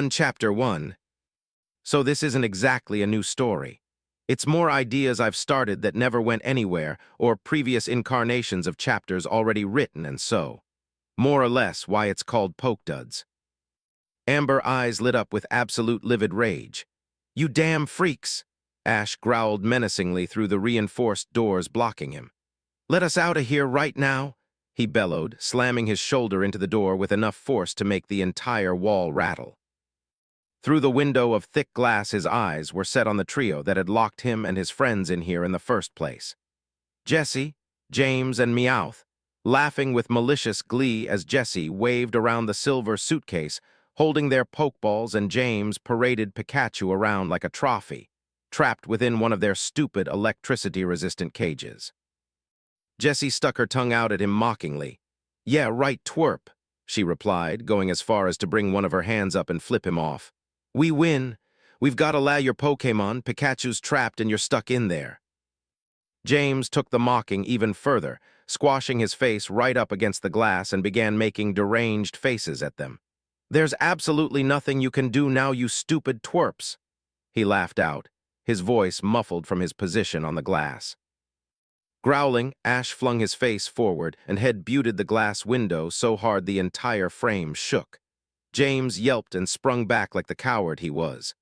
Chapter 1. So this isn't exactly a new story. It's more ideas I've started that never went anywhere, or previous incarnations of chapters already written and so. More or less why it's called Pokeduds. Amber eyes lit up with absolute livid rage. "You damn freaks!" Ash growled menacingly through the reinforced doors blocking him. "Let us out of here right now," he bellowed, slamming his shoulder into the door with enough force to make the entire wall rattle. Through the window of thick glass his eyes were set on the trio that had locked him and his friends in here in the first place. Jesse, James, and Meowth, laughing with malicious glee as Jesse waved around the silver suitcase, holding their pokeballs, and James paraded Pikachu around like a trophy, trapped within one of their stupid electricity-resistant cages. Jessie stuck her tongue out at him mockingly. "Yeah, right, twerp," she replied, going as far as to bring one of her hands up and flip him off. "We win. We've got to allow your Pokémon. Pikachu's trapped and you're stuck in there." James took the mocking even further, squashing his face right up against the glass and began making deranged faces at them. "There's absolutely nothing you can do now, you stupid twerps," he laughed out, his voice muffled from his position on the glass. Growling, Ash flung his face forward and head butted the glass window so hard the entire frame shook. James yelped and sprung back like the coward he was.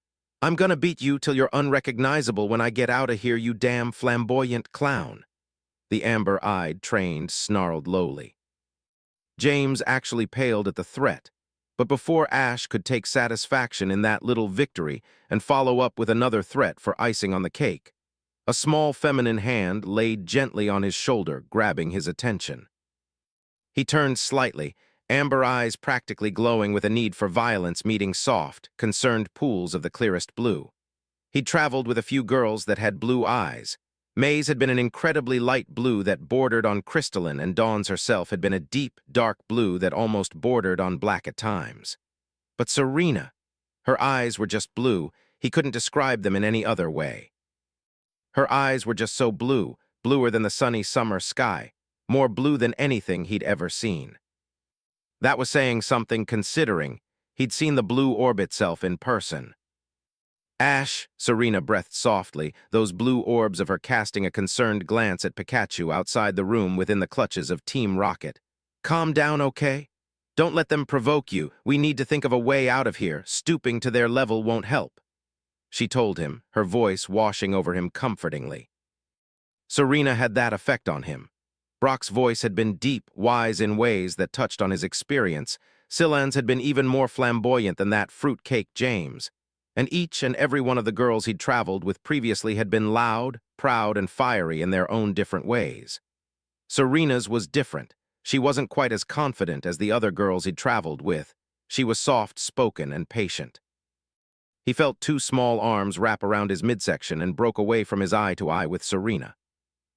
"I'm gonna beat you till you're unrecognizable when I get out of here, you damn flamboyant clown." The amber-eyed trained snarled lowly. James actually paled at the threat, but before Ash could take satisfaction in that little victory and follow up with another threat for icing on the cake, a small feminine hand laid gently on his shoulder, grabbing his attention. He turned slightly, amber eyes practically glowing with a need for violence meeting soft, concerned pools of the clearest blue. He'd traveled with a few girls that had blue eyes. May's had been an incredibly light blue that bordered on crystalline, and Dawn's herself had been a deep, dark blue that almost bordered on black at times. But Serena, her eyes were just blue. He couldn't describe them in any other way. Her eyes were just so blue, bluer than the sunny summer sky, more blue than anything he'd ever seen. That was saying something, considering he'd seen the blue orb itself in person. "Ash," Serena breathed softly, those blue orbs of her casting a concerned glance at Pikachu outside the room within the clutches of Team Rocket. "Calm down, okay? Don't let them provoke you. We need to think of a way out of here. Stooping to their level won't help," she told him, her voice washing over him comfortingly. Serena had that effect on him. Brock's voice had been deep, wise in ways that touched on his experience. Scyllane's had been even more flamboyant than that fruitcake James. And each and every one of the girls he'd traveled with previously had been loud, proud, and fiery in their own different ways. Serena's was different. She wasn't quite as confident as the other girls he'd traveled with. She was soft-spoken and patient. He felt two small arms wrap around his midsection and broke away from his eye-to-eye with Serena.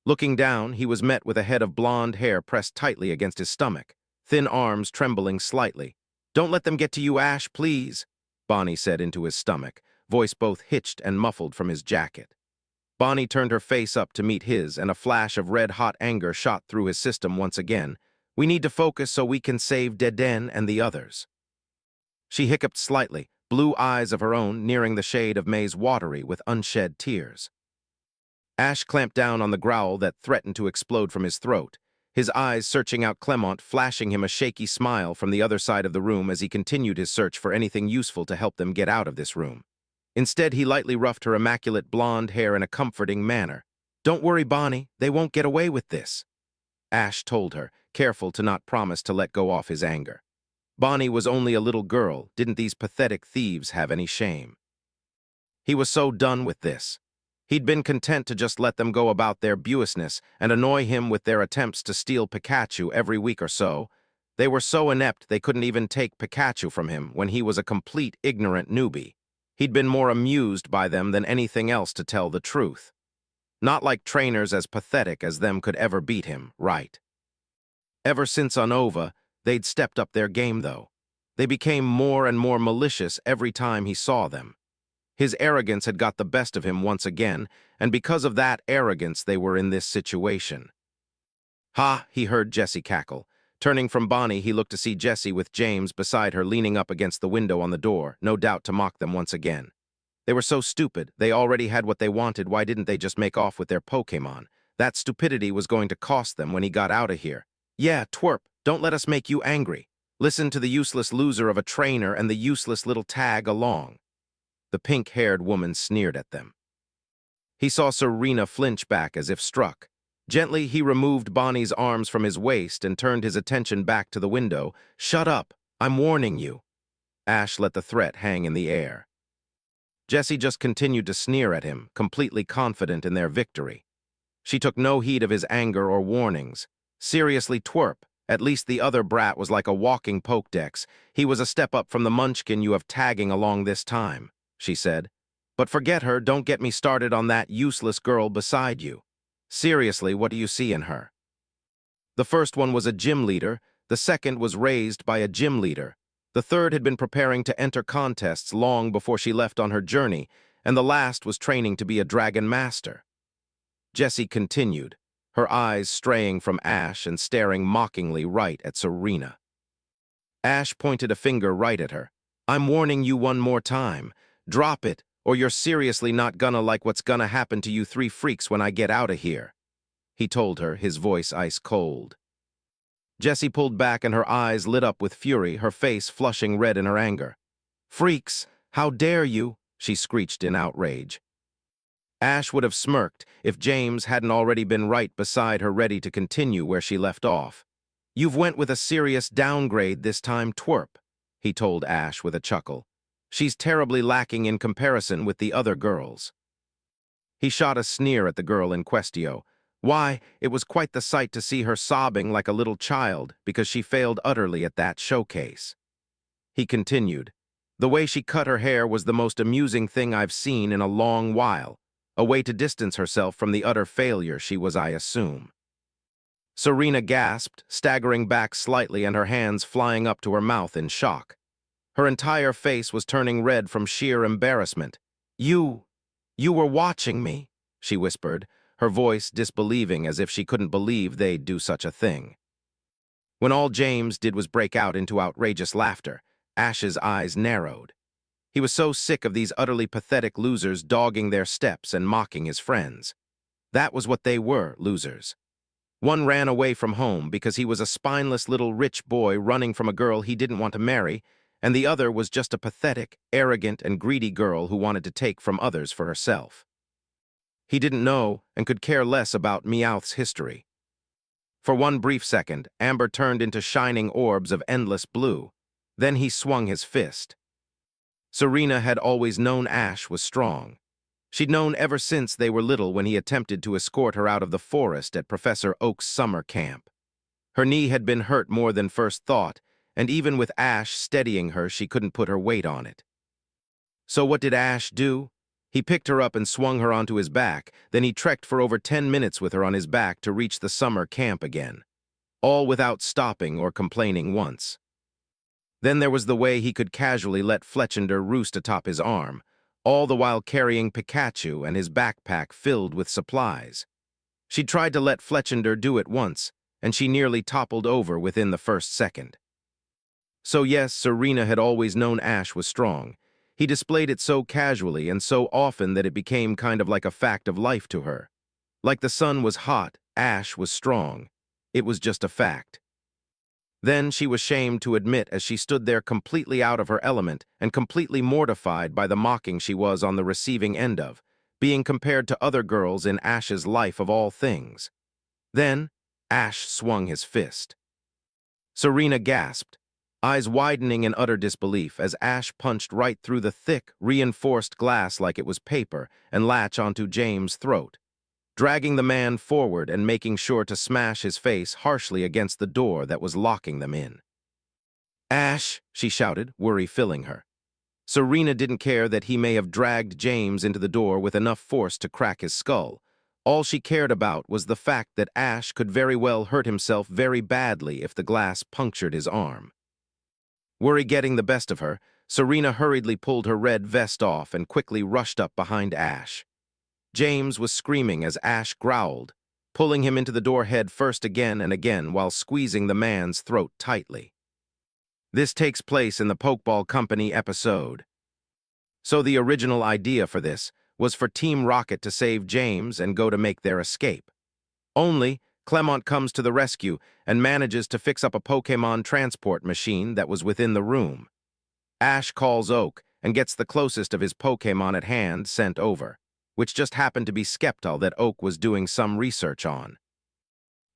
Looking down, he was met with a head of blonde hair pressed tightly against his stomach, thin arms trembling slightly. "Don't let them get to you, Ash, please," Bonnie said into his stomach, voice both hitched and muffled from his jacket. Bonnie turned her face up to meet his, and a flash of red-hot anger shot through his system once again. "We need to focus so we can save Deden and the others." She hiccuped slightly, blue eyes of her own nearing the shade of May's watery with unshed tears. Ash clamped down on the growl that threatened to explode from his throat, his eyes searching out Clement, flashing him a shaky smile from the other side of the room as he continued his search for anything useful to help them get out of this room. Instead, he lightly roughed her immaculate blonde hair in a comforting manner. "Don't worry, Bonnie, they won't get away with this," Ash told her, careful to not promise to let go off his anger. Bonnie was only a little girl. Didn't these pathetic thieves have any shame? He was so done with this. He'd been content to just let them go about their buousness and annoy him with their attempts to steal Pikachu every week or so. They were so inept they couldn't even take Pikachu from him when he was a complete ignorant newbie. He'd been more amused by them than anything else, to tell the truth. Not like trainers as pathetic as them could ever beat him, right? Ever since Unova, they'd stepped up their game, though. They became more and more malicious every time he saw them. His arrogance had got the best of him once again, and because of that arrogance they were in this situation. "Ha," he heard Jessie cackle, Turning from Bonnie, he looked to see Jessie with James beside her leaning up against the window on the door, no doubt to mock them once again. They were so stupid. They already had what they wanted. Why didn't they just make off with their Pokémon? That stupidity was going to cost them when he got out of here. Yeah, twerp, don't let us make you angry. Listen to the useless loser of a trainer and the useless little tag along. The pink-haired woman sneered at them. He saw Serena flinch back as if struck. Gently, he removed Bonnie's arms from his waist and turned his attention back to the window. Shut up, I'm warning you. Ash let the threat hang in the air. Jessie just continued to sneer at him, completely confident in their victory. She took no heed of his anger or warnings. Seriously, twerp, at least the other brat was like a walking Pokedex. He was a step up from the munchkin you have tagging along this time, she said. But forget her, don't get me started on that useless girl beside you. Seriously, what do you see in her? The first one was a gym leader, the second was raised by a gym leader. The third had been preparing to enter contests long before she left on her journey, and the last was training to be a dragon master. Jessie continued, her eyes straying from Ash and staring mockingly right at Serena. Ash pointed a finger right at her. I'm warning you one more time. Drop it, or you're seriously not gonna like what's gonna happen to you three freaks when I get out of here, he told her, his voice ice cold. Jessie pulled back and her eyes lit up with fury, her face flushing red in her anger. Freaks, how dare you, she screeched in outrage. Ash would have smirked if James hadn't already been right beside her, ready to continue where she left off. You've went with a serious downgrade this time, twerp, he told Ash with a chuckle. She's terribly lacking in comparison with the other girls. He shot a sneer at the girl in questio. Why, it was quite the sight to see her sobbing like a little child because she failed utterly at that showcase. He continued, the way she cut her hair was the most amusing thing I've seen in a long while, a way to distance herself from the utter failure she was, I assume. Serena gasped, staggering back slightly and her hands flying up to her mouth in shock. Her entire face was turning red from sheer embarrassment. You were watching me, she whispered, her voice disbelieving as if she couldn't believe they'd do such a thing. When all James did was break out into outrageous laughter, Ash's eyes narrowed. He was so sick of these utterly pathetic losers dogging their steps and mocking his friends. That was what they were, losers. One ran away from home because he was a spineless little rich boy running from a girl he didn't want to marry, and the other was just a pathetic, arrogant, and greedy girl who wanted to take from others for herself. He didn't know and could care less about Meowth's history. For one brief second, Amber turned into shining orbs of endless blue. Then he swung his fist. Serena had always known Ash was strong. She'd known ever since they were little when he attempted to escort her out of the forest at Professor Oak's summer camp. Her knee had been hurt more than first thought, and even with Ash steadying her, she couldn't put her weight on it. So what did Ash do? He picked her up and swung her onto his back, then he trekked for over 10 minutes with her on his back to reach the summer camp again, all without stopping or complaining once. Then there was the way he could casually let Fletchender roost atop his arm, all the while carrying Pikachu and his backpack filled with supplies. She tried to let Fletchender do it once, and she nearly toppled over within the first second. So yes, Serena had always known Ash was strong. He displayed it so casually and so often that it became kind of like a fact of life to her. Like the sun was hot, Ash was strong. It was just a fact. Then she was shamed to admit as she stood there completely out of her element and completely mortified by the mocking she was on the receiving end of, being compared to other girls in Ash's life of all things. Then, Ash swung his fist. Serena gasped, eyes widening in utter disbelief as Ash punched right through the thick, reinforced glass like it was paper and latched onto James' throat, dragging the man forward and making sure to smash his face harshly against the door that was locking them in. Ash, she shouted, worry filling her. Serena didn't care that he may have dragged James into the door with enough force to crack his skull. All she cared about was the fact that Ash could very well hurt himself very badly if the glass punctured his arm. Worry getting the best of her, Serena hurriedly pulled her red vest off and quickly rushed up behind Ash. James was screaming as Ash growled, pulling him into the door head first again and again while squeezing the man's throat tightly. This takes place in the Pokeball Company episode. So the original idea for this was for Team Rocket to save James and go to make their escape. Only, Clemont comes to the rescue and manages to fix up a Pokémon transport machine that was within the room. Ash calls Oak and gets the closest of his Pokémon at hand sent over, which just happened to be Sceptile that Oak was doing some research on.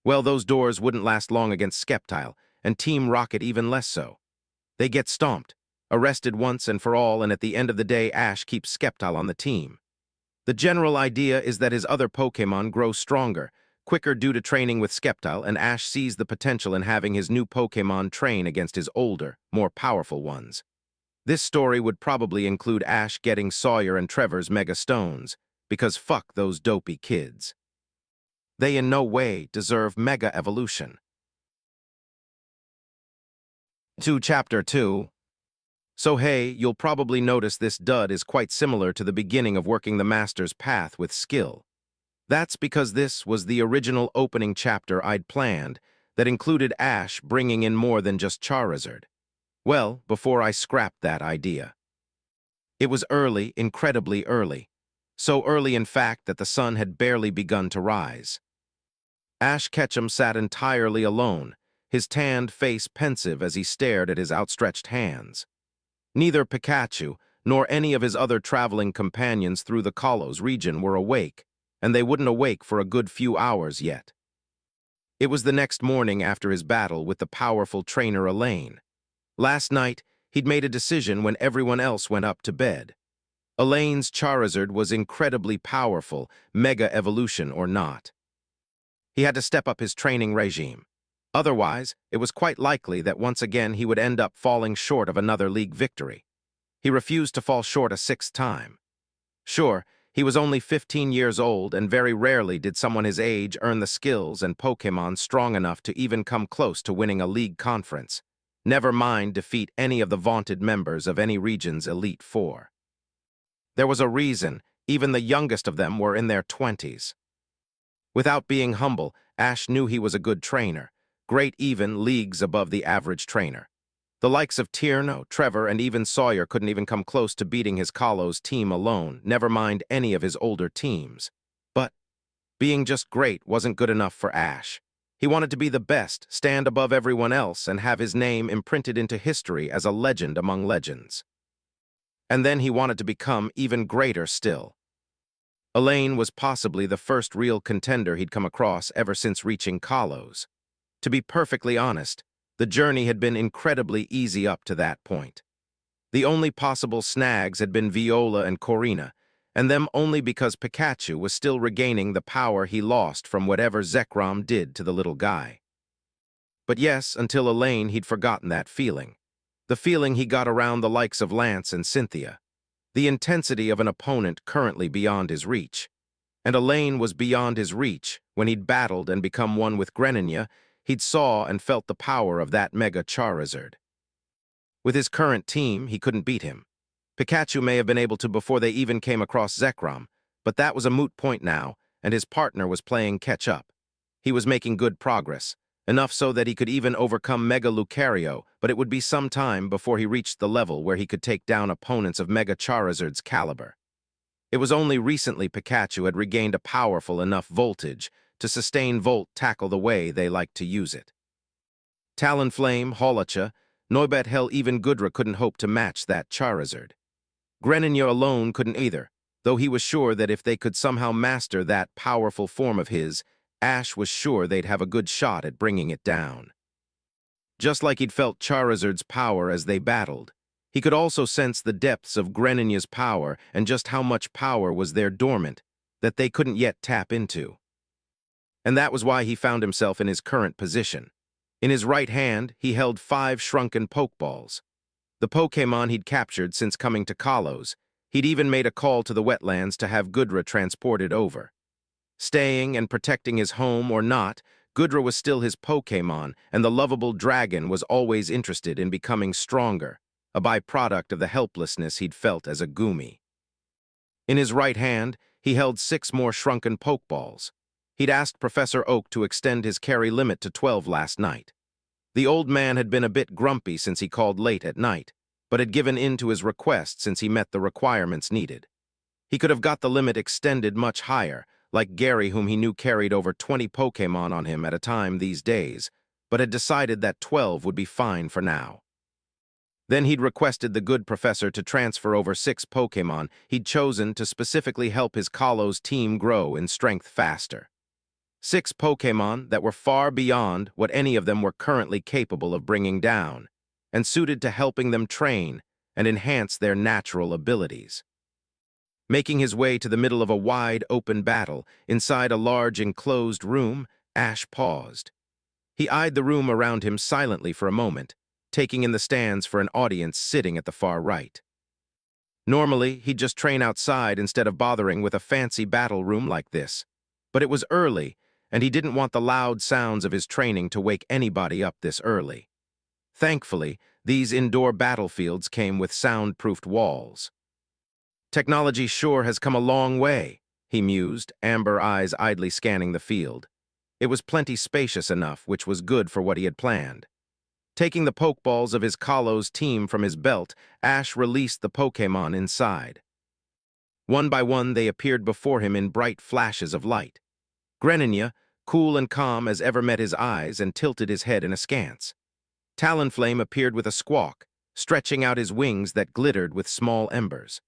Well, those doors wouldn't last long against Sceptile, and Team Rocket even less so. They get stomped, arrested once and for all, and at the end of the day, Ash keeps Sceptile on the team. The general idea is that his other Pokémon grow stronger, quicker due to training with Sceptile, and Ash sees the potential in having his new Pokémon train against his older, more powerful ones. This story would probably include Ash getting Sawyer and Trevor's Mega Stones, because fuck those dopey kids. They in no way deserve Mega Evolution. To Chapter 2. So hey, you'll probably notice this dud is quite similar to the beginning of working the Master's path with skill. That's because this was the original opening chapter I'd planned that included Ash bringing in more than just Charizard. Well, before I scrapped that idea. It was early, incredibly early. So early, in fact, that the sun had barely begun to rise. Ash Ketchum sat entirely alone, his tanned face pensive as he stared at his outstretched hands. Neither Pikachu nor any of his other traveling companions through the Kalos region were awake, and they wouldn't awake for a good few hours yet. It was the next morning after his battle with the powerful trainer Elaine. Last night, he'd made a decision when everyone else went up to bed. Elaine's Charizard was incredibly powerful, Mega Evolution or not. He had to step up his training regime. Otherwise, it was quite likely that once again he would end up falling short of another league victory. He refused to fall short a sixth time. Sure, he was only 15 years old, and very rarely did someone his age earn the skills and Pokémon strong enough to even come close to winning a league conference. Never mind defeat any of the vaunted members of any region's Elite Four. There was a reason even the youngest of them were in their 20s. Without being humble, Ash knew he was a good trainer, great even leagues above the average trainer. The likes of Tierno, Trevor, and even Sawyer couldn't even come close to beating his Kalos team alone, never mind any of his older teams. But being just great wasn't good enough for Ash. He wanted to be the best, stand above everyone else, and have his name imprinted into history as a legend among legends. And then he wanted to become even greater still. Elaine was possibly the first real contender he'd come across ever since reaching Kalos. To be perfectly honest, the journey had been incredibly easy up to that point. The only possible snags had been Viola and Corina, and them only because Pikachu was still regaining the power he lost from whatever Zekrom did to the little guy. But yes, until Elaine, he'd forgotten that feeling. The feeling he got around the likes of Lance and Cynthia. The intensity of an opponent currently beyond his reach. And Elaine was beyond his reach when he'd battled and become one with Greninja. He'd saw and felt the power of that Mega Charizard. With his current team, he couldn't beat him. Pikachu may have been able to before they even came across Zekrom, but that was a moot point now, and his partner was playing catch-up. He was making good progress, enough so that he could even overcome Mega Lucario, but it would be some time before he reached the level where he could take down opponents of Mega Charizard's caliber. It was only recently Pikachu had regained a powerful enough voltage to sustain Volt tackle the way they liked to use it. Talonflame, Holocha, Noibet, hell, even Gudra couldn't hope to match that Charizard. Greninja alone couldn't either, though he was sure that if they could somehow master that powerful form of his, Ash was sure they'd have a good shot at bringing it down. Just like he'd felt Charizard's power as they battled, he could also sense the depths of Greninja's power and just how much power was there dormant that they couldn't yet tap into. And that was why he found himself in his current position. In his right hand, he held 5 shrunken Pokeballs. The Pokémon he'd captured since coming to Kalos. He'd even made a call to the wetlands to have Gudra transported over. Staying and protecting his home or not, Gudra was still his Pokémon, and the lovable dragon was always interested in becoming stronger, a byproduct of the helplessness he'd felt as a Goomy. In his right hand, he held 6 more shrunken Pokeballs. He'd asked Professor Oak to extend his carry limit to 12 last night. The old man had been a bit grumpy since he called late at night, but had given in to his request since he met the requirements needed. He could have got the limit extended much higher, like Gary, whom he knew carried over 20 Pokémon on him at a time these days, but had decided that 12 would be fine for now. Then he'd requested the good professor to transfer over 6 Pokémon he'd chosen to specifically help his Kalos team grow in strength faster. 6 Pokémon that were far beyond what any of them were currently capable of bringing down, and suited to helping them train and enhance their natural abilities. Making his way to the middle of a wide, open battle, inside a large enclosed room, Ash paused. He eyed the room around him silently for a moment, taking in the stands for an audience sitting at the far right. Normally, he'd just train outside instead of bothering with a fancy battle room like this. But it was early, and he didn't want the loud sounds of his training to wake anybody up this early. Thankfully, these indoor battlefields came with soundproofed walls. Technology sure has come a long way, he mused, amber eyes idly scanning the field. It was plenty spacious enough, which was good for what he had planned. Taking the Pokeballs of his Kalos team from his belt, Ash released the Pokémon inside. One by one, they appeared before him in bright flashes of light. Greninja, cool and calm as ever, met his eyes and tilted his head in askance. Talonflame appeared with a squawk, stretching out his wings that glittered with small embers.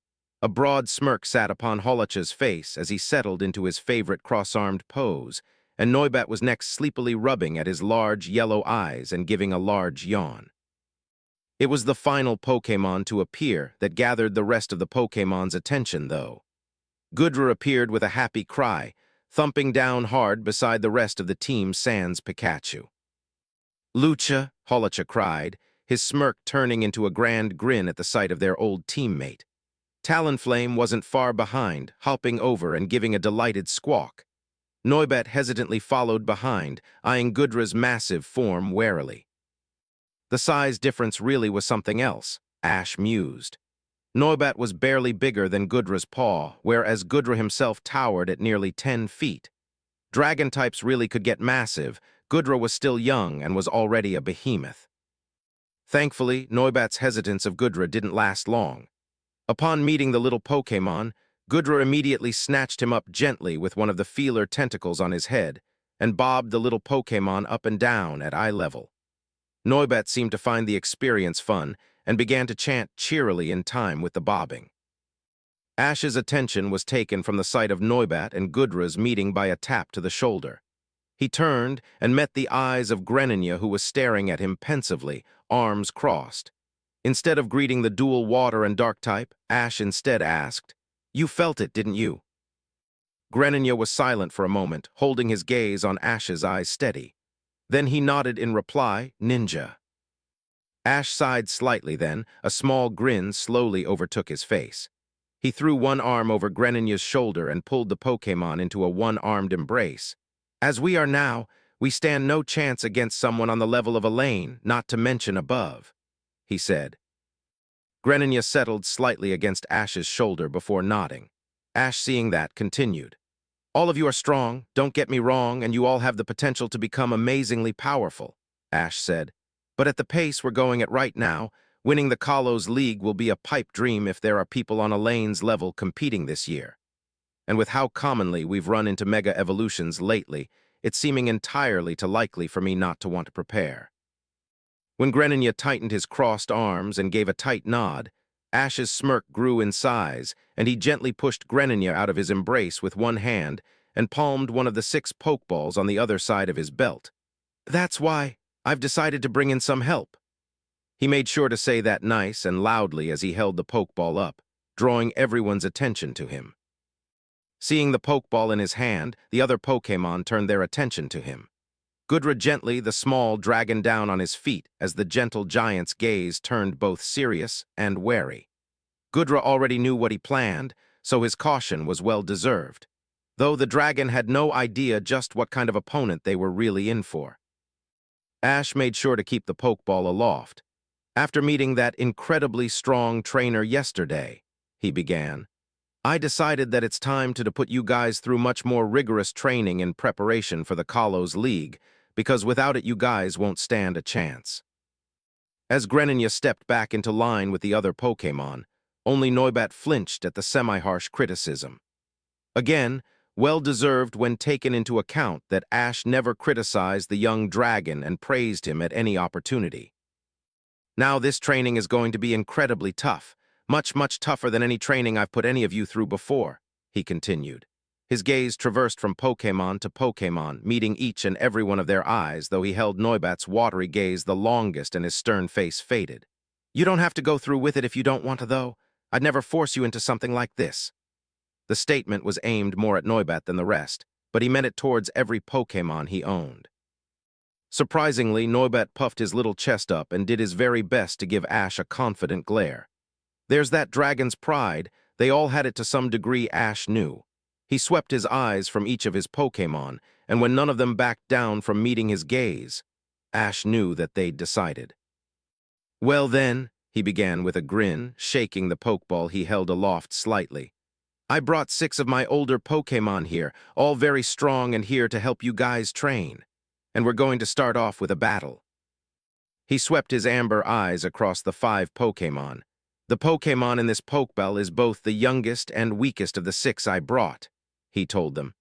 A broad smirk sat upon Holocha's face as he settled into his favorite cross-armed pose, and Noibat was next sleepily rubbing at his large yellow eyes and giving a large yawn. It was the final Pokémon to appear that gathered the rest of the Pokémon's attention, though. Gudra appeared with a happy cry, thumping down hard beside the rest of the team sans Pikachu. "Lucha," Holocha cried, his smirk turning into a grand grin at the sight of their old teammate. Talonflame wasn't far behind, hopping over and giving a delighted squawk. Noibat hesitantly followed behind, eyeing Gudra's massive form warily. The size difference really was something else, Ash mused. Noibat was barely bigger than Gudra's paw, whereas Gudra himself towered at nearly 10 feet. Dragon types really could get massive. Gudra was still young and was already a behemoth. Thankfully, Noibat's hesitance of Gudra didn't last long. Upon meeting the little Pokémon, Gudra immediately snatched him up gently with one of the feeler tentacles on his head and bobbed the little Pokémon up and down at eye level. Noibat seemed to find the experience fun and began to chant cheerily in time with the bobbing. Ash's attention was taken from the sight of Noibat and Gudra's meeting by a tap to the shoulder. He turned and met the eyes of Greninja, who was staring at him pensively, arms crossed. Instead of greeting the dual water and dark type, Ash instead asked, "You felt it, didn't you?" Greninja was silent for a moment, holding his gaze on Ash's eyes steady. Then he nodded in reply, "Ninja." Ash sighed slightly then, a small grin slowly overtook his face. He threw one arm over Greninja's shoulder and pulled the Pokémon into a one-armed embrace. "As we are now, we stand no chance against someone on the level of Elaine, not to mention above," he said. Greninja settled slightly against Ash's shoulder before nodding. Ash, seeing that, continued. "All of you are strong, don't get me wrong, and you all have the potential to become amazingly powerful," Ash said. "But at the pace we're going at right now, winning the Kalos League will be a pipe dream if there are people on Elaine's level competing this year. And with how commonly we've run into mega evolutions lately, it's seeming entirely too likely for me not to want to prepare." When Greninja tightened his crossed arms and gave a tight nod, Ash's smirk grew in size, and he gently pushed Greninja out of his embrace with one hand and palmed one of the 6 Pokeballs on the other side of his belt. "That's why I've decided to bring in some help." He made sure to say that nice and loudly as he held the Pokeball up, drawing everyone's attention to him. Seeing the Pokeball in his hand, the other Pokémon turned their attention to him. Gudra gently, the small, dragon down on his feet as the gentle giant's gaze turned both serious and wary. Gudra already knew what he planned, so his caution was well-deserved, though the dragon had no idea just what kind of opponent they were really in for. Ash made sure to keep the Pokeball aloft. "After meeting that incredibly strong trainer yesterday," he began. I decided that it's time to put you guys through much more rigorous training in preparation for the Kalos League, because without it you guys won't stand a chance. As Greninja stepped back into line with the other Pokémon, only Noibat flinched at the semi-harsh criticism. Again, well-deserved when taken into account that Ash never criticized the young dragon and praised him at any opportunity. Now this training is going to be incredibly tough, much tougher than any training I've put any of you through before, he continued. His gaze traversed from Pokémon to Pokémon, meeting each and every one of their eyes, though he held Noibat's watery gaze the longest and his stern face faded. You don't have to go through with it if you don't want to, though. I'd never force you into something like this. The statement was aimed more at Noibat than the rest, but he meant it towards every Pokémon he owned. Surprisingly, Noibat puffed his little chest up and did his very best to give Ash a confident glare. There's that dragon's pride. They all had it to some degree, Ash knew. He swept his eyes from each of his Pokémon, and when none of them backed down from meeting his gaze, Ash knew that they'd decided. Well then, he began with a grin, shaking the Pokeball he held aloft slightly. I brought 6 of my older Pokémon here, all very strong and here to help you guys train. And we're going to start off with a battle. He swept his amber eyes across the 5 Pokémon. The Pokémon in this Pokeball is both the youngest and weakest of the 6 I brought, he told them.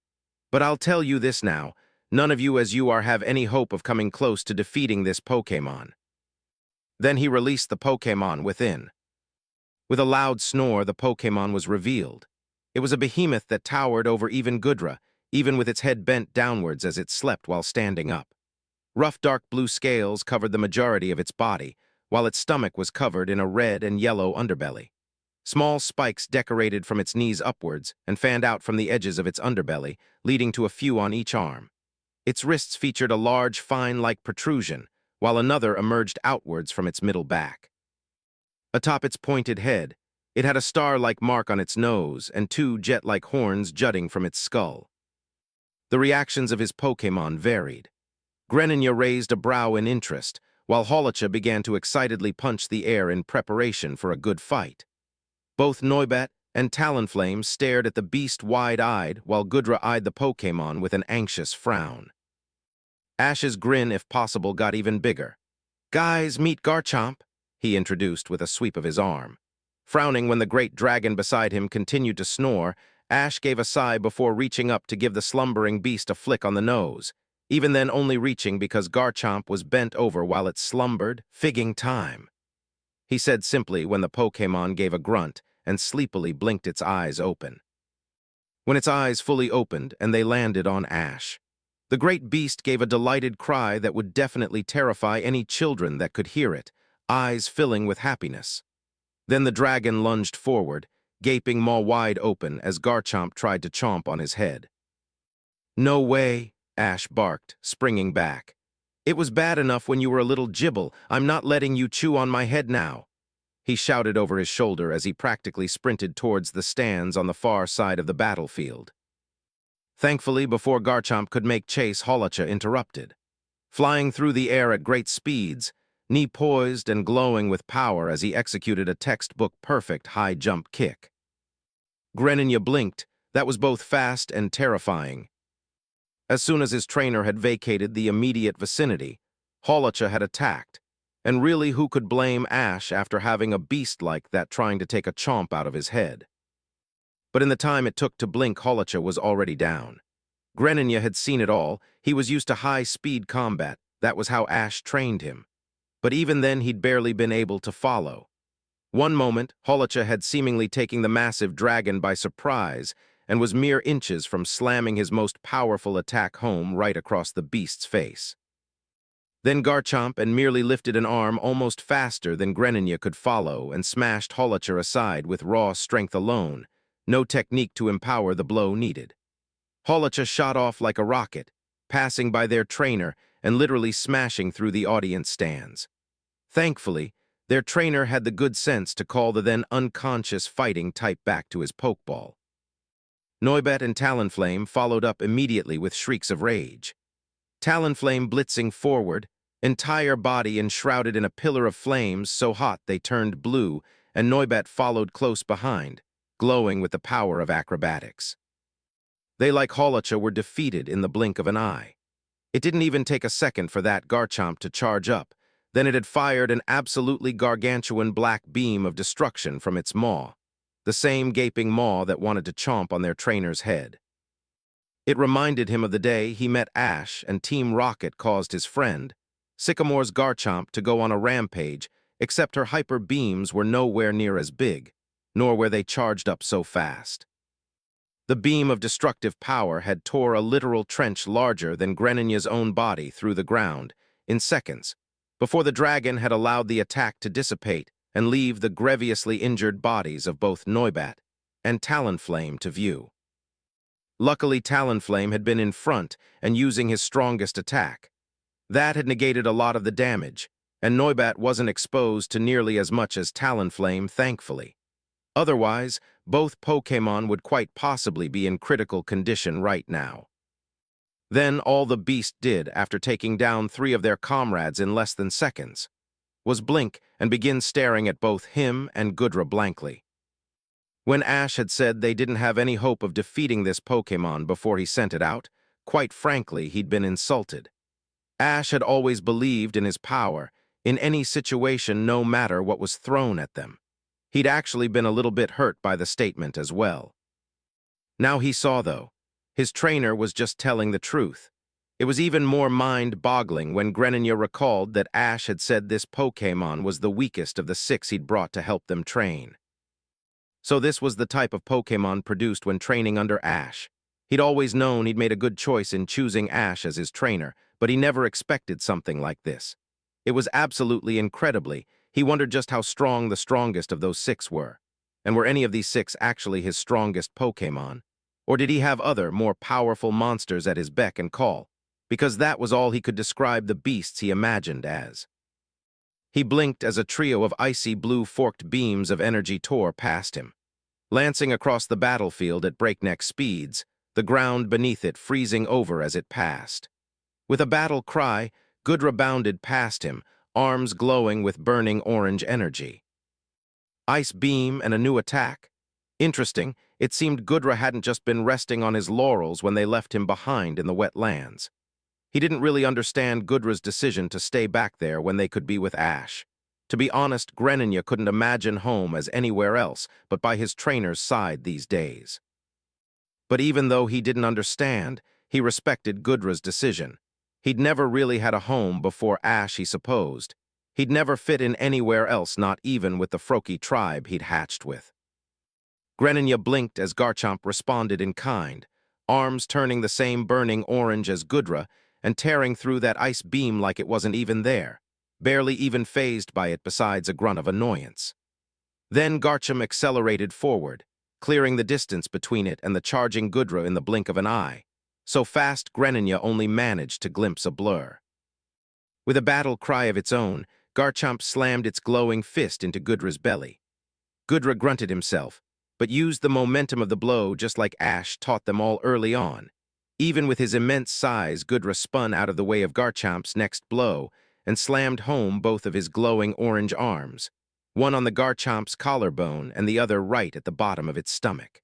But I'll tell you this now, none of you as you are have any hope of coming close to defeating this Pokémon. Then he released the Pokémon within. With a loud snore, the Pokémon was revealed. It was a behemoth that towered over even Gudra, even with its head bent downwards as it slept while standing up. Rough dark blue scales covered the majority of its body, while its stomach was covered in a red and yellow underbelly. Small spikes decorated from its knees upwards and fanned out from the edges of its underbelly, leading to a few on each arm. Its wrists featured a large, fine-like protrusion, while another emerged outwards from its middle back. Atop its pointed head, it had a star-like mark on its nose and 2 jet-like horns jutting from its skull. The reactions of his Pokémon varied. Greninja raised a brow in interest, while Hawlucha began to excitedly punch the air in preparation for a good fight. Both Noibat and Talonflame stared at the beast wide-eyed, while Gudra eyed the Pokémon with an anxious frown. Ash's grin, if possible, got even bigger. Guys, meet Garchomp, he introduced with a sweep of his arm. Frowning when the great dragon beside him continued to snore, Ash gave a sigh before reaching up to give the slumbering beast a flick on the nose, even then only reaching because Garchomp was bent over while it slumbered, figging time. He said simply when the Pokémon gave a grunt and sleepily blinked its eyes open. When its eyes fully opened and they landed on Ash, the great beast gave a delighted cry that would definitely terrify any children that could hear it, eyes filling with happiness. Then the dragon lunged forward, gaping maw wide open as Garchomp tried to chomp on his head. No way, Ash barked, springing back. It was bad enough when you were a little gibble. I'm not letting you chew on my head now. He shouted over his shoulder as he practically sprinted towards the stands on the far side of the battlefield. Thankfully, before Garchomp could make chase, Hawlucha interrupted. Flying through the air at great speeds, knee poised and glowing with power as he executed a textbook-perfect high-jump kick. Greninja blinked. That was both fast and terrifying. As soon as his trainer had vacated the immediate vicinity, Hawlucha had attacked. And really, who could blame Ash after having a beast like that trying to take a chomp out of his head? But in the time it took to blink, Hawlucha was already down. Greninja had seen it all. He was used to high-speed combat. That was how Ash trained him. But even then, he'd barely been able to follow. One moment, Hawlucha had seemingly taken the massive dragon by surprise and was mere inches from slamming his most powerful attack home right across the beast's face. Then Garchomp and merely lifted an arm almost faster than Greninja could follow and smashed Hawlucha aside with raw strength alone, no technique to empower the blow needed. Hawlucha shot off like a rocket, passing by their trainer and literally smashing through the audience stands. Thankfully, their trainer had the good sense to call the then unconscious fighting type back to his Pokeball. Noibat and Talonflame followed up immediately with shrieks of rage. Talonflame blitzing forward, entire body enshrouded in a pillar of flames so hot they turned blue, and Noibat followed close behind, glowing with the power of acrobatics. They, like Holocha, were defeated in the blink of an eye. It didn't even take a second for that Garchomp to charge up. Then it had fired an absolutely gargantuan black beam of destruction from its maw, the same gaping maw that wanted to chomp on their trainer's head. It reminded him of the day he met Ash and Team Rocket caused his friend, Sycamore's Garchomp, to go on a rampage, except her hyper beams were nowhere near as big, nor were they charged up so fast. The beam of destructive power had tore a literal trench larger than Greninja's own body through the ground in seconds, before the dragon had allowed the attack to dissipate and leave the grievously injured bodies of both Noibat and Talonflame to view. Luckily, Talonflame had been in front and using his strongest attack. That had negated a lot of the damage, and Noibat wasn't exposed to nearly as much as Talonflame, thankfully. Otherwise, both Pokémon would quite possibly be in critical condition right now. Then all the beast did, after taking down 3 of their comrades in less than seconds, was blink and begin staring at both him and Gudra blankly. When Ash had said they didn't have any hope of defeating this Pokémon before he sent it out, quite frankly, he'd been insulted. Ash had always believed in his power, in any situation, no matter what was thrown at them. He'd actually been a little bit hurt by the statement as well. Now he saw, though, his trainer was just telling the truth. It was even more mind-boggling when Greninja recalled that Ash had said this Pokémon was the weakest of the 6 he'd brought to help them train. So this was the type of Pokémon produced when training under Ash. He'd always known he'd made a good choice in choosing Ash as his trainer, but he never expected something like this. It was absolutely incredibly. He wondered just how strong the strongest of those 6 were. And were any of these 6 actually his strongest Pokémon? Or did he have other, more powerful monsters at his beck and call? Because that was all he could describe the beasts he imagined as. He blinked as a trio of icy blue forked beams of energy tore past him, lancing across the battlefield at breakneck speeds, the ground beneath it freezing over as it passed. With a battle cry, Gudra bounded past him, arms glowing with burning orange energy. Ice beam and a new attack. Interesting, it seemed Gudra hadn't just been resting on his laurels when they left him behind in the wet lands. He didn't really understand Gudra's decision to stay back there when they could be with Ash. To be honest, Greninja couldn't imagine home as anywhere else but by his trainer's side these days. But even though he didn't understand, he respected Gudra's decision. He'd never really had a home before Ash, he supposed. He'd never fit in anywhere else, not even with the Froakie tribe he'd hatched with. Greninja blinked as Garchomp responded in kind, arms turning the same burning orange as Gudra and tearing through that ice beam like it wasn't even there, barely even fazed by it besides a grunt of annoyance. Then Garchomp accelerated forward, clearing the distance between it and the charging Gudra in the blink of an eye. So fast Greninja only managed to glimpse a blur. With a battle cry of its own, Garchomp slammed its glowing fist into Gudra's belly. Gudra grunted himself, but used the momentum of the blow just like Ash taught them all early on. Even with his immense size, Gudra spun out of the way of Garchomp's next blow and slammed home both of his glowing orange arms, one on the Garchomp's collarbone and the other right at the bottom of its stomach.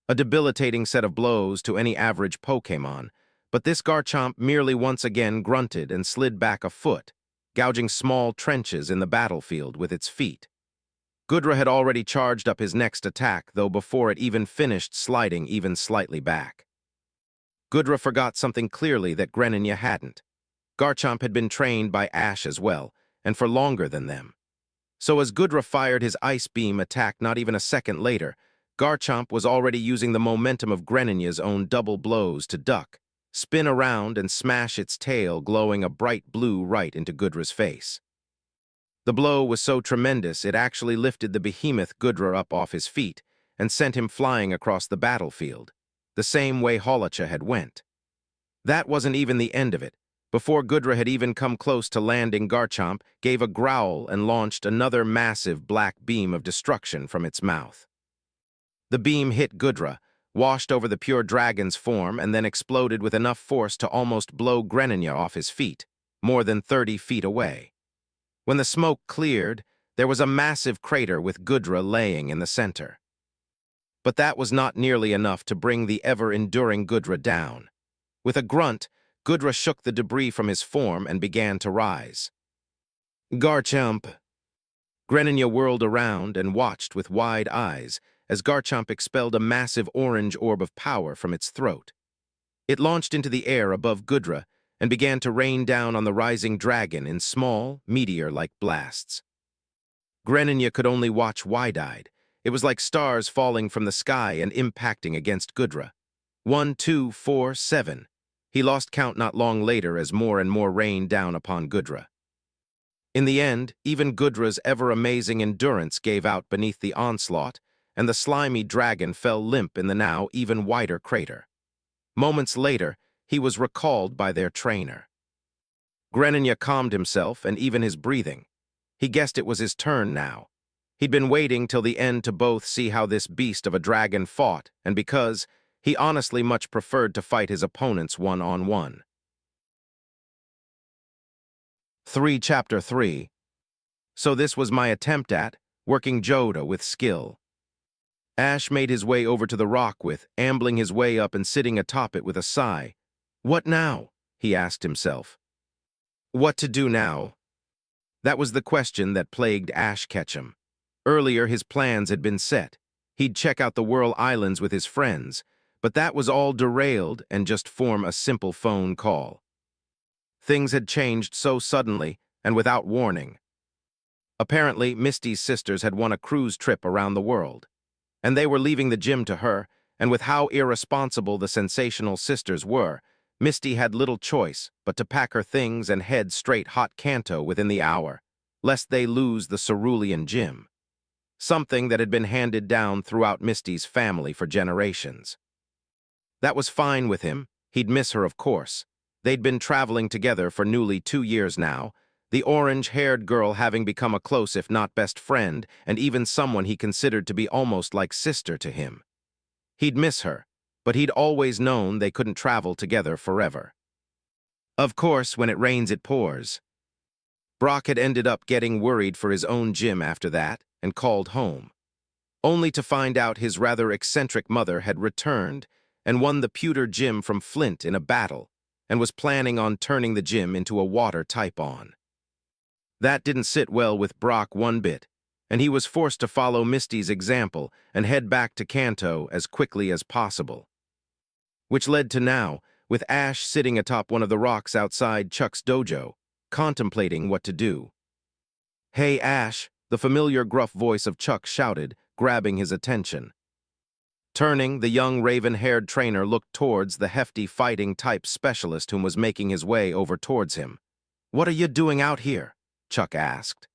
A debilitating set of blows to any average Pokémon, but this Garchomp merely once again grunted and slid back a foot, gouging small trenches in the battlefield with its feet. Gudra had already charged up his next attack, though before it even finished sliding even slightly back. Gudra forgot something clearly that Greninja hadn't. Garchomp had been trained by Ash as well, and for longer than them. So as Gudra fired his ice beam attack not even a second later, Garchomp was already using the momentum of Greninja's own double blows to duck, spin around and smash its tail glowing a bright blue right into Gudra's face. The blow was so tremendous it actually lifted the behemoth Gudra up off his feet and sent him flying across the battlefield, the same way Holocha had went. That wasn't even the end of it. Before Gudra had even come close to landing, Garchomp gave a growl and launched another massive black beam of destruction from its mouth. The beam hit Gudra, washed over the pure dragon's form, and then exploded with enough force to almost blow Greninja off his feet, more than 30 feet away. When the smoke cleared, there was a massive crater with Gudra laying in the center. But that was not nearly enough to bring the ever-enduring Gudra down. With a grunt, Gudra shook the debris from his form and began to rise. Garchomp! Greninja whirled around and watched with wide eyes as Garchomp expelled a massive orange orb of power from its throat. It launched into the air above Gudra and began to rain down on the rising dragon in small, meteor-like blasts. Greninja could only watch wide-eyed. It was like stars falling from the sky and impacting against Gudra. 1, 2, 4, 7. He lost count not long later as more and more rained down upon Gudra. In the end, even Gudra's ever-amazing endurance gave out beneath the onslaught, and the slimy dragon fell limp in the now even wider crater. Moments later, he was recalled by their trainer. Greninja calmed himself and even his breathing. He guessed it was his turn now. He'd been waiting till the end to both see how this beast of a dragon fought, and because he honestly much preferred to fight his opponents one-on-one. Chapter 3. So this was my attempt at working Joda with skill. Ash made his way over to the rock with, ambling his way up and sitting atop it with a sigh. What now? He asked himself. What to do now? That was the question that plagued Ash Ketchum. Earlier, his plans had been set. He'd check out the Whirl Islands with his friends, but that was all derailed and just form a simple phone call. Things had changed so suddenly and without warning. Apparently, Misty's sisters had won a cruise trip around the world, and they were leaving the gym to her, and with how irresponsible the sensational sisters were, Misty had little choice but to pack her things and head straight hot Kanto within the hour, lest they lose the cerulean gym. Something that had been handed down throughout Misty's family for generations. That was fine with him. He'd miss her, of course. They'd been traveling together for nearly 2 years now, the orange-haired girl having become a close if not best friend, and even someone he considered to be almost like sister to him. He'd miss her, but he'd always known they couldn't travel together forever. Of course, when it rains it pours. Brock had ended up getting worried for his own gym after that and called home, only to find out his rather eccentric mother had returned and won the pewter gym from Flint in a battle and was planning on turning the gym into a water type-on. That didn't sit well with Brock one bit, and he was forced to follow Misty's example and head back to Kanto as quickly as possible. Which led to now, with Ash sitting atop one of the rocks outside Chuck's dojo, contemplating what to do. "Hey, Ash," the familiar gruff voice of Chuck shouted, grabbing his attention. Turning, the young raven-haired trainer looked towards the hefty fighting-type specialist whom was making his way over towards him. "What are you doing out here?" Chuck asked.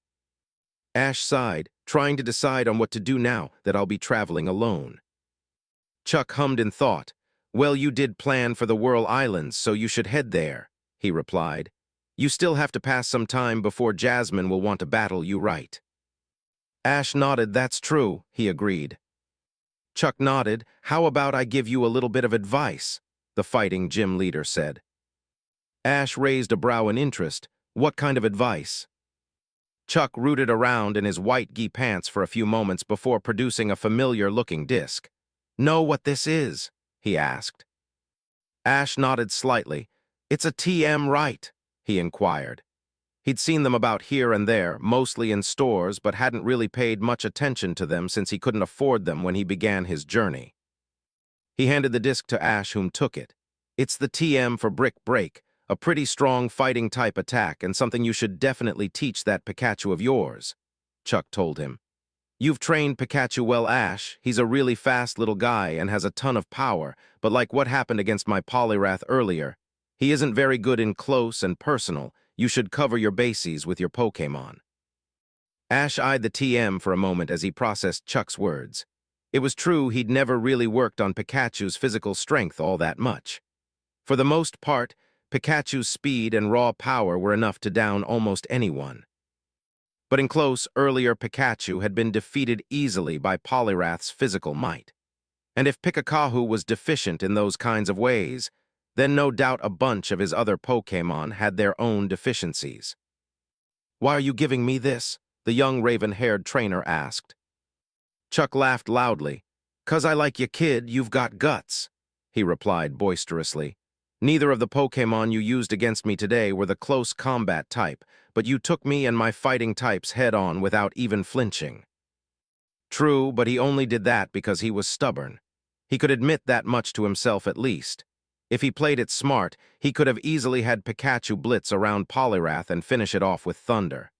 Ash sighed, trying to decide on what to do now that I'll be traveling alone. Chuck hummed in thought. "Well, you did plan for the Whirl Islands, so you should head there," he replied. "You still have to pass some time before Jasmine will want to battle you, right?" Ash nodded. "That's true," he agreed. Chuck nodded. "How about I give you a little bit of advice?" the fighting gym leader said. Ash raised a brow in interest. "What kind of advice?" Chuck rooted around in his white gi pants for a few moments before producing a familiar-looking disc. "Know what this is?" he asked. Ash nodded slightly. "It's a TM, right?" he inquired. He'd seen them about here and there, mostly in stores, but hadn't really paid much attention to them since he couldn't afford them when he began his journey. He handed the disc to Ash, whom took it. "It's the TM for Brick Break, a pretty strong fighting-type attack and something you should definitely teach that Pikachu of yours," Chuck told him. "You've trained Pikachu well, Ash. He's a really fast little guy and has a ton of power, but like what happened against my Poliwrath earlier, he isn't very good in close and personal. You should cover your bases with your Pokémon." Ash eyed the TM for a moment as he processed Chuck's words. It was true he'd never really worked on Pikachu's physical strength all that much. For the most part, Pikachu's speed and raw power were enough to down almost anyone. But in close, earlier Pikachu had been defeated easily by Poliwrath's physical might. And if Pikachu was deficient in those kinds of ways, then no doubt a bunch of his other Pokémon had their own deficiencies. "Why are you giving me this?" the young raven-haired trainer asked. Chuck laughed loudly. "'Cause I like you, kid, you've got guts," he replied boisterously. "Neither of the Pokémon you used against me today were the close combat type, but you took me and my fighting types head-on without even flinching." True, but he only did that because he was stubborn. He could admit that much to himself at least. If he played it smart, he could have easily had Pikachu blitz around Poliwrath and finish it off with Thunder.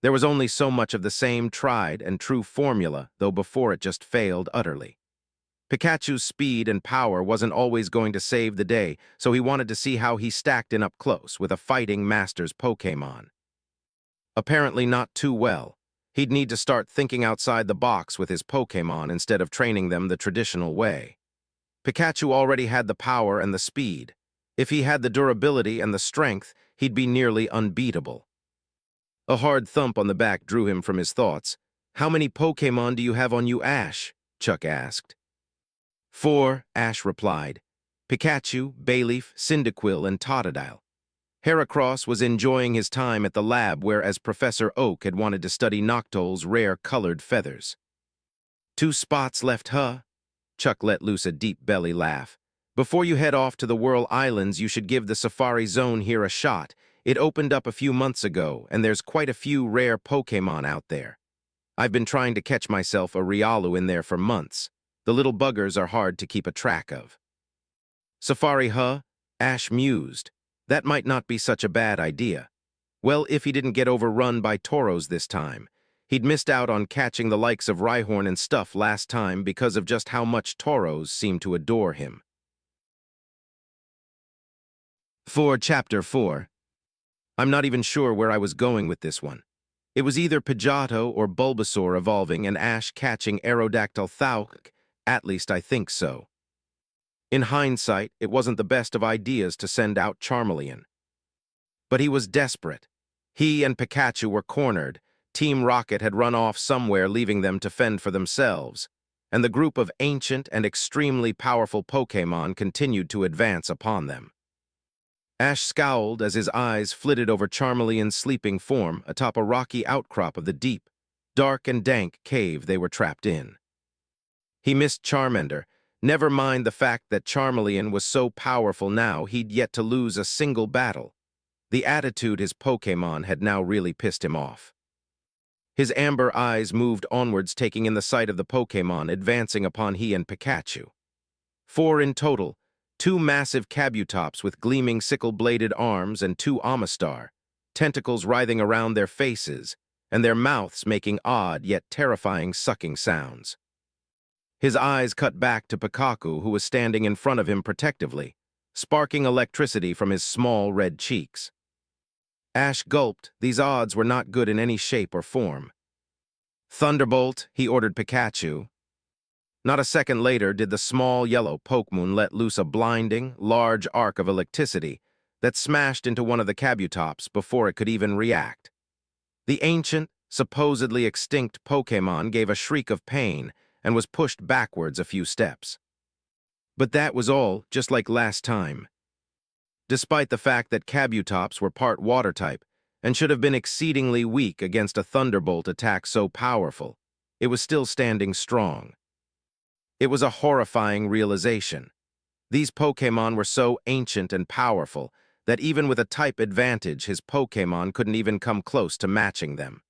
There was only so much of the same tried and true formula, though before it just failed utterly. Pikachu's speed and power wasn't always going to save the day, so he wanted to see how he stacked in up close with a fighting master's Pokémon. Apparently not too well. He'd need to start thinking outside the box with his Pokémon instead of training them the traditional way. Pikachu already had the power and the speed. If he had the durability and the strength, he'd be nearly unbeatable. A hard thump on the back drew him from his thoughts. "How many Pokémon do you have on you, Ash?" Chuck asked. "4," Ash replied. "Pikachu, Bayleaf, Cyndaquil, and Totodile." Heracross was enjoying his time at the lab whereas Professor Oak had wanted to study Noctole's rare colored feathers. "2 spots left, huh?" Chuck let loose a deep belly laugh. "Before you head off to the Whirl Islands, you should give the Safari Zone here a shot. It opened up a few months ago, and there's quite a few rare Pokémon out there. I've been trying to catch myself a Riolu in there for months. The little buggers are hard to keep a track of." "Safari, huh?" Ash mused. That might not be such a bad idea. Well, if he didn't get overrun by Tauros this time. He'd missed out on catching the likes of Rhyhorn and stuff last time because of just how much Tauros seemed to adore him. For Chapter 4. I'm not even sure where I was going with this one. It was either Pidgeotto or Bulbasaur evolving and Ash catching Aerodactyl Thauk, at least I think so. In hindsight, it wasn't the best of ideas to send out Charmeleon. But he was desperate. He and Pikachu were cornered. Team Rocket had run off somewhere, leaving them to fend for themselves, and the group of ancient and extremely powerful Pokémon continued to advance upon them. Ash scowled as his eyes flitted over Charmeleon's sleeping form atop a rocky outcrop of the deep, dark and dank cave they were trapped in. He missed Charmander. Never mind the fact that Charmeleon was so powerful now he'd yet to lose a single battle. The attitude his Pokémon had now really pissed him off. His amber eyes moved onwards, taking in the sight of the Pokémon advancing upon he and Pikachu. 4 in total, 2 massive Kabutops with gleaming sickle-bladed arms and 2 Amistar, tentacles writhing around their faces, and their mouths making odd yet terrifying sucking sounds. His eyes cut back to Pikachu, who was standing in front of him protectively, sparking electricity from his small red cheeks. Ash gulped. These odds were not good in any shape or form. "Thunderbolt," he ordered Pikachu. Not a second later did the small yellow Pokémon let loose a blinding, large arc of electricity that smashed into one of the Kabutops before it could even react. The ancient, supposedly extinct Pokémon gave a shriek of pain and was pushed backwards a few steps. But that was all, just like last time. Despite the fact that Kabutops were part water type and should have been exceedingly weak against a thunderbolt attack so powerful, it was still standing strong. It was a horrifying realization. These Pokémon were so ancient and powerful that even with a type advantage, his Pokémon couldn't even come close to matching them.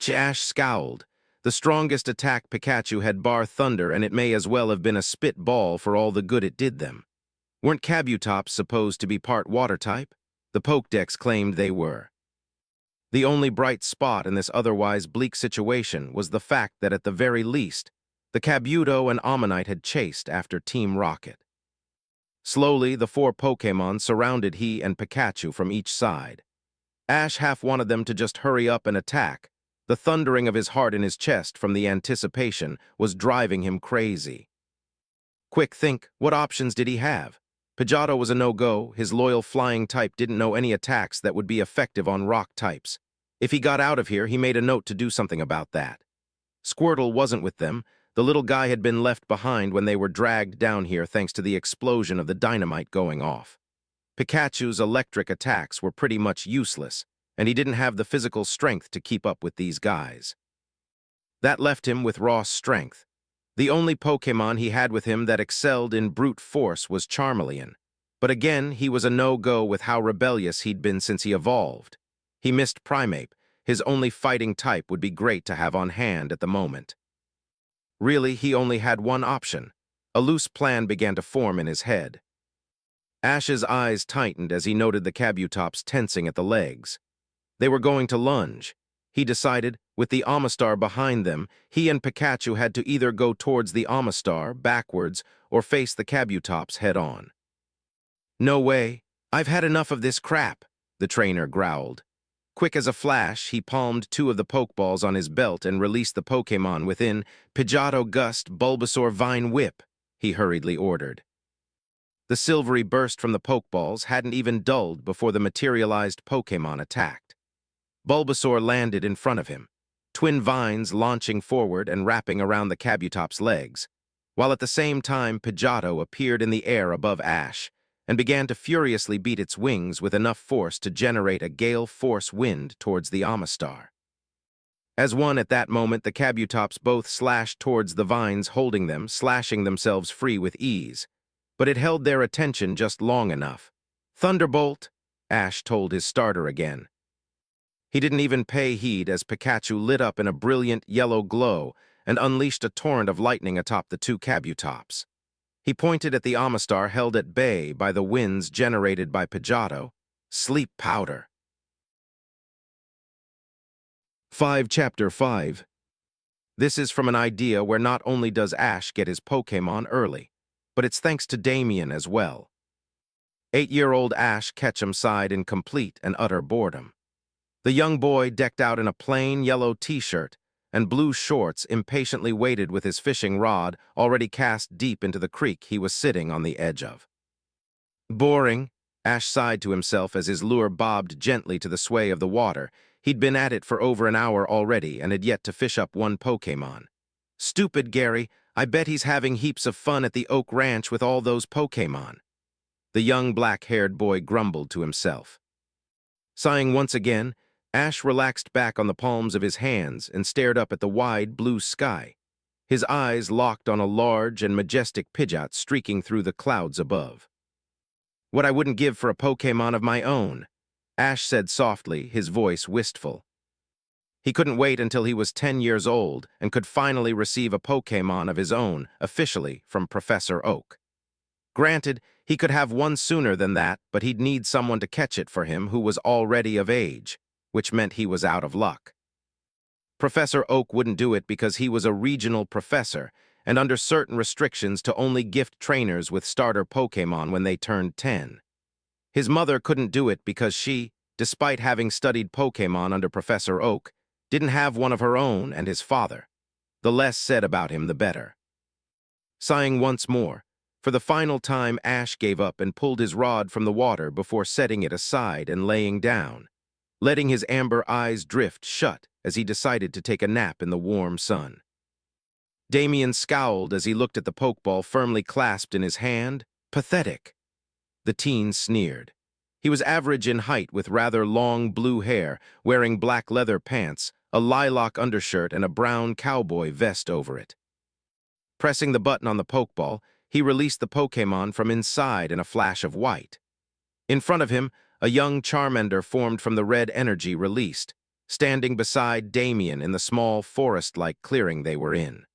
Ash scowled. The strongest attack Pikachu had bar thunder, and it may as well have been a spitball for all the good it did them. Weren't Kabutops supposed to be part water type? The Pokédex claimed they were. The only bright spot in this otherwise bleak situation was the fact that at the very least, the Kabuto and Ammonite had chased after Team Rocket. Slowly, the 4 Pokémon surrounded he and Pikachu from each side. Ash half wanted them to just hurry up and attack. The thundering of his heart in his chest from the anticipation was driving him crazy. Quick think, what options did he have? Pidgeotto was a no-go. His loyal flying type didn't know any attacks that would be effective on rock types. If he got out of here, he made a note to do something about that. Squirtle wasn't with them. The little guy had been left behind when they were dragged down here thanks to the explosion of the dynamite going off. Pikachu's electric attacks were pretty much useless, and he didn't have the physical strength to keep up with these guys. That left him with raw strength. The only Pokémon he had with him that excelled in brute force was Charmeleon. But again, he was a no-go with how rebellious he'd been since he evolved. He missed Primeape. His only fighting type would be great to have on hand at the moment. Really, he only had one option. A loose plan began to form in his head. Ash's eyes tightened as he noted the Kabutops tensing at the legs. They were going to lunge. He decided, with the Amistar behind them, he and Pikachu had to either go towards the Amistar, backwards, or face the Kabutops head-on. "No way. I've had enough of this crap," the trainer growled. Quick as a flash, he palmed two of the Pokeballs on his belt and released the Pokémon within. "Pidgeotto Gust, Bulbasaur Vine Whip," he hurriedly ordered. The silvery burst from the Pokeballs hadn't even dulled before the materialized Pokémon attacked. Bulbasaur landed in front of him, twin vines launching forward and wrapping around the Kabutop's legs, while at the same time Pidgeotto appeared in the air above Ash and began to furiously beat its wings with enough force to generate a gale force wind towards the Amistar. As one at that moment, the Kabutops both slashed towards the vines holding them, slashing themselves free with ease. But it held their attention just long enough. "Thunderbolt," Ash told his starter again. He didn't even pay heed as Pikachu lit up in a brilliant yellow glow and unleashed a torrent of lightning atop the two Kabutops. He pointed at the Amistar held at bay by the winds generated by Pidgeotto. "Sleep powder." Chapter 5. This is from an idea where not only does Ash get his Pokémon early, but it's thanks to Damien as well. 8-year-old Ash Ketchum sighed in complete and utter boredom. The young boy, decked out in a plain yellow t-shirt and blue shorts, impatiently waited with his fishing rod already cast deep into the creek he was sitting on the edge of. "Boring," Ash sighed to himself as his lure bobbed gently to the sway of the water. He'd been at it for over an hour already and had yet to fish up one Pokémon. "Stupid Gary, I bet he's having heaps of fun at the Oak Ranch with all those Pokémon." The young black-haired boy grumbled to himself. Sighing once again, Ash relaxed back on the palms of his hands and stared up at the wide blue sky. His eyes locked on a large and majestic Pidgeot streaking through the clouds above. "What I wouldn't give for a Pokémon of my own," Ash said softly, his voice wistful. He couldn't wait until he was 10 years old and could finally receive a Pokémon of his own, officially, from Professor Oak. Granted, he could have one sooner than that, but he'd need someone to catch it for him who was already of age, which meant he was out of luck. Professor Oak wouldn't do it because he was a regional professor and under certain restrictions to only gift trainers with starter Pokémon when they turned 10. His mother couldn't do it because she, despite having studied Pokémon under Professor Oak, didn't have one of her own, and his father. The less said about him, the better. Sighing once more, for the final time Ash gave up and pulled his rod from the water before setting it aside and laying down, letting his amber eyes drift shut as he decided to take a nap in the warm sun. Damien scowled as he looked at the Pokeball firmly clasped in his hand. "Pathetic." The teen sneered. He was average in height with rather long blue hair, wearing black leather pants, a lilac undershirt, and a brown cowboy vest over it. Pressing the button on the Pokeball, he released the Pokémon from inside in a flash of white. In front of him, a young Charmander formed from the red energy released, standing beside Damien in the small forest-like clearing they were in.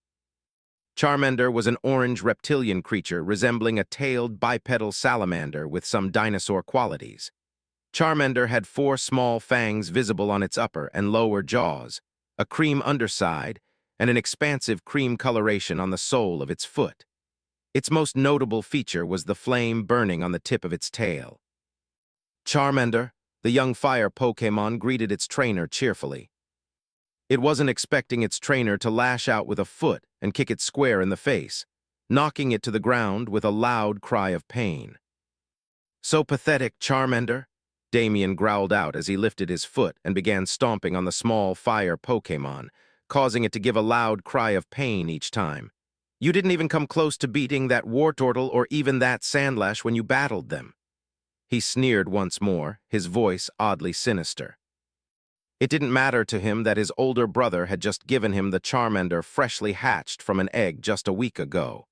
Charmander was an orange reptilian creature resembling a tailed bipedal salamander with some dinosaur qualities. Charmander had 4 small fangs visible on its upper and lower jaws, a cream underside, and an expansive cream coloration on the sole of its foot. Its most notable feature was the flame burning on the tip of its tail. "Charmander," the young fire Pokémon greeted its trainer cheerfully. It wasn't expecting its trainer to lash out with a foot and kick it square in the face, knocking it to the ground with a loud cry of pain. "So pathetic, Charmander," Damien growled out as he lifted his foot and began stomping on the small fire Pokémon, causing it to give a loud cry of pain each time. "You didn't even come close to beating that Wartortle or even that Sandlash when you battled them." He sneered once more, his voice oddly sinister. It didn't matter to him that his older brother had just given him the Charmander freshly hatched from an egg just a week ago.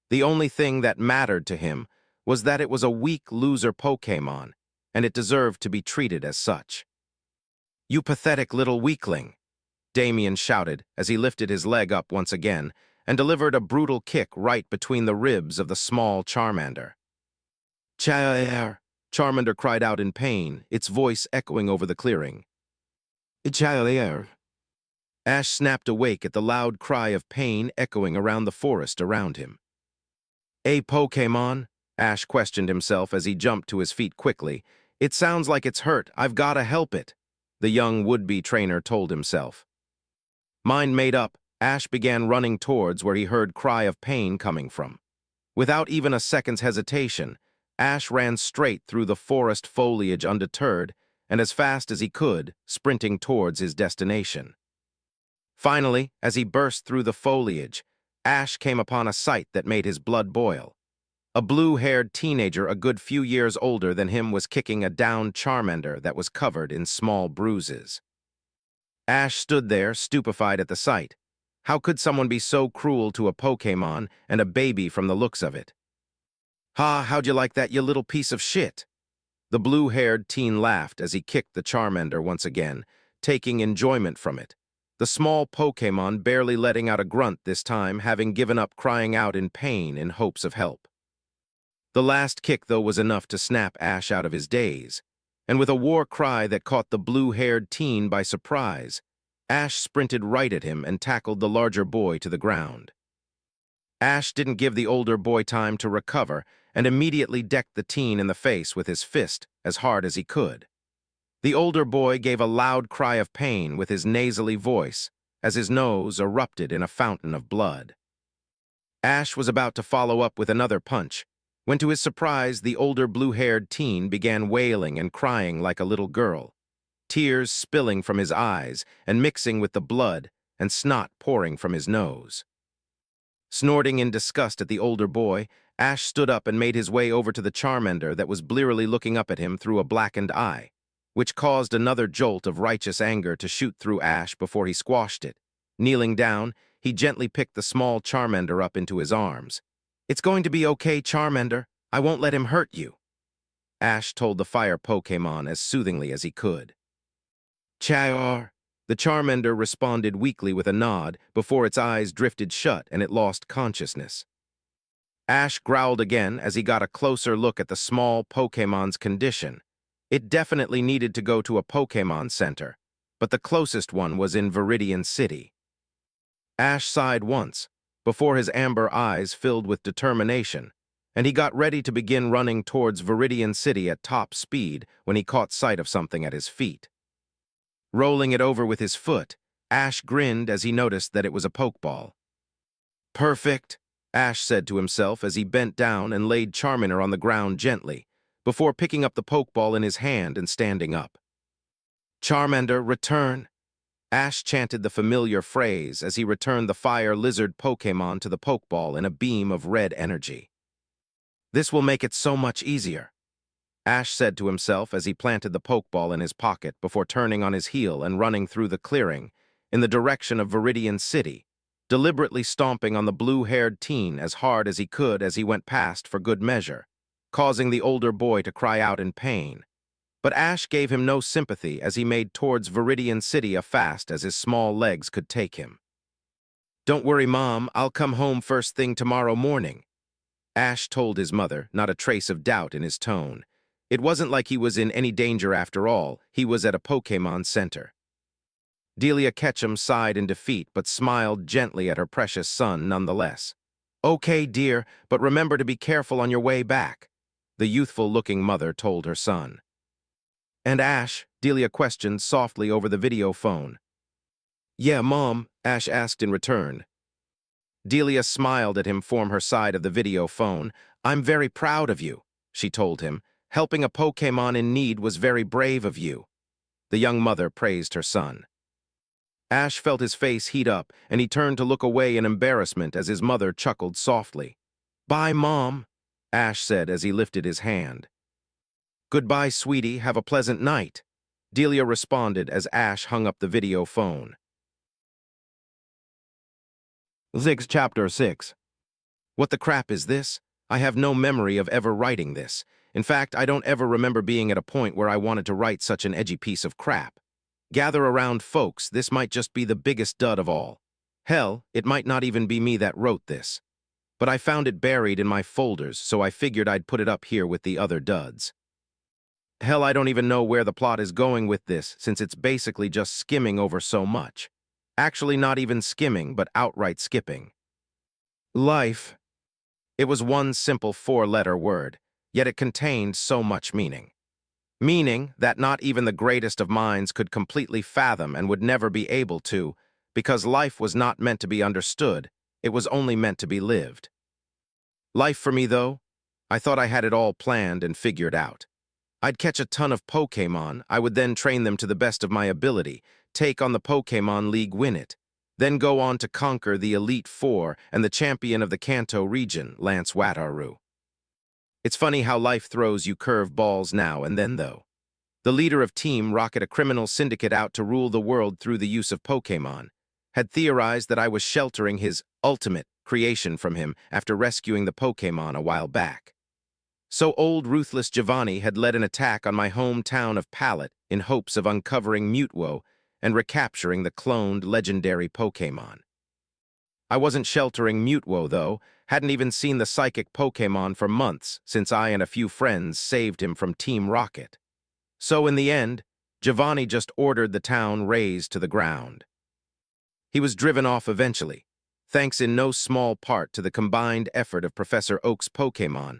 The only thing that mattered to him was that it was a weak loser Pokémon, and it deserved to be treated as such. "You pathetic little weakling," Damien shouted as he lifted his leg up once again and delivered a brutal kick right between the ribs of the small Charmander. "Chair!" Charmander cried out in pain, its voice echoing over the clearing. "Chair!" Ash snapped awake at the loud cry of pain echoing around the forest around him. "A Pokémon?" Ash questioned himself as he jumped to his feet quickly. "It sounds like it's hurt. I've gotta help it," the young would-be trainer told himself. Mind made up, Ash began running towards where he heard cry of pain coming from. Without even a second's hesitation, Ash ran straight through the forest foliage undeterred and as fast as he could, sprinting towards his destination. Finally, as he burst through the foliage, Ash came upon a sight that made his blood boil. A blue-haired teenager a good few years older than him was kicking a downed Charmander that was covered in small bruises. Ash stood there, stupefied at the sight. How could someone be so cruel to a Pokémon and a baby from the looks of it? "Ha, how'd you like that, you little piece of shit?" The blue-haired teen laughed as he kicked the Charmander once again, taking enjoyment from it. The small Pokémon barely letting out a grunt this time, having given up crying out in pain in hopes of help. The last kick, though, was enough to snap Ash out of his daze, and with a war cry that caught the blue-haired teen by surprise, Ash sprinted right at him and tackled the larger boy to the ground. Ash didn't give the older boy time to recover and immediately decked the teen in the face with his fist as hard as he could. The older boy gave a loud cry of pain with his nasally voice as his nose erupted in a fountain of blood. Ash was about to follow up with another punch when, to his surprise, the older blue-haired teen began wailing and crying like a little girl, tears spilling from his eyes and mixing with the blood and snot pouring from his nose. Snorting in disgust at the older boy, Ash stood up and made his way over to the Charmander that was blearily looking up at him through a blackened eye, which caused another jolt of righteous anger to shoot through Ash before he squashed it. Kneeling down, he gently picked the small Charmander up into his arms. "It's going to be okay, Charmander. I won't let him hurt you," Ash told the fire Pokémon as soothingly as he could. "Char." The Charmander responded weakly with a nod before its eyes drifted shut and it lost consciousness. Ash growled again as he got a closer look at the small Pokémon's condition. It definitely needed to go to a Pokémon Center, but the closest one was in Viridian City. Ash sighed once, before his amber eyes filled with determination, and he got ready to begin running towards Viridian City at top speed when he caught sight of something at his feet. Rolling it over with his foot, Ash grinned as he noticed that it was a Pokeball. "Perfect," Ash said to himself as he bent down and laid Charmander on the ground gently, before picking up the Pokeball in his hand and standing up. "Charmander, return." Ash chanted the familiar phrase as he returned the fire lizard Pokémon to the Pokeball in a beam of red energy. "This will make it so much easier," Ash said to himself as he planted the Pokeball in his pocket before turning on his heel and running through the clearing in the direction of Viridian City, deliberately stomping on the blue-haired teen as hard as he could as he went past for good measure, causing the older boy to cry out in pain. But Ash gave him no sympathy as he made towards Viridian City as fast as his small legs could take him. "Don't worry, Mom, I'll come home first thing tomorrow morning," Ash told his mother, not a trace of doubt in his tone. It wasn't like he was in any danger after all. He was at a Pokémon Center. Delia Ketchum sighed in defeat but smiled gently at her precious son nonetheless. "Okay, dear, but remember to be careful on your way back," the youthful-looking mother told her son. "And Ash?" Delia questioned softly over the video phone. "Yeah, Mom?" Ash asked in return. Delia smiled at him from her side of the video phone. "I'm very proud of you," she told him. "Helping a Pokémon in need was very brave of you." The young mother praised her son. Ash felt his face heat up, and he turned to look away in embarrassment as his mother chuckled softly. "Bye, Mom," Ash said as he lifted his hand. "Goodbye, sweetie. Have a pleasant night," Delia responded as Ash hung up the video phone. Zig's Chapter 6. What the crap is this? I have no memory of ever writing this. In fact, I don't ever remember being at a point where I wanted to write such an edgy piece of crap. Gather around, folks, this might just be the biggest dud of all. Hell, it might not even be me that wrote this. But I found it buried in my folders, so I figured I'd put it up here with the other duds. Hell, I don't even know where the plot is going with this, since it's basically just skimming over so much. Actually, not even skimming, but outright skipping. Life. It was one simple four-letter word, yet it contained so much meaning. Meaning that not even the greatest of minds could completely fathom and would never be able to, because life was not meant to be understood, it was only meant to be lived. Life for me, though, I thought I had it all planned and figured out. I'd catch a ton of Pokémon, I would then train them to the best of my ability, take on the Pokémon League, win it, then go on to conquer the Elite Four and the champion of the Kanto region, Lance Wataru. It's funny how life throws you curve balls now and then, though. The leader of Team Rocket, a criminal syndicate out to rule the world through the use of Pokémon, had theorized that I was sheltering his ultimate creation from him after rescuing the Pokémon a while back. So old ruthless Giovanni had led an attack on my hometown of Pallet in hopes of uncovering Mutwo and recapturing the cloned legendary Pokémon. I wasn't sheltering Mutwo, though, hadn't even seen the psychic Pokémon for months since I and a few friends saved him from Team Rocket. So in the end, Giovanni just ordered the town razed to the ground. He was driven off eventually, thanks in no small part to the combined effort of Professor Oak's Pokémon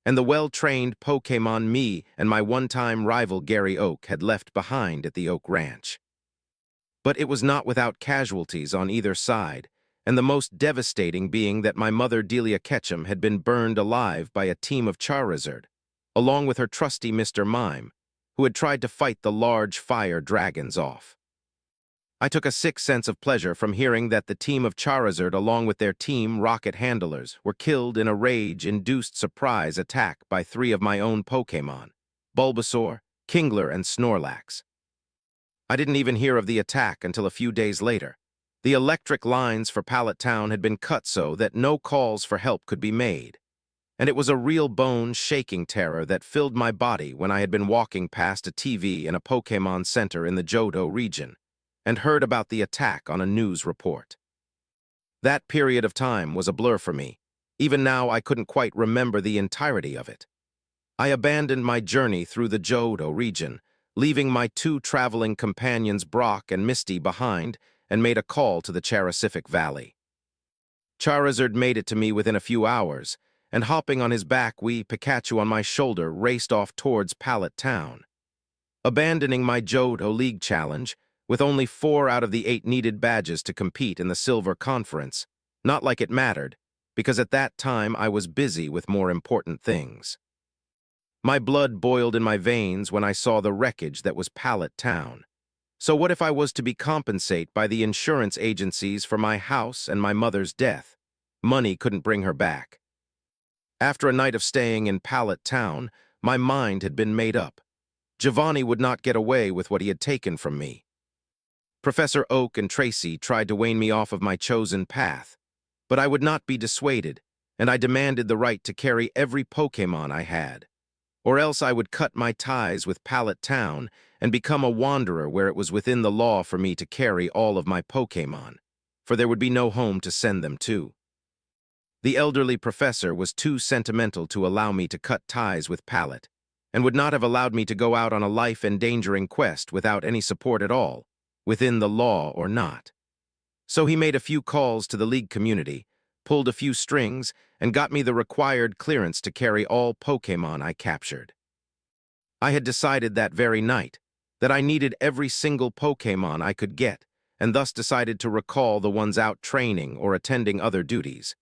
and the well-trained Pokémon me and my one-time rival Gary Oak had left behind at the Oak Ranch. But it was not without casualties on either side, and the most devastating being that my mother Delia Ketchum had been burned alive by a team of Charizard, along with her trusty Mr. Mime, who had tried to fight the large fire dragons off. I took a sick sense of pleasure from hearing that the team of Charizard along with their Team Rocket handlers were killed in a rage-induced surprise attack by three of my own Pokémon, Bulbasaur, Kingler, and Snorlax. I didn't even hear of the attack until a few days later. The electric lines for Pallet Town had been cut so that no calls for help could be made, and it was a real bone-shaking terror that filled my body when I had been walking past a TV in a Pokémon Center in the Johto region and heard about the attack on a news report. That period of time was a blur for me. Even now, I couldn't quite remember the entirety of it. I abandoned my journey through the Johto region, leaving my two traveling companions Brock and Misty behind, and made a call to the Charisific Valley. Charizard made it to me within a few hours, and hopping on his back, Pikachu on my shoulder, raced off towards Pallet Town. Abandoning my Johto League challenge, with only 4 out of the 8 needed badges to compete in the Silver Conference, not like it mattered, because at that time I was busy with more important things. My blood boiled in my veins when I saw the wreckage that was Pallet Town. So what if I was to be compensated by the insurance agencies for my house and my mother's death? Money couldn't bring her back. After a night of staying in Pallet Town, my mind had been made up. Giovanni would not get away with what he had taken from me. Professor Oak and Tracy tried to wane me off of my chosen path, but I would not be dissuaded, and I demanded the right to carry every Pokémon I had. Or else I would cut my ties with Pallet Town and become a wanderer where it was within the law for me to carry all of my Pokémon, for there would be no home to send them to. The elderly professor was too sentimental to allow me to cut ties with Pallet, and would not have allowed me to go out on a life-endangering quest without any support at all, within the law or not. So he made a few calls to the League community, pulled a few strings, and got me the required clearance to carry all Pokémon I captured. I had decided that very night that I needed every single Pokémon I could get, and thus decided to recall the ones out training or attending other duties.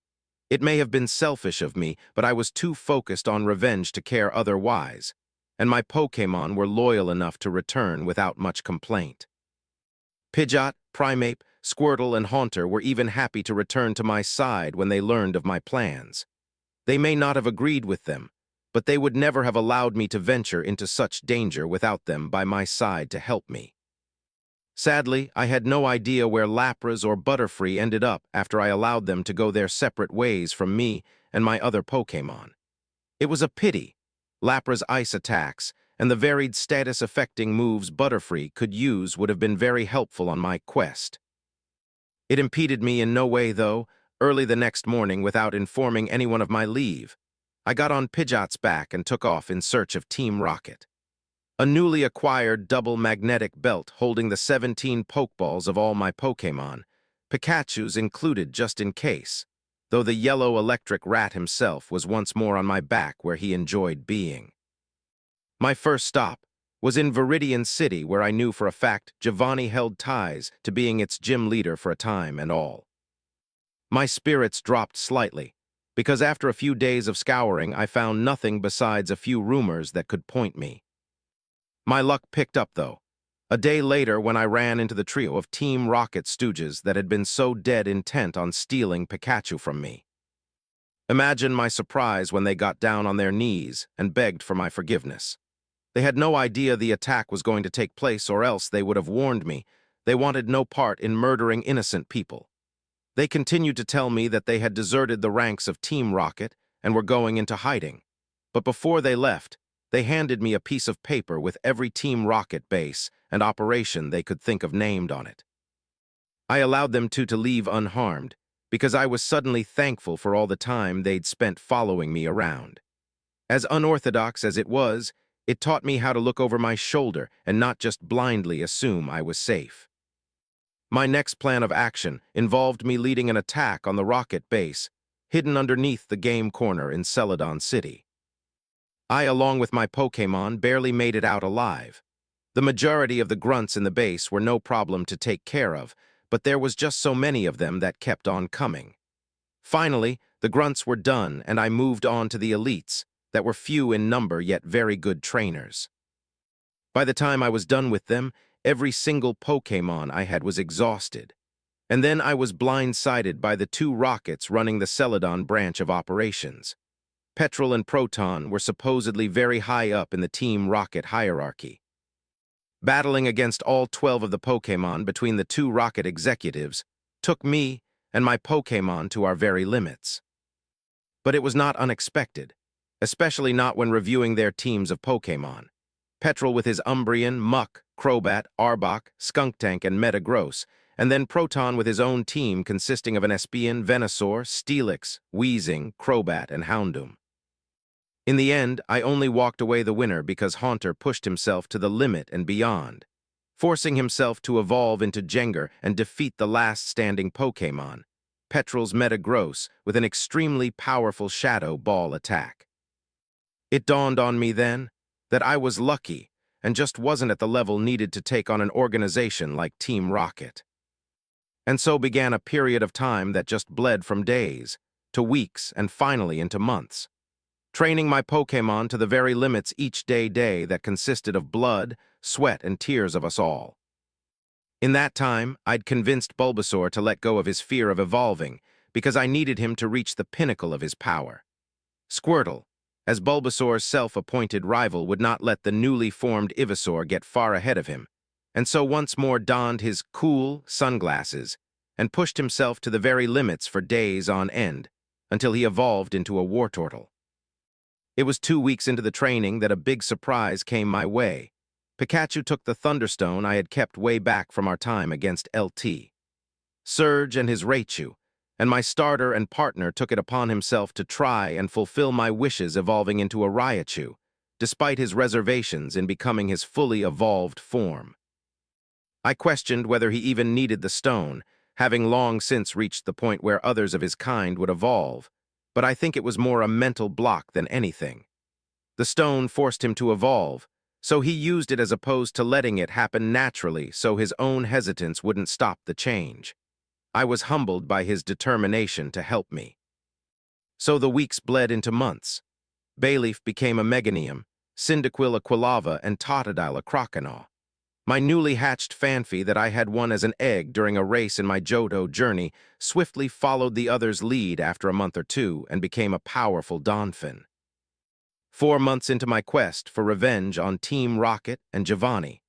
It may have been selfish of me, but I was too focused on revenge to care otherwise, and my Pokémon were loyal enough to return without much complaint. Pidgeot, Primeape, Squirtle, and Haunter were even happy to return to my side when they learned of my plans. They may not have agreed with them, but they would never have allowed me to venture into such danger without them by my side to help me. Sadly, I had no idea where Lapras or Butterfree ended up after I allowed them to go their separate ways from me and my other Pokémon. It was a pity. Lapra's ice attacks and the varied status-affecting moves Butterfree could use would have been very helpful on my quest. It impeded me in no way, though. Early the next morning, without informing anyone of my leave, I got on Pidgeot's back and took off in search of Team Rocket. A newly acquired double magnetic belt holding the 17 Pokeballs of all my Pokémon, Pikachu's included just in case, though the yellow electric rat himself was once more on my back where he enjoyed being. My first stop was in Viridian City, where I knew for a fact Giovanni held ties to being its gym leader for a time and all. My spirits dropped slightly, because after a few days of scouring I found nothing besides a few rumors that could point me. My luck picked up, though, a day later when I ran into the trio of Team Rocket stooges that had been so dead intent on stealing Pikachu from me. Imagine my surprise when they got down on their knees and begged for my forgiveness. They had no idea the attack was going to take place, or else they would have warned me. They wanted no part in murdering innocent people. They continued to tell me that they had deserted the ranks of Team Rocket and were going into hiding. But before they left, they handed me a piece of paper with every Team Rocket base and operation they could think of named on it. I allowed them to leave unharmed, because I was suddenly thankful for all the time they'd spent following me around. As unorthodox as it was, it taught me how to look over my shoulder and not just blindly assume I was safe. My next plan of action involved me leading an attack on the rocket base, hidden underneath the game corner in Celadon City. I, along with my Pokémon, barely made it out alive. The majority of the grunts in the base were no problem to take care of, but there was just so many of them that kept on coming. Finally, the grunts were done, and I moved on to the elites, that were few in number yet very good trainers. By the time I was done with them, every single Pokémon I had was exhausted. And then I was blindsided by the two rockets running the Celadon branch of operations. Petrol and Proton were supposedly very high up in the Team Rocket hierarchy. Battling against all 12 of the Pokémon between the two rocket executives took me and my Pokémon to our very limits. But it was not unexpected, especially not when reviewing their teams of Pokémon. Petrol with his Umbreon, Muck, Crobat, Arbok, Skunktank, and Metagross, and then Proton with his own team consisting of an Espeon, Venusaur, Steelix, Weezing, Crobat, and Houndoom. In the end, I only walked away the winner because Haunter pushed himself to the limit and beyond, forcing himself to evolve into Jengar and defeat the last standing Pokémon, Petrol's Metagross, with an extremely powerful Shadow Ball attack. It dawned on me then that I was lucky and just wasn't at the level needed to take on an organization like Team Rocket. And so began a period of time that just bled from days to weeks and finally into months, training my Pokémon to the very limits each day that consisted of blood, sweat, and tears of us all. In that time, I'd convinced Bulbasaur to let go of his fear of evolving because I needed him to reach the pinnacle of his power. Squirtle, as Bulbasaur's self-appointed rival, would not let the newly formed Ivysaur get far ahead of him, and so once more donned his cool sunglasses and pushed himself to the very limits for days on end, until he evolved into a Wartortle. It was 2 weeks into the training that a big surprise came my way. Pikachu took the Thunderstone I had kept way back from our time against LT. Surge and his Raichu, and my starter and partner took it upon himself to try and fulfill my wishes, evolving into a Raichu, despite his reservations in becoming his fully evolved form. I questioned whether he even needed the stone, having long since reached the point where others of his kind would evolve, but I think it was more a mental block than anything. The stone forced him to evolve, so he used it as opposed to letting it happen naturally so his own hesitance wouldn't stop the change. I was humbled by his determination to help me. So the weeks bled into months. Bayleaf became a Meganium, Cyndaquil a Quilava, and Totodile a Croconaw. My newly hatched Fanfi that I had won as an egg during a race in my Johto journey swiftly followed the others' lead after a month or two and became a powerful Donphin. 4 months into my quest for revenge on Team Rocket and Giovanni,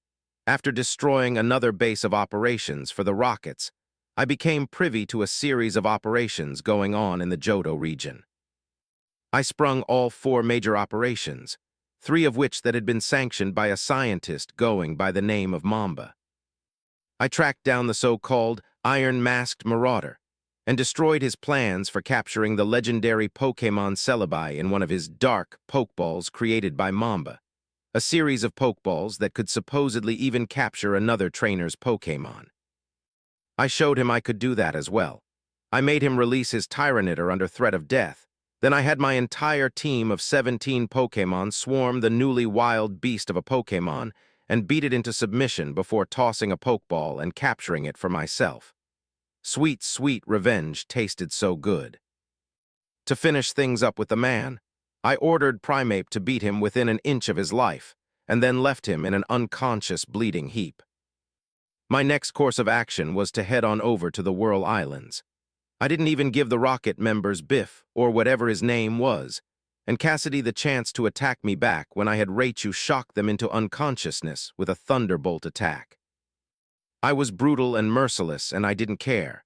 after destroying another base of operations for the Rockets, I became privy to a series of operations going on in the Johto region. I sprung all 4 major operations, 3 of which that had been sanctioned by a scientist going by the name of Mamba. I tracked down the so-called Iron-Masked Marauder and destroyed his plans for capturing the legendary Pokémon Celebi in one of his dark Pokeballs created by Mamba, a series of Pokeballs that could supposedly even capture another trainer's Pokémon. I showed him I could do that as well. I made him release his Tyranitar under threat of death. Then I had my entire team of 17 Pokémon swarm the newly wild beast of a Pokémon and beat it into submission before tossing a Pokeball and capturing it for myself. Sweet, sweet revenge tasted so good. To finish things up with the man, I ordered Primeape to beat him within an inch of his life, and then left him in an unconscious bleeding heap. My next course of action was to head on over to the Whirl Islands. I didn't even give the Rocket members Biff, or whatever his name was, and Cassidy the chance to attack me back when I had Raichu shock them into unconsciousness with a thunderbolt attack. I was brutal and merciless, and I didn't care.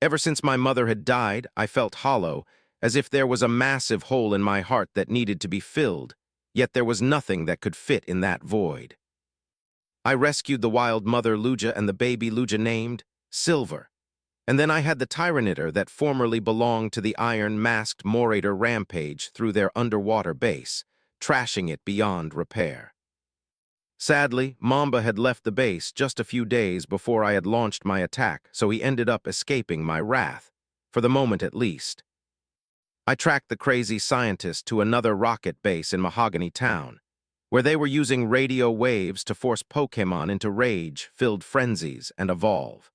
Ever since my mother had died, I felt hollow, as if there was a massive hole in my heart that needed to be filled, yet there was nothing that could fit in that void. I rescued the wild mother Lugia and the baby Lugia named Silver, and then I had the Tyranitar that formerly belonged to the Iron-Masked Marauder rampage through their underwater base, trashing it beyond repair. Sadly, Mamba had left the base just a few days before I had launched my attack, so he ended up escaping my wrath, for the moment at least. I tracked the crazy scientist to another rocket base in Mahogany Town, where they were using radio waves to force Pokémon into rage-filled frenzies and evolve.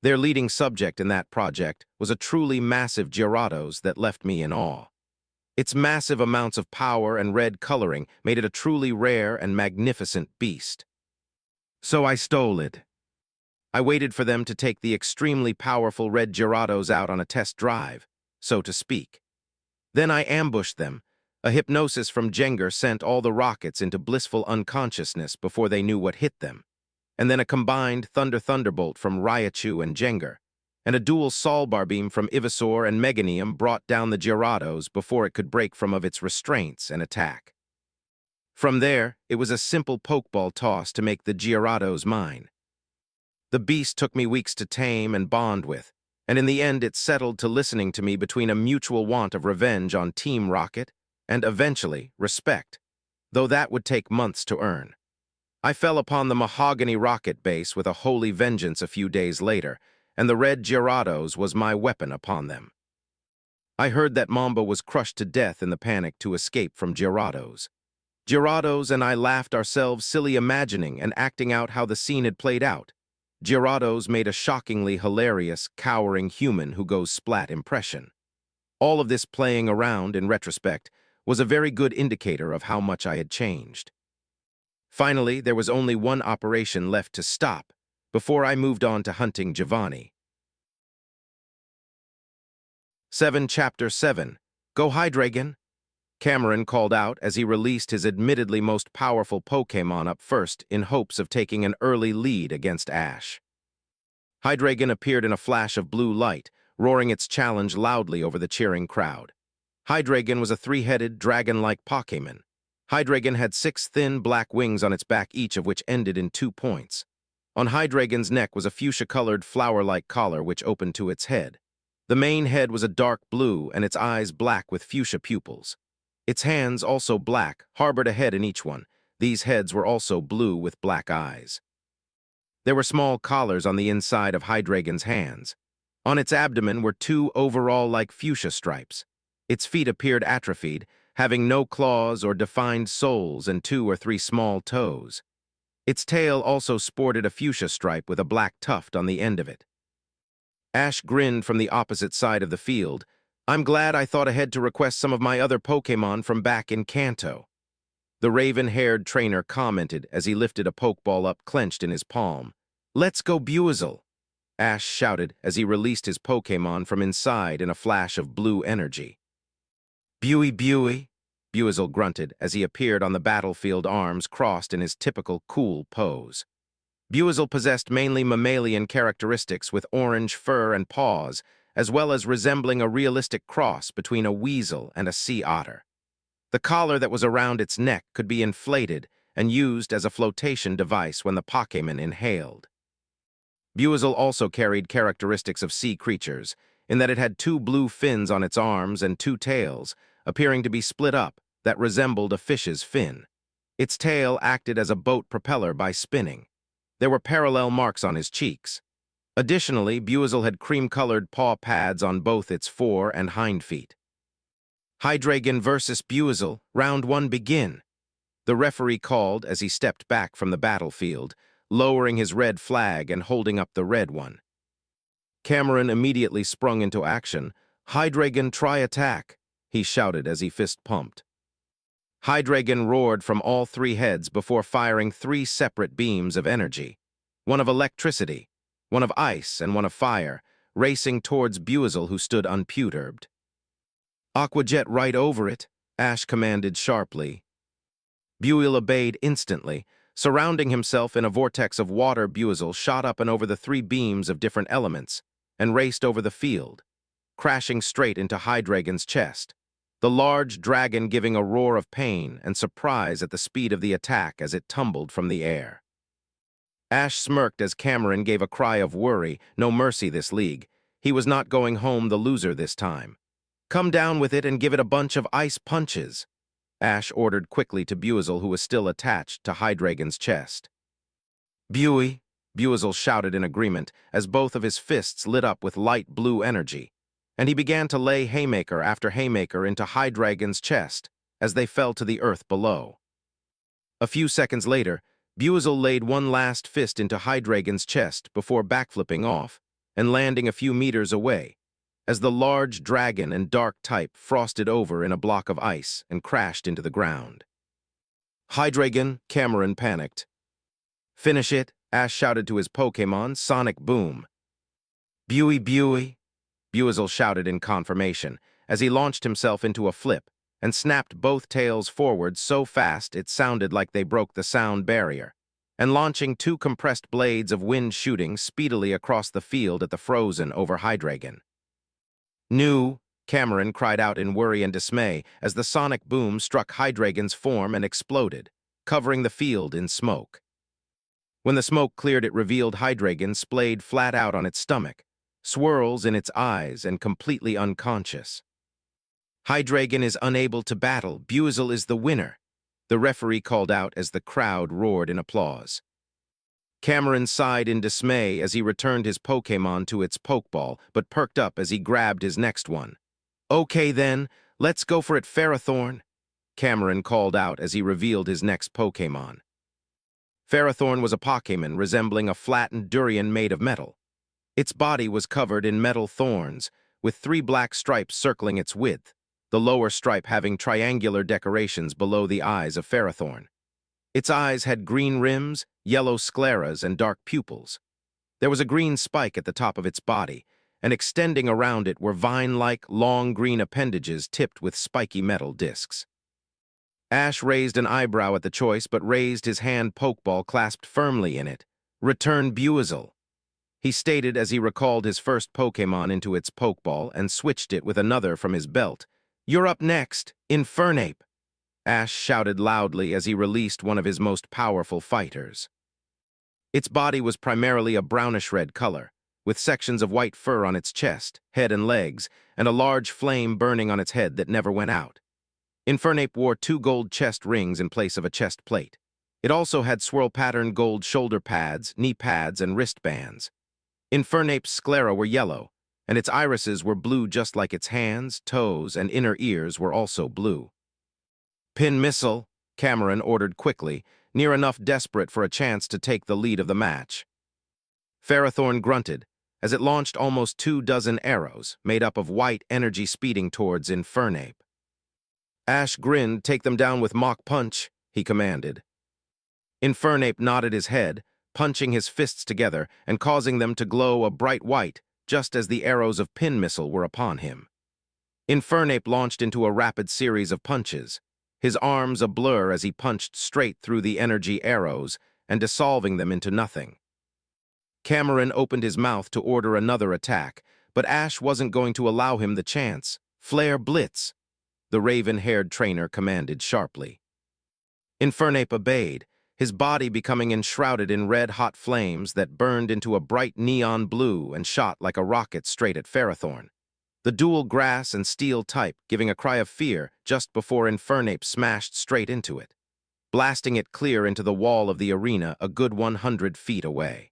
Their leading subject in that project was a truly massive Gyarados that left me in awe. Its massive amounts of power and red coloring made it a truly rare and magnificent beast. So I stole it. I waited for them to take the extremely powerful red Gyarados out on a test drive, so to speak. Then I ambushed them. A hypnosis from Jengar sent all the Rockets into blissful unconsciousness before they knew what hit them, and then a combined Thunderbolt from Raichu and Jengar, and a dual Solbar beam from Ivysaur and Meganium brought down the Gyarados before it could break from of its restraints and attack. From there, it was a simple Pokeball toss to make the Gyarados mine. The beast took me weeks to tame and bond with, and in the end it settled to listening to me between a mutual want of revenge on Team Rocket and, eventually, respect, though that would take months to earn. I fell upon the Mahogany Rocket base with a holy vengeance a few days later, and the red Gyarados was my weapon upon them. I heard that Mamba was crushed to death in the panic to escape from Gyarados. Gyarados and I laughed ourselves silly imagining and acting out how the scene had played out. Gyarados made a shockingly hilarious, cowering human who goes splat impression. All of this playing around, in retrospect, was a very good indicator of how much I had changed. Finally, there was only one operation left to stop before I moved on to hunting Giovanni. Chapter 7 Go Hydreigon! Cameron called out as he released his admittedly most powerful Pokémon up first in hopes of taking an early lead against Ash. Hydreigon appeared in a flash of blue light, roaring its challenge loudly over the cheering crowd. Hydreigon was a 3-headed, dragon-like Pokémon. Hydreigon had 6 thin black wings on its back, each of which ended in 2 points. On Hydreigon's neck was a fuchsia-colored flower-like collar which opened to its head. The main head was a dark blue and its eyes black with fuchsia pupils. Its hands, also black, harbored a head in each one. These heads were also blue with black eyes. There were small collars on the inside of Hydreigon's hands. On its abdomen were 2 overall-like fuchsia stripes. Its feet appeared atrophied, having no claws or defined soles and 2 or 3 small toes. Its tail also sported a fuchsia stripe with a black tuft on the end of it. Ash grinned from the opposite side of the field. I'm glad I thought ahead to request some of my other Pokémon from back in Kanto. The raven-haired trainer commented as he lifted a Pokeball up clenched in his palm. Let's go Buizel! Ash shouted as he released his Pokémon from inside in a flash of blue energy. Buey! Buizel grunted as he appeared on the battlefield, arms crossed in his typical cool pose. Buizel possessed mainly mammalian characteristics with orange fur and paws, as well as resembling a realistic cross between a weasel and a sea otter. The collar that was around its neck could be inflated and used as a flotation device when the Pokémon inhaled. Buizel also carried characteristics of sea creatures, in that it had two blue fins on its arms and two tails, appearing to be split up, that resembled a fish's fin. Its tail acted as a boat propeller by spinning. There were parallel marks on his cheeks. Additionally, Buizel had cream-colored paw pads on both its fore and hind feet. Hydreigon versus Buizel, round 1 begin. The referee called as he stepped back from the battlefield, lowering his red flag and holding up the red one. Cameron immediately sprung into action. "Hydreigon, try attack," he shouted as he fist-pumped. Hydreigon roared from all 3 heads before firing 3 separate beams of energy, one of electricity, one of ice, and one of fire, racing towards Buizel, who stood unperturbed. "Aqua Jet right over it," Ash commanded sharply. Buizel obeyed instantly. Surrounding himself in a vortex of water, Buizel shot up and over the 3 beams of different elements and raced over the field, crashing straight into Hydreigon's chest, the large dragon giving a roar of pain and surprise at the speed of the attack as it tumbled from the air. Ash smirked as Cameron gave a cry of worry. No mercy this league. He was not going home the loser this time. "Come down with it and give it a bunch of ice punches," Ash ordered quickly to Buizel, who was still attached to Hydreigon's chest. "Buey," Buizel shouted in agreement as both of his fists lit up with light blue energy, and he began to lay haymaker after haymaker into Hydreigon's chest as they fell to the earth below. A few seconds later, Buizel laid one last fist into Hydreigon's chest before backflipping off and landing a few meters away, as the large dragon and dark type frosted over in a block of ice and crashed into the ground. "Hydreigon," Cameron panicked. "Finish it," Ash shouted to his Pokémon, Sonic Boom. "Buey, Buey," Buizel shouted in confirmation as he launched himself into a flip and snapped both tails forward so fast it sounded like they broke the sound barrier, and launching 2 compressed blades of wind shooting speedily across the field at the frozen over Hydreigon. "No," Cameron cried out in worry and dismay as the sonic boom struck Hydreigon's form and exploded, covering the field in smoke. When the smoke cleared, it revealed Hydreigon splayed flat out on its stomach, swirls in its eyes, and completely unconscious. "Hydreigon is unable to battle. Buizel is the winner," the referee called out as the crowd roared in applause. Cameron sighed in dismay as he returned his Pokémon to its Pokeball, but perked up as he grabbed his next one. "Okay then, let's go for it, Ferrothorn," Cameron called out as he revealed his next Pokémon. Ferrothorn was a Pokémon resembling a flattened durian made of metal. Its body was covered in metal thorns, with 3 black stripes circling its width, the lower stripe having triangular decorations below the eyes of Ferrothorn. Its eyes had green rims, yellow scleras, and dark pupils. There was a green spike at the top of its body, and extending around it were vine-like, long green appendages tipped with spiky metal discs. Ash raised an eyebrow at the choice, but raised his hand Pokeball clasped firmly in it. "Return Buizel," he stated as he recalled his first Pokémon into its Pokeball and switched it with another from his belt. "You're up next, Infernape," Ash shouted loudly as he released one of his most powerful fighters. Its body was primarily a brownish-red color, with sections of white fur on its chest, head, and legs, and a large flame burning on its head that never went out. Infernape wore 2 gold chest rings in place of a chest plate. It also had swirl-patterned gold shoulder pads, knee pads, and wristbands. Infernape's sclera were yellow, and its irises were blue just like its hands, toes, and inner ears were also blue. "Pin Missile," Cameron ordered quickly, near enough desperate for a chance to take the lead of the match. Ferrothorn grunted as it launched almost 24 arrows, made up of white energy speeding towards Infernape. Ash grinned. "Take them down with Mach Punch," he commanded. Infernape nodded his head, punching his fists together and causing them to glow a bright white, just as the arrows of Pin Missile were upon him. Infernape launched into a rapid series of punches. his arms a blur as he punched straight through the energy arrows and dissolving them into nothing. Cameron opened his mouth to order another attack, but Ash wasn't going to allow him the chance. "Flare Blitz," the raven-haired trainer commanded sharply. Infernape obeyed, his body becoming enshrouded in red-hot flames that burned into a bright neon blue and shot like a rocket straight at Ferrothorn. The dual grass and steel type giving a cry of fear just before Infernape smashed straight into it, blasting it clear into the wall of the arena a good 100 feet away.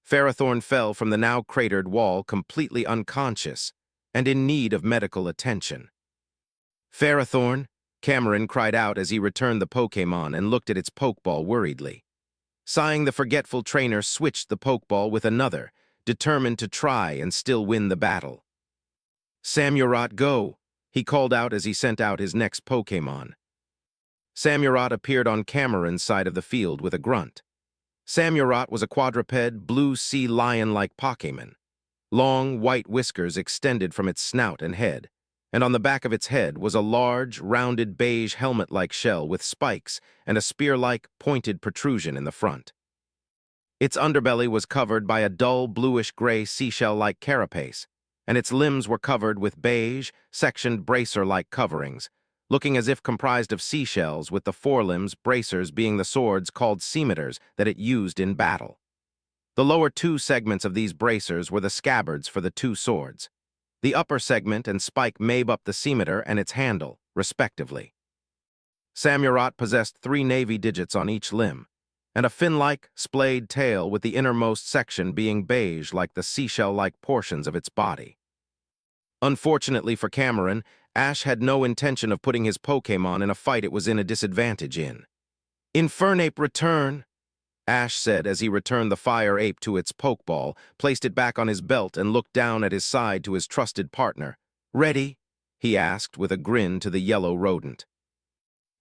Ferrothorn fell from the now cratered wall completely unconscious and in need of medical attention. "Ferrothorn," Cameron cried out as he returned the Pokémon and looked at its Pokeball worriedly. Sighing, the forgetful trainer switched the Pokeball with another, determined to try and still win the battle. "Samurott, go!" he called out as he sent out his next Pokémon. Samurott appeared on Cameron's side of the field with a grunt. Samurott was a quadruped, blue sea lion-like Pokémon. Long, white whiskers extended from its snout and head, and on the back of its head was a large, rounded beige helmet-like shell with spikes and a spear-like, pointed protrusion in the front. Its underbelly was covered by a dull, bluish-gray seashell-like carapace, and its limbs were covered with beige, sectioned bracer-like coverings, looking as if comprised of seashells, with the forelimbs, bracers being the swords called scimitars that it used in battle. The lower two segments of these bracers were the scabbards for the two swords. The upper segment and spike made up the scimitar and its handle, respectively. Samurott possessed 3 navy digits on each limb, and a fin-like, splayed tail with the innermost section being beige like the seashell-like portions of its body. Unfortunately for Cameron, Ash had no intention of putting his Pokémon in a fight it was in a disadvantage in. "Infernape, return!" Ash said as he returned the fire ape to its Pokeball, placed it back on his belt, and looked down at his side to his trusted partner. "Ready?" he asked with a grin to the yellow rodent.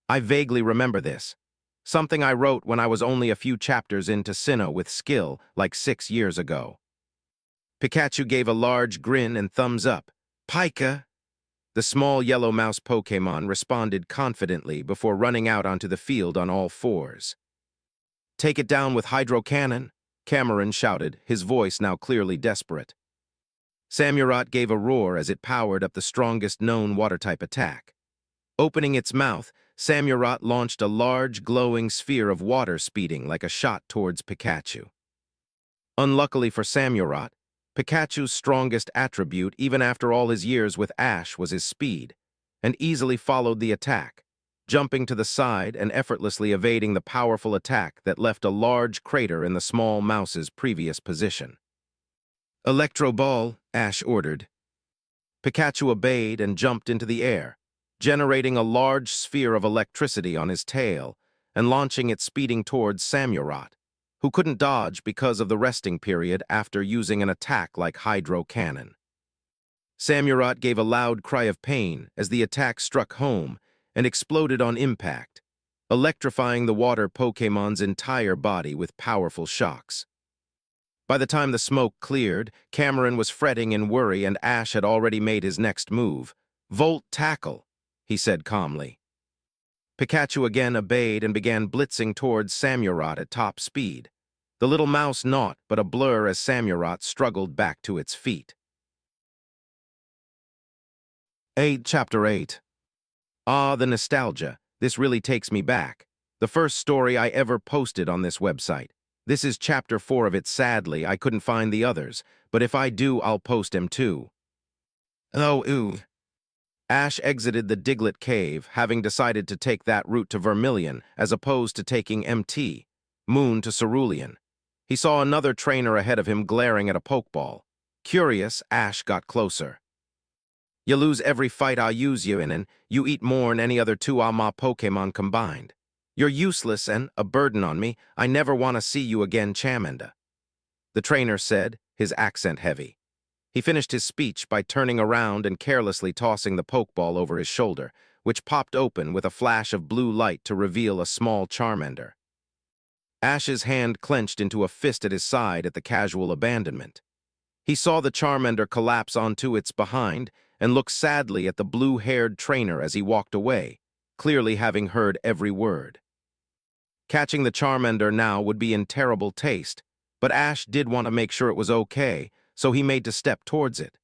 "I vaguely remember this. Something I wrote when I was only a few chapters into Sinnoh with skill, like 6 years ago." Pikachu gave a large grin and thumbs up. "Pika!" The small yellow mouse Pokémon responded confidently before running out onto the field on all fours. "Take it down with Hydro Cannon," Cameron shouted, his voice now clearly desperate. Samurott gave a roar as it powered up the strongest known water-type attack. Opening its mouth, Samurott launched a large, glowing sphere of water speeding like a shot towards Pikachu. Unluckily for Samurott, Pikachu's strongest attribute, even after all his years with Ash, was his speed, and easily followed the attack, jumping to the side and effortlessly evading the powerful attack that left a large crater in the small mouse's previous position. "Electro Ball," Ash ordered. Pikachu obeyed and jumped into the air, generating a large sphere of electricity on his tail and launching it speeding towards Samurott, who couldn't dodge because of the resting period after using an attack like Hydro Cannon. Samurott gave a loud cry of pain as the attack struck home and exploded on impact, electrifying the water Pokémon's entire body with powerful shocks. By the time the smoke cleared, Cameron was fretting in worry and Ash had already made his next move. "Volt Tackle," he said calmly. Pikachu again obeyed and began blitzing towards Samurott at top speed, the little mouse naught but a blur as Samurott struggled back to its feet. Chapter 8. Ah, the nostalgia. This really takes me back. The first story I ever posted on this website. This is Chapter 4 of it. Sadly, I couldn't find the others, but if I do, I'll post them too. Oh, ooh. Ash exited the Diglett Cave, having decided to take that route to Vermilion as opposed to taking MT, Moon to Cerulean. He saw another trainer ahead of him glaring at a Pokeball. Curious, Ash got closer. "You lose every fight I use you in, and you eat more'n any other 2 of my Pokémon combined. You're useless and a burden on me. I never want to see you again, Charmander," the trainer said, his accent heavy. He finished his speech by turning around and carelessly tossing the Pokeball over his shoulder, which popped open with a flash of blue light to reveal a small Charmander. Ash's hand clenched into a fist at his side at the casual abandonment. He saw the Charmander collapse onto its behind and looked sadly at the blue-haired trainer as he walked away, clearly having heard every word. Catching the Charmander now would be in terrible taste, but Ash did want to make sure it was okay, so he made to step towards it.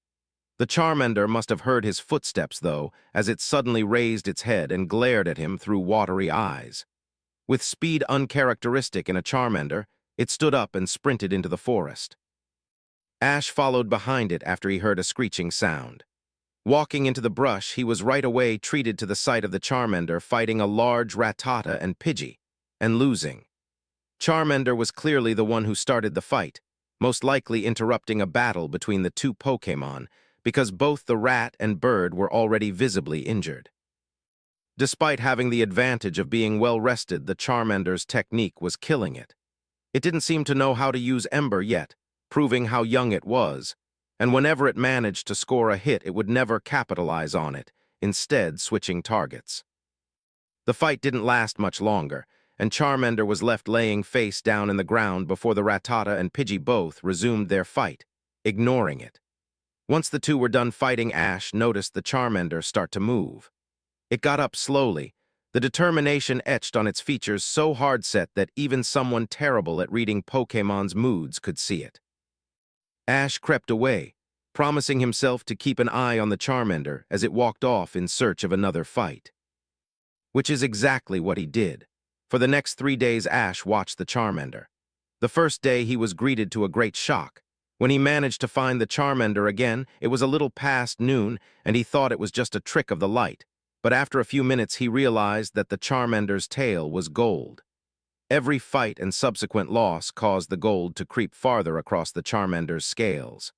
The Charmander must have heard his footsteps, though, as it suddenly raised its head and glared at him through watery eyes. With speed uncharacteristic in a Charmander, it stood up and sprinted into the forest. Ash followed behind it after he heard a screeching sound. Walking into the brush, he was right away treated to the sight of the Charmander fighting a large Rattata and Pidgey, and losing. Charmander was clearly the one who started the fight, most likely interrupting a battle between the two Pokémon, because both the rat and bird were already visibly injured. Despite having the advantage of being well-rested, the Charmander's technique was killing it. It didn't seem to know how to use Ember yet, proving how young it was, and whenever it managed to score a hit, it would never capitalize on it, instead switching targets. The fight didn't last much longer, and Charmander was left laying face down in the ground before the Rattata and Pidgey both resumed their fight, ignoring it. Once the two were done fighting, Ash noticed the Charmander start to move. It got up slowly, the determination etched on its features so hard-set that even someone terrible at reading Pokémon's moods could see it. Ash crept away, promising himself to keep an eye on the Charmander as it walked off in search of another fight. Which is exactly what he did. For the next 3 days, Ash watched the Charmander. The first day, he was greeted to a great shock. When he managed to find the Charmander again, it was a little past noon, and he thought it was just a trick of the light. But after a few minutes, he realized that the Charmander's tail was gold. Every fight and subsequent loss caused the gold to creep farther across the Charmander's scales.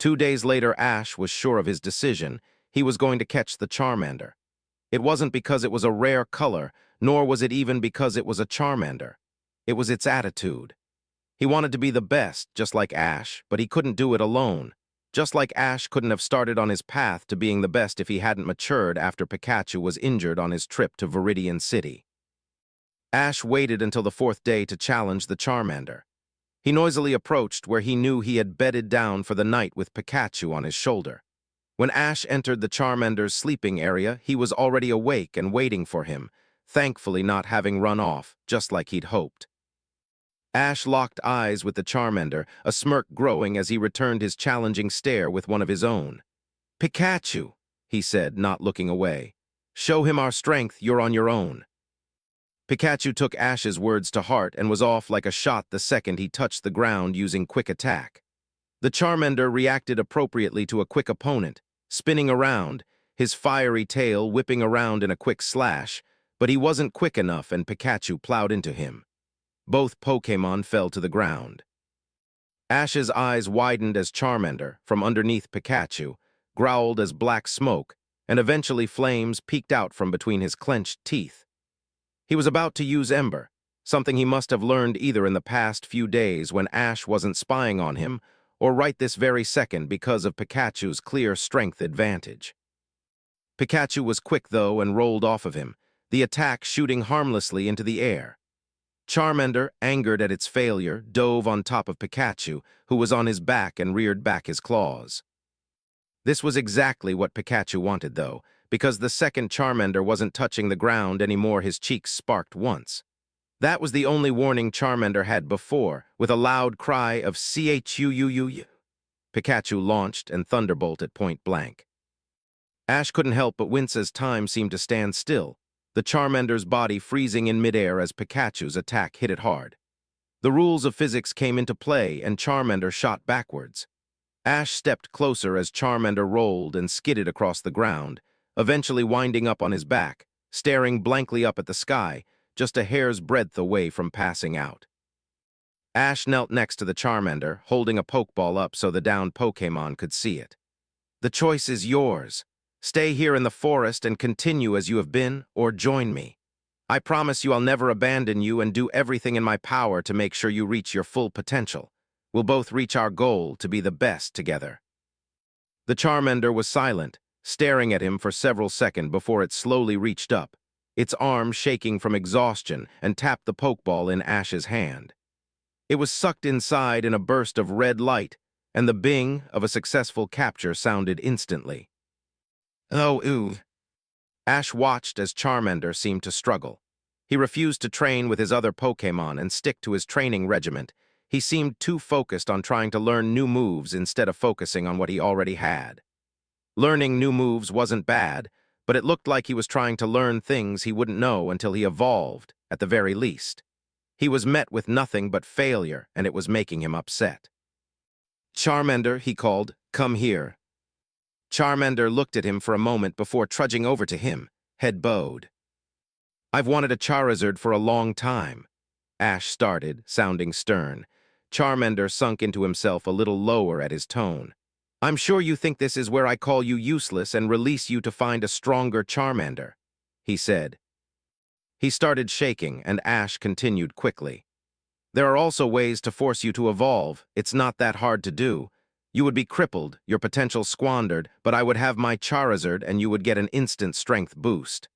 2 days later, Ash was sure of his decision. He was going to catch the Charmander. It wasn't because it was a rare color, nor was it even because it was a Charmander. It was its attitude. He wanted to be the best, just like Ash, but he couldn't do it alone. Just like Ash couldn't have started on his path to being the best if he hadn't matured after Pikachu was injured on his trip to Viridian City. Ash waited until the 4th day to challenge the Charmander. He noisily approached where he knew he had bedded down for the night with Pikachu on his shoulder. When Ash entered the Charmander's sleeping area, he was already awake and waiting for him, thankfully not having run off, just like he'd hoped. Ash locked eyes with the Charmander, a smirk growing as he returned his challenging stare with one of his own. "Pikachu," he said, not looking away. "Show him our strength, you're on your own." Pikachu took Ash's words to heart and was off like a shot the second he touched the ground using Quick Attack. The Charmander reacted appropriately to a quick opponent, spinning around, his fiery tail whipping around in a quick slash, but he wasn't quick enough and Pikachu plowed into him. Both Pokémon fell to the ground. Ash's eyes widened as Charmander, from underneath Pikachu, growled as black smoke, and eventually flames peeked out from between his clenched teeth. He was about to use Ember, something he must have learned either in the past few days when Ash wasn't spying on him, or right this very second because of Pikachu's clear strength advantage. Pikachu was quick, though, and rolled off of him, the attack shooting harmlessly into the air. Charmander, angered at its failure, dove on top of Pikachu, who was on his back and reared back his claws. This was exactly what Pikachu wanted, though, because the second Charmander wasn't touching the ground anymore. His cheeks sparked once. That was the only warning Charmander had before. With a loud cry of "Chuuu," Pikachu launched and thunderbolted point blank. Ash couldn't help but wince as time seemed to stand still, the Charmander's body freezing in midair as Pikachu's attack hit it hard. The rules of physics came into play and Charmander shot backwards. Ash stepped closer as Charmander rolled and skidded across the ground, eventually winding up on his back, staring blankly up at the sky, just a hair's breadth away from passing out. Ash knelt next to the Charmander, holding a Pokeball up so the downed Pokémon could see it. "The choice is yours. Stay here in the forest and continue as you have been, or join me. I promise you I'll never abandon you and do everything in my power to make sure you reach your full potential. We'll both reach our goal to be the best together." The Charmander was silent, staring at him for several seconds before it slowly reached up, its arm shaking from exhaustion, and tapped the Pokeball in Ash's hand. It was sucked inside in a burst of red light, and the bing of a successful capture sounded instantly. "Oh, ooh." Ash watched as Charmander seemed to struggle. He refused to train with his other Pokémon and stick to his training regiment. He seemed too focused on trying to learn new moves instead of focusing on what he already had. Learning new moves wasn't bad, but it looked like he was trying to learn things he wouldn't know until he evolved, at the very least. He was met with nothing but failure, and it was making him upset. "Charmander," he called, "come here." Charmander looked at him for a moment before trudging over to him, head bowed. "I've wanted a Charizard for a long time," Ash started, sounding stern. Charmander sunk into himself a little lower at his tone. "I'm sure you think this is where I call you useless and release you to find a stronger Charmander," he said. He started shaking, and Ash continued quickly. "There are also ways to force you to evolve. It's not that hard to do. You would be crippled, your potential squandered, but I would have my Charizard and you would get an instant strength boost."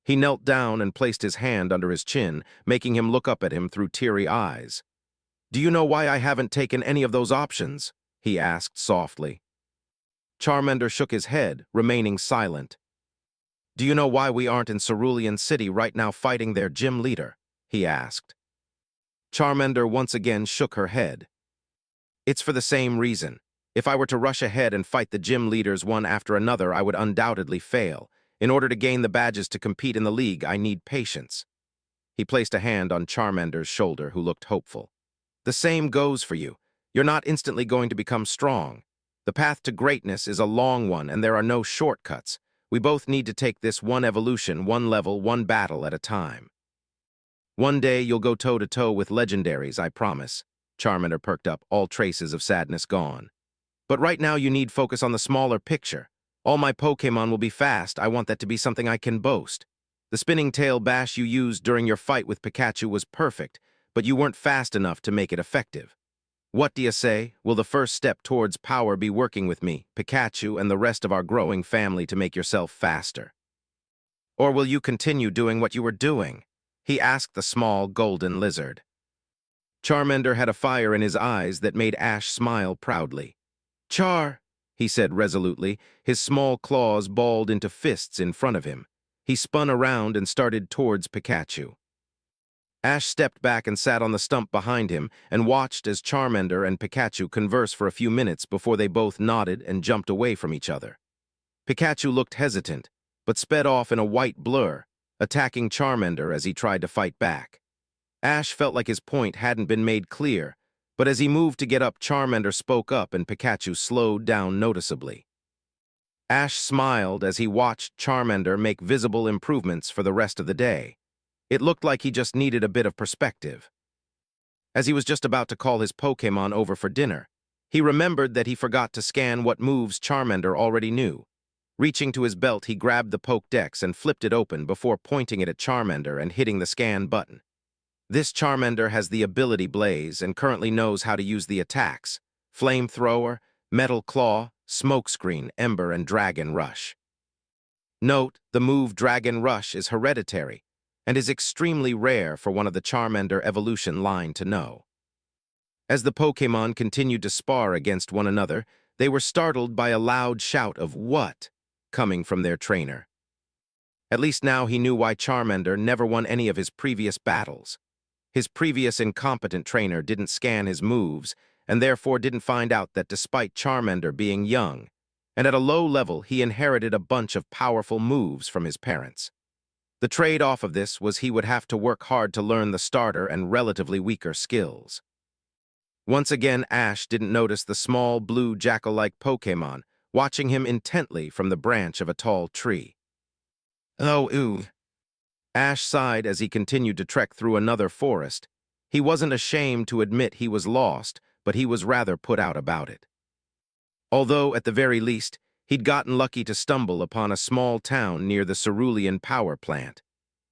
He knelt down and placed his hand under his chin, making him look up at him through teary eyes. "Do you know why I haven't taken any of those options?" he asked softly. Charmander shook his head, remaining silent. "Do you know why we aren't in Cerulean City right now fighting their gym leader?" he asked. Charmander once again shook her head. "It's for the same reason. If I were to rush ahead and fight the gym leaders one after another, I would undoubtedly fail. In order to gain the badges to compete in the league, I need patience." He placed a hand on Charmander's shoulder, who looked hopeful. "The same goes for you. You're not instantly going to become strong. The path to greatness is a long one, and there are no shortcuts. We both need to take this one evolution, one level, one battle at a time. One day you'll go toe-to-toe with legendaries, I promise." Charmander perked up, all traces of sadness gone. "But right now you need focus on the smaller picture. All my Pokémon will be fast. I want that to be something I can boast. The spinning tail bash you used during your fight with Pikachu was perfect, but you weren't fast enough to make it effective. What do you say? Will the first step towards power be working with me, Pikachu, and the rest of our growing family to make yourself faster? Or will you continue doing what you were doing?" he asked the small golden lizard. Charmander had a fire in his eyes that made Ash smile proudly. "Char," he said resolutely, his small claws balled into fists in front of him. He spun around and started towards Pikachu. Ash stepped back and sat on the stump behind him and watched as Charmander and Pikachu converse for a few minutes before they both nodded and jumped away from each other. Pikachu looked hesitant, but sped off in a white blur, attacking Charmander as he tried to fight back. Ash felt like his point hadn't been made clear, but as he moved to get up, Charmander spoke up and Pikachu slowed down noticeably. Ash smiled as he watched Charmander make visible improvements for the rest of the day. It looked like he just needed a bit of perspective. As he was just about to call his Pokémon over for dinner, he remembered that he forgot to scan what moves Charmander already knew. Reaching to his belt, he grabbed the Pokédex and flipped it open before pointing it at Charmander and hitting the scan button. This Charmander has the ability Blaze and currently knows how to use the attacks: Flamethrower, Metal Claw, Smokescreen, Ember, and Dragon Rush. Note, the move Dragon Rush is hereditary and is extremely rare for one of the Charmander evolution line to know. As the Pokémon continued to spar against one another, they were startled by a loud shout of "What?" coming from their trainer. At least now he knew why Charmander never won any of his previous battles. His previous incompetent trainer didn't scan his moves, and therefore didn't find out that despite Charmander being young, and at a low level, he inherited a bunch of powerful moves from his parents. The trade-off of this was he would have to work hard to learn the starter and relatively weaker skills. Once again, Ash didn't notice the small blue jackal-like Pokémon, watching him intently from the branch of a tall tree. "Oh, ooh." Ash sighed as he continued to trek through another forest. He wasn't ashamed to admit he was lost, but he was rather put out about it. Although, at the very least, he'd gotten lucky to stumble upon a small town near the Cerulean power plant.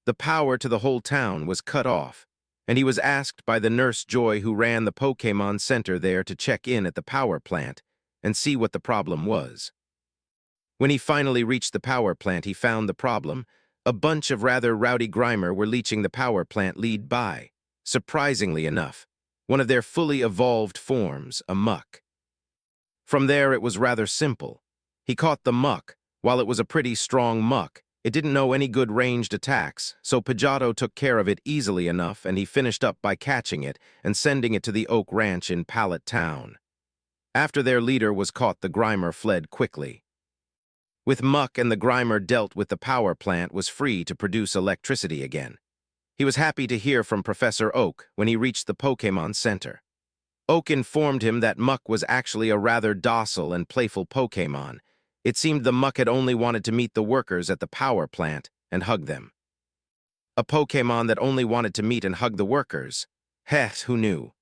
The power to the whole town was cut off, and he was asked by the nurse Joy who ran the Pokémon Center there to check in at the power plant and see what the problem was. When he finally reached the power plant, he found the problem. A bunch of rather rowdy Grimer were leeching the power plant lead by. Surprisingly enough, one of their fully evolved forms, a muck. From there, it was rather simple. He caught the muck. While it was a pretty strong muck, It didn't know any good ranged attacks, so Pajado took care of it easily enough, and he finished up by catching it and sending it to the Oak Ranch in Pallet Town. After their leader was caught, the Grimer fled quickly. With Muck, and the Grimer dealt with the power plant was free to produce electricity again. He was happy to hear from Professor Oak when he reached the Pokémon Center. Oak informed him that Muck was actually a rather docile and playful Pokémon. It seemed the Muck had only wanted to meet the workers at the power plant and hug them. A Pokémon that only wanted to meet and hug the workers? Heh, who knew?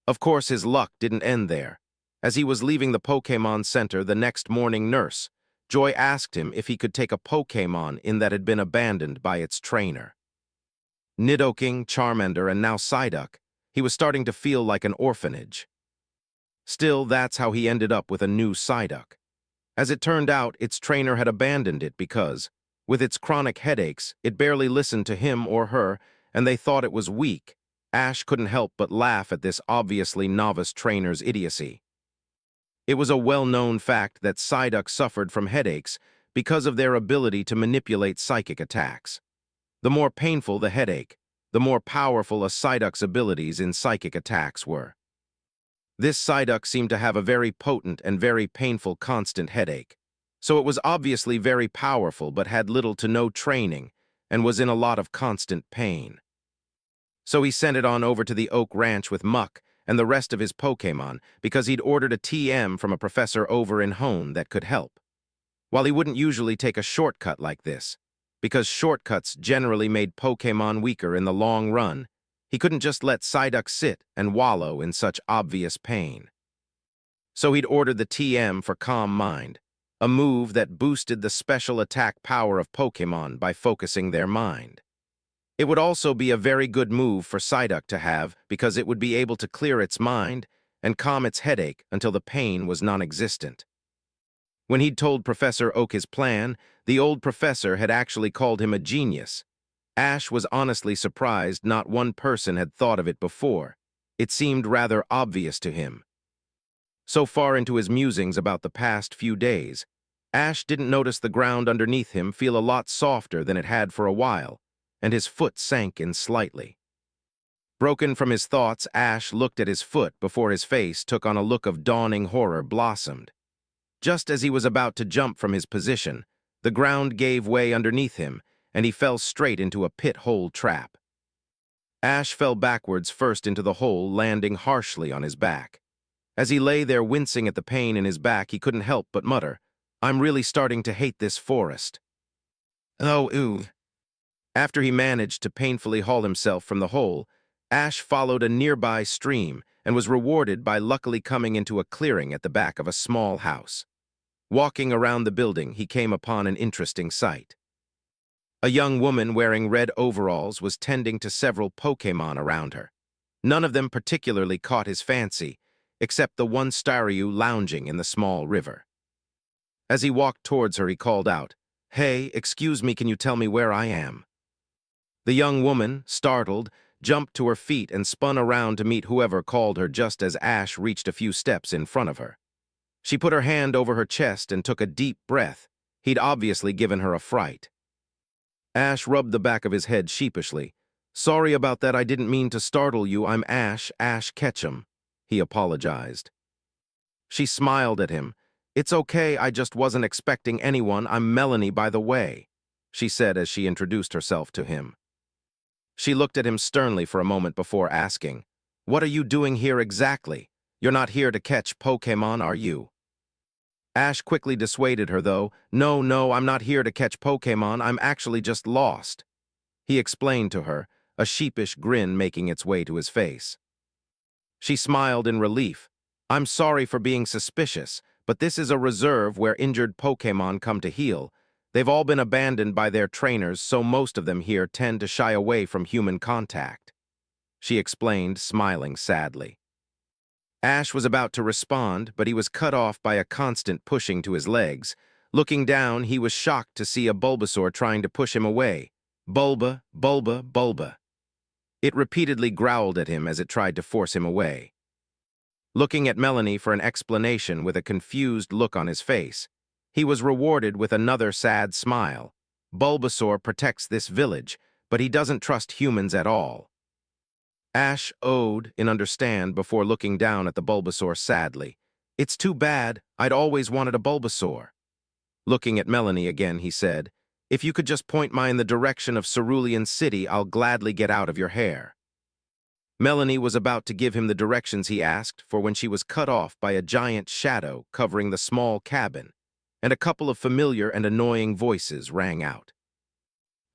Of course, his luck didn't end there. As he was leaving the Pokémon Center the next morning, Nurse Joy asked him if he could take a Pokémon in that had been abandoned by its trainer. Nidoking, Charmander, and now Psyduck, he was starting to feel like an orphanage. Still, that's how he ended up with a new Psyduck. As it turned out, its trainer had abandoned it because, with its chronic headaches, it barely listened to him or her, and they thought it was weak. Ash couldn't help but laugh at this obviously novice trainer's idiocy. It was a well-known fact that Psyduck suffered from headaches because of their ability to manipulate psychic attacks. The more painful the headache, the more powerful a Psyduck's abilities in psychic attacks were. This Psyduck seemed to have a very potent and very painful constant headache, so it was obviously very powerful but had little to no training and was in a lot of constant pain. So he sent it on over to the Oak Ranch with Muck and the rest of his Pokémon because he'd ordered a TM from a professor over in Hone that could help. While he wouldn't usually take a shortcut like this, because shortcuts generally made Pokémon weaker in the long run, he couldn't just let Psyduck sit and wallow in such obvious pain. So he'd ordered the TM for Calm Mind, a move that boosted the special attack power of Pokémon by focusing their mind. It would also be a very good move for Psyduck to have because it would be able to clear its mind and calm its headache until the pain was non-existent. When he'd told Professor Oak his plan, the old professor had actually called him a genius. Ash was honestly surprised not one person had thought of it before. It seemed rather obvious to him. So far into his musings about the past few days, Ash didn't notice the ground underneath him feel a lot softer than it had for a while, and his foot sank in slightly. Broken from his thoughts, Ash looked at his foot before his face took on a look of dawning horror blossomed. Just as he was about to jump from his position, the ground gave way underneath him, and he fell straight into a pit-hole trap. Ash fell backwards first into the hole, landing harshly on his back. As he lay there wincing at the pain in his back, he couldn't help but mutter, "I'm really starting to hate this forest." Oh, ew. After he managed to painfully haul himself from the hole, Ash followed a nearby stream and was rewarded by luckily coming into a clearing at the back of a small house. Walking around the building, he came upon an interesting sight. A young woman wearing red overalls was tending to several Pokémon around her. None of them particularly caught his fancy, except the one Staryu lounging in the small river. As he walked towards her, he called out, "Hey, excuse me, can you tell me where I am?" The young woman, startled, jumped to her feet and spun around to meet whoever called her just as Ash reached a few steps in front of her. She put her hand over her chest and took a deep breath. He'd obviously given her a fright. Ash rubbed the back of his head sheepishly. "Sorry about that, I didn't mean to startle you. I'm Ash Ketchum," he apologized. She smiled at him. "It's okay, I just wasn't expecting anyone. I'm Melanie, by the way," she said as she introduced herself to him. She looked at him sternly for a moment before asking, "What are you doing here exactly? You're not here to catch Pokémon, are you?" Ash quickly dissuaded her, though. No, I'm not here to catch Pokémon. I'm actually just lost," he explained to her, a sheepish grin making its way to his face. She smiled in relief. "I'm sorry for being suspicious, but this is a reserve where injured Pokémon come to heal. They've all been abandoned by their trainers, so most of them here tend to shy away from human contact," she explained, smiling sadly. Ash was about to respond, but he was cut off by a constant pushing to his legs. Looking down, he was shocked to see a Bulbasaur trying to push him away. "Bulba, Bulba, Bulba." It repeatedly growled at him as it tried to force him away. Looking at Melanie for an explanation with a confused look on his face, he was rewarded with another sad smile. Bulbasaur protects this village, but he doesn't trust humans at all. Ash owed in understand before looking down at the Bulbasaur sadly. It's too bad, I'd always wanted a Bulbasaur. Looking at Melanie again, he said, if you could just point mine in the direction of Cerulean City, I'll gladly get out of your hair. Melanie was about to give him the directions he asked for when she was cut off by a giant shadow covering the small cabin, and a couple of familiar and annoying voices rang out.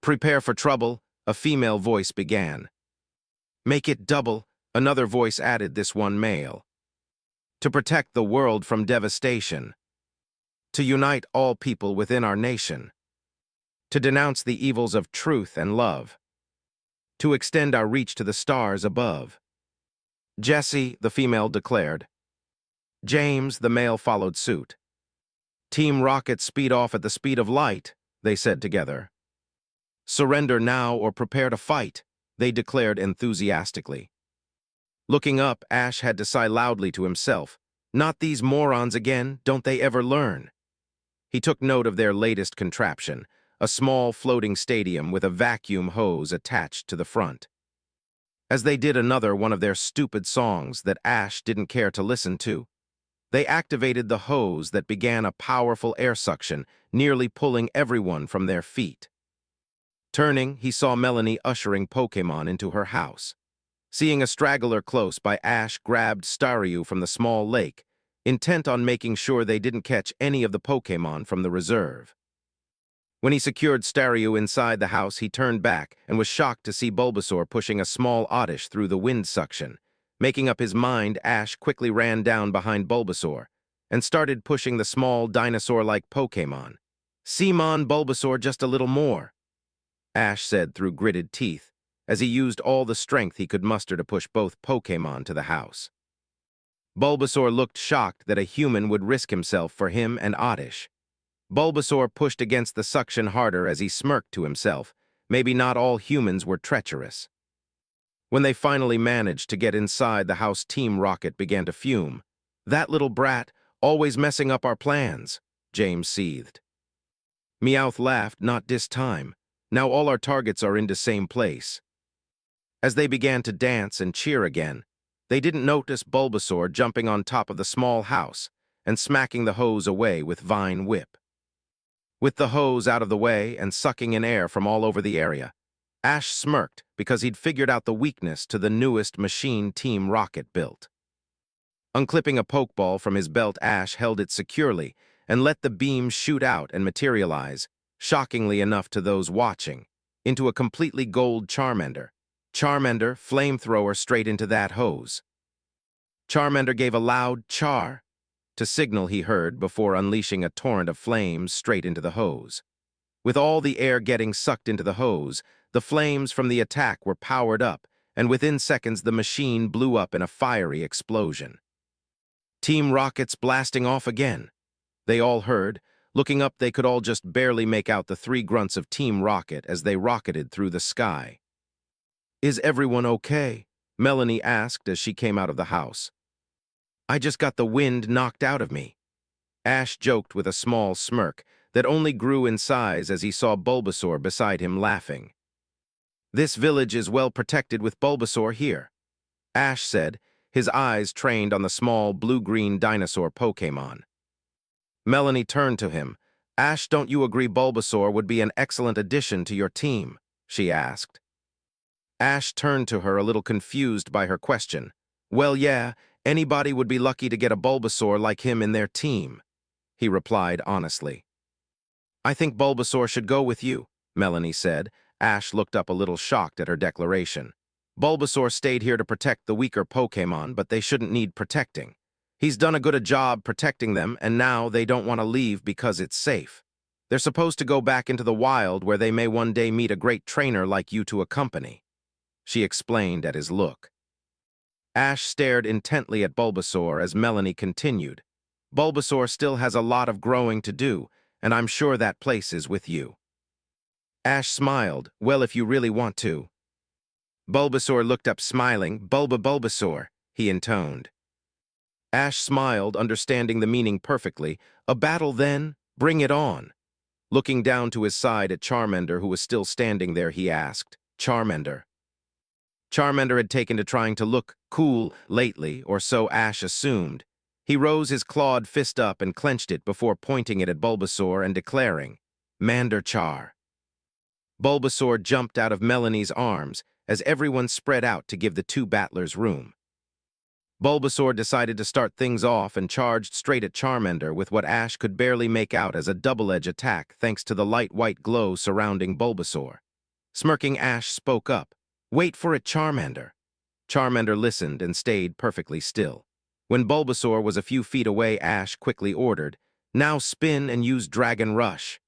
Prepare for trouble, a female voice began. Make it double, another voice added, this one male. To protect the world from devastation. To unite all people within our nation. To denounce the evils of truth and love. To extend our reach to the stars above. Jesse, the female declared. James, the male, followed suit. Team Rocket speed off at the speed of light, they said together. Surrender now or prepare to fight, they declared enthusiastically. Looking up, Ash had to sigh loudly to himself. Not these morons again, don't they ever learn? He took note of their latest contraption, a small floating stadium with a vacuum hose attached to the front. As they did another one of their stupid songs that Ash didn't care to listen to, they activated the hose that began a powerful air suction, nearly pulling everyone from their feet. Turning, he saw Melanie ushering Pokémon into her house. Seeing a straggler close by, Ash grabbed Staryu from the small lake, intent on making sure they didn't catch any of the Pokémon from the reserve. When he secured Staryu inside the house, he turned back and was shocked to see Bulbasaur pushing a small Oddish through the wind suction. Making up his mind, Ash quickly ran down behind Bulbasaur and started pushing the small dinosaur-like Pokémon. Simon Bulbasaur, just a little more, Ash said through gritted teeth, as he used all the strength he could muster to push both Pokémon to the house. Bulbasaur looked shocked that a human would risk himself for him and Oddish. Bulbasaur pushed against the suction harder as he smirked to himself. Maybe not all humans were treacherous. When they finally managed to get inside the house, Team Rocket began to fume. That little brat, always messing up our plans, James seethed. Meowth laughed, not this time. Now all our targets are in the same place. As they began to dance and cheer again, they didn't notice Bulbasaur jumping on top of the small house and smacking the hose away with Vine Whip. With the hose out of the way and sucking in air from all over the area, Ash smirked because he'd figured out the weakness to the newest machine Team Rocket built. Unclipping a Pokeball from his belt, Ash held it securely and let the beam shoot out and materialize, shockingly enough to those watching, into a completely gold Charmander. Charmander, flamethrower straight into that hose. Charmander gave a loud char to signal he heard before unleashing a torrent of flames straight into the hose. With all the air getting sucked into the hose, the flames from the attack were powered up, and within seconds the machine blew up in a fiery explosion. Team Rocket's blasting off again. They all heard. Looking up, they could all just barely make out the three grunts of Team Rocket as they rocketed through the sky. Is everyone okay? Melanie asked as she came out of the house. I just got the wind knocked out of me. Ash joked with a small smirk that only grew in size as he saw Bulbasaur beside him laughing. This village is well protected with Bulbasaur here, Ash said, his eyes trained on the small blue-green dinosaur Pokémon. Melanie turned to him. Ash, don't you agree Bulbasaur would be an excellent addition to your team? She asked. Ash turned to her a little confused by her question. Well, yeah, anybody would be lucky to get a Bulbasaur like him in their team, he replied honestly. I think Bulbasaur should go with you, Melanie said. Ash looked up a little shocked at her declaration. Bulbasaur stayed here to protect the weaker Pokémon, but they shouldn't need protecting. He's done a good job protecting them, and now they don't want to leave because it's safe. They're supposed to go back into the wild where they may one day meet a great trainer like you to accompany, she explained at his look. Ash stared intently at Bulbasaur as Melanie continued. Bulbasaur still has a lot of growing to do, and I'm sure that place is with you. Ash smiled. Well, if you really want to. Bulbasaur looked up smiling. Bulbasaur, he intoned. Ash smiled, understanding the meaning perfectly. A battle then? Bring it on. Looking down to his side at Charmander, who was still standing there, he asked, "Charmander." Charmander had taken to trying to look cool lately, or so Ash assumed. He rose his clawed fist up and clenched it before pointing it at Bulbasaur and declaring, "Manderchar." Bulbasaur jumped out of Melanie's arms as everyone spread out to give the two battlers room. Bulbasaur decided to start things off and charged straight at Charmander with what Ash could barely make out as a double-edged attack thanks to the light white glow surrounding Bulbasaur. Smirking, Ash spoke up, "Wait for it, Charmander." Charmander listened and stayed perfectly still. When Bulbasaur was a few feet away, Ash quickly ordered, "Now spin and use Dragon Rush."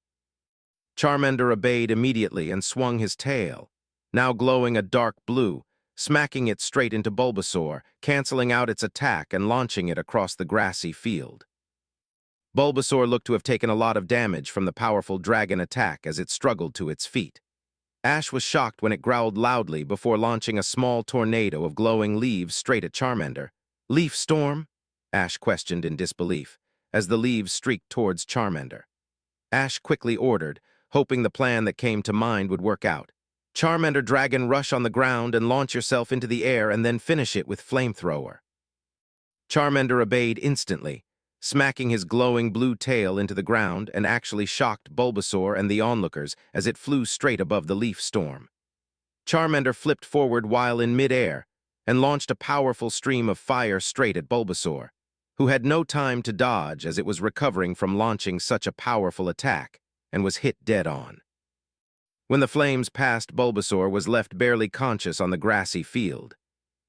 Charmander obeyed immediately and swung his tail, now glowing a dark blue, smacking it straight into Bulbasaur, canceling out its attack and launching it across the grassy field. Bulbasaur looked to have taken a lot of damage from the powerful dragon attack as it struggled to its feet. Ash was shocked when it growled loudly before launching a small tornado of glowing leaves straight at Charmander. "Leaf Storm?" Ash questioned in disbelief, as the leaves streaked towards Charmander. Ash quickly ordered, hoping the plan that came to mind would work out. "Charmander, Dragon Rush on the ground and launch yourself into the air and then finish it with Flamethrower." Charmander obeyed instantly, smacking his glowing blue tail into the ground and actually shocked Bulbasaur and the onlookers as it flew straight above the leaf storm. Charmander flipped forward while in mid-air and launched a powerful stream of fire straight at Bulbasaur, who had no time to dodge as it was recovering from launching such a powerful attack and was hit dead on. When the flames passed, Bulbasaur was left barely conscious on the grassy field.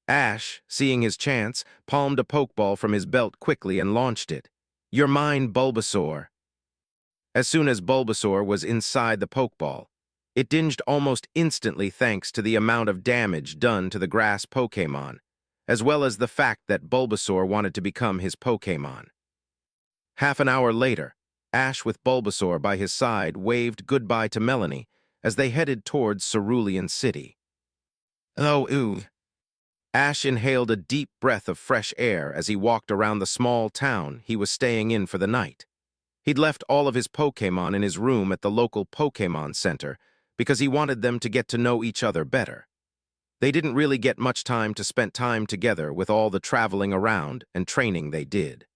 Ash, seeing his chance, palmed a Pokeball from his belt quickly and launched it. "You're mine, Bulbasaur." As soon as Bulbasaur was inside the Pokeball, it dinged almost instantly thanks to the amount of damage done to the grass Pokémon, as well as the fact that Bulbasaur wanted to become his Pokémon. Half an hour later, Ash with Bulbasaur by his side waved goodbye to Melanie as they headed towards Cerulean City. "Oh, ooh." Ash inhaled a deep breath of fresh air as he walked around the small town he was staying in for the night. He'd left all of his Pokémon in his room at the local Pokémon Center because he wanted them to get to know each other better. They didn't really get much time to spend time together with all the traveling around and training they did.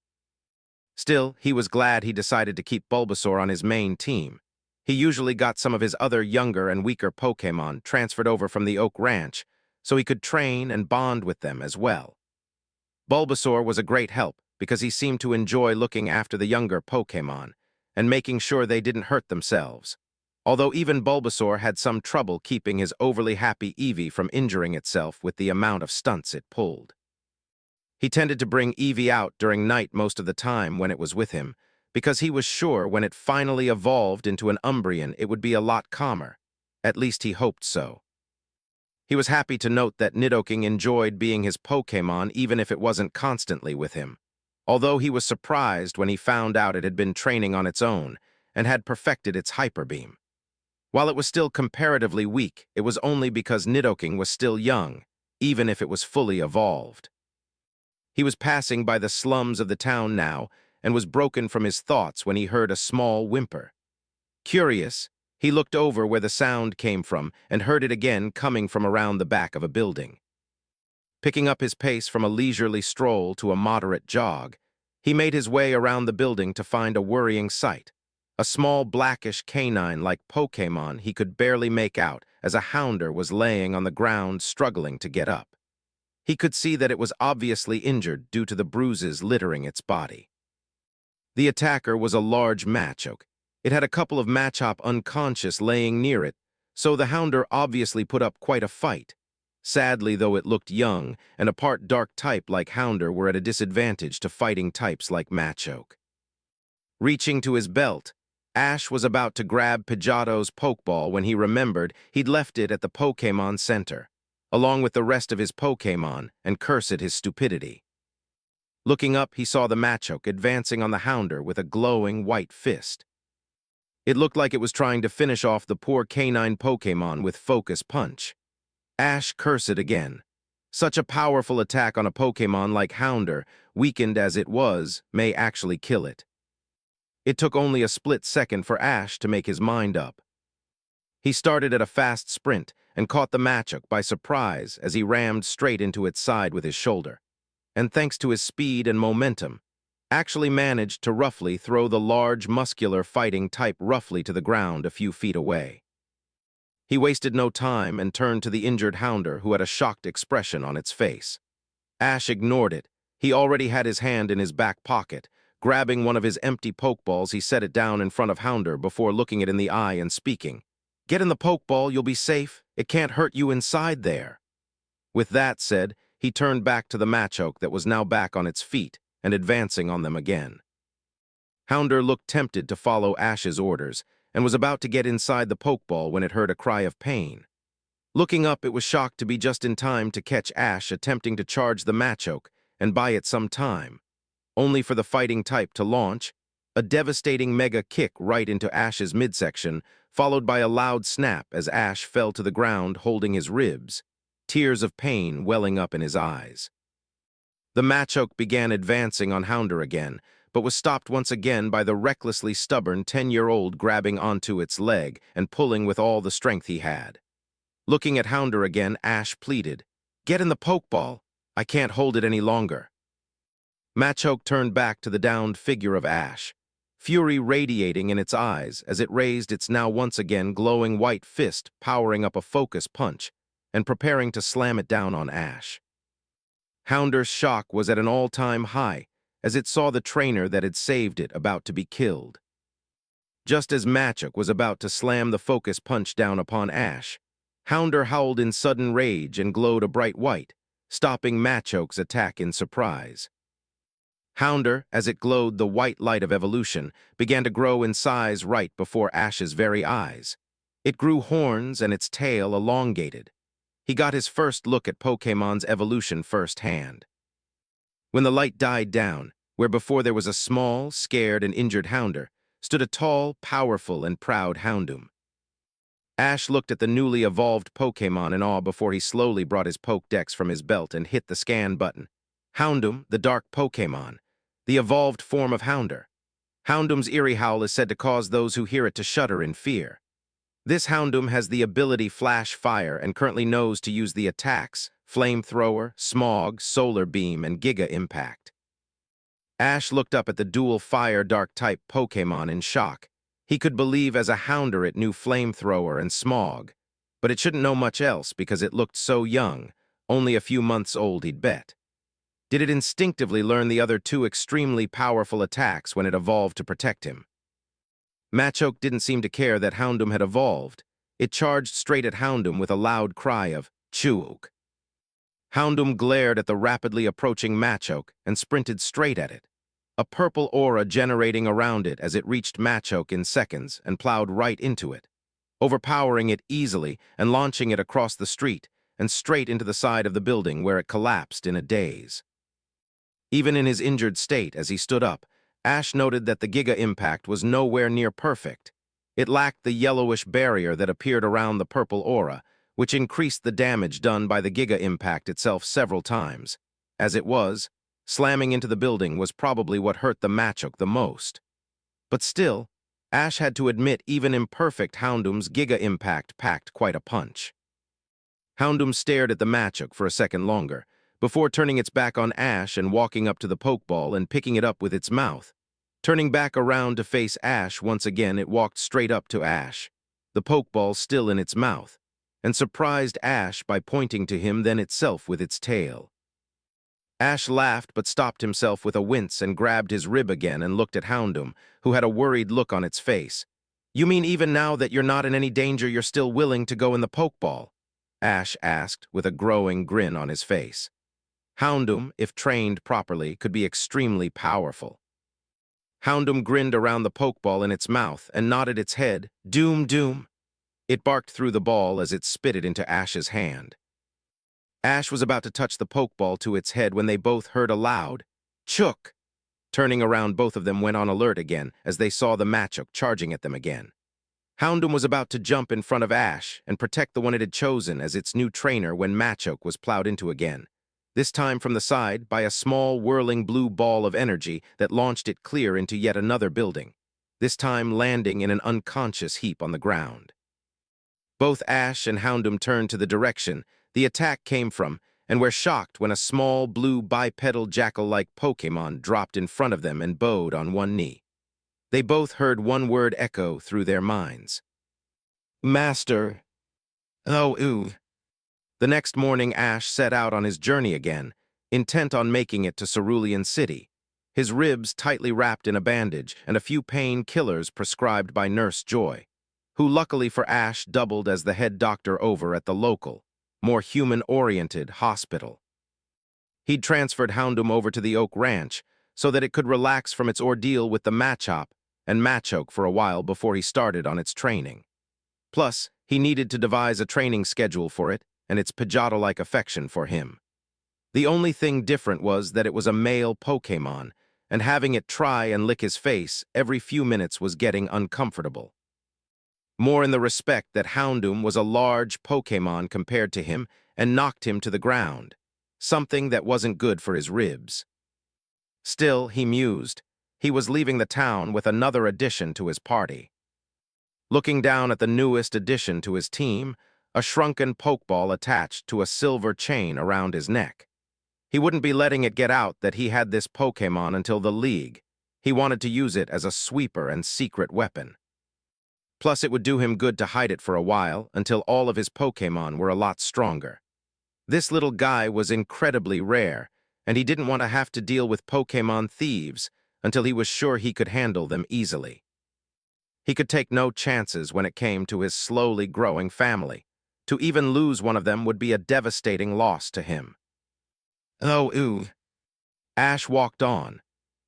Still, he was glad he decided to keep Bulbasaur on his main team. He usually got some of his other younger and weaker Pokémon transferred over from the Oak Ranch so he could train and bond with them as well. Bulbasaur was a great help because he seemed to enjoy looking after the younger Pokémon and making sure they didn't hurt themselves, although even Bulbasaur had some trouble keeping his overly happy Eevee from injuring itself with the amount of stunts it pulled. He tended to bring Eevee out during night most of the time when it was with him, because he was sure when it finally evolved into an Umbreon it would be a lot calmer. At least he hoped so. He was happy to note that Nidoking enjoyed being his Pokémon even if it wasn't constantly with him, although he was surprised when he found out it had been training on its own and had perfected its Hyper Beam. While it was still comparatively weak, it was only because Nidoking was still young, even if it was fully evolved. He was passing by the slums of the town now and was broken from his thoughts when he heard a small whimper. Curious, he looked over where the sound came from and heard it again coming from around the back of a building. Picking up his pace from a leisurely stroll to a moderate jog, he made his way around the building to find a worrying sight. A small blackish canine-like Pokémon he could barely make out as a Hounder was laying on the ground struggling to get up. He could see that it was obviously injured due to the bruises littering its body. The attacker was a large Machoke. It had a couple of Machop unconscious laying near it, so the Hounder obviously put up quite a fight. Sadly, though, it looked young, and a part dark type like Hounder were at a disadvantage to fighting types like Machoke. Reaching to his belt, Ash was about to grab Pijado's Pokeball when he remembered he'd left it at the Pokémon Center, along with the rest of his Pokémon, and cursed his stupidity. Looking up, he saw the Machoke advancing on the Hounder with a glowing white fist. It looked like it was trying to finish off the poor canine Pokémon with Focus Punch. Ash cursed again. Such a powerful attack on a Pokémon like Hounder, weakened as it was, may actually kill it. It took only a split second for Ash to make his mind up. He started at a fast sprint and caught the Machoke by surprise as he rammed straight into its side with his shoulder, and thanks to his speed and momentum, actually managed to roughly throw the large, muscular fighting type roughly to the ground a few feet away. He wasted no time and turned to the injured Hounder, who had a shocked expression on its face. Ash ignored it. He already had his hand in his back pocket. Grabbing one of his empty Pokeballs, he set it down in front of Hounder before looking it in the eye and speaking. "Get in the Pokeball, you'll be safe. It can't hurt you inside there." With that said, he turned back to the Machoke that was now back on its feet and advancing on them again. Hounder looked tempted to follow Ash's orders and was about to get inside the Pokeball when it heard a cry of pain. Looking up, it was shocked to be just in time to catch Ash attempting to charge the Machoke and buy it some time, only for the fighting type to launch a devastating mega kick right into Ash's midsection, followed by a loud snap as Ash fell to the ground holding his ribs, tears of pain welling up in his eyes. The Machoke began advancing on Hounder again, but was stopped once again by the recklessly stubborn 10-year-old grabbing onto its leg and pulling with all the strength he had. Looking at Hounder again, Ash pleaded, "Get in the Pokeball. I can't hold it any longer." Machoke turned back to the downed figure of Ash, fury radiating in its eyes as it raised its now once again glowing white fist, powering up a focus punch and preparing to slam it down on Ash. Hounder's shock was at an all-time high as it saw the trainer that had saved it about to be killed. Just as Machoke was about to slam the focus punch down upon Ash, Hounder howled in sudden rage and glowed a bright white, stopping Machoke's attack in surprise. Hounder, as it glowed the white light of evolution, began to grow in size right before Ash's very eyes. It grew horns and its tail elongated. He got his first look at Pokémon's evolution firsthand. When the light died down, where before there was a small, scared, and injured Hounder, stood a tall, powerful, and proud Houndoom. Ash looked at the newly evolved Pokémon in awe before he slowly brought his Pokédex from his belt and hit the scan button. Houndoom, the dark Pokémon, the evolved form of Hounder. Houndoom's eerie howl is said to cause those who hear it to shudder in fear. This Houndoom has the ability Flash Fire and currently knows to use the attacks Flamethrower, Smog, Solar Beam, and Giga Impact. Ash looked up at the dual Fire-Dark-type Pokémon in shock. He could believe as a Hounder it knew Flamethrower and Smog, but it shouldn't know much else because it looked so young, only a few months old he'd bet. Did it instinctively learn the other two extremely powerful attacks when it evolved to protect him? Machoke didn't seem to care that Houndoom had evolved. It charged straight at Houndoom with a loud cry of "Chook." Houndoom glared at the rapidly approaching Machoke and sprinted straight at it, a purple aura generating around it as it reached Machoke in seconds and plowed right into it, overpowering it easily and launching it across the street and straight into the side of the building where it collapsed in a daze. Even in his injured state as he stood up, Ash noted that the Giga Impact was nowhere near perfect. It lacked the yellowish barrier that appeared around the purple aura, which increased the damage done by the Giga Impact itself several times. As it was, slamming into the building was probably what hurt the Machoke the most. But still, Ash had to admit even imperfect Houndoom's Giga Impact packed quite a punch. Houndoom stared at the Machoke for a second longer, before turning its back on Ash and walking up to the Pokeball and picking it up with its mouth. Turning back around to face Ash once again, it walked straight up to Ash, the Pokeball still in its mouth, and surprised Ash by pointing to him then itself with its tail. Ash laughed but stopped himself with a wince and grabbed his rib again and looked at Houndoom, who had a worried look on its face. "You mean even now that you're not in any danger, you're still willing to go in the Pokeball?" Ash asked with a growing grin on his face. Houndoom, if trained properly, could be extremely powerful. Houndoom grinned around the Pokeball in its mouth and nodded its head. "Doom, doom." It barked through the ball as it spit it into Ash's hand. Ash was about to touch the Pokeball to its head when they both heard a loud "Chook." Turning around, both of them went on alert again as they saw the Machoke charging at them again. Houndoom was about to jump in front of Ash and protect the one it had chosen as its new trainer when Machoke was plowed into again, this time from the side by a small whirling blue ball of energy that launched it clear into yet another building. this time landing in an unconscious heap on the ground. Both Ash and Houndoom turned to the direction the attack came from and were shocked when a small blue bipedal jackal-like Pokémon dropped in front of them and bowed on one knee. They both heard one word echo through their minds. Master. Oh, ooh. The next morning, Ash set out on his journey again, intent on making it to Cerulean City, his ribs tightly wrapped in a bandage and a few pain killers prescribed by Nurse Joy, who luckily for Ash doubled as the head doctor over at the local, more human-oriented hospital. He'd transferred Houndoom over to the Oak Ranch so that it could relax from its ordeal with the Machop and Machoke for a while before he started on its training. Plus, he needed to devise a training schedule for it and its Pidgeotto-like affection for him. The only thing different was that it was a male Pokémon, and having it try and lick his face every few minutes was getting uncomfortable. More in the respect that Houndoom was a large Pokémon compared to him and knocked him to the ground, something that wasn't good for his ribs. Still, he mused, he was leaving the town with another addition to his party. Looking down at the newest addition to his team, a shrunken Pokeball attached to a silver chain around his neck. He wouldn't be letting it get out that he had this Pokémon until the League. He wanted to use it as a sweeper and secret weapon. Plus, it would do him good to hide it for a while until all of his Pokémon were a lot stronger. This little guy was incredibly rare, and he didn't want to have to deal with Pokémon thieves until he was sure he could handle them easily. He could take no chances when it came to his slowly growing family. To even lose one of them would be a devastating loss to him. Oh, ooh. Ash walked on,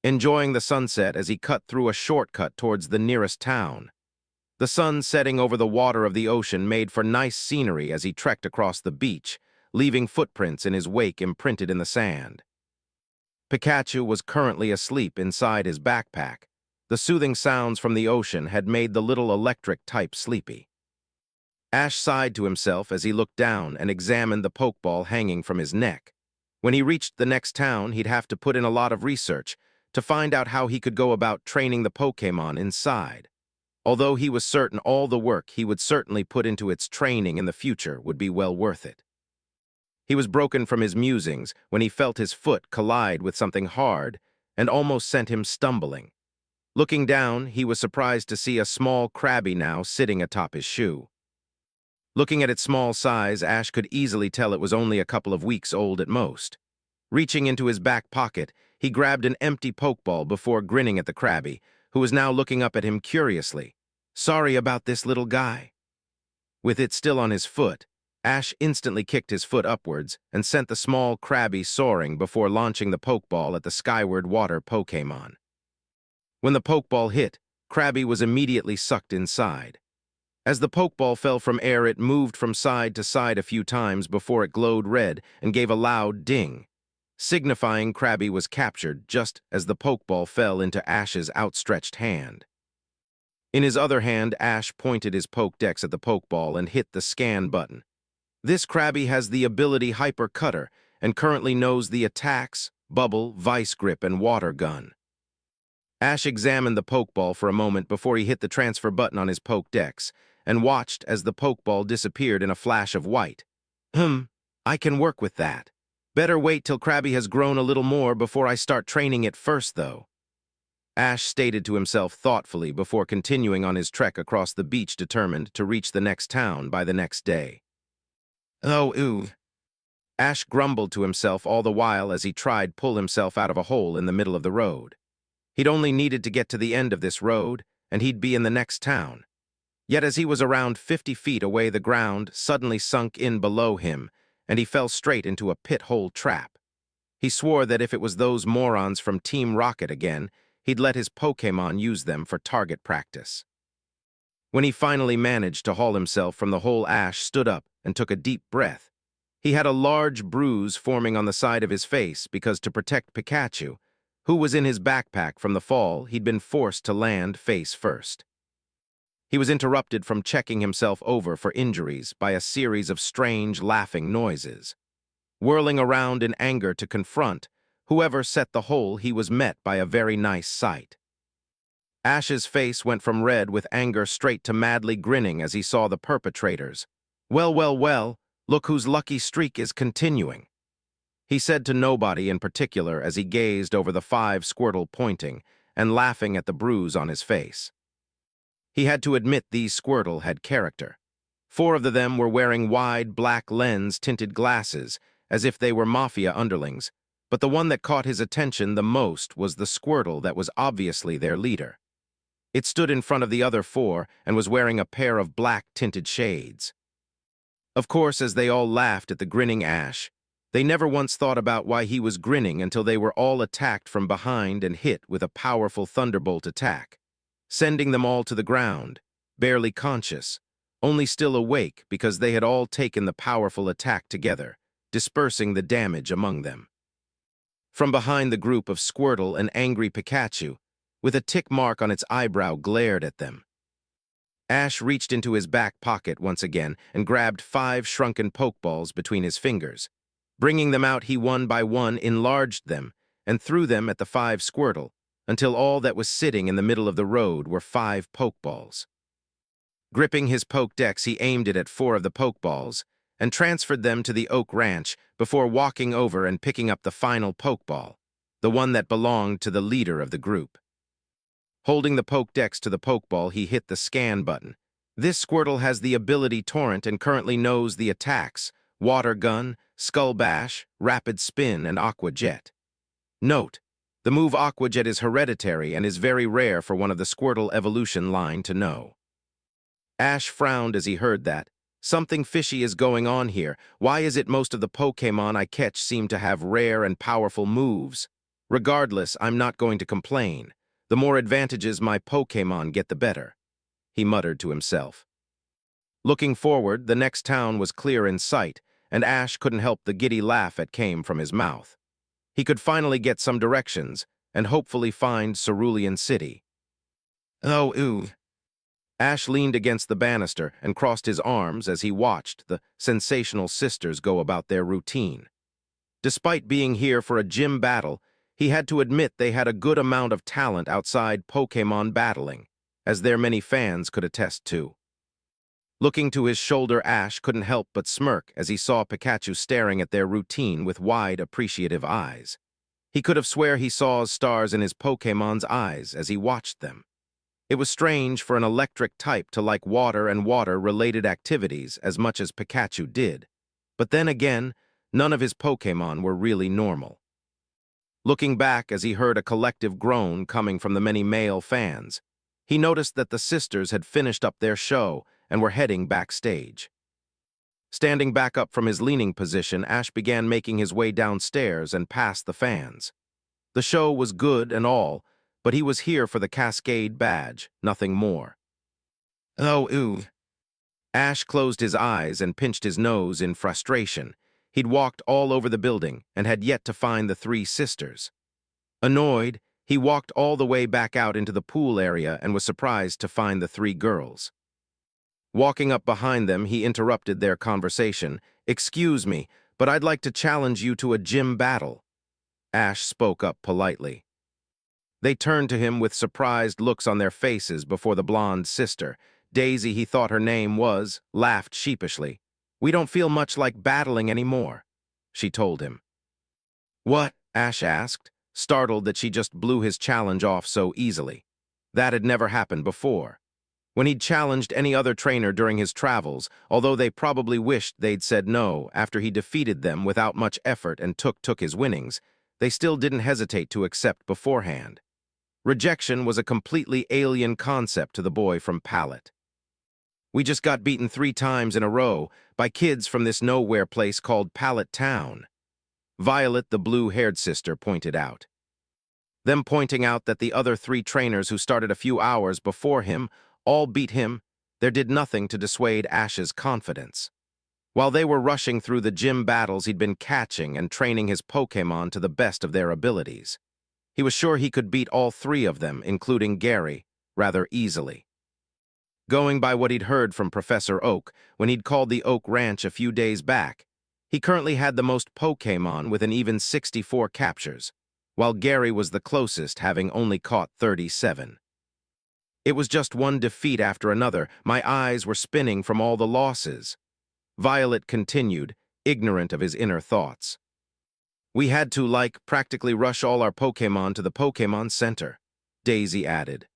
enjoying the sunset as he cut through a shortcut towards the nearest town. The sun setting over the water of the ocean made for nice scenery as he trekked across the beach, leaving footprints in his wake imprinted in the sand. Pikachu was currently asleep inside his backpack. The soothing sounds from the ocean had made the little electric type sleepy. Ash sighed to himself as he looked down and examined the Pokeball hanging from his neck. When he reached the next town, he'd have to put in a lot of research to find out how he could go about training the Pokémon inside. Although he was certain all the work he would certainly put into its training in the future would be well worth it. He was broken from his musings when he felt his foot collide with something hard and almost sent him stumbling. Looking down, he was surprised to see a small Krabby now sitting atop his shoe. Looking at its small size, Ash could easily tell it was only a couple of weeks old at most. Reaching into his back pocket, he grabbed an empty Pokeball before grinning at the Krabby, who was now looking up at him curiously. Sorry about this, little guy. With it still on his foot, Ash instantly kicked his foot upwards and sent the small Krabby soaring before launching the Pokeball at the skyward water Pokémon. When the Pokeball hit, Krabby was immediately sucked inside. As the Pokeball fell from air, it moved from side to side a few times before it glowed red and gave a loud ding, signifying Krabby was captured just as the Pokeball fell into Ash's outstretched hand. In his other hand, Ash pointed his Pokédex at the Pokeball and hit the scan button. This Krabby has the ability Hyper Cutter and currently knows the attacks, Bubble, Vice Grip, and Water Gun. Ash examined the Pokeball for a moment before he hit the transfer button on his Pokédex and watched as the Pokeball disappeared in a flash of white. I can work with that. Better wait till Krabby has grown a little more before I start training it first, though. Ash stated to himself thoughtfully before continuing on his trek across the beach, determined to reach the next town by the next day. Oh, ooh. Ash grumbled to himself all the while as he tried to pull himself out of a hole in the middle of the road. He'd only needed to get to the end of this road, and he'd be in the next town. Yet as he was around 50 feet away, the ground suddenly sunk in below him, and he fell straight into a pit-hole trap. He swore that if it was those morons from Team Rocket again, he'd let his Pokémon use them for target practice. When he finally managed to haul himself from the hole, Ash stood up and took a deep breath. He had a large bruise forming on the side of his face because to protect Pikachu, who was in his backpack from the fall, he'd been forced to land face first. He was interrupted from checking himself over for injuries by a series of strange, laughing noises. Whirling around in anger to confront whoever set the hole, he was met by a very nice sight. Ash's face went from red with anger straight to madly grinning as he saw the perpetrators. Well, well, well, look whose lucky streak is continuing. He said to nobody in particular as he gazed over the 5 Squirtle pointing and laughing at the bruise on his face. He had to admit these Squirtle had character. 4 of them were wearing wide black lens-tinted glasses, as if they were mafia underlings, but the one that caught his attention the most was the Squirtle that was obviously their leader. It stood in front of the other 4 and was wearing a pair of black-tinted shades. Of course, as they all laughed at the grinning Ash, they never once thought about why he was grinning until they were all attacked from behind and hit with a powerful thunderbolt attack, sending them all to the ground, barely conscious, only still awake because they had all taken the powerful attack together, dispersing the damage among them. From behind the group of Squirtle, an angry Pikachu, with a tick mark on its eyebrow, glared at them. Ash reached into his back pocket once again and grabbed 5 shrunken Pokeballs between his fingers. Bringing them out, he one by one enlarged them and threw them at the 5 Squirtle, until all that was sitting in the middle of the road were 5 Pokeballs. Gripping his Pokedex, he aimed it at 4 of the Pokeballs and transferred them to the Oak Ranch before walking over and picking up the final Pokeball, the one that belonged to the leader of the group. Holding the Pokedex to the Pokeball, he hit the scan button. This Squirtle has the ability Torrent and currently knows the attacks: Water Gun, Skull Bash, Rapid Spin, and Aqua Jet. Note: the move Aqua Jet is hereditary and is very rare for one of the Squirtle evolution line to know. Ash frowned as he heard that. Something fishy is going on here. Why is it most of the Pokémon I catch seem to have rare and powerful moves? Regardless, I'm not going to complain. The more advantages my Pokémon get, the better, he muttered to himself. Looking forward, the next town was clear in sight, and Ash couldn't help the giddy laugh that came from his mouth. He could finally get some directions and hopefully find Cerulean City. Oh, ooh. Ash leaned against the banister and crossed his arms as he watched the sensational sisters go about their routine. Despite being here for a gym battle, he had to admit they had a good amount of talent outside Pokémon battling, as their many fans could attest to. Looking to his shoulder, Ash couldn't help but smirk as he saw Pikachu staring at their routine with wide, appreciative eyes. He could have sworn he saw stars in his Pokémon's eyes as he watched them. It was strange for an electric type to like water and water-related activities as much as Pikachu did, but then again, none of his Pokémon were really normal. Looking back as he heard a collective groan coming from the many male fans, he noticed that the sisters had finished up their show and were heading backstage. Standing back up from his leaning position, Ash began making his way downstairs and past the fans. The show was good and all, but he was here for the Cascade badge, nothing more. Oh, ooh. Ash closed his eyes and pinched his nose in frustration. He'd walked all over the building and had yet to find the 3 sisters. Annoyed, he walked all the way back out into the pool area and was surprised to find the 3 girls. Walking up behind them, he interrupted their conversation. "Excuse me, but I'd like to challenge you to a gym battle." Ash spoke up politely. They turned to him with surprised looks on their faces before the blonde sister, Daisy, he thought her name was, laughed sheepishly. "We don't feel much like battling anymore," she told him. "What?" Ash asked, startled that she just blew his challenge off so easily. That had never happened before. When he'd challenged any other trainer during his travels, although they probably wished they'd said no after he defeated them without much effort and took his winnings, they still didn't hesitate to accept beforehand. Rejection was a completely alien concept to the boy from Pallet. "We just got beaten 3 times in a row by kids from this nowhere place called Pallet Town," Violet, the blue-haired sister, pointed out. Them pointing out that the other 3 trainers who started a few hours before him all beat him, there did nothing to dissuade Ash's confidence. While they were rushing through the gym battles, he'd been catching and training his Pokémon to the best of their abilities. He was sure he could beat all 3 of them, including Gary, rather easily. Going by what he'd heard from Professor Oak when he'd called the Oak Ranch a few days back, he currently had the most Pokémon with an even 64 captures, while Gary was the closest, having only caught 37. It was just one defeat after another. My eyes were spinning from all the losses. Violet continued, ignorant of his inner thoughts. We had to, practically rush all our Pokémon to the Pokémon Center, Daisy added.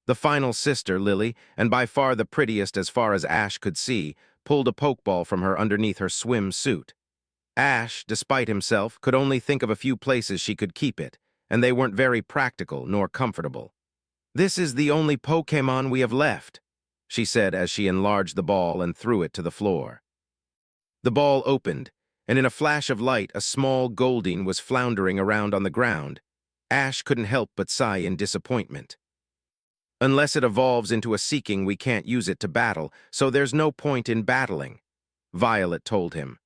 The final sister, Lily, and by far the prettiest as far as Ash could see, pulled a Pokeball from her underneath her swim suit. Ash, despite himself, could only think of a few places she could keep it, and they weren't very practical nor comfortable. This is the only Pokémon we have left, she said as she enlarged the ball and threw it to the floor. The ball opened, and in a flash of light, a small Goldeen was floundering around on the ground. Ash couldn't help but sigh in disappointment. Unless it evolves into a Seeking, we can't use it to battle, so there's no point in battling, Violet told him.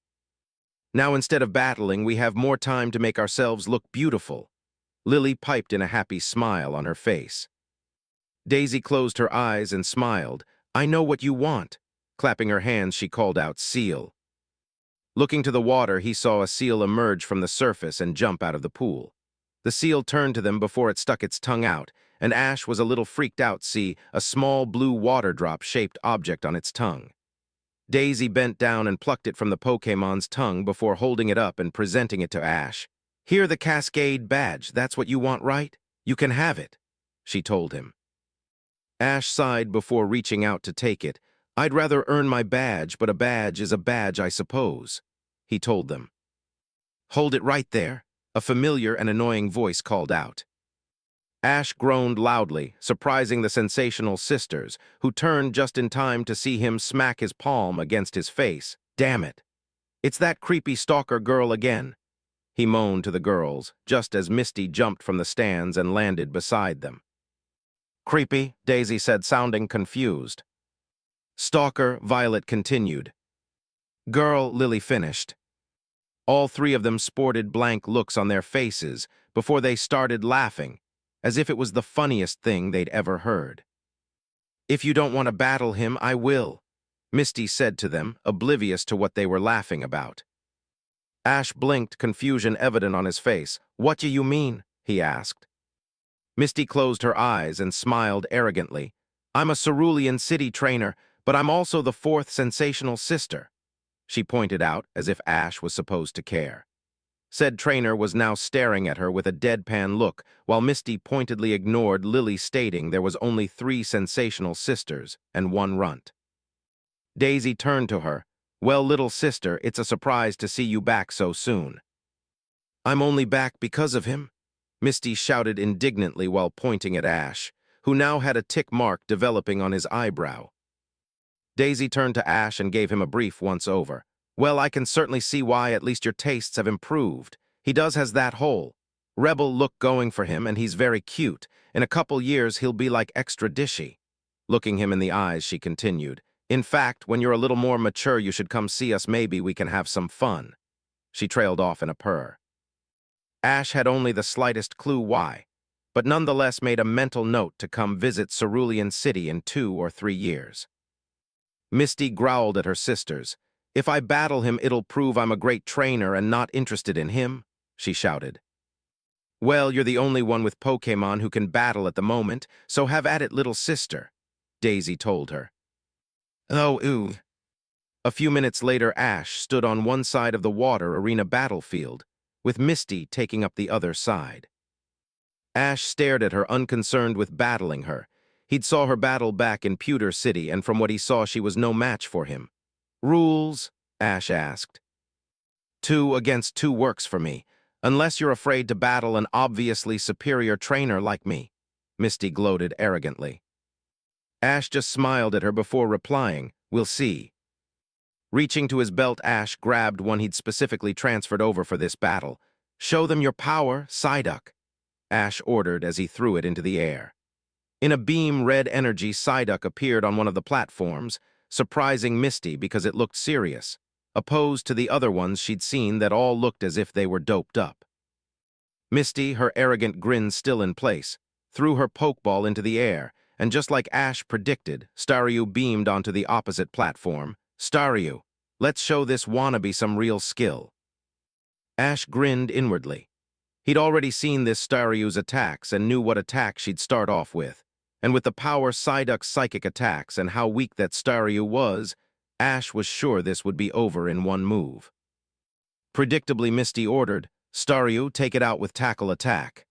Now instead of battling, we have more time to make ourselves look beautiful. Lily piped in a happy smile on her face. Daisy closed her eyes and smiled. I know what you want. Clapping her hands, she called out, Seal. Looking to the water, he saw a seal emerge from the surface and jump out of the pool. The seal turned to them before it stuck its tongue out, and Ash was a little freaked out to see a small blue water drop-shaped object on its tongue. Daisy bent down and plucked it from the Pokémon's tongue before holding it up and presenting it to Ash. Here, the Cascade badge, that's what you want, right? You can have it, she told him. Ash sighed before reaching out to take it. I'd rather earn my badge, but a badge is a badge, I suppose, he told them. Hold it right there, a familiar and annoying voice called out. Ash groaned loudly, surprising the sensational sisters, who turned just in time to see him smack his palm against his face. Damn it. It's that creepy stalker girl again, he moaned to the girls, just as Misty jumped from the stands and landed beside them. Creepy, Daisy said, sounding confused. Stalker, Violet continued. Girl, Lily finished. All three of them sported blank looks on their faces before they started laughing, as if it was the funniest thing they'd ever heard. If you don't want to battle him, I will, Misty said to them, oblivious to what they were laughing about. Ash blinked, confusion evident on his face. What do you mean? He asked. Misty closed her eyes and smiled arrogantly. I'm a Cerulean City trainer, but I'm also the fourth sensational sister, she pointed out, as if Ash was supposed to care. Said trainer was now staring at her with a deadpan look, while Misty pointedly ignored Lily stating there was only 3 sensational sisters and 1 runt. Daisy turned to her. Well, little sister, it's a surprise to see you back so soon. I'm only back because of him, Misty shouted indignantly while pointing at Ash, who now had a tick mark developing on his eyebrow. Daisy turned to Ash and gave him a brief once-over. Well, I can certainly see why at least your tastes have improved. He has that whole rebel look going for him, and he's very cute. In a couple years, he'll be like extra dishy. Looking him in the eyes, she continued. In fact, when you're a little more mature, you should come see us. Maybe we can have some fun. She trailed off in a purr. Ash had only the slightest clue why, but nonetheless made a mental note to come visit Cerulean City in 2 or 3 years. Misty growled at her sisters. If I battle him, it'll prove I'm a great trainer and not interested in him, she shouted. Well, you're the only one with Pokémon who can battle at the moment, so have at it, little sister, Daisy told her. Oh, ooh. A few minutes later, Ash stood on one side of the water arena battlefield, with Misty taking up the other side. Ash stared at her, unconcerned with battling her. He'd saw her battle back in Pewter City, and from what he saw, she was no match for him. Rules? Ash asked. 2 against 2 works for me, unless you're afraid to battle an obviously superior trainer like me, Misty gloated arrogantly. Ash just smiled at her before replying, We'll see. Reaching to his belt, Ash grabbed one he'd specifically transferred over for this battle. Show them your power, Psyduck, Ash ordered as he threw it into the air. In a beam red energy, Psyduck appeared on one of the platforms, surprising Misty because it looked serious, opposed to the other ones she'd seen that all looked as if they were doped up. Misty, her arrogant grin still in place, threw her Pokeball into the air, and just like Ash predicted, Staryu beamed onto the opposite platform. Staryu, let's show this wannabe some real skill. Ash grinned inwardly. He'd already seen this Staryu's attacks and knew what attack she'd start off with. And with the power Psyduck's psychic attacks and how weak that Staryu was, Ash was sure this would be over in one move. Predictably, Misty ordered, "Staryu, take it out with Tackle Attack."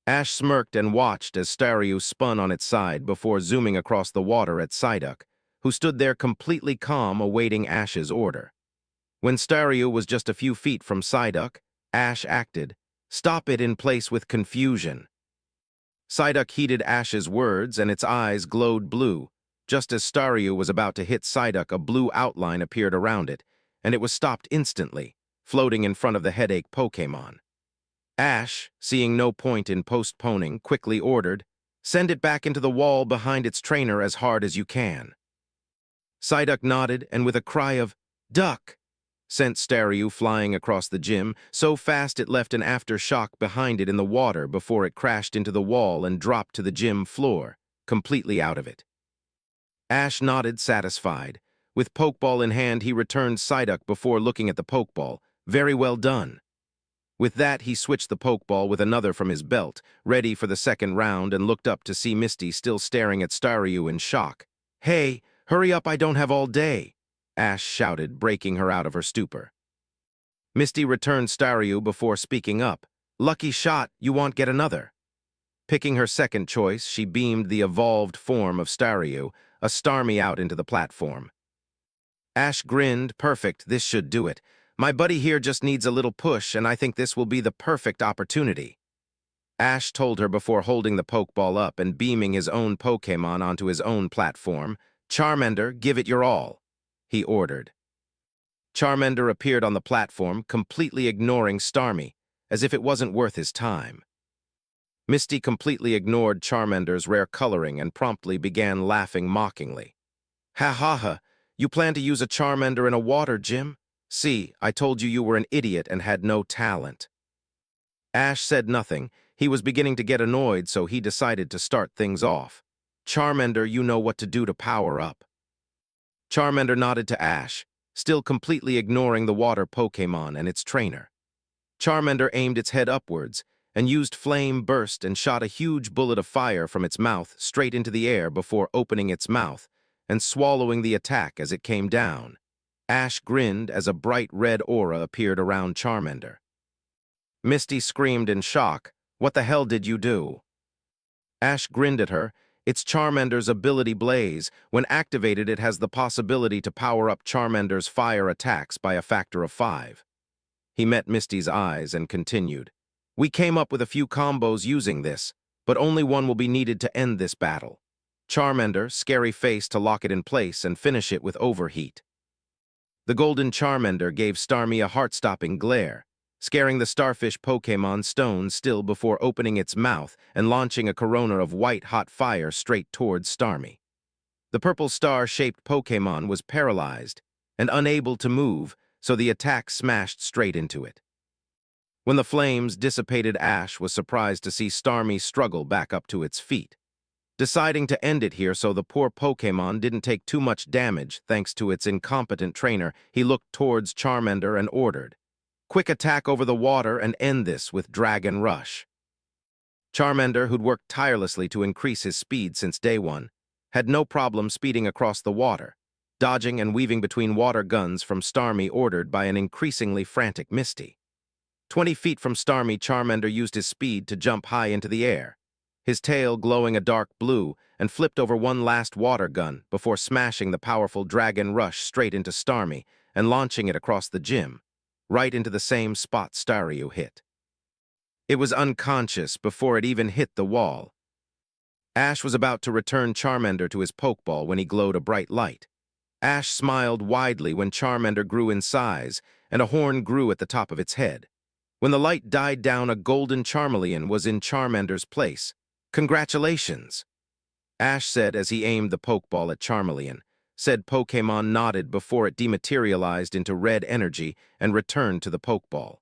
Ash smirked and watched as Staryu spun on its side before zooming across the water at Psyduck, who stood there completely calm awaiting Ash's order. When Staryu was just a few feet from Psyduck, Ash acted, "Stop it in place with confusion." Psyduck heeded Ash's words and its eyes glowed blue. Just as Staryu was about to hit Psyduck, a blue outline appeared around it, and it was stopped instantly, floating in front of the headache Pokémon. Ash, seeing no point in postponing, quickly ordered, "Send it back into the wall behind its trainer as hard as you can." Psyduck nodded and with a cry of, "Duck!" sent Staryu flying across the gym, so fast it left an aftershock behind it in the water before it crashed into the wall and dropped to the gym floor, completely out of it. Ash nodded, satisfied. With Pokeball in hand, he returned Psyduck before looking at the Pokeball. "Very well done." With that, he switched the Pokeball with another from his belt, ready for the second round, and looked up to see Misty still staring at Staryu in shock. "Hey, hurry up, I don't have all day," Ash shouted, breaking her out of her stupor. Misty returned Staryu before speaking up. "Lucky shot, you won't get another." Picking her second choice, she beamed the evolved form of Staryu, a Starmie, out into the platform. Ash grinned. "Perfect, this should do it. My buddy here just needs a little push, and I think this will be the perfect opportunity." Ash told her before holding the Pokeball up and beaming his own Pokémon onto his own platform. "Charmander, give it your all," he ordered. Charmander appeared on the platform, completely ignoring Starmie, as if it wasn't worth his time. Misty completely ignored Charmander's rare coloring and promptly began laughing mockingly. "Ha ha ha, you plan to use a Charmander in a water gym? See, I told you you were an idiot and had no talent." Ash said nothing. He was beginning to get annoyed, so he decided to start things off. "Charmander, you know what to do to power up." Charmander nodded to Ash, still completely ignoring the water Pokémon and its trainer. Charmander aimed its head upwards and used Flame Burst and shot a huge bullet of fire from its mouth straight into the air before opening its mouth and swallowing the attack as it came down. Ash grinned as a bright red aura appeared around Charmander. Misty screamed in shock, "What the hell did you do?" Ash grinned at her. "It's Charmander's ability Blaze. When activated, it has the possibility to power up Charmander's fire attacks by a factor of 5. He met Misty's eyes and continued, "We came up with a few combos using this, but only one will be needed to end this battle. Charmander, Scary Face to lock it in place and finish it with Overheat." The golden Charmander gave Starmie a heart-stopping glare, scaring the starfish Pokémon stone still before opening its mouth and launching a corona of white-hot fire straight towards Starmie. The purple star-shaped Pokémon was paralyzed and unable to move, so the attack smashed straight into it. When the flames dissipated, Ash was surprised to see Starmie struggle back up to its feet. Deciding to end it here so the poor Pokémon didn't take too much damage thanks to its incompetent trainer, he looked towards Charmander and ordered, "Quick attack over the water and end this with Dragon Rush." Charmander, who'd worked tirelessly to increase his speed since day one, had no problem speeding across the water, dodging and weaving between water guns from Starmie ordered by an increasingly frantic Misty. 20 feet from Starmie, Charmander used his speed to jump high into the air, his tail glowing a dark blue, and flipped over one last water gun before smashing the powerful Dragon Rush straight into Starmie and launching it across the gym, right into the same spot Staryu hit. It was unconscious before it even hit the wall. Ash was about to return Charmander to his Pokeball when he glowed a bright light. Ash smiled widely when Charmander grew in size and a horn grew at the top of its head. When the light died down, a golden Charmeleon was in Charmander's place. "Congratulations," Ash said as he aimed the Pokeball at Charmeleon. Said Pokémon nodded before it dematerialized into red energy and returned to the Pokeball.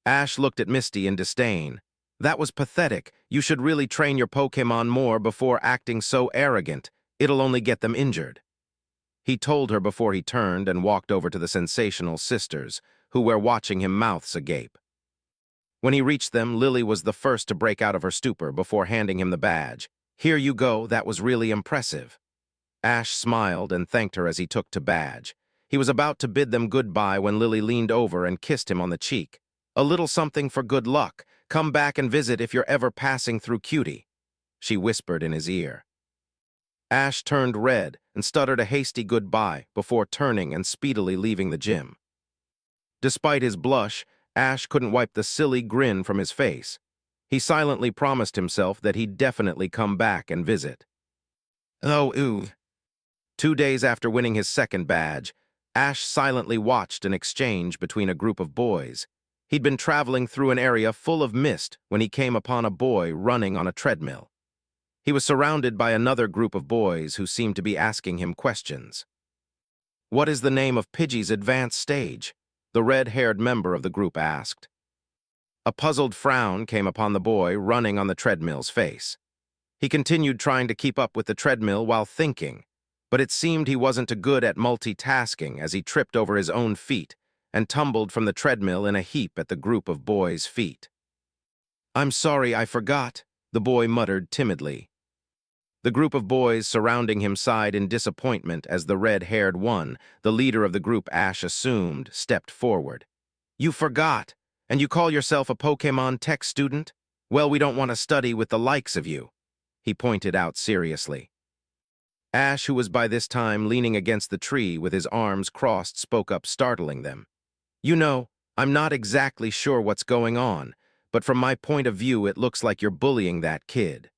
Ash looked at Misty in disdain. "That was pathetic. You should really train your Pokémon more before acting so arrogant. It'll only get them injured," he told her before he turned and walked over to the sensational sisters, who were watching him mouths agape. When he reached them, Lily was the first to break out of her stupor before handing him the badge. Here you go, that was really impressive. Ash smiled and thanked her as he took to Badge. He was about to bid them goodbye when Lily leaned over and kissed him on the cheek. A little something for good luck. Come back and visit if you're ever passing through Cutie, she whispered in his ear. Ash turned red and stuttered a hasty goodbye before turning and speedily leaving the gym. Despite his blush, Ash couldn't wipe the silly grin from his face. He silently promised himself that he'd definitely come back and visit. Oh, ooh. 2 days after winning his second badge, Ash silently watched an exchange between a group of boys. He'd been traveling through an area full of mist when he came upon a boy running on a treadmill. He was surrounded by another group of boys who seemed to be asking him questions. "What is the name of Pidgey's advanced stage?" the red-haired member of the group asked. A puzzled frown came upon the boy running on the treadmill's face. He continued trying to keep up with the treadmill while thinking, but it seemed he wasn't too good at multitasking as he tripped over his own feet and tumbled from the treadmill in a heap at the group of boys' feet. "I'm sorry, I forgot," the boy muttered timidly. The group of boys surrounding him sighed in disappointment as the red-haired one, the leader of the group Ash assumed, stepped forward. "You forgot, and you call yourself a Pokémon tech student? Well, we don't want to study with the likes of you," he pointed out seriously. Ash, who was by this time leaning against the tree with his arms crossed, spoke up, startling them. "You know, I'm not exactly sure what's going on, but from my point of view it looks like you're bullying that kid."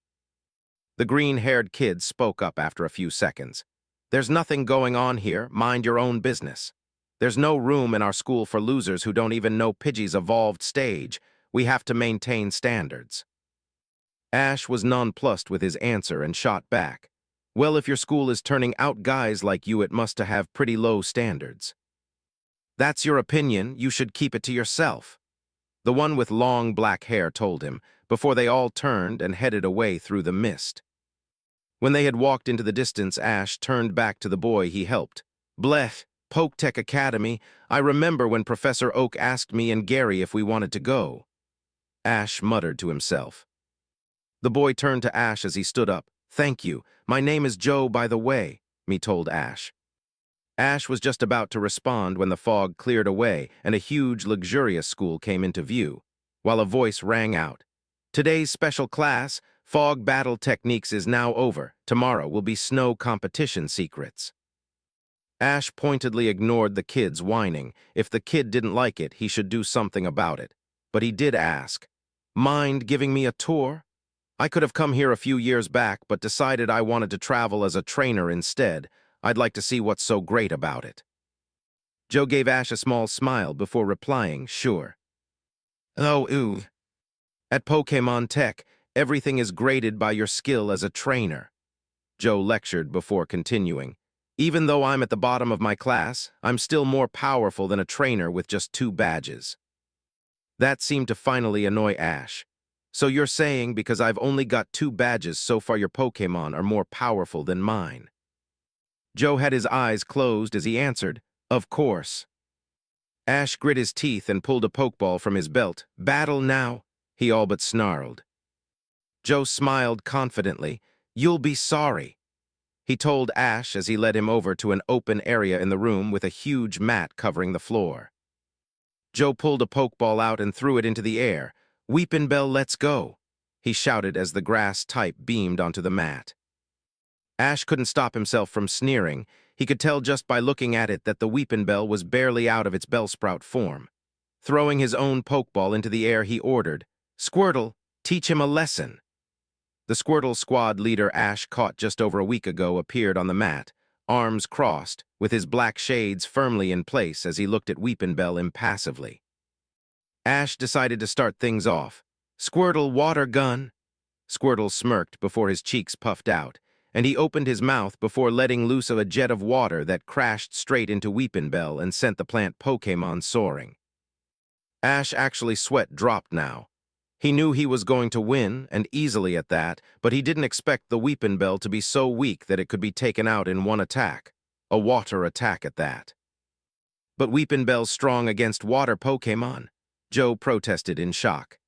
The green-haired kid spoke up after a few seconds. "There's nothing going on here, mind your own business. There's no room in our school for losers who don't even know Pidgey's evolved stage. We have to maintain standards." Ash was nonplussed with his answer and shot back. "Well, if your school is turning out guys like you, it must have pretty low standards." "That's your opinion, you should keep it to yourself," the one with long black hair told him, before they all turned and headed away through the mist. When they had walked into the distance, Ash turned back to the boy he helped. "Blech, Poketech Academy, I remember when Professor Oak asked me and Gary if we wanted to go." Ash muttered to himself. The boy turned to Ash as he stood up. "Thank you. My name is Joe, by the way," he told Ash. Ash was just about to respond when the fog cleared away and a huge, luxurious school came into view, while a voice rang out. "Today's special class, Fog Battle Techniques, is now over. Tomorrow will be snow competition secrets." Ash pointedly ignored the kid's whining. If the kid didn't like it, he should do something about it. But he did ask, "Mind giving me a tour? I could have come here a few years back, but decided I wanted to travel as a trainer instead. I'd like to see what's so great about it." Joe gave Ash a small smile before replying, "Sure." "Oh, ooh. At Pokémon Tech, everything is graded by your skill as a trainer," Joe lectured before continuing. "Even though I'm at the bottom of my class, I'm still more powerful than a trainer with just 2 badges. That seemed to finally annoy Ash. "So you're saying because I've only got 2 badges so far your Pokémon are more powerful than mine?" Joe had his eyes closed as he answered, "Of course." Ash grit his teeth and pulled a Pokeball from his belt. "Battle now," he all but snarled. Joe smiled confidently. "You'll be sorry," he told Ash as he led him over to an open area in the room with a huge mat covering the floor. Joe pulled a Pokeball out and threw it into the air. "Weepinbell, let's go," he shouted as the grass type beamed onto the mat. Ash couldn't stop himself from sneering. He could tell just by looking at it that the Weepinbell was barely out of its Bellsprout form. Throwing his own Pokeball into the air, he ordered, "Squirtle, teach him a lesson." The Squirtle squad leader Ash caught just over a week ago appeared on the mat, arms crossed, with his black shades firmly in place as he looked at Weepinbell impassively. Ash decided to start things off. "Squirtle, water gun." Squirtle smirked before his cheeks puffed out, and he opened his mouth before letting loose a jet of water that crashed straight into Weepinbell and sent the plant Pokémon soaring. Ash actually sweat dropped now. He knew he was going to win, and easily at that, but he didn't expect the Weepinbell to be so weak that it could be taken out in one attack. A water attack at that. "But Weepinbell's strong against water Pokémon," Joe protested in shock.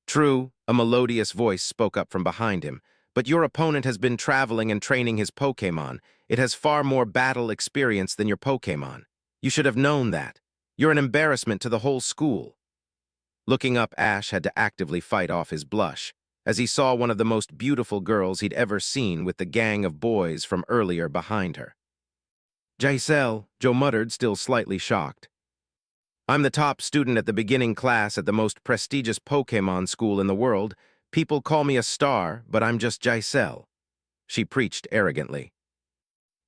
"True," a melodious voice spoke up from behind him, but your opponent has been traveling and training his Pokémon. It has far more battle experience than your Pokémon. You should have known that. You're an embarrassment to the whole school." Looking up, Ash had to actively fight off his blush, as he saw one of the most beautiful girls he'd ever seen with the gang of boys from earlier behind her. "Giselle," Joe muttered, still slightly shocked. "I'm the top student at the beginning class at the most prestigious Pokémon school in the world. People call me a star, but I'm just Giselle," she preached arrogantly.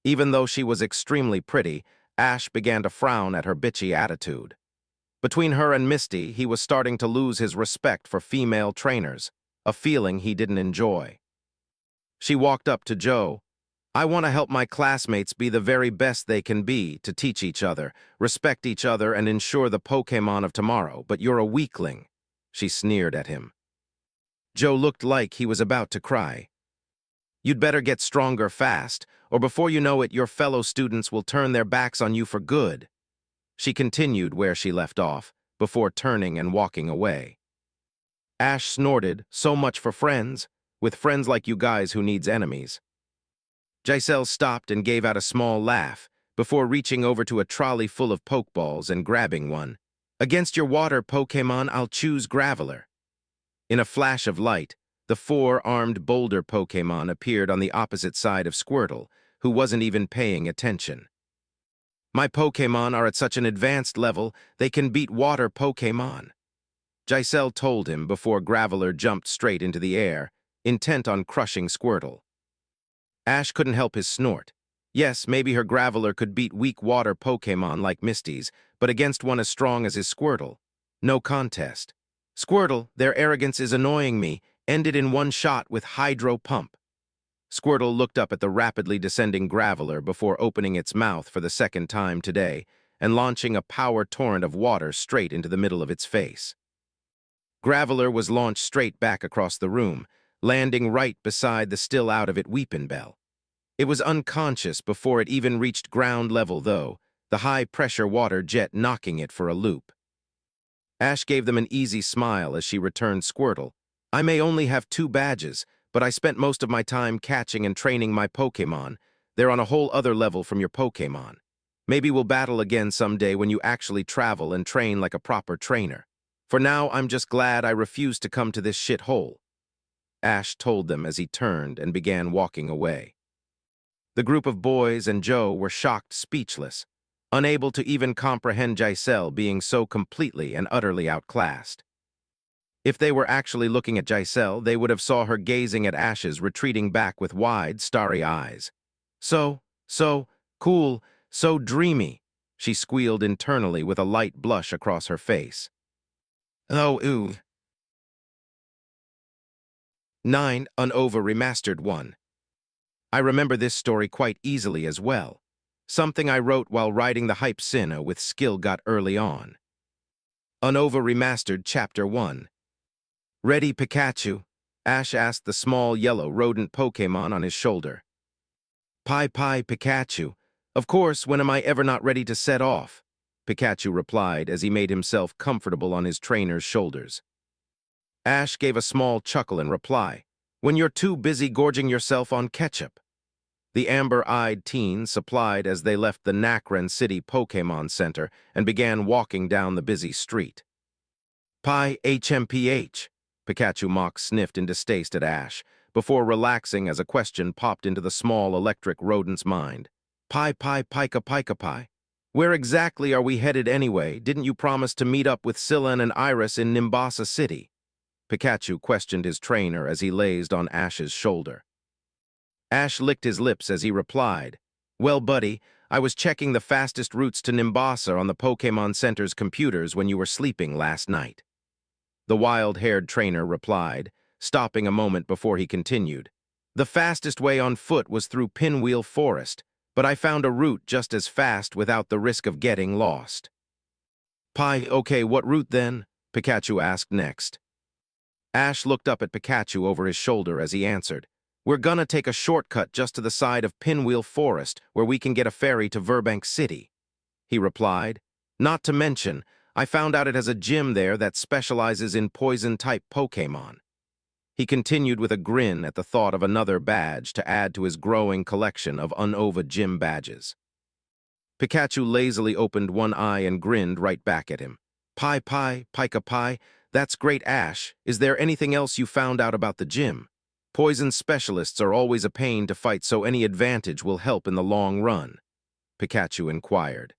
Even though she was extremely pretty, Ash began to frown at her bitchy attitude. Between her and Misty, he was starting to lose his respect for female trainers, a feeling he didn't enjoy. She walked up to Joe. "I want to help my classmates be the very best they can be, to teach each other, respect each other, and ensure the Pokémon of tomorrow, but you're a weakling," she sneered at him. Joe looked like he was about to cry. "You'd better get stronger fast, or before you know it, your fellow students will turn their backs on you for good." She continued where she left off, before turning and walking away. Ash snorted, "So much for friends. With friends like you guys, who needs enemies?" Giselle stopped and gave out a small laugh, before reaching over to a trolley full of Pokeballs and grabbing one. "Against your water Pokémon, I'll choose Graveler." In a flash of light, the four-armed boulder Pokémon appeared on the opposite side of Squirtle, who wasn't even paying attention. "My Pokémon are at such an advanced level, they can beat water Pokémon," Giselle told him before Graveler jumped straight into the air, intent on crushing Squirtle. Ash couldn't help his snort. Yes, maybe her Graveler could beat weak water Pokémon like Misty's, but against one as strong as his Squirtle, no contest. "Squirtle, their arrogance is annoying me," ended in one shot with Hydro Pump. Squirtle looked up at the rapidly descending Graveler before opening its mouth for the second time today and launching a power torrent of water straight into the middle of its face. Graveler was launched straight back across the room, landing right beside the still out-of-it Weepinbell. It was unconscious before it even reached ground level, though, the high-pressure water jet knocking it for a loop. Ash gave them an easy smile as she returned Squirtle. "I may only have 2 badges, but I spent most of my time catching and training my Pokémon. They're on a whole other level from your Pokémon. Maybe we'll battle again someday when you actually travel and train like a proper trainer. For now, I'm just glad I refused to come to this shithole," Ash told them as he turned and began walking away. The group of boys and Joe were shocked, speechless, unable to even comprehend Giselle being so completely and utterly outclassed. If they were actually looking at Giselle, they would have saw her gazing at Ash's retreating back with wide, starry eyes. So cool, so dreamy," she squealed internally with a light blush across her face. "Oh, ooh." 9. Unova Remastered 1. I remember this story quite easily as well. Something I wrote while riding the hype Sinnoh with skill got early on. Unova Remastered Chapter 1. "Ready, Pikachu?" Ash asked the small yellow rodent Pokémon on his shoulder. "Pie, Pikachu. Of course, when am I ever not ready to set off?" Pikachu replied as he made himself comfortable on his trainer's shoulders. Ash gave a small chuckle in reply. "When you're too busy gorging yourself on ketchup." The amber-eyed teen supplied as they left the Nacren City Pokémon Center and began walking down the busy street. "Pie HMPH." Pikachu mock sniffed in distaste at Ash, before relaxing as a question popped into the small electric rodent's mind. "Pie Pie. Where exactly are we headed anyway? Didn't you promise to meet up with Scylla and Iris in Nimbasa City?" Pikachu questioned his trainer as he lazed on Ash's shoulder. Ash licked his lips as he replied, "Well, buddy, I was checking the fastest routes to Nimbasa on the Pokémon Center's computers when you were sleeping last night." The wild-haired trainer replied, stopping a moment before he continued. "The fastest way on foot was through Pinwheel Forest, but I found a route just as fast without the risk of getting lost." Okay, what route then?" Pikachu asked next. Ash looked up at Pikachu over his shoulder as he answered, "We're gonna take a shortcut just to the side of Pinwheel Forest where we can get a ferry to Verbank City," he replied. "Not to mention, I found out it has a gym there that specializes in poison-type Pokémon." He continued with a grin at the thought of another badge to add to his growing collection of Unova gym badges. Pikachu lazily opened one eye and grinned right back at him. Pie, Pika Pie, that's great, Ash. Is there anything else you found out about the gym? Poison specialists are always a pain to fight, so any advantage will help in the long run, Pikachu inquired.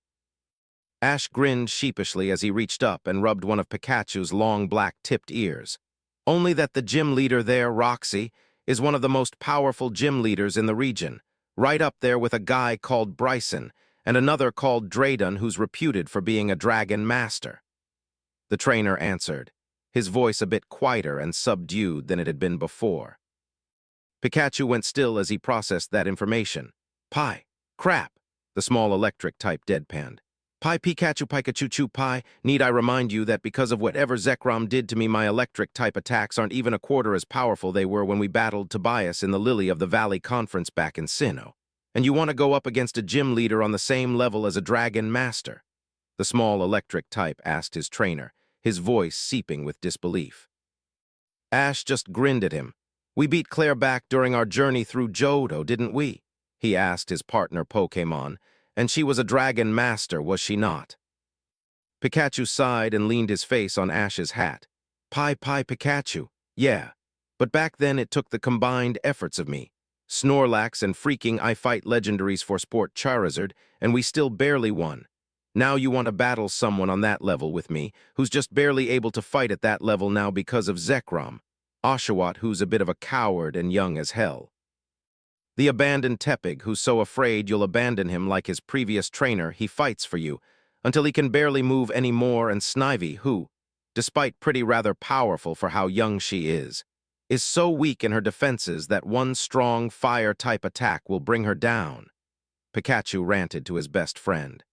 Ash grinned sheepishly as he reached up and rubbed one of Pikachu's long black-tipped ears. Only that the gym leader there, Roxy, is one of the most powerful gym leaders in the region, right up there with a guy called Bryson and another called Drayden who's reputed for being a dragon master. The trainer answered, his voice a bit quieter and subdued than it had been before. Pikachu went still as he processed that information. Pie, crap, the small electric type deadpanned. Pie Pikachu Pie, need I remind you that because of whatever Zekrom did to me, my electric type attacks aren't even a quarter as powerful they were when we battled Tobias in the Lily of the Valley conference back in Sinnoh. And you want to go up against a gym leader on the same level as a dragon master? The small electric type asked his trainer, his voice seeping with disbelief. Ash just grinned at him. We beat Claire back during our journey through Johto, didn't we? He asked his partner Pokémon, and she was a dragon master, was she not? Pikachu sighed and leaned his face on Ash's hat. Pie Pikachu, yeah, but back then it took the combined efforts of me, Snorlax and freaking I fight legendaries for sport Charizard, and we still barely won. Now you want to battle someone on that level with me, who's just barely able to fight at that level now because of Zekrom, Oshawott, who's a bit of a coward and young as hell. The abandoned Tepig, who's so afraid you'll abandon him like his previous trainer, he fights for you, until he can barely move anymore, and Snivy, who, despite pretty rather powerful for how young she is so weak in her defenses that one strong fire-type attack will bring her down, Pikachu ranted to his best friend.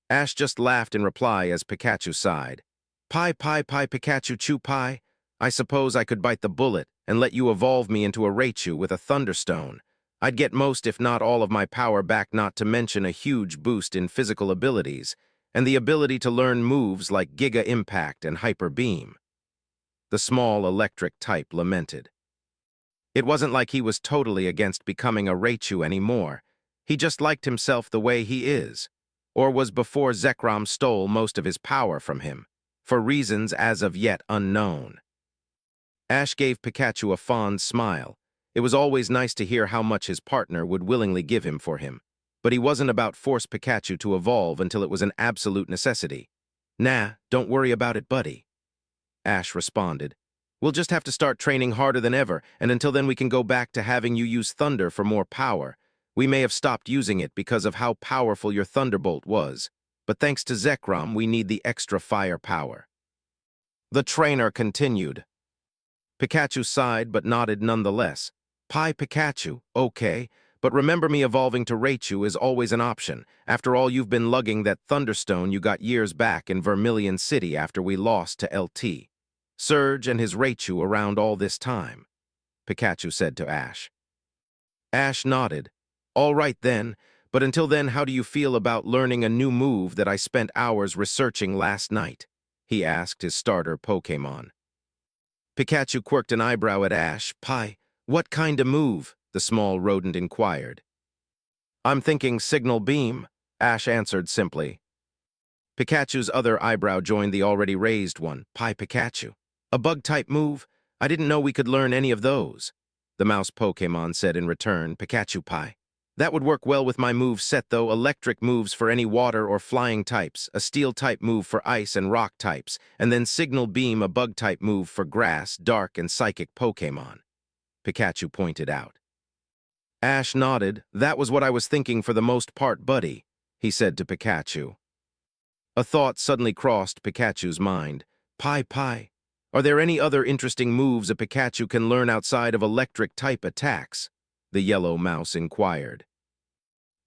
Ash just laughed in reply as Pikachu sighed. Pie Pikachu Chew Pie, I suppose I could bite the bullet and let you evolve me into a Raichu with a Thunderstone. I'd get most if not all of my power back, not to mention a huge boost in physical abilities, and the ability to learn moves like Giga Impact and Hyper Beam. The small electric type lamented. It wasn't like he was totally against becoming a Raichu anymore. He just liked himself the way he is, or was before Zekrom stole most of his power from him, for reasons as of yet unknown. Ash gave Pikachu a fond smile. It was always nice to hear how much his partner would willingly give him for him, but he wasn't about force Pikachu to evolve until it was an absolute necessity. Nah, don't worry about it, buddy, Ash responded. We'll just have to start training harder than ever, and until then we can go back to having you use Thunder for more power. We may have stopped using it because of how powerful your Thunderbolt was, but thanks to Zekrom, we need the extra firepower. The trainer continued. Pikachu sighed but nodded nonetheless. Pie Pikachu, okay, but remember me evolving to Raichu is always an option. After all, you've been lugging that Thunderstone you got years back in Vermilion City after we lost to LT. Surge and his Raichu around all this time, Pikachu said to Ash. Ash nodded. All right then, but until then, how do you feel about learning a new move that I spent hours researching last night? He asked his starter Pokémon. Pikachu quirked an eyebrow at Ash. Pie, what kind of move? The small rodent inquired. I'm thinking Signal Beam, Ash answered simply. Pikachu's other eyebrow joined the already raised one. Pie Pikachu. A bug-type move? I didn't know we could learn any of those, the mouse Pokémon said in return. Pikachu Pie. That would work well with my move set though. Electric moves for any water or flying types, a steel-type move for ice and rock types, and then Signal Beam, a bug-type move for grass, dark, and psychic Pokémon, Pikachu pointed out. Ash nodded. That was what I was thinking for the most part, buddy, he said to Pikachu. A thought suddenly crossed Pikachu's mind. Pie, are there any other interesting moves a Pikachu can learn outside of electric-type attacks? The yellow mouse inquired.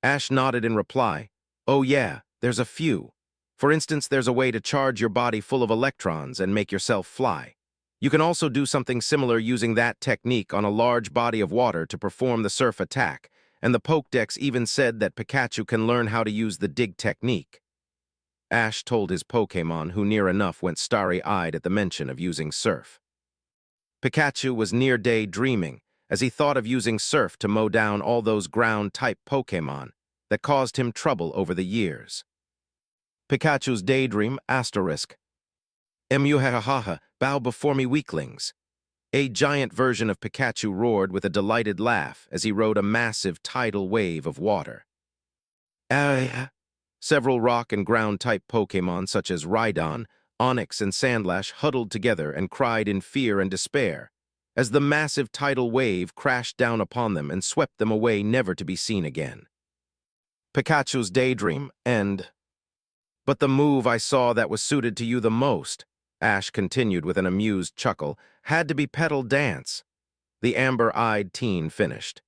Ash nodded in reply. Oh yeah, there's a few. For instance, there's a way to charge your body full of electrons and make yourself fly. You can also do something similar using that technique on a large body of water to perform the surf attack, and the Pokédex even said that Pikachu can learn how to use the dig technique. Ash told his Pokémon, who near enough went starry-eyed at the mention of using surf. Pikachu was near daydreaming as he thought of using Surf to mow down all those ground-type Pokémon that caused him trouble over the years. Pikachu's daydream, asterisk. Emuhahaha, bow before me, weaklings. A giant version of Pikachu roared with a delighted laugh as he rode a massive tidal wave of water. Several rock and ground-type Pokémon such as Rhydon, Onix, and Sandlash huddled together and cried in fear and despair as the massive tidal wave crashed down upon them and swept them away, never to be seen again. Pikachu's daydream, end. But the move I saw that was suited to you the most, Ash continued with an amused chuckle, had to be Petal Dance. The amber-eyed teen finished.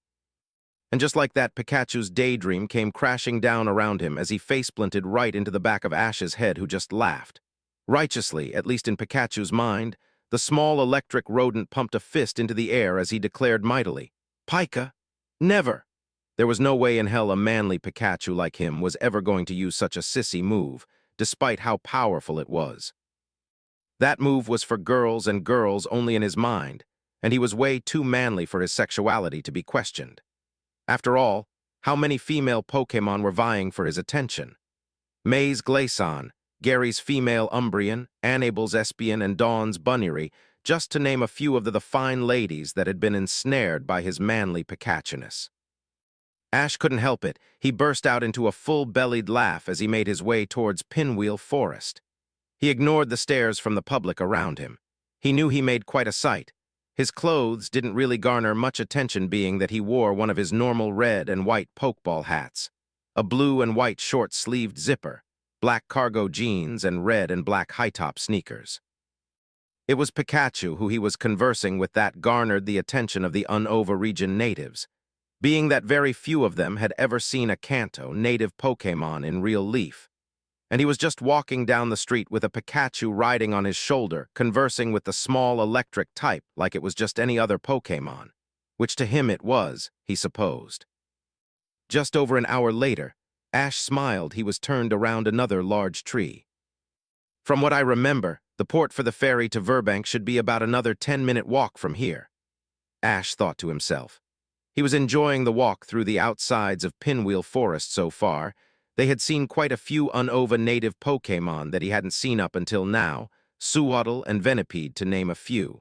And just like that, Pikachu's daydream came crashing down around him as he face-planted right into the back of Ash's head, who just laughed. Righteously, at least in Pikachu's mind, the small electric rodent pumped a fist into the air as he declared mightily, "Pika, never!" There was no way in hell a manly Pikachu like him was ever going to use such a sissy move, despite how powerful it was. That move was for girls and girls only in his mind, and he was way too manly for his sexuality to be questioned. After all, how many female Pokémon were vying for his attention? May's Glaceon, Gary's female Umbreon, Annabel's Espion, and Dawn's Buneary, just to name a few of the fine ladies that had been ensnared by his manly Pikachuness. Ash couldn't help it. He burst out into a full-bellied laugh as he made his way towards Pinwheel Forest. He ignored the stares from the public around him. He knew he made quite a sight. His clothes didn't really garner much attention, being that he wore one of his normal red and white Pokeball hats, a blue and white short-sleeved zipper, black cargo jeans, and red and black high-top sneakers. It was Pikachu who he was conversing with that garnered the attention of the Unova region natives, being that very few of them had ever seen a Kanto native Pokémon in real life. And he was just walking down the street with a Pikachu riding on his shoulder, conversing with the small electric type like it was just any other Pokémon, which to him it was, he supposed. Just over an hour later, Ash smiled. He was turned around another large tree. From what I remember, the port for the ferry to Verbank should be about another 10-minute walk from here, Ash thought to himself. He was enjoying the walk through the outsides of Pinwheel Forest so far. They had seen quite a few Unova native Pokémon that he hadn't seen up until now, Suwaddle and Venipede to name a few.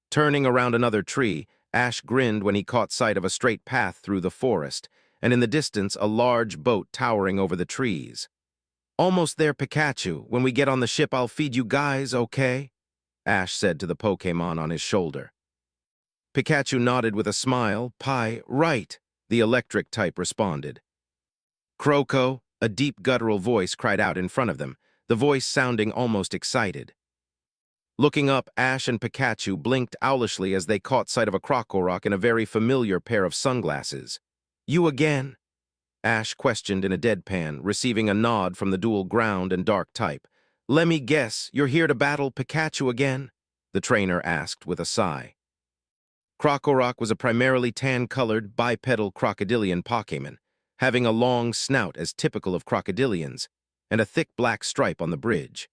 Turning around another tree, Ash grinned when he caught sight of a straight path through the forest, and in the distance a large boat towering over the trees. "Almost there, Pikachu. When we get on the ship, I'll feed you guys, okay?" Ash said to the Pokémon on his shoulder. Pikachu nodded with a smile. "Pie, right," the electric type responded. "Croco," a deep guttural voice cried out in front of them, the voice sounding almost excited. Looking up, Ash and Pikachu blinked owlishly as they caught sight of a Krokorok in a very familiar pair of sunglasses. "You again?" Ash questioned in a deadpan, receiving a nod from the dual ground and dark type. "Lemme guess, you're here to battle Pikachu again?" the trainer asked with a sigh. Krokorok was a primarily tan-colored, bipedal crocodilian Pokémon, having a long snout as typical of crocodilians, and a thick black stripe on the bridge.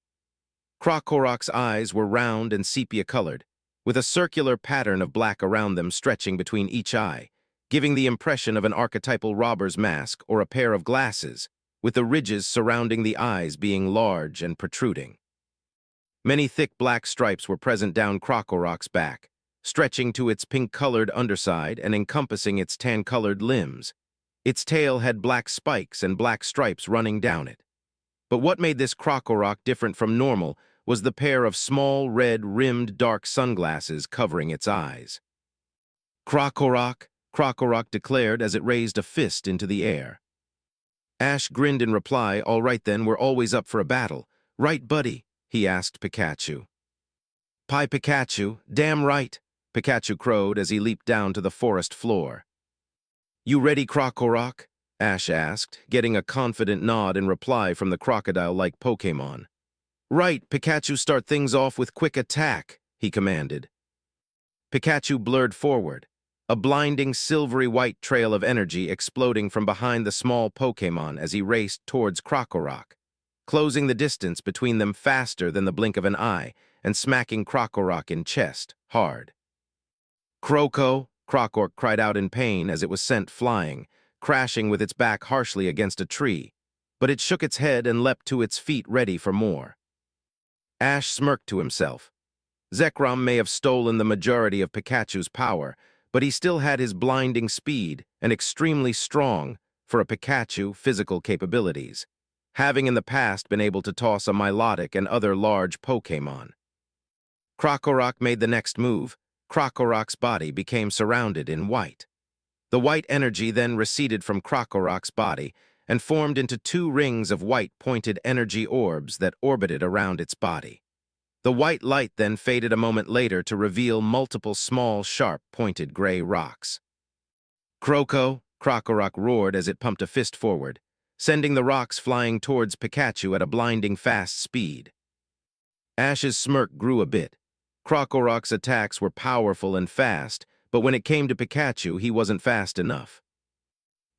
Krokorok's eyes were round and sepia-colored, with a circular pattern of black around them stretching between each eye, giving the impression of an archetypal robber's mask or a pair of glasses, with the ridges surrounding the eyes being large and protruding. Many thick black stripes were present down Krokorok's back, stretching to its pink-colored underside and encompassing its tan-colored limbs. Its tail had black spikes and black stripes running down it. But what made this Krokorok different from normal was the pair of small, red-rimmed dark sunglasses covering its eyes. "Krokorok," Krokorok declared as it raised a fist into the air. Ash grinned in reply. "All right then, we're always up for a battle. Right, buddy?" he asked Pikachu. "Pie, Pikachu, damn right," Pikachu crowed as he leaped down to the forest floor. "You ready, Krokorok?" Ash asked, getting a confident nod in reply from the crocodile-like Pokémon. "Right, Pikachu, start things off with quick attack," he commanded. Pikachu blurred forward, a blinding silvery white trail of energy exploding from behind the small Pokémon as he raced towards Krokorok. closing the distance between them faster than the blink of an eye and smacking Krokorok in chest, hard. "Kroko!" Krokorok cried out in pain as it was sent flying, crashing with its back harshly against a tree, but it shook its head and leapt to its feet ready for more. Ash smirked to himself. Zekrom may have stolen the majority of Pikachu's power, but he still had his blinding speed and extremely strong, for a Pikachu, physical capabilities, having in the past been able to toss a Milotic and other large Pokémon. Krokorok made the next move. Krokorok's body became surrounded in white. The white energy then receded from Krokorok's body and formed into two rings of white pointed energy orbs that orbited around its body. The white light then faded a moment later to reveal multiple small, sharp, pointed gray rocks. "Kroko!" Krokorok roared as it pumped a fist forward, sending the rocks flying towards Pikachu at a blinding fast speed. Ash's smirk grew a bit. Krokorok's attacks were powerful and fast, but when it came to Pikachu, he wasn't fast enough.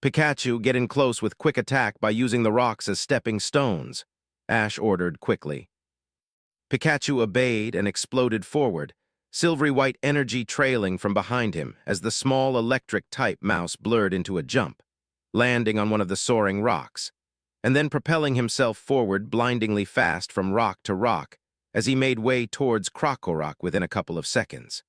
"Pikachu, get in close with quick attack by using the rocks as stepping stones," Ash ordered quickly. Pikachu obeyed and exploded forward, silvery white energy trailing from behind him as the small electric-type mouse blurred into a jump, landing on one of the soaring rocks, and then propelling himself forward blindingly fast from rock to rock as he made way towards Krokorok within a couple of seconds.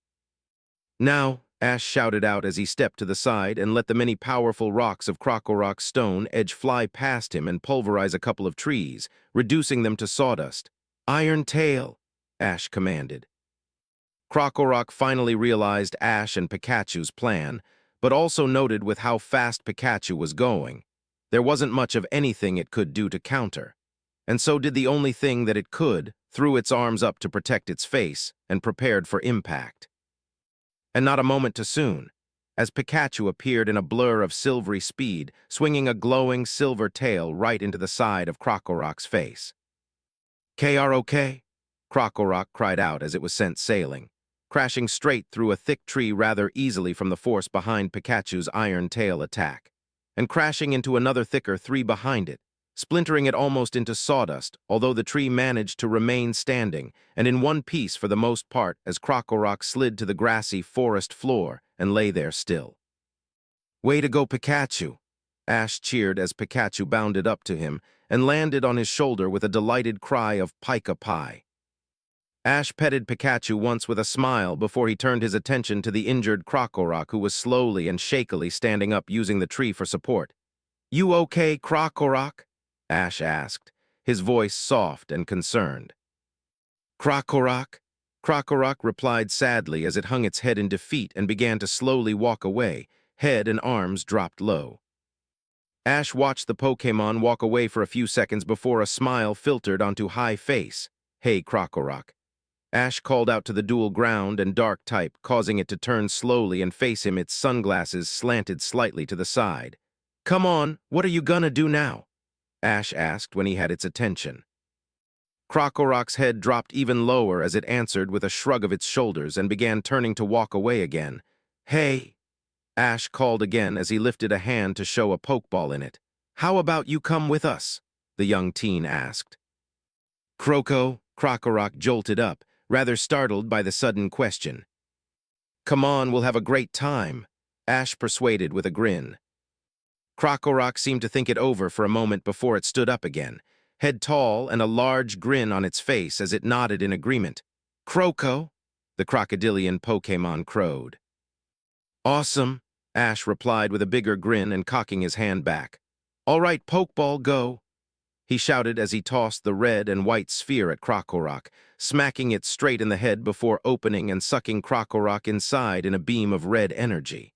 "Now," Ash shouted out as he stepped to the side and let the many powerful rocks of Krokorok's stone edge fly past him and pulverize a couple of trees, reducing them to sawdust. "Iron Tail," Ash commanded. Krokorok finally realized Ash and Pikachu's plan, but also noted with how fast Pikachu was going, there wasn't much of anything it could do to counter, and so did the only thing that it could, threw its arms up to protect its face and prepared for impact. And not a moment too soon, as Pikachu appeared in a blur of silvery speed, swinging a glowing silver tail right into the side of Krokorok's face. "Krok!" Krokorok cried out as it was sent sailing, crashing straight through a thick tree rather easily from the force behind Pikachu's iron tail attack, and crashing into another thicker tree behind it, splintering it almost into sawdust, although the tree managed to remain standing and in one piece for the most part as Krokorok slid to the grassy forest floor and lay there still. "Way to go, Pikachu!" Ash cheered as Pikachu bounded up to him and landed on his shoulder with a delighted cry of "Pika Pie." Ash petted Pikachu once with a smile before he turned his attention to the injured Krokorok, who was slowly and shakily standing up using the tree for support. "You okay, Krokorok?" Ash asked, his voice soft and concerned. "Krokorok?" Krokorok replied sadly as it hung its head in defeat and began to slowly walk away, head and arms dropped low. Ash watched the Pokémon walk away for a few seconds before a smile filtered onto high face. "Hey, Krokorok." Ash called out to the dual ground and dark type, causing it to turn slowly and face him, its sunglasses slanted slightly to the side. "Come on, what are you gonna do now?" Ash asked when he had its attention. Krokorok's head dropped even lower as it answered with a shrug of its shoulders and began turning to walk away again. "Hey!" Ash called again as he lifted a hand to show a Pokeball in it. "How about you come with us?" the young teen asked. Krokorok jolted up, rather startled by the sudden question. "Come on, we'll have a great time," Ash persuaded with a grin. Krokorok seemed to think it over for a moment before it stood up again, head tall and a large grin on its face as it nodded in agreement. "Kroko," the crocodilian Pokémon crowed. "Awesome," Ash replied with a bigger grin and cocking his hand back. "All right, Pokeball, go," he shouted as he tossed the red and white sphere at Krokorok, smacking it straight in the head before opening and sucking Krokorok inside in a beam of red energy.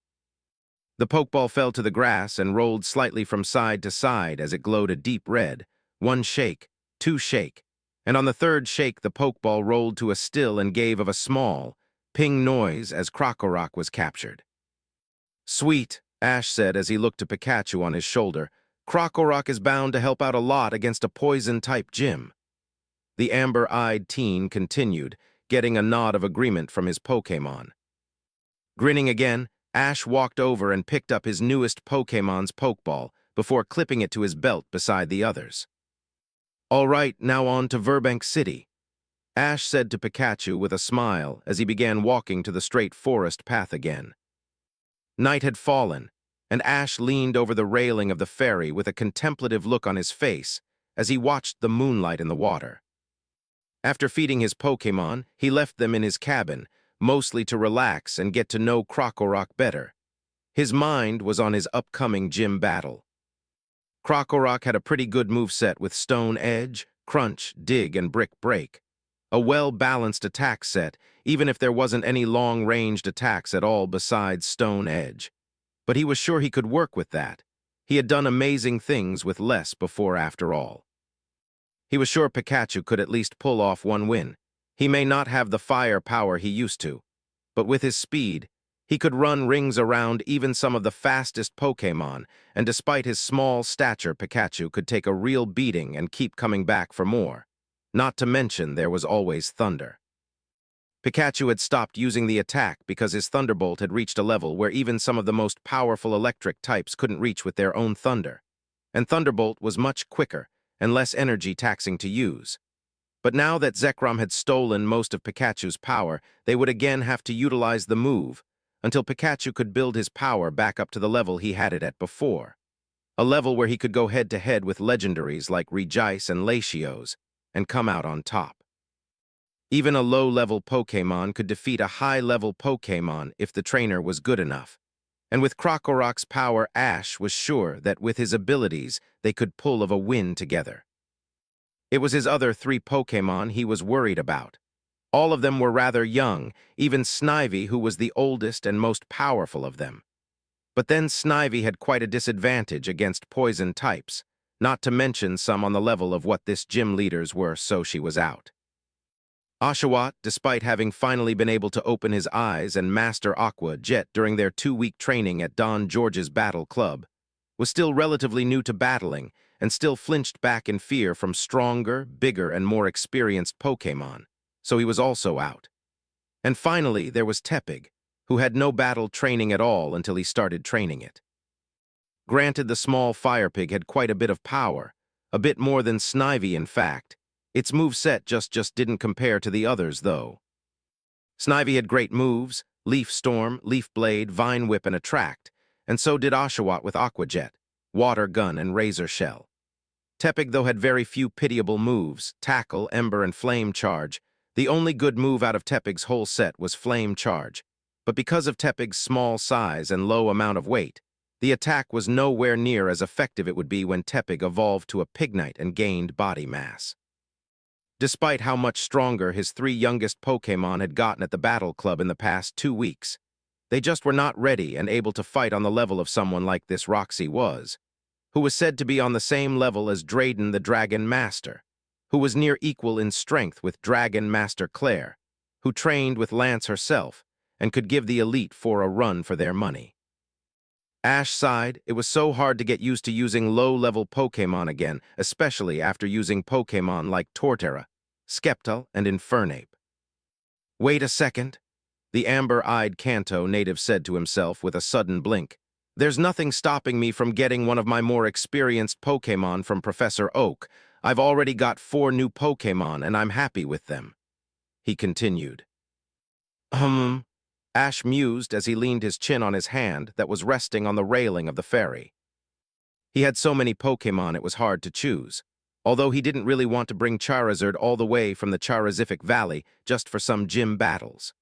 The Pokeball fell to the grass and rolled slightly from side to side as it glowed a deep red. One shake, two shake, and on the third shake the Pokeball rolled to a still and gave of a small, ping noise as Krokorok was captured. "Sweet," Ash said as he looked to Pikachu on his shoulder. "Krokorok is bound to help out a lot against a poison-type gym." The amber-eyed teen continued, getting a nod of agreement from his Pokémon. Grinning again, Ash walked over and picked up his newest Pokémon's Pokeball before clipping it to his belt beside the others. All right, now on to Verbank City, Ash said to Pikachu with a smile as he began walking to the straight forest path again. Night had fallen, and Ash leaned over the railing of the ferry with a contemplative look on his face as he watched the moonlight in the water. After feeding his Pokémon, he left them in his cabin, mostly to relax and get to know Krokorok better. His mind was on his upcoming gym battle. Krokorok had a pretty good moveset with Stone Edge, Crunch, Dig, and Brick Break. A well-balanced attack set, even if there wasn't any long-ranged attacks at all besides Stone Edge. But he was sure he could work with that. He had done amazing things with less before after all. He was sure Pikachu could at least pull off one win. He may not have the fire power he used to, but with his speed, he could run rings around even some of the fastest Pokémon, and despite his small stature, Pikachu could take a real beating and keep coming back for more. Not to mention there was always Thunder. Pikachu had stopped using the attack because his Thunderbolt had reached a level where even some of the most powerful electric types couldn't reach with their own Thunder. And Thunderbolt was much quicker and less energy taxing to use. But now that Zekrom had stolen most of Pikachu's power, they would again have to utilize the move, until Pikachu could build his power back up to the level he had it at before. A level where he could go head-to-head with legendaries like Regice and Latios, and come out on top. Even a low-level Pokémon could defeat a high-level Pokémon if the trainer was good enough. And with Krokorok's power, Ash was sure that with his abilities, they could pull of a win together. It was his other 3 Pokémon he was worried about. All of them were rather young, even Snivy, who was the oldest and most powerful of them. But then Snivy had quite a disadvantage against poison types, not to mention some on the level of what this gym leaders were, so she was out. Oshawott, despite having finally been able to open his eyes and master Aqua Jet during their 2-week training at Don George's Battle Club, was still relatively new to battling and still flinched back in fear from stronger, bigger, and more experienced Pokémon, so he was also out. And finally, there was Tepig, who had no battle training at all until he started training it. Granted, the small fire pig had quite a bit of power, a bit more than Snivy in fact. Its moveset just didn't compare to the others, though. Snivy had great moves, Leaf Storm, Leaf Blade, Vine Whip, and Attract, and so did Oshawott with Aqua Jet, Water Gun, and Razor Shell. Tepig, though, had very few pitiable moves, Tackle, Ember, and Flame Charge. The only good move out of Tepig's whole set was Flame Charge, but because of Tepig's small size and low amount of weight, the attack was nowhere near as effective it would be when Tepig evolved to a Pignite and gained body mass. Despite how much stronger his 3 youngest Pokémon had gotten at the Battle Club in the past 2 weeks, they just were not ready and able to fight on the level of someone like this Roxy was, who was said to be on the same level as Drayden the Dragon Master, who was near equal in strength with Dragon Master Claire, who trained with Lance herself and could give the Elite Four a run for their money. Ash sighed. It was so hard to get used to using low-level Pokémon again, especially after using Pokémon like Torterra, Sceptile, and Infernape. Wait a second, the amber-eyed Kanto native said to himself with a sudden blink. There's nothing stopping me from getting one of my more experienced Pokémon from Professor Oak. I've already got 4 new Pokémon, and I'm happy with them. He continued. Ash mused as he leaned his chin on his hand that was resting on the railing of the ferry. He had so many Pokémon it was hard to choose, although he didn't really want to bring Charizard all the way from the Charazific Valley just for some gym battles.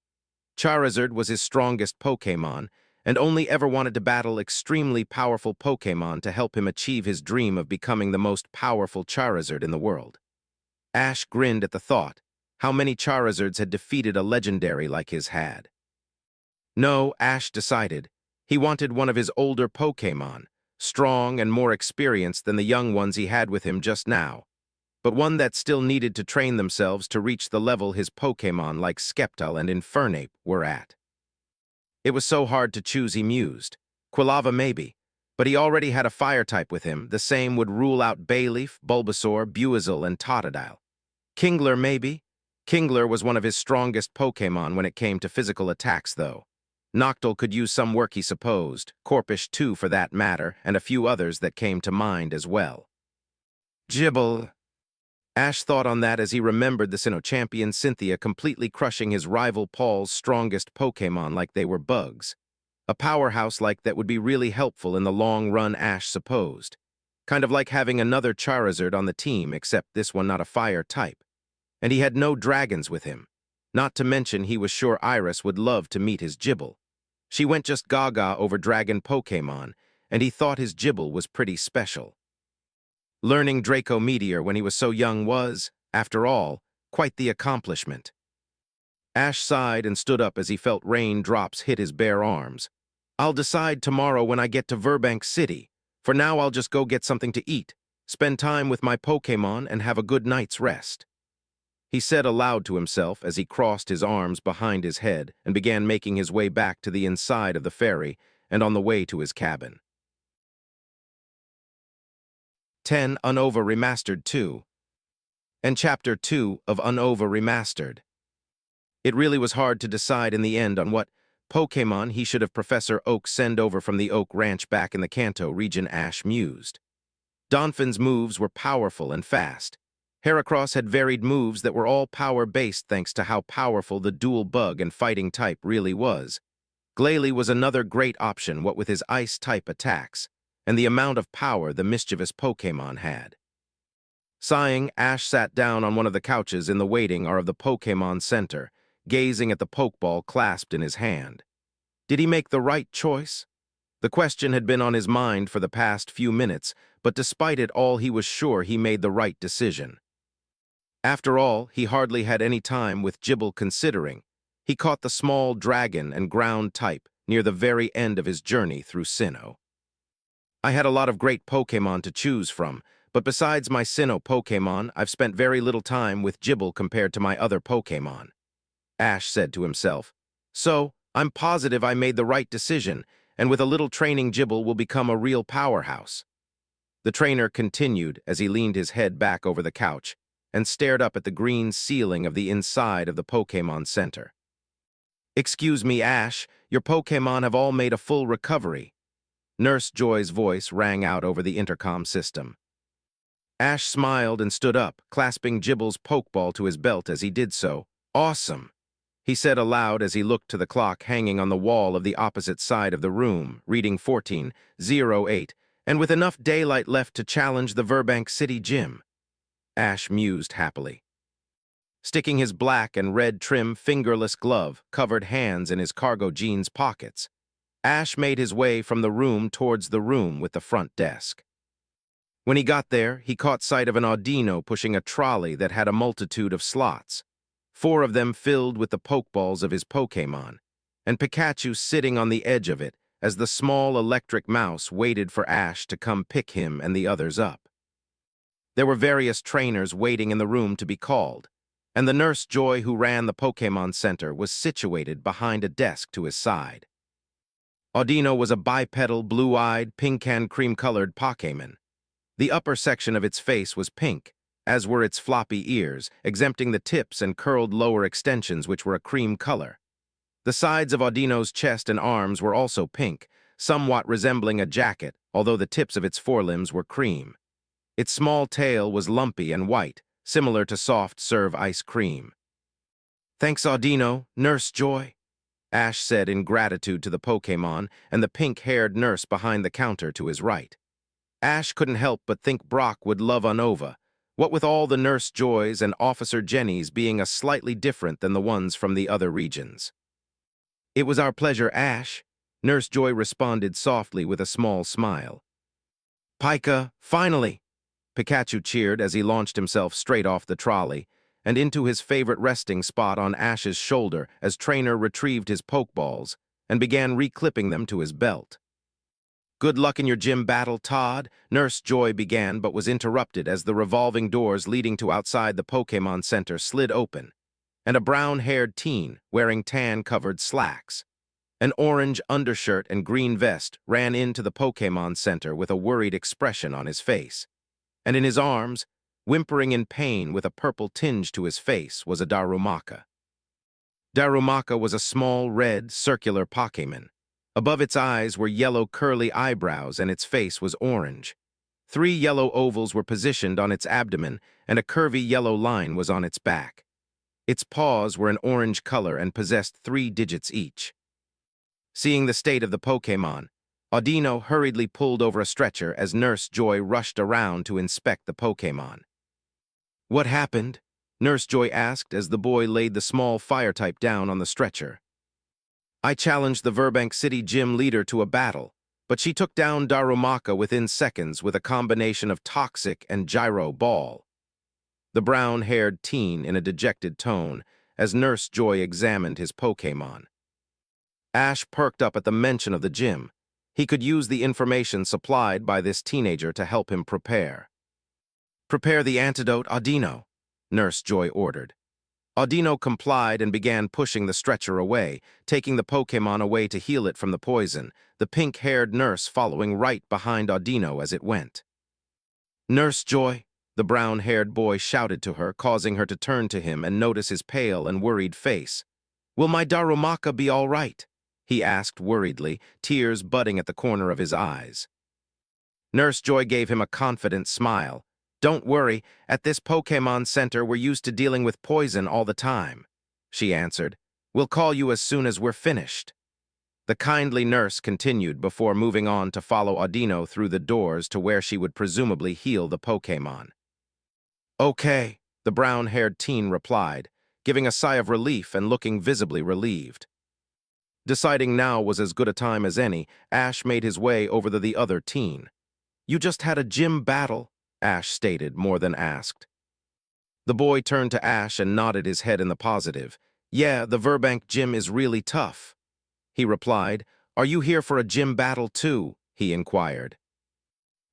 Charizard was his strongest Pokémon, and only ever wanted to battle extremely powerful Pokémon to help him achieve his dream of becoming the most powerful Charizard in the world. Ash grinned at the thought, how many Charizards had defeated a legendary like his had. No, Ash decided. He wanted one of his older Pokémon, strong and more experienced than the young ones he had with him just now, but one that still needed to train themselves to reach the level his Pokémon like Sceptile and Infernape were at. It was so hard to choose, he mused. Quilava maybe, but he already had a fire type with him. The same would rule out Bayleaf, Bulbasaur, Buizel, and Totodile. Kingler maybe. Kingler was one of his strongest Pokémon when it came to physical attacks, though. Noctowl could use some work, he supposed, Corphish too for that matter, and a few others that came to mind as well. Gibble. Ash thought on that as he remembered the Sinnoh champion Cynthia completely crushing his rival Paul's strongest Pokémon like they were bugs. A powerhouse like that would be really helpful in the long run, Ash supposed. Kind of like having another Charizard on the team, except this one not a fire type. And he had no dragons with him. Not to mention he was sure Iris would love to meet his Gibble. She went just gaga over dragon Pokémon, and he thought his Gibble was pretty special. Learning Draco Meteor when he was so young was, after all, quite the accomplishment. Ash sighed and stood up as he felt rain drops hit his bare arms. I'll decide tomorrow when I get to Verbank City. For now, I'll just go get something to eat, spend time with my Pokémon, and have a good night's rest. He said aloud to himself as he crossed his arms behind his head and began making his way back to the inside of the ferry and on the way to his cabin. 10 Unova Remastered 2 and Chapter 2 of Unova Remastered. It really was hard to decide in the end on what Pokémon he should have Professor Oak send over from the Oak Ranch back in the Kanto region, Ash mused. Donphin's moves were powerful and fast. Heracross had varied moves that were all power-based thanks to how powerful the dual bug and fighting type really was. Glalie was another great option, what with his ice-type attacks, and the amount of power the mischievous Pokémon had. Sighing, Ash sat down on one of the couches in the waiting area of the Pokémon Center, gazing at the Pokeball clasped in his hand. Did he make the right choice? The question had been on his mind for the past few minutes, but despite it all, he was sure he made the right decision. After all, he hardly had any time with Gibble considering. He caught the small dragon and ground type near the very end of his journey through Sinnoh. I had a lot of great Pokémon to choose from, but besides my Sinnoh Pokémon, I've spent very little time with Gibble compared to my other Pokémon. Ash said to himself. So, I'm positive I made the right decision, and with a little training Gibble will become a real powerhouse. The trainer continued as he leaned his head back over the couch and stared up at the green ceiling of the inside of the Pokémon Center. Excuse me, Ash, your Pokémon have all made a full recovery. Nurse Joy's voice rang out over the intercom system. Ash smiled and stood up, clasping Gibble's Pokeball to his belt as he did so. Awesome, he said aloud as he looked to the clock hanging on the wall of the opposite side of the room, reading 14:08, and with enough daylight left to challenge the Verbank City Gym. Ash mused happily. Sticking his black and red trim fingerless glove covered hands in his cargo jeans pockets, Ash made his way from the room towards the room with the front desk. When he got there, he caught sight of an Jordinio pushing a trolley that had a multitude of slots, 4 of them filled with the Pokeballs of his Pokémon, and Pikachu sitting on the edge of it as the small electric mouse waited for Ash to come pick him and the others up. There were various trainers waiting in the room to be called, and the nurse Joy who ran the Pokémon Center was situated behind a desk to his side. Jordinio was a bipedal, blue-eyed, pink and cream-colored Pokémon. The upper section of its face was pink, as were its floppy ears, exempting the tips and curled lower extensions which were a cream color. The sides of Jordinio's chest and arms were also pink, somewhat resembling a jacket, although the tips of its forelimbs were cream. Its small tail was lumpy and white, similar to soft-serve ice cream. Thanks, Jordinio, Nurse Joy, Ash said in gratitude to the Pokémon and the pink-haired nurse behind the counter to his right. Ash couldn't help but think Brock would love Unova, what with all the Nurse Joys and Officer Jennies being a slightly different than the ones from the other regions. It was our pleasure, Ash, Nurse Joy responded softly with a small smile. Pika, finally! Pikachu cheered as he launched himself straight off the trolley and into his favorite resting spot on Ash's shoulder as Trainer retrieved his Pokeballs and began reclipping them to his belt. Good luck in your gym battle, Todd, Nurse Joy began but was interrupted as the revolving doors leading to outside the Pokémon Center slid open, and a brown-haired teen wearing tan-covered slacks, an orange undershirt and green vest ran into the Pokémon Center with a worried expression on his face. And in his arms, whimpering in pain with a purple tinge to his face, was a Darumaka. Darumaka was a small, red, circular Pokémon. Above its eyes were yellow curly eyebrows and its face was orange. 3 yellow ovals were positioned on its abdomen, and a curvy yellow line was on its back. Its paws were an orange color and possessed 3 digits each. Seeing the state of the Pokémon, Jordinio hurriedly pulled over a stretcher as Nurse Joy rushed around to inspect the Pokémon. "What happened?" Nurse Joy asked as the boy laid the small fire-type down on the stretcher. "I challenged the Verbank City gym leader to a battle, but she took down Darumaka within seconds with a combination of Toxic and Gyro Ball." The brown-haired teen in a dejected tone as Nurse Joy examined his Pokémon. Ash perked up at the mention of the gym. He could use the information supplied by this teenager to help him prepare. "Prepare the antidote, Jordinio," Nurse Joy ordered. Jordinio complied and began pushing the stretcher away, taking the Pokémon away to heal it from the poison, the pink-haired nurse following right behind Jordinio as it went. "Nurse Joy," the brown-haired boy shouted to her, causing her to turn to him and notice his pale and worried face. "Will my Darumaka be all right?" he asked worriedly, tears budding at the corner of his eyes. Nurse Joy gave him a confident smile. "Don't worry, at this Pokémon Center we're used to dealing with poison all the time," she answered. "We'll call you as soon as we're finished." The kindly nurse continued before moving on to follow Jordinio through the doors to where she would presumably heal the Pokémon. "Okay," the brown-haired teen replied, giving a sigh of relief and looking visibly relieved. Deciding now was as good a time as any, Ash made his way over to the other teen. "You just had a gym battle," Ash stated, more than asked. The boy turned to Ash and nodded his head in the positive. "Yeah, the Verbank gym is really tough," he replied. "Are you here for a gym battle too?" he inquired.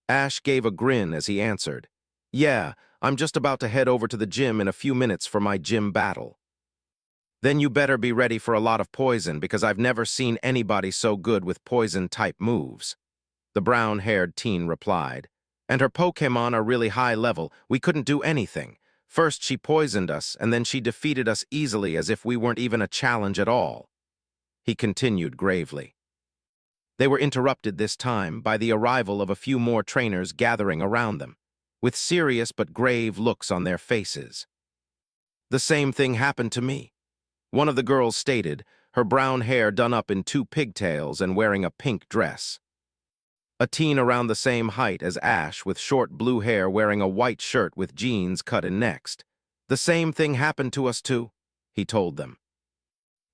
Ash gave a grin as he answered. "Yeah, I'm just about to head over to the gym in a few minutes for my gym battle." "Then you better be ready for a lot of poison because I've never seen anybody so good with poison-type moves," the brown-haired teen replied. "And her Pokémon are really high level. We couldn't do anything. First she poisoned us, and then she defeated us easily as if we weren't even a challenge at all," he continued gravely. They were interrupted this time by the arrival of a few more trainers gathering around them, with serious but grave looks on their faces. "The same thing happened to me," one of the girls stated, her brown hair done up in 2 pigtails and wearing a pink dress. A teen around the same height as Ash with short blue hair wearing a white shirt with jeans cut in next. "The same thing happened to us too," he told them.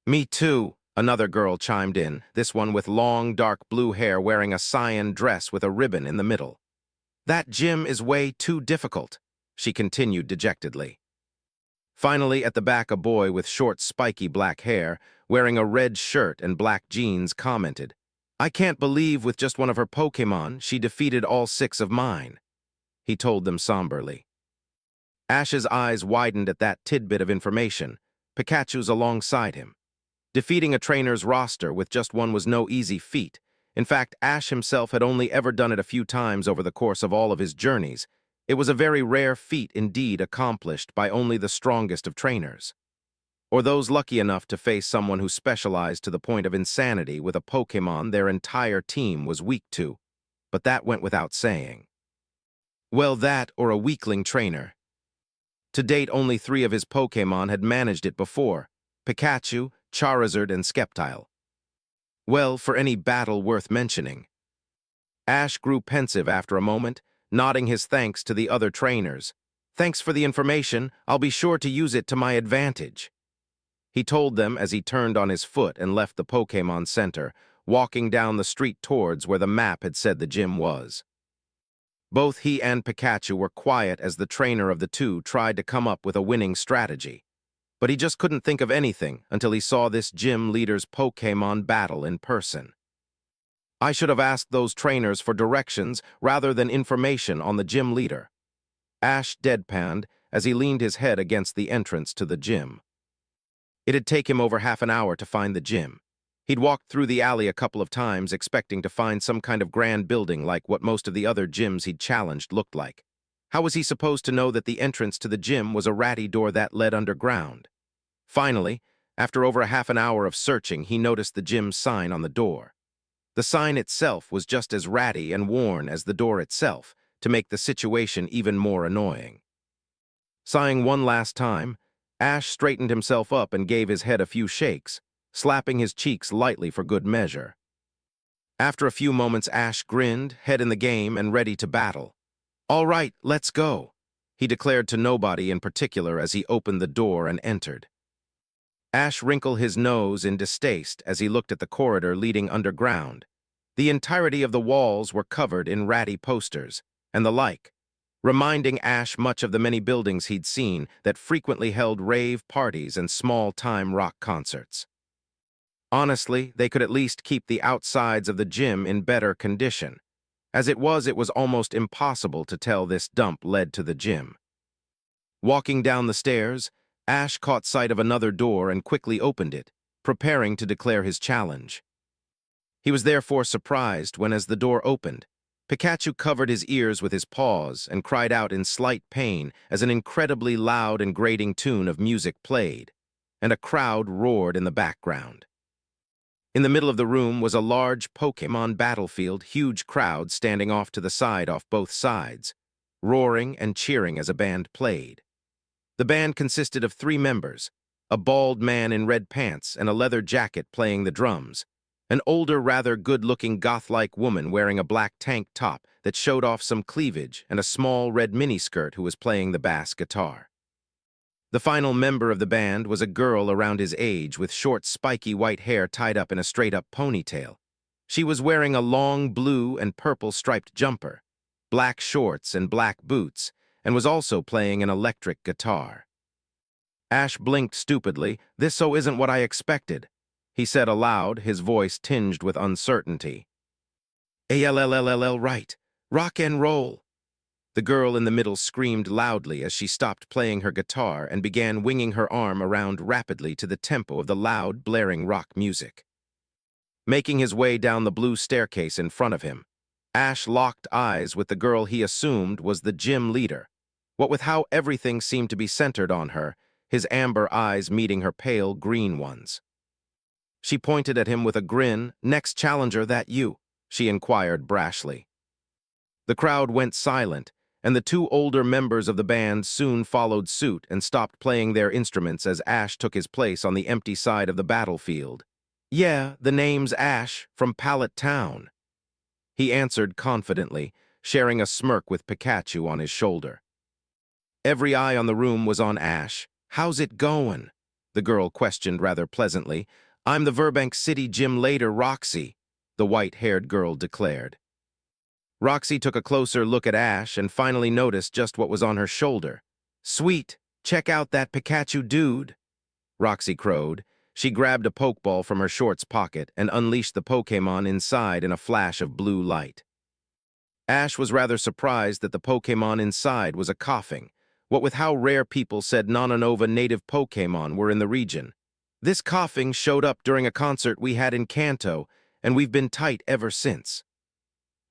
"Me too," another girl chimed in, this one with long, dark blue hair wearing a cyan dress with a ribbon in the middle. "That gym is way too difficult," she continued dejectedly. Finally, at the back, a boy with short, spiky black hair, wearing a red shirt and black jeans, commented, "I can't believe with just one of her Pokémon, she defeated all 6 of mine," he told them somberly. Ash's eyes widened at that tidbit of information. Pikachu's alongside him. Defeating a trainer's roster with just one was no easy feat. In fact, Ash himself had only ever done it a few times over the course of all of his journeys. It was a very rare feat indeed, accomplished by only the strongest of trainers, or those lucky enough to face someone who specialized to the point of insanity with a Pokémon their entire team was weak to. But that went without saying. Well, that or a weakling trainer. To date, only 3 of his Pokémon had managed it before: Pikachu, Charizard, and Sceptile. Well, for any battle worth mentioning. Ash grew pensive after a moment, nodding his thanks to the other trainers. "Thanks for the information. I'll be sure to use it to my advantage," he told them as he turned on his foot and left the Pokémon Center, walking down the street towards where the map had said the gym was. Both he and Pikachu were quiet as the trainer of the two tried to come up with a winning strategy. But he just couldn't think of anything until he saw this gym leader's Pokémon battle in person. "I should have asked those trainers for directions rather than information on the gym leader," Ash deadpanned as he leaned his head against the entrance to the gym. It'd take him over half an hour to find the gym. He'd walked through the alley a couple of times expecting to find some kind of grand building like what most of the other gyms he'd challenged looked like. How was he supposed to know that the entrance to the gym was a ratty door that led underground? Finally, after over a half an hour of searching, he noticed the gym's sign on the door. The sign itself was just as ratty and worn as the door itself, to make the situation even more annoying. Sighing one last time, Ash straightened himself up and gave his head a few shakes, slapping his cheeks lightly for good measure. After a few moments, Ash grinned, head in the game and ready to battle. "All right, let's go," he declared to nobody in particular as he opened the door and entered. Ash wrinkled his nose in distaste as he looked at the corridor leading underground. The entirety of the walls were covered in ratty posters, and the like, reminding Ash much of the many buildings he'd seen that frequently held rave parties and small-time rock concerts. Honestly, they could at least keep the outsides of the gym in better condition. As it was almost impossible to tell this dump led to the gym. Walking down the stairs, Ash caught sight of another door and quickly opened it, preparing to declare his challenge. He was therefore surprised when, as the door opened, Pikachu covered his ears with his paws and cried out in slight pain as an incredibly loud and grating tune of music played, and a crowd roared in the background. In the middle of the room was a large Pokémon battlefield, huge crowds standing off to the side off both sides, roaring and cheering as a band played. The band consisted of 3 members, a bald man in red pants and a leather jacket playing the drums, an older, rather good-looking goth-like woman wearing a black tank top that showed off some cleavage, and a small red miniskirt who was playing the bass guitar. The final member of the band was a girl around his age with short, spiky white hair tied up in a straight-up ponytail. She was wearing a long blue and purple striped jumper, black shorts and black boots, and was also playing an electric guitar. Ash blinked stupidly. "This so isn't what I expected," he said aloud, his voice tinged with uncertainty. "ALLLL right. Rock and roll." The girl in the middle screamed loudly as she stopped playing her guitar and began winging her arm around rapidly to the tempo of the loud, blaring rock music. Making his way down the blue staircase in front of him, Ash locked eyes with the girl he assumed was the gym leader. What with how everything seemed to be centered on her, his amber eyes meeting her pale green ones. She pointed at him with a grin. "Next challenger, that you?" she inquired brashly. The crowd went silent, and the 2 older members of the band soon followed suit and stopped playing their instruments as Ash took his place on the empty side of the battlefield. "Yeah, the name's Ash, from Pallet Town," he answered confidently, sharing a smirk with Pikachu on his shoulder. Every eye on the room was on Ash. "How's it going?" the girl questioned rather pleasantly. "I'm the Verbank City Gym leader, Roxy," the white-haired girl declared. Roxy took a closer look at Ash and finally noticed just what was on her shoulder. "Sweet, check out that Pikachu dude," Roxy crowed. She grabbed a Pokeball from her shorts pocket and unleashed the Pokémon inside in a flash of blue light. Ash was rather surprised that the Pokémon inside was a coughing, what with how rare people said Nononova native Pokémon were in the region. "This coughing showed up during a concert we had in Kanto, and we've been tight ever since,"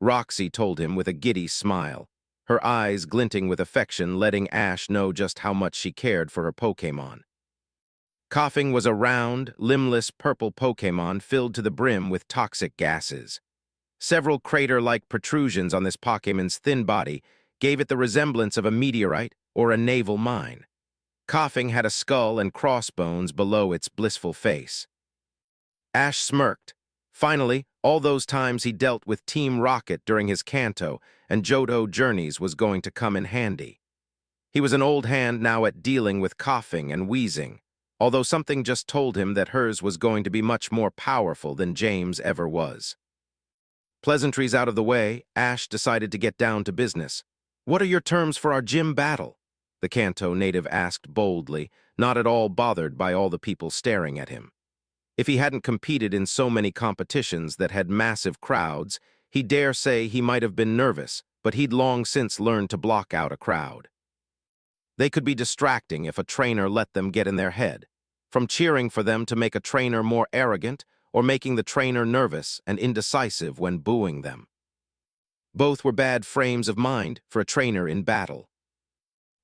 Roxy told him with a giddy smile, her eyes glinting with affection, letting Ash know just how much she cared for her Pokémon. Coughing was a round, limbless purple Pokémon filled to the brim with toxic gases. Several crater-like protrusions on this Pokémon's thin body gave it the resemblance of a meteorite or a naval mine. Coughing had a skull and crossbones below its blissful face. Ash smirked. Finally, all those times he dealt with Team Rocket during his Kanto and Johto journeys was going to come in handy. He was an old hand now at dealing with coughing and wheezing, although something just told him that hers was going to be much more powerful than James ever was. Pleasantries out of the way, Ash decided to get down to business. "What are your terms for our gym battle?" the Kanto native asked boldly, not at all bothered by all the people staring at him. If he hadn't competed in so many competitions that had massive crowds, he dare say he might have been nervous, but he'd long since learned to block out a crowd. They could be distracting if a trainer let them get in their head, from cheering for them to make a trainer more arrogant or making the trainer nervous and indecisive when booing them. Both were bad frames of mind for a trainer in battle.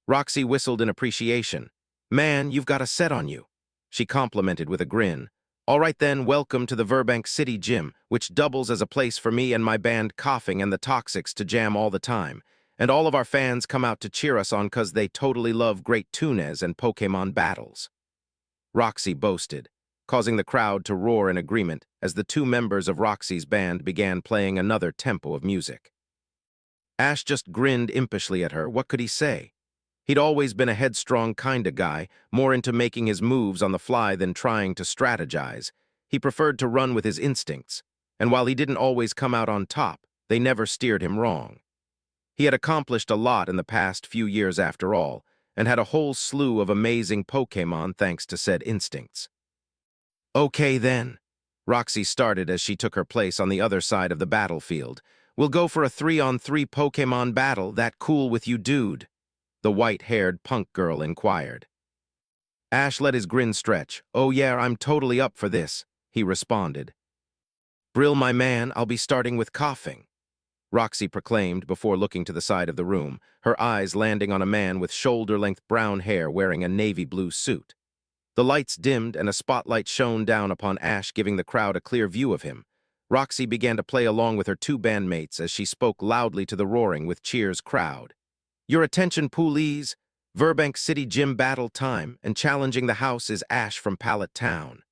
Roxy whistled in appreciation. "Man, you've got a set on you," she complimented with a grin. "All right then, welcome to the Verbank City Gym, which doubles as a place for me and my band Coughing and the Toxics to jam all the time, and all of our fans come out to cheer us on 'cause they totally love great tunes and Pokémon battles. Roxy boasted, causing the crowd to roar in agreement as the two members of Roxy's band began playing another tempo of music. Ash just grinned impishly at her. What could he say? He'd always been a headstrong kinda guy, more into making his moves on the fly than trying to strategize. He preferred to run with his instincts, and while he didn't always come out on top, they never steered him wrong. He had accomplished a lot in the past few years after all, and had a whole slew of amazing Pokémon thanks to said instincts. Okay then, Roxy started as she took her place on the other side of the battlefield. We'll go for a 3-on-3 Pokémon battle, that cool with you, dude? The white-haired punk girl inquired. Ash let his grin stretch. Oh yeah, I'm totally up for this, he responded. Brill, my man, I'll be starting with coughing, Roxy proclaimed before looking to the side of the room, her eyes landing on a man with shoulder-length brown hair wearing a navy blue suit. The lights dimmed and a spotlight shone down upon Ash, giving the crowd a clear view of him. Roxy began to play along with her two bandmates as she spoke loudly to the roaring with cheers crowd. Your attention, please. Burbank City Gym battle time, and challenging the house is Ash from Pallet Town.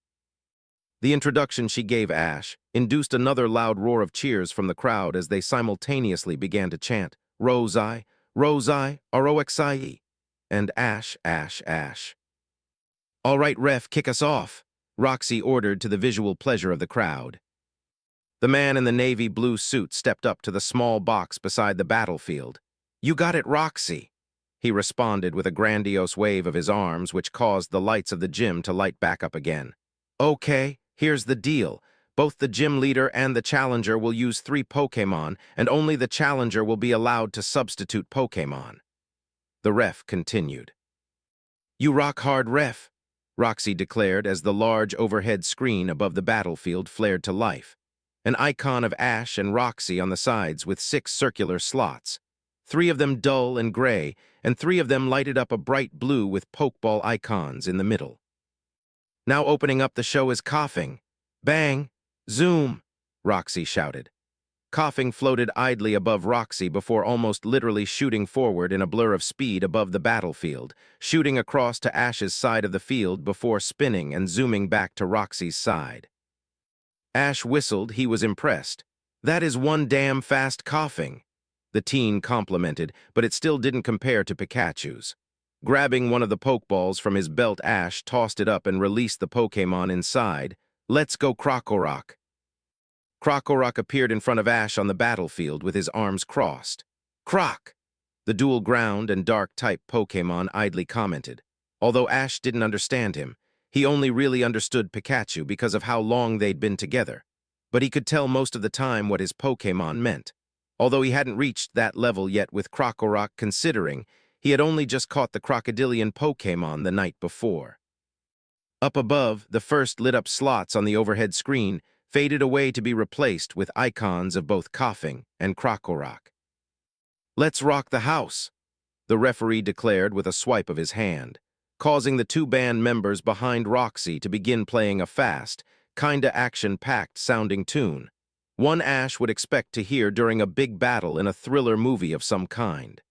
The introduction she gave Ash induced another loud roar of cheers from the crowd as they simultaneously began to chant, Rosei, Rosei, R-O-X-I-E, and Ash, Ash, Ash. All right, ref, kick us off, Roxy ordered to the visual pleasure of the crowd. The man in the navy blue suit stepped up to the small box beside the battlefield. You got it, Roxy, he responded with a grandiose wave of his arms which caused the lights of the gym to light back up again. Okay, here's the deal. Both the gym leader and the challenger will use 3 Pokémon, and only the challenger will be allowed to substitute Pokémon. The ref continued. You rock hard, ref, Roxy declared as the large overhead screen above the battlefield flared to life. An icon of Ash and Roxy on the sides with 6 circular slots. 3 of them dull and gray, and 3 of them lighted up a bright blue with Pokeball icons in the middle. Now opening up the show is coughing. Bang! Zoom! Roxy shouted. Coughing floated idly above Roxy before almost literally shooting forward in a blur of speed above the battlefield, shooting across to Ash's side of the field before spinning and zooming back to Roxy's side. Ash whistled. He was impressed. That is one damn fast coughing, the teen complimented, but it still didn't compare to Pikachu's. Grabbing one of the Pokeballs from his belt, Ash tossed it up and released the Pokémon inside. Let's go, Krokorok. Krokorok appeared in front of Ash on the battlefield with his arms crossed. Croc! The dual ground and dark-type Pokémon idly commented. Although Ash didn't understand him, he only really understood Pikachu because of how long they'd been together. But he could tell most of the time what his Pokémon meant, although he hadn't reached that level yet with Krokorok, considering he had only just caught the crocodilian Pokémon the night before. Up above, the first lit-up slots on the overhead screen faded away to be replaced with icons of both Coughing and Krokorok. Let's rock the house, the referee declared with a swipe of his hand, causing the 2 band members behind Roxy to begin playing a fast, kinda action-packed sounding tune, one Ash would expect to hear during a big battle in a thriller movie of some kind.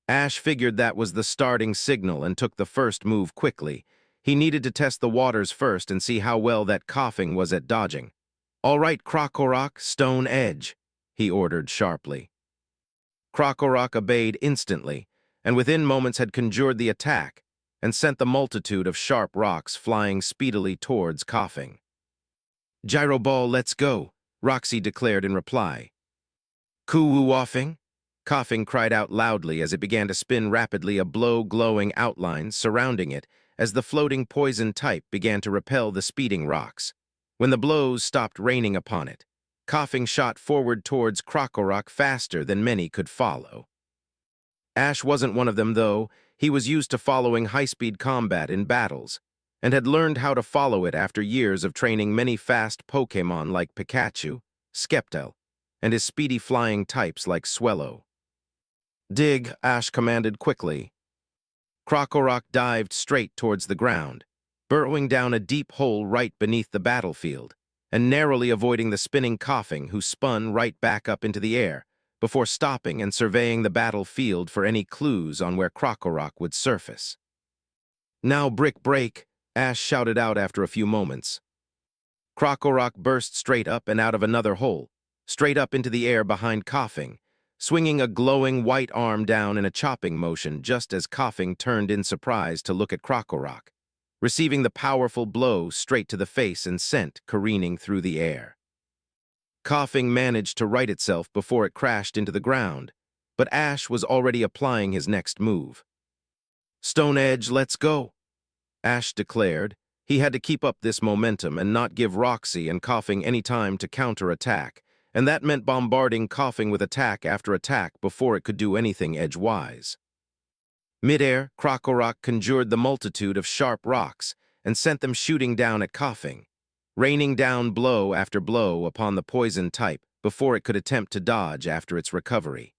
Ash figured that was the starting signal and took the first move quickly. He needed to test the waters first and see how well that Coughing was at dodging. All right, Krokorok, Stone Edge, he ordered sharply. Krokorok obeyed instantly, and within moments had conjured the attack and sent the multitude of sharp rocks flying speedily towards Coughing. Gyro Ball, let's go, Roxy declared in reply. Coo-woo-offing? Coughing cried out loudly as it began to spin rapidly, a glow-glowing outline surrounding it as the floating poison type began to repel the speeding rocks. When the blows stopped raining upon it, Coughing shot forward towards Krokorok faster than many could follow. Ash wasn't one of them, though. He was used to following high-speed combat in battles, and had learned how to follow it after years of training many fast Pokémon like Pikachu, Sceptile, and his speedy flying types like Swellow. Dig, Ash commanded quickly. Krokorok dived straight towards the ground, burrowing down a deep hole right beneath the battlefield, and narrowly avoiding the spinning Coughing, who spun right back up into the air, before stopping and surveying the battlefield for any clues on where Krokorok would surface. "Now, Brick Break," Ash shouted out after a few moments. Krokorok burst straight up and out of another hole, straight up into the air behind Coughing, swinging a glowing white arm down in a chopping motion just as Coughing turned in surprise to look at Krokorok, receiving the powerful blow straight to the face and sent careening through the air. Coughing managed to right itself before it crashed into the ground, but Ash was already applying his next move. "Stone Edge, let's go," Ash declared. He had to keep up this momentum and not give Roxy and Coughing any time to counterattack, and that meant bombarding Coughing with attack after attack before it could do anything edgewise. Midair, Krokorok conjured the multitude of sharp rocks and sent them shooting down at Coughing, raining down blow after blow upon the poison type before it could attempt to dodge after its recovery.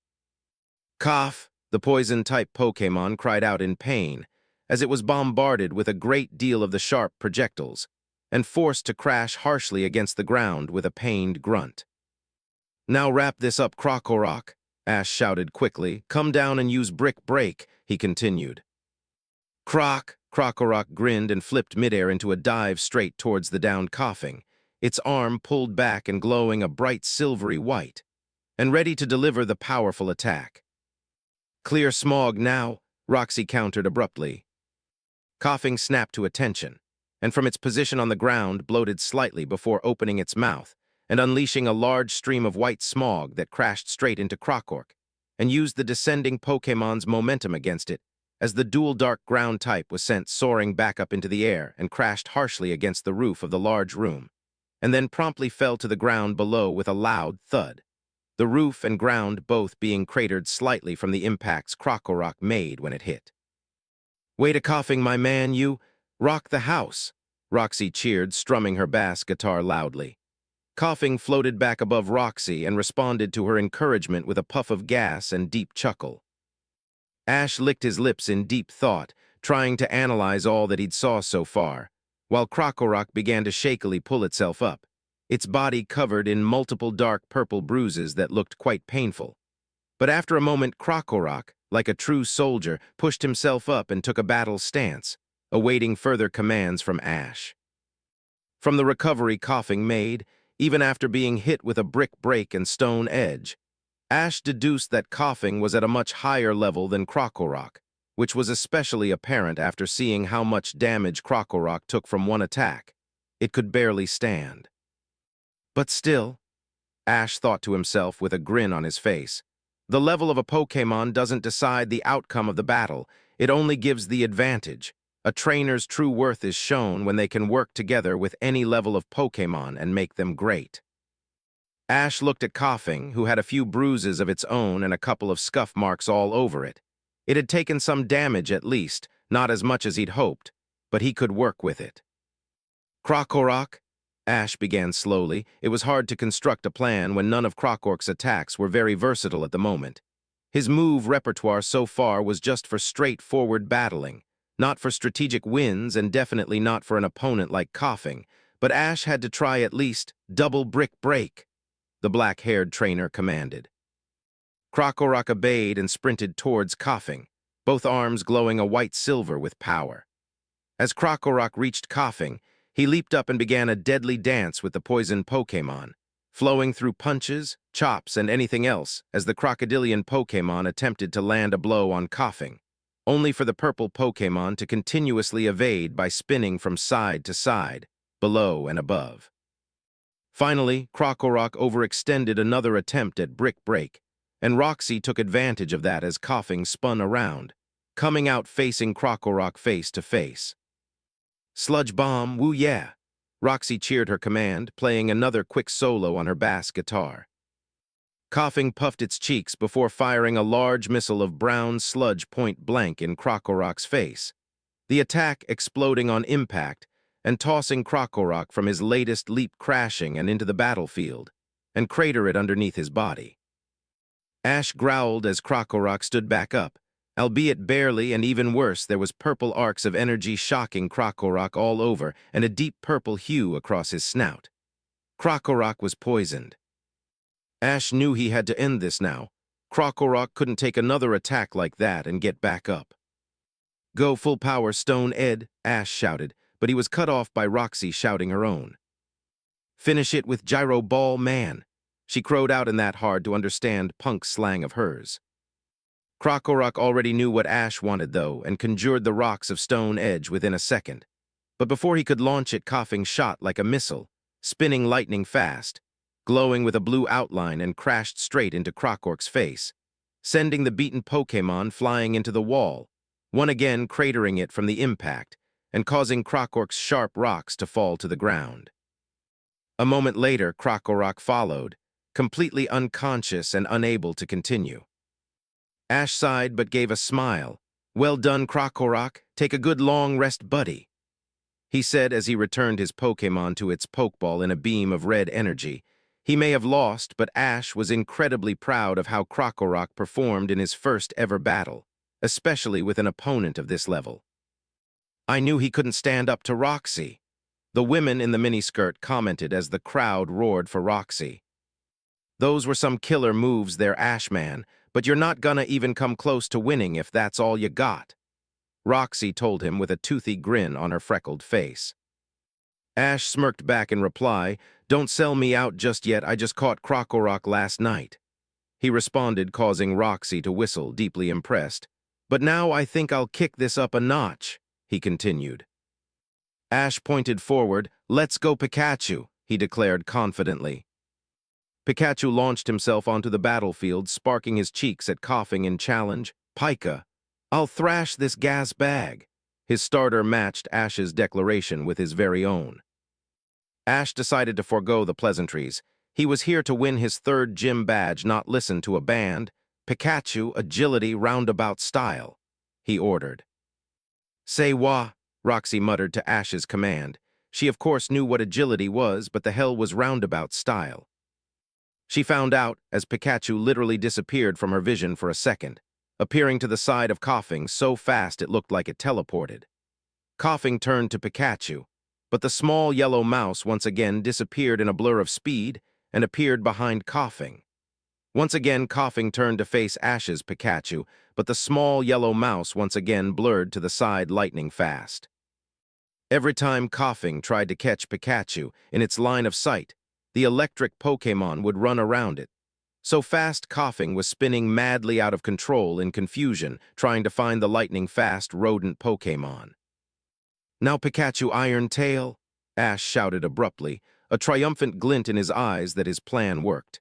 "Cough!" The poison-type Pokémon cried out in pain as it was bombarded with a great deal of the sharp projectiles and forced to crash harshly against the ground with a pained grunt. "Now wrap this up, Krokorok," Ash shouted quickly. "Come down and use Brick Break," he continued. Krokorok grinned and flipped midair into a dive straight towards the downed Coughing, its arm pulled back and glowing a bright silvery white, and ready to deliver the powerful attack. "Clear smog now," Roxy countered abruptly. Coughing snapped to attention, and from its position on the ground bloated slightly before opening its mouth and unleashing a large stream of white smog that crashed straight into Krokorok and used the descending Pokémon's momentum against it as the dual dark ground type was sent soaring back up into the air and crashed harshly against the roof of the large room, and then promptly fell to the ground below with a loud thud, the roof and ground both being cratered slightly from the impacts Krokorok made when it hit. "Way to Coughing, my man, you rock the house," Roxy cheered, strumming her bass guitar loudly. Coughing floated back above Roxy and responded to her encouragement with a puff of gas and deep chuckle. Ash licked his lips in deep thought, trying to analyze all that he'd saw so far, while Krokorok began to shakily pull itself up, its body covered in multiple dark purple bruises that looked quite painful. But after a moment, Krokorok, like a true soldier, pushed himself up and took a battle stance, awaiting further commands from Ash. From the recovery Coughing made, even after being hit with a Brick Break and Stone Edge, Ash deduced that Coughing was at a much higher level than Krokorok, which was especially apparent after seeing how much damage Krokorok took from one attack. It could barely stand. But still, Ash thought to himself with a grin on his face, the level of a Pokémon doesn't decide the outcome of the battle, it only gives the advantage. A trainer's true worth is shown when they can work together with any level of Pokémon and make them great. Ash looked at Coughing, who had a few bruises of its own and a couple of scuff marks all over it. It had taken some damage at least, not as much as he'd hoped, but he could work with it. "Krokorok," Ash began slowly. It was hard to construct a plan when none of Krokorok's attacks were very versatile at the moment. His move repertoire so far was just for straightforward battling, not for strategic wins and definitely not for an opponent like Coughing, but Ash had to try at least double Brick Break, the black-haired trainer commanded. Krokorok obeyed and sprinted towards Coughing, both arms glowing a white-silver with power. As Krokorok reached Coughing, he leaped up and began a deadly dance with the poison Pokémon, flowing through punches, chops, and anything else as the crocodilian Pokémon attempted to land a blow on Coughing, only for the purple Pokémon to continuously evade by spinning from side to side, below and above. Finally, Krokorok overextended another attempt at Brick Break, and Roxy took advantage of that as Coughing spun around, coming out facing Krokorok face to face. "Sludge Bomb, woo yeah!" Roxy cheered her command, playing another quick solo on her bass guitar. Coughing puffed its cheeks before firing a large missile of brown sludge point blank in Krokorok's face, the attack exploding on impact and tossing Krokorok from his latest leap crashing and into the battlefield, and crater it underneath his body. Ash growled as Krokorok stood back up, albeit barely, and even worse, there was purple arcs of energy shocking Krokorok all over and a deep purple hue across his snout. Krokorok was poisoned. Ash knew he had to end this now. Krokorok couldn't take another attack like that and get back up. "Go full power, Stone Ed," Ash shouted, but he was cut off by Roxy shouting her own. "Finish it with Gyro Ball, man," she crowed out in that hard-to-understand punk slang of hers. Krokorok already knew what Ash wanted, though, and conjured the rocks of Stone Edge within a second. But before he could launch it, Coughing shot like a missile, spinning lightning fast, glowing with a blue outline, and crashed straight into Krokorok's face, sending the beaten Pokémon flying into the wall, one again cratering it from the impact and causing Krokorok's sharp rocks to fall to the ground. A moment later, Krokorok followed, completely unconscious and unable to continue. Ash sighed but gave a smile. "Well done, Krokorok. Take a good long rest, buddy," he said as he returned his Pokémon to its Pokeball in a beam of red energy. He may have lost, but Ash was incredibly proud of how Krokorok performed in his first ever battle, especially with an opponent of this level. "I knew he couldn't stand up to Roxy," the women in the miniskirt commented as the crowd roared for Roxy. "Those were some killer moves there, Ashman, but you're not gonna even come close to winning if that's all you got," Roxy told him with a toothy grin on her freckled face. Ash smirked back in reply, "Don't sell me out just yet, I just caught Krokorok last night," he responded, causing Roxy to whistle, deeply impressed. "But now I think I'll kick this up a notch," he continued. Ash pointed forward. "Let's go, Pikachu," he declared confidently. Pikachu launched himself onto the battlefield, sparking his cheeks at Coughing in challenge. "Pika, I'll thrash this gas bag." His starter matched Ash's declaration with his very own. Ash decided to forego the pleasantries. He was here to win his third gym badge, not listen to a band. "Pikachu, agility, roundabout style," he ordered. "Say wah," Roxy muttered to Ash's command. She of course knew what agility was, but the hell was roundabout style? She found out as Pikachu literally disappeared from her vision for a second, appearing to the side of Coughing so fast it looked like it teleported. Coughing turned to Pikachu, but the small yellow mouse once again disappeared in a blur of speed and appeared behind Coughing. Once again, Coughing turned to face Ash's Pikachu, but the small yellow mouse once again blurred to the side lightning fast. Every time Coughing tried to catch Pikachu in its line of sight, the electric Pokémon would run around it. So fast, Coughing was spinning madly out of control in confusion, trying to find the lightning-fast rodent Pokémon. "Now Pikachu Iron Tail," Ash shouted abruptly, a triumphant glint in his eyes that his plan worked.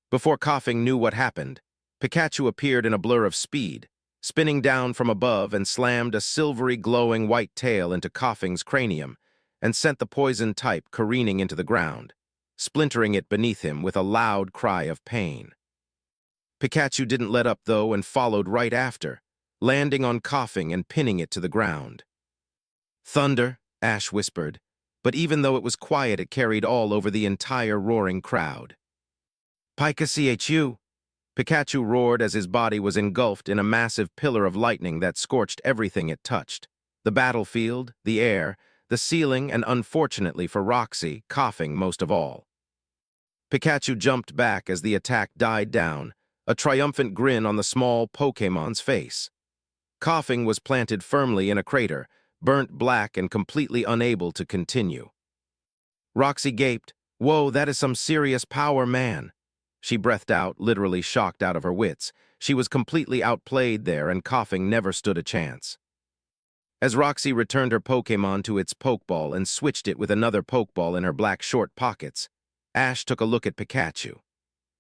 Before Coughing knew what happened, Pikachu appeared in a blur of speed, spinning down from above and slammed a silvery glowing white tail into Coughing's cranium and sent the poison type careening into the ground, splintering it beneath him with a loud cry of pain. Pikachu didn't let up, though, and followed right after, landing on Coughing and pinning it to the ground. "Thunder," Ash whispered, but even though it was quiet, it carried all over the entire roaring crowd. "Pikachu!" Pikachu roared as his body was engulfed in a massive pillar of lightning that scorched everything it touched: the battlefield, the air, the ceiling, and unfortunately for Roxy, Coughing most of all. Pikachu jumped back as the attack died down, a triumphant grin on the small Pokémon's face. Coughing was planted firmly in a crater, burnt black and completely unable to continue. Roxy gaped. "Whoa, that is some serious power, man." She breathed out, literally shocked out of her wits. She was completely outplayed there, and Coughing never stood a chance. As Roxy returned her Pokémon to its Pokeball and switched it with another Pokeball in her black short pockets, Ash took a look at Pikachu.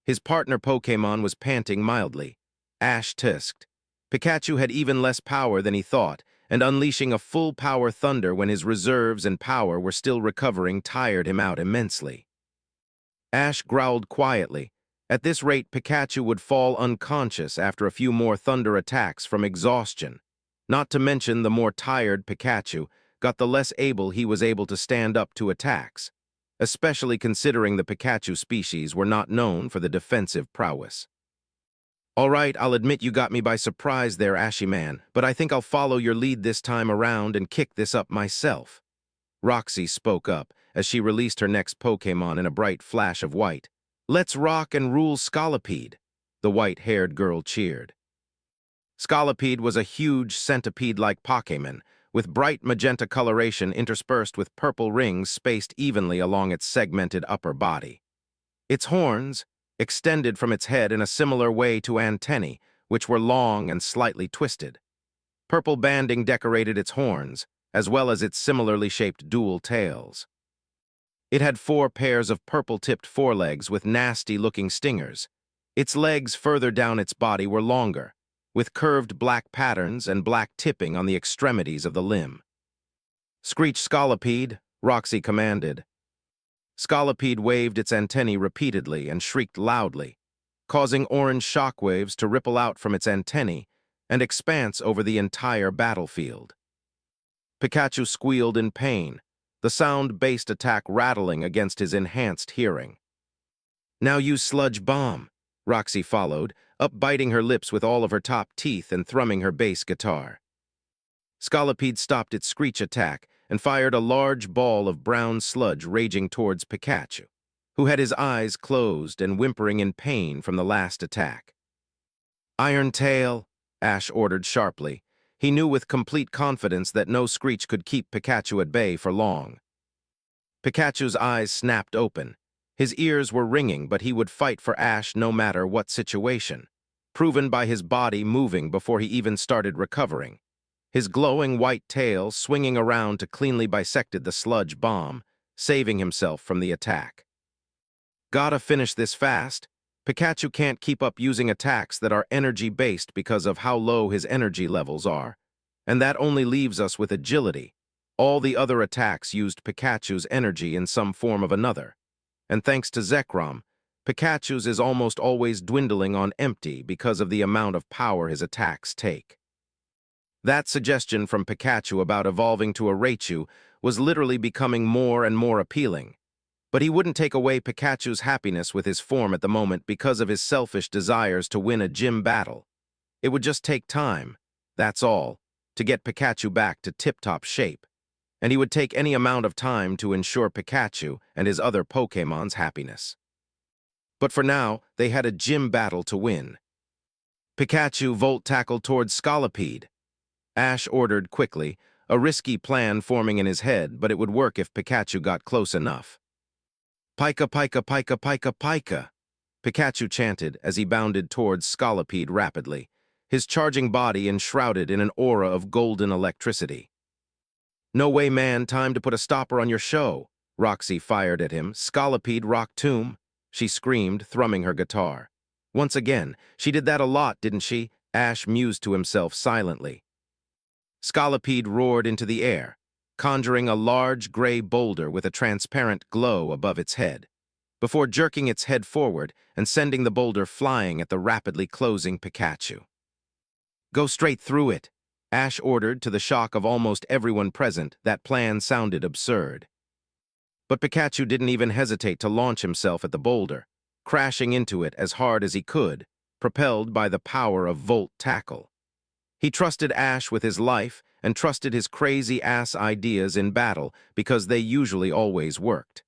His partner Pokémon was panting mildly. Ash tisked. Pikachu had even less power than he thought, and unleashing a full-power thunder when his reserves and power were still recovering tired him out immensely. Ash growled quietly. At this rate, Pikachu would fall unconscious after a few more thunder attacks from exhaustion. Not to mention the more tired Pikachu got, the less able he was able to stand up to attacks, especially considering the Pikachu species were not known for the defensive prowess. "All right, I'll admit you got me by surprise there, Ashy Man, but I think I'll follow your lead this time around and kick this up myself." Roxy spoke up as she released her next Pokémon in a bright flash of white. Let's rock and rule Scolipede, the white-haired girl cheered. Scolipede was a huge centipede-like Pokémon, with bright magenta coloration interspersed with purple rings spaced evenly along its segmented upper body. Its horns extended from its head in a similar way to antennae, which were long and slightly twisted. Purple banding decorated its horns, as well as its similarly shaped dual tails. It had 4 pairs of purple-tipped forelegs with nasty-looking stingers. Its legs further down its body were longer, with curved black patterns and black tipping on the extremities of the limb. "Screech, Scolipede," Roxy commanded. Scolipede waved its antennae repeatedly and shrieked loudly, causing orange shockwaves to ripple out from its antennae and expanse over the entire battlefield. Pikachu squealed in pain, the sound-based attack rattling against his enhanced hearing. "Now use Sludge Bomb," Roxy followed, up-biting her lips with all of her top teeth and thrumming her bass guitar. Scolipede stopped its screech attack and fired a large ball of brown sludge raging towards Pikachu, who had his eyes closed and whimpering in pain from the last attack. "Iron Tail," Ash ordered sharply. He knew with complete confidence that no screech could keep Pikachu at bay for long. Pikachu's eyes snapped open. His ears were ringing, but he would fight for Ash no matter what situation, proven by his body moving before he even started recovering. His glowing white tail swinging around to cleanly bisected the sludge bomb, saving himself from the attack. "Gotta finish this fast. Pikachu can't keep up using attacks that are energy-based because of how low his energy levels are, and that only leaves us with agility. All the other attacks used Pikachu's energy in some form of another, and thanks to Zekrom, Pikachu's is almost always dwindling on empty because of the amount of power his attacks take." That suggestion from Pikachu about evolving to a Raichu was literally becoming more and more appealing. But he wouldn't take away Pikachu's happiness with his form at the moment because of his selfish desires to win a gym battle. It would just take time, that's all, to get Pikachu back to tip-top shape. And he would take any amount of time to ensure Pikachu and his other Pokémon's happiness. But for now, they had a gym battle to win. Pikachu volt-tackled towards Scolipede. Ash ordered quickly, a risky plan forming in his head, but it would work if Pikachu got close enough. "Pika, Pika, Pika, Pika, Pika," Pikachu chanted as he bounded towards Scolipede rapidly, his charging body enshrouded in an aura of golden electricity. "No way, man, time to put a stopper on your show," Roxy fired at him. "Scolipede rock tomb," she screamed, thrumming her guitar. "Once again, she did that a lot, didn't she?" Ash mused to himself silently. Scolipede roared into the air, conjuring a large gray boulder with a transparent glow above its head, before jerking its head forward and sending the boulder flying at the rapidly closing Pikachu. "Go straight through it," Ash ordered. To the shock of almost everyone present, that plan sounded absurd. But Pikachu didn't even hesitate to launch himself at the boulder, crashing into it as hard as he could, propelled by the power of Volt Tackle. He trusted Ash with his life and trusted his crazy-ass ideas in battle because they usually always worked.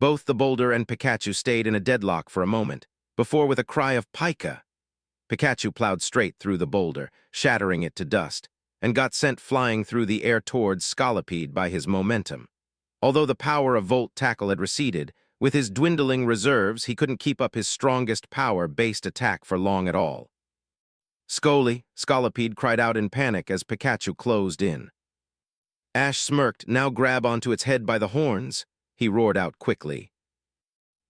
Both the boulder and Pikachu stayed in a deadlock for a moment, before with a cry of "Pika!" Pikachu plowed straight through the boulder, shattering it to dust, and got sent flying through the air towards Scolipede by his momentum. Although the power of Volt Tackle had receded, with his dwindling reserves he couldn't keep up his strongest power-based attack for long at all. Scolipede cried out in panic as Pikachu closed in. Ash smirked. "Now grab onto its head by the horns," he roared out quickly.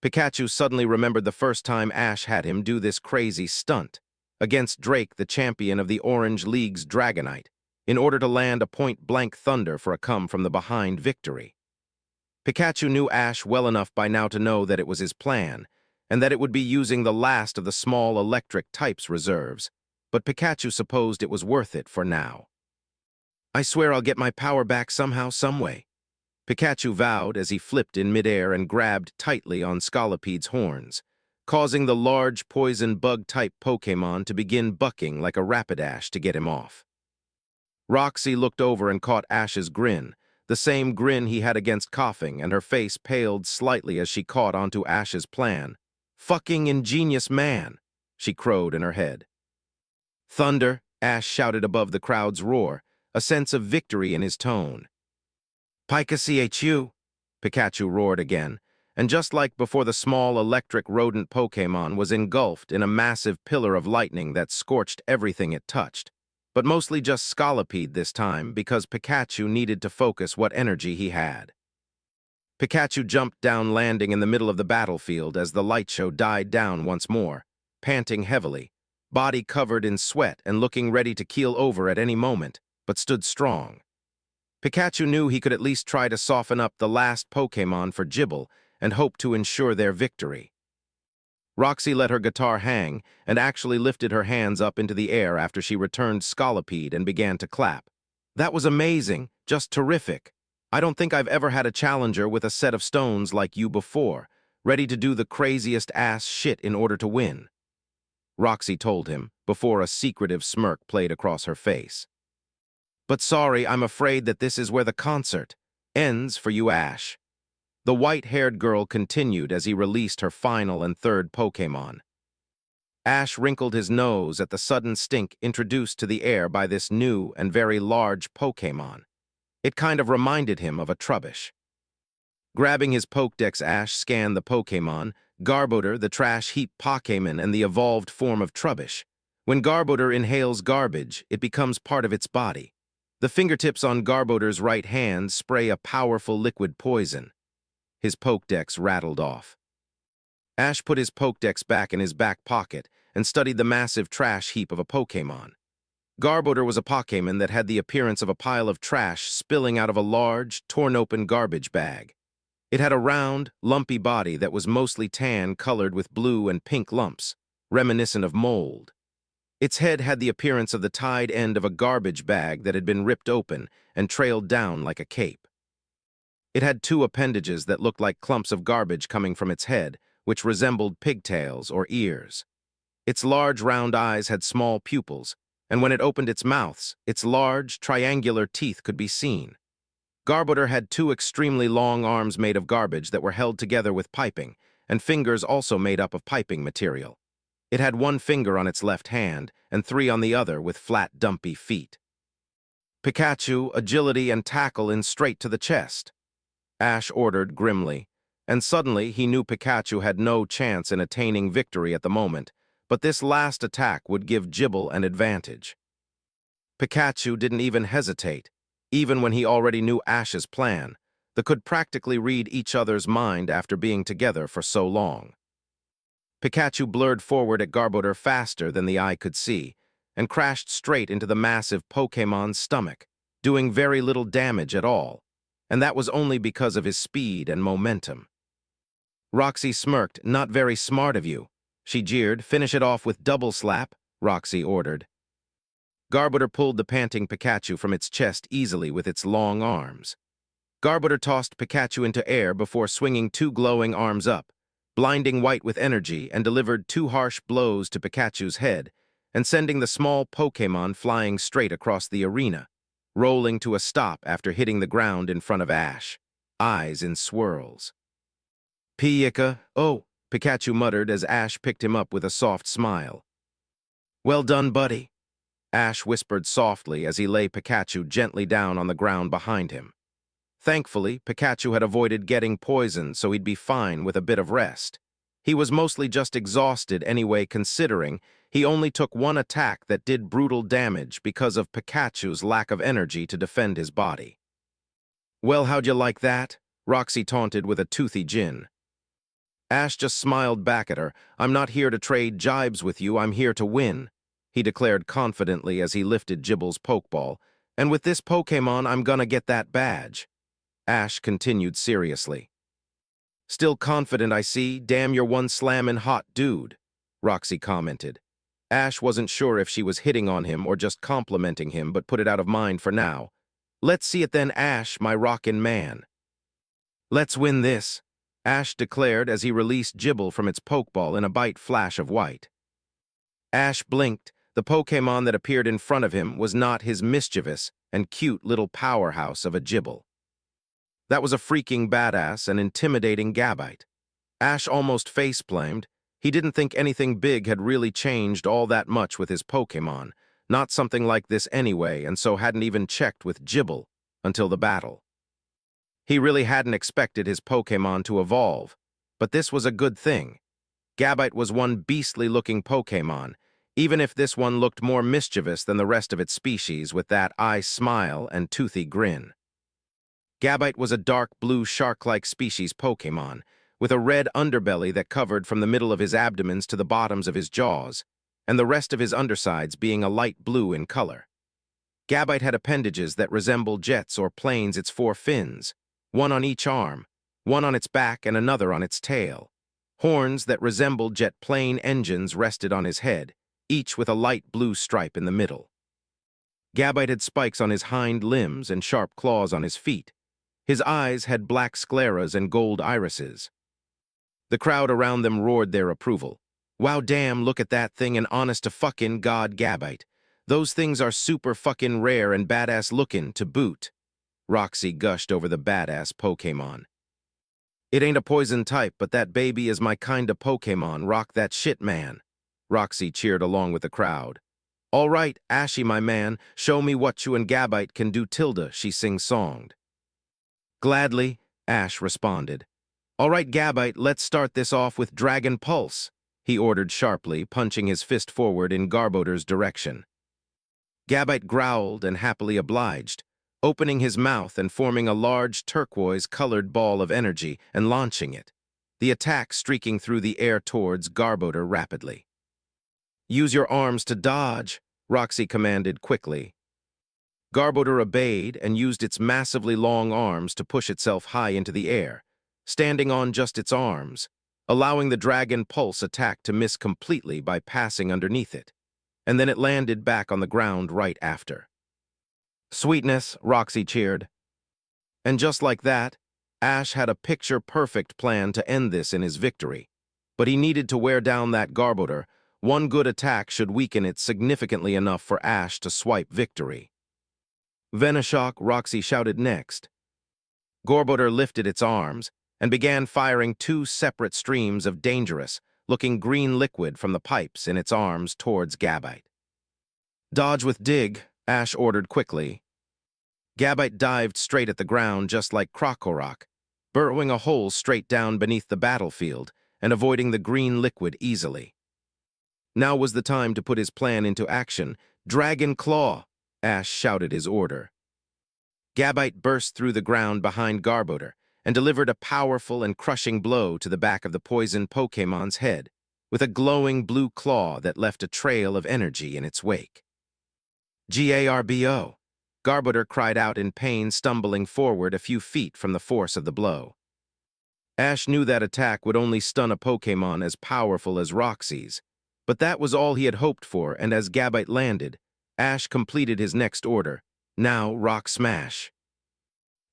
Pikachu suddenly remembered the first time Ash had him do this crazy stunt against Drake, the champion of the Orange League's Dragonite, in order to land a point-blank thunder for a come-from-the-behind victory. Pikachu knew Ash well enough by now to know that it was his plan, and that it would be using the last of the small electric type's reserves, but Pikachu supposed it was worth it for now. "I swear I'll get my power back somehow, someway," Pikachu vowed as he flipped in midair and grabbed tightly on Scolipede's horns, causing the large poison bug-type Pokémon to begin bucking like a Rapidash to get him off. Roxy looked over and caught Ash's grin, the same grin he had against coughing, and her face paled slightly as she caught onto Ash's plan. "Fucking ingenious man," she crowed in her head. "Thunder," Ash shouted above the crowd's roar, a sense of victory in his tone. "Pikachu!" Pikachu roared again, and just like before, the small electric rodent Pokémon was engulfed in a massive pillar of lightning that scorched everything it touched. But mostly just Scolipede this time, because Pikachu needed to focus what energy he had. Pikachu jumped down, landing in the middle of the battlefield as the light show died down once more, panting heavily, body covered in sweat and looking ready to keel over at any moment, but stood strong. Pikachu knew he could at least try to soften up the last Pokémon for Gible and hope to ensure their victory. Roxy let her guitar hang and actually lifted her hands up into the air after she returned Scolipede and began to clap. "That was amazing, just terrific. I don't think I've ever had a challenger with a set of stones like you before, ready to do the craziest ass shit in order to win," Roxy told him, before a secretive smirk played across her face. "But sorry, I'm afraid that this is where the concert ends for you, Ash," the white-haired girl continued as he released her final and third Pokémon. Ash wrinkled his nose at the sudden stink introduced to the air by this new and very large Pokémon. It kind of reminded him of a Trubbish. Grabbing his Pokédex, Ash scanned the Pokémon, Garbodor, the trash heap Pokémon, and the evolved form of Trubbish. When Garbodor inhales garbage, it becomes part of its body. The fingertips on Garbodor's right hand spray a powerful liquid poison. His Pokédex rattled off. Ash put his Pokédex back in his back pocket and studied the massive trash heap of a Pokémon. Garbodor was a Pokémon that had the appearance of a pile of trash spilling out of a large, torn-open garbage bag. It had a round, lumpy body that was mostly tan, colored with blue and pink lumps, reminiscent of mold. Its head had the appearance of the tied end of a garbage bag that had been ripped open and trailed down like a cape. It had two appendages that looked like clumps of garbage coming from its head, which resembled pigtails or ears. Its large round eyes had small pupils, and when it opened its mouth, its large, triangular teeth could be seen. Garbodor had two extremely long arms made of garbage that were held together with piping, and fingers also made up of piping material. It had one finger on its left hand, and three on the other with flat, dumpy feet. "Pikachu, agility and tackle in straight to the chest," Ash ordered grimly, and suddenly he knew Pikachu had no chance in attaining victory at the moment, but this last attack would give Gible an advantage. Pikachu didn't even hesitate, even when he already knew Ash's plan. They could practically read each other's mind after being together for so long. Pikachu blurred forward at Garbodor faster than the eye could see, and crashed straight into the massive Pokémon's stomach, doing very little damage at all, and that was only because of his speed and momentum. Roxy smirked. "Not very smart of you," she jeered. "Finish it off with double slap," Roxy ordered. Garbodor pulled the panting Pikachu from its chest easily with its long arms. Garbodor tossed Pikachu into air before swinging two glowing arms up, blinding white with energy, and delivered two harsh blows to Pikachu's head, and sending the small Pokémon flying straight across the arena, rolling to a stop after hitting the ground in front of Ash, eyes in swirls. "Pika, oh," Pikachu muttered as Ash picked him up with a soft smile. "Well done, buddy," Ash whispered softly as he lay Pikachu gently down on the ground behind him. Thankfully, Pikachu had avoided getting poisoned, so he'd be fine with a bit of rest. He was mostly just exhausted anyway, considering he only took one attack that did brutal damage because of Pikachu's lack of energy to defend his body. "Well, how'd you like that?" Roxy taunted with a toothy grin. Ash just smiled back at her. "I'm not here to trade jibes with you, I'm here to win," he declared confidently as he lifted Gible's Pokeball. "And with this Pokémon, I'm gonna get that badge," Ash continued seriously. "Still confident, I see. Damn, you're one slammin' hot dude," Roxy commented. Ash wasn't sure if she was hitting on him or just complimenting him, but put it out of mind for now. "Let's see it then, Ash, my rockin' man." "Let's win this," Ash declared as he released Gible from its Pokeball in a bright flash of white. Ash blinked. The Pokémon that appeared in front of him was not his mischievous and cute little powerhouse of a Gible. That was a freaking badass and intimidating Gabite. Ash almost facepalmed. He didn't think anything big had really changed all that much with his Pokémon. Not something like this anyway, and so hadn't even checked with Gibble until the battle. He really hadn't expected his Pokémon to evolve, but this was a good thing. Gabite was one beastly-looking Pokémon, even if this one looked more mischievous than the rest of its species with that eye smile and toothy grin. Gabite was a dark blue shark-like species Pokémon, with a red underbelly that covered from the middle of his abdomens to the bottoms of his jaws, and the rest of his undersides being a light blue in color. Gabite had appendages that resembled jets or planes its 4 fins, one on each arm, one on its back and another on its tail. Horns that resembled jet plane engines rested on his head, each with a light blue stripe in the middle. Gabite had spikes on his hind limbs and sharp claws on his feet. His eyes had black scleras and gold irises. The crowd around them roared their approval. Wow, damn, look at that thing, and honest to fucking God, Gabite. Those things are super fucking rare and badass looking to boot. Roxy gushed over the badass Pokémon. It ain't a poison type, but that baby is my kinda Pokémon, rock that shit, man. Roxy cheered along with the crowd. All right, Ashy, my man, show me what you and Gabite can do, Tilda, she sing-songed. Gladly, Ash responded. All right, Gabite, let's start this off with Dragon Pulse, he ordered sharply, punching his fist forward in Garbodor's direction. Gabite growled and happily obliged, opening his mouth and forming a large turquoise-colored ball of energy and launching it, the attack streaking through the air towards Garbodor rapidly. Use your arms to dodge, Roxy commanded quickly. Garbodor obeyed and used its massively long arms to push itself high into the air, standing on just its arms, allowing the Dragon Pulse attack to miss completely by passing underneath it, and then it landed back on the ground right after. Sweetness, Roxy cheered. And just like that, Ash had a picture-perfect plan to end this in his victory, but he needed to wear down that Garbodor. One good attack should weaken it significantly enough for Ash to swipe victory. Venoshock, Roxy shouted next. Garbodor lifted its arms and began firing 2 separate streams of dangerous-looking green liquid from the pipes in its arms towards Gabite. Dodge with dig, Ash ordered quickly. Gabite dived straight at the ground just like Krokorok, burrowing a hole straight down beneath the battlefield and avoiding the green liquid easily. Now was the time to put his plan into action. Dragon Claw, Ash shouted his order. Gabite burst through the ground behind Garbodor and delivered a powerful and crushing blow to the back of the poisoned Pokémon's head, with a glowing blue claw that left a trail of energy in its wake. Garbo, Garbodor cried out in pain, stumbling forward a few feet from the force of the blow. Ash knew that attack would only stun a Pokémon as powerful as Roxy's, but that was all he had hoped for, and as Gabite landed, Ash completed his next order. Now, Rock Smash.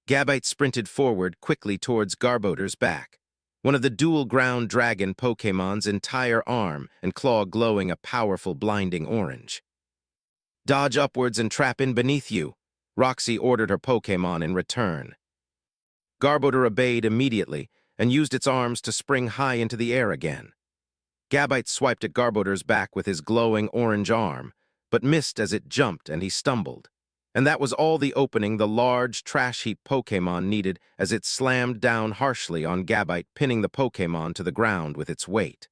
Gabite sprinted forward quickly towards Garbodor's back, one of the dual-ground dragon Pokémon's entire arm and claw glowing a powerful blinding orange. Dodge upwards and trap in beneath you, Roxy ordered her Pokémon in return. Garbodor obeyed immediately and used its arms to spring high into the air again. Gabite swiped at Garbodor's back with his glowing orange arm, but missed as it jumped and he stumbled. And that was all the opening the large trash heap Pokémon needed as it slammed down harshly on Gabite, pinning the Pokémon to the ground with its weight.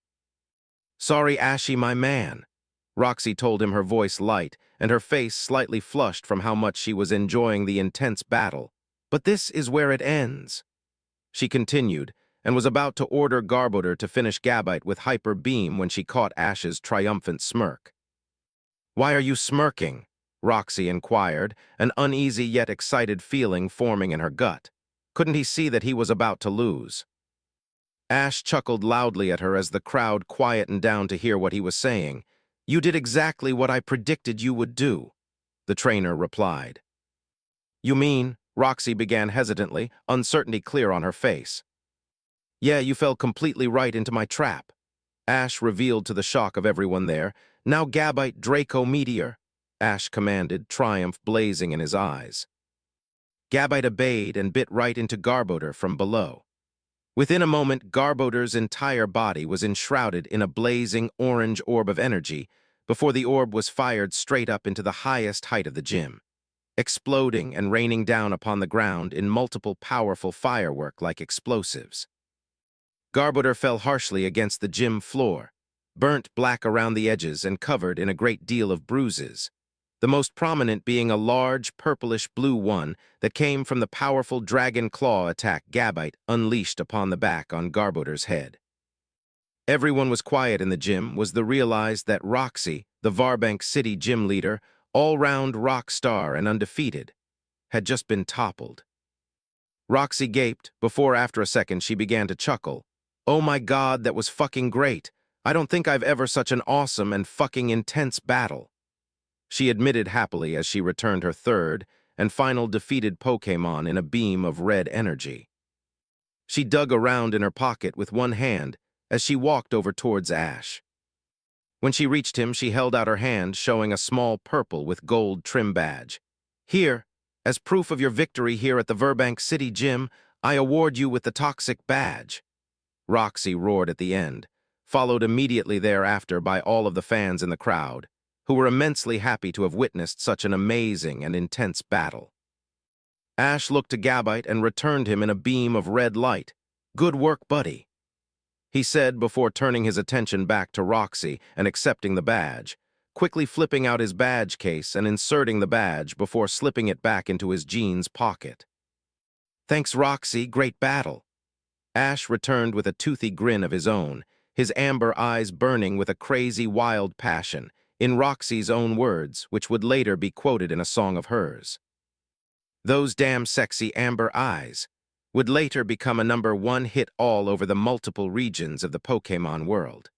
Sorry, Ashy, my man, Roxy told him, her voice light and her face slightly flushed from how much she was enjoying the intense battle. But this is where it ends. She continued, and was about to order Garbodor to finish Gabite with Hyper Beam when she caught Ash's triumphant smirk. Why are you smirking? Roxy inquired, an uneasy yet excited feeling forming in her gut. Couldn't he see that he was about to lose? Ash chuckled loudly at her as the crowd quietened down to hear what he was saying. You did exactly what I predicted you would do, the trainer replied. You mean? Roxy began hesitantly, uncertainty clear on her face. Yeah, you fell completely right into my trap, Ash revealed to the shock of everyone there. Now Gabite Draco Meteor, Ash commanded, triumph blazing in his eyes. Gabite obeyed and bit right into Garbodor from below. Within a moment, Garbodor's entire body was enshrouded in a blazing orange orb of energy before the orb was fired straight up into the highest height of the gym, exploding and raining down upon the ground in multiple powerful firework like explosives. Garbodor fell harshly against the gym floor, burnt black around the edges and covered in a great deal of bruises, the most prominent being a large purplish-blue one that came from the powerful dragon claw attack Gabite unleashed upon the back on Garbodor's head. Everyone was quiet in the gym was the realized that Roxy, the Varbank City gym leader, all-round rock star and undefeated, had just been toppled. Roxy gaped, before after a second she began to chuckle. "Oh my God, that was fucking great. I don't think I've ever such an awesome and fucking intense battle," she admitted happily as she returned her third and final defeated Pokémon in a beam of red energy. She dug around in her pocket with one hand as she walked over towards Ash. When she reached him, she held out her hand, showing a small purple with gold trim badge. "Here, as proof of your victory here at the Verbank City Gym, I award you with the Toxic Badge." Roxy roared at the end, followed immediately thereafter by all of the fans in the crowd, who were immensely happy to have witnessed such an amazing and intense battle. Ash looked to Gabite and returned him in a beam of red light. "Good work, buddy," he said before turning his attention back to Roxy and accepting the badge, quickly flipping out his badge case and inserting the badge before slipping it back into his jeans pocket. "Thanks, Roxy, great battle." Ash returned with a toothy grin of his own, his amber eyes burning with a crazy, wild passion, in Roxy's own words, which would later be quoted in a song of hers. "Those damn sexy amber eyes" would later become a #1 hit all over the multiple regions of the Pokémon world.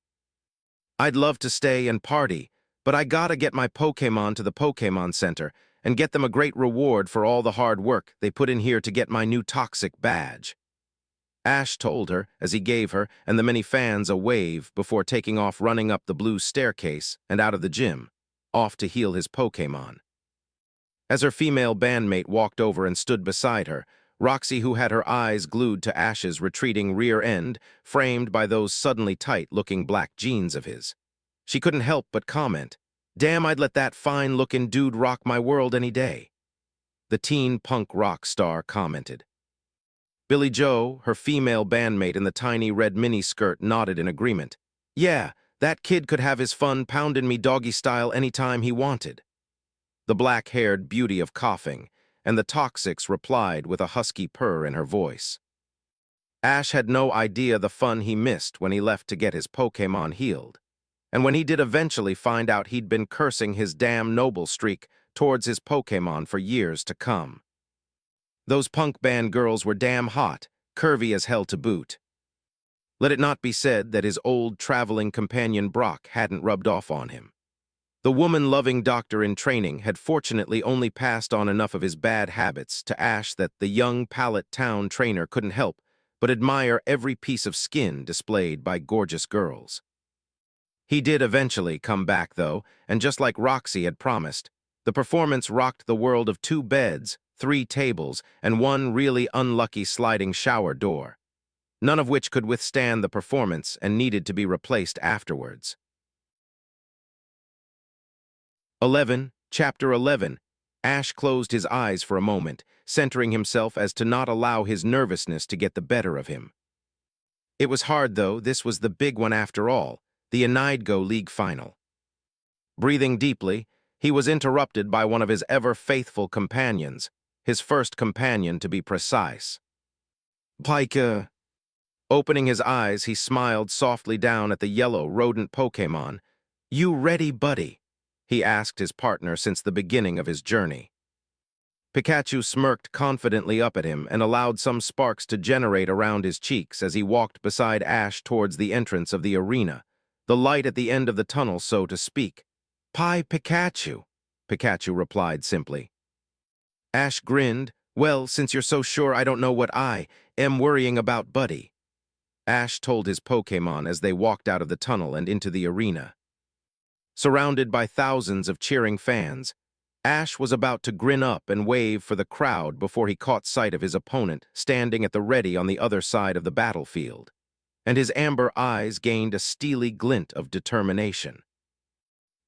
"I'd love to stay and party, but I gotta get my Pokémon to the Pokémon Center and get them a great reward for all the hard work they put in here to get my new Toxic Badge," Ash told her as he gave her and the many fans a wave before taking off running up the blue staircase and out of the gym, off to heal his Pokémon. As her female bandmate walked over and stood beside her, Roxy, who had her eyes glued to Ash's retreating rear end, framed by those suddenly tight-looking black jeans of his, she couldn't help but comment, "Damn, I'd let that fine-looking dude rock my world any day." The teen punk rock star commented. Billy Joe, her female bandmate in the tiny red miniskirt, nodded in agreement. "Yeah, that kid could have his fun pounding me doggy style anytime he wanted." The black-haired beauty of coughing, and the Toxics replied with a husky purr in her voice. Ash had no idea the fun he missed when he left to get his Pokémon healed, and when he did eventually find out he'd been cursing his damn noble streak towards his Pokémon for years to come. Those punk band girls were damn hot, curvy as hell to boot. Let it not be said that his old traveling companion Brock hadn't rubbed off on him. The woman-loving doctor in training had fortunately only passed on enough of his bad habits to Ash that the young Pallet Town trainer couldn't help but admire every piece of skin displayed by gorgeous girls. He did eventually come back, though, and just like Roxy had promised, the performance rocked the world of 2 beds, 3 tables, and 1 really unlucky sliding shower door, none of which could withstand the performance and needed to be replaced afterwards. 11. Chapter 11. Ash closed his eyes for a moment, centering himself as to not allow his nervousness to get the better of him. It was hard, though. This was the big one after all, the Enideco League Final. Breathing deeply, he was interrupted by one of his ever-faithful companions, his first companion to be precise. "Pika." Opening his eyes, he smiled softly down at the yellow rodent Pokémon. "You ready, buddy?" he asked his partner since the beginning of his journey. Pikachu smirked confidently up at him and allowed some sparks to generate around his cheeks as he walked beside Ash towards the entrance of the arena, the light at the end of the tunnel, so to speak. "Pi Pikachu," Pikachu replied simply. Ash grinned. "Well, since you're so sure, I don't know what I am worrying about, buddy," Ash told his Pokémon as they walked out of the tunnel and into the arena. Surrounded by thousands of cheering fans, Ash was about to grin up and wave for the crowd before he caught sight of his opponent standing at the ready on the other side of the battlefield, and his amber eyes gained a steely glint of determination.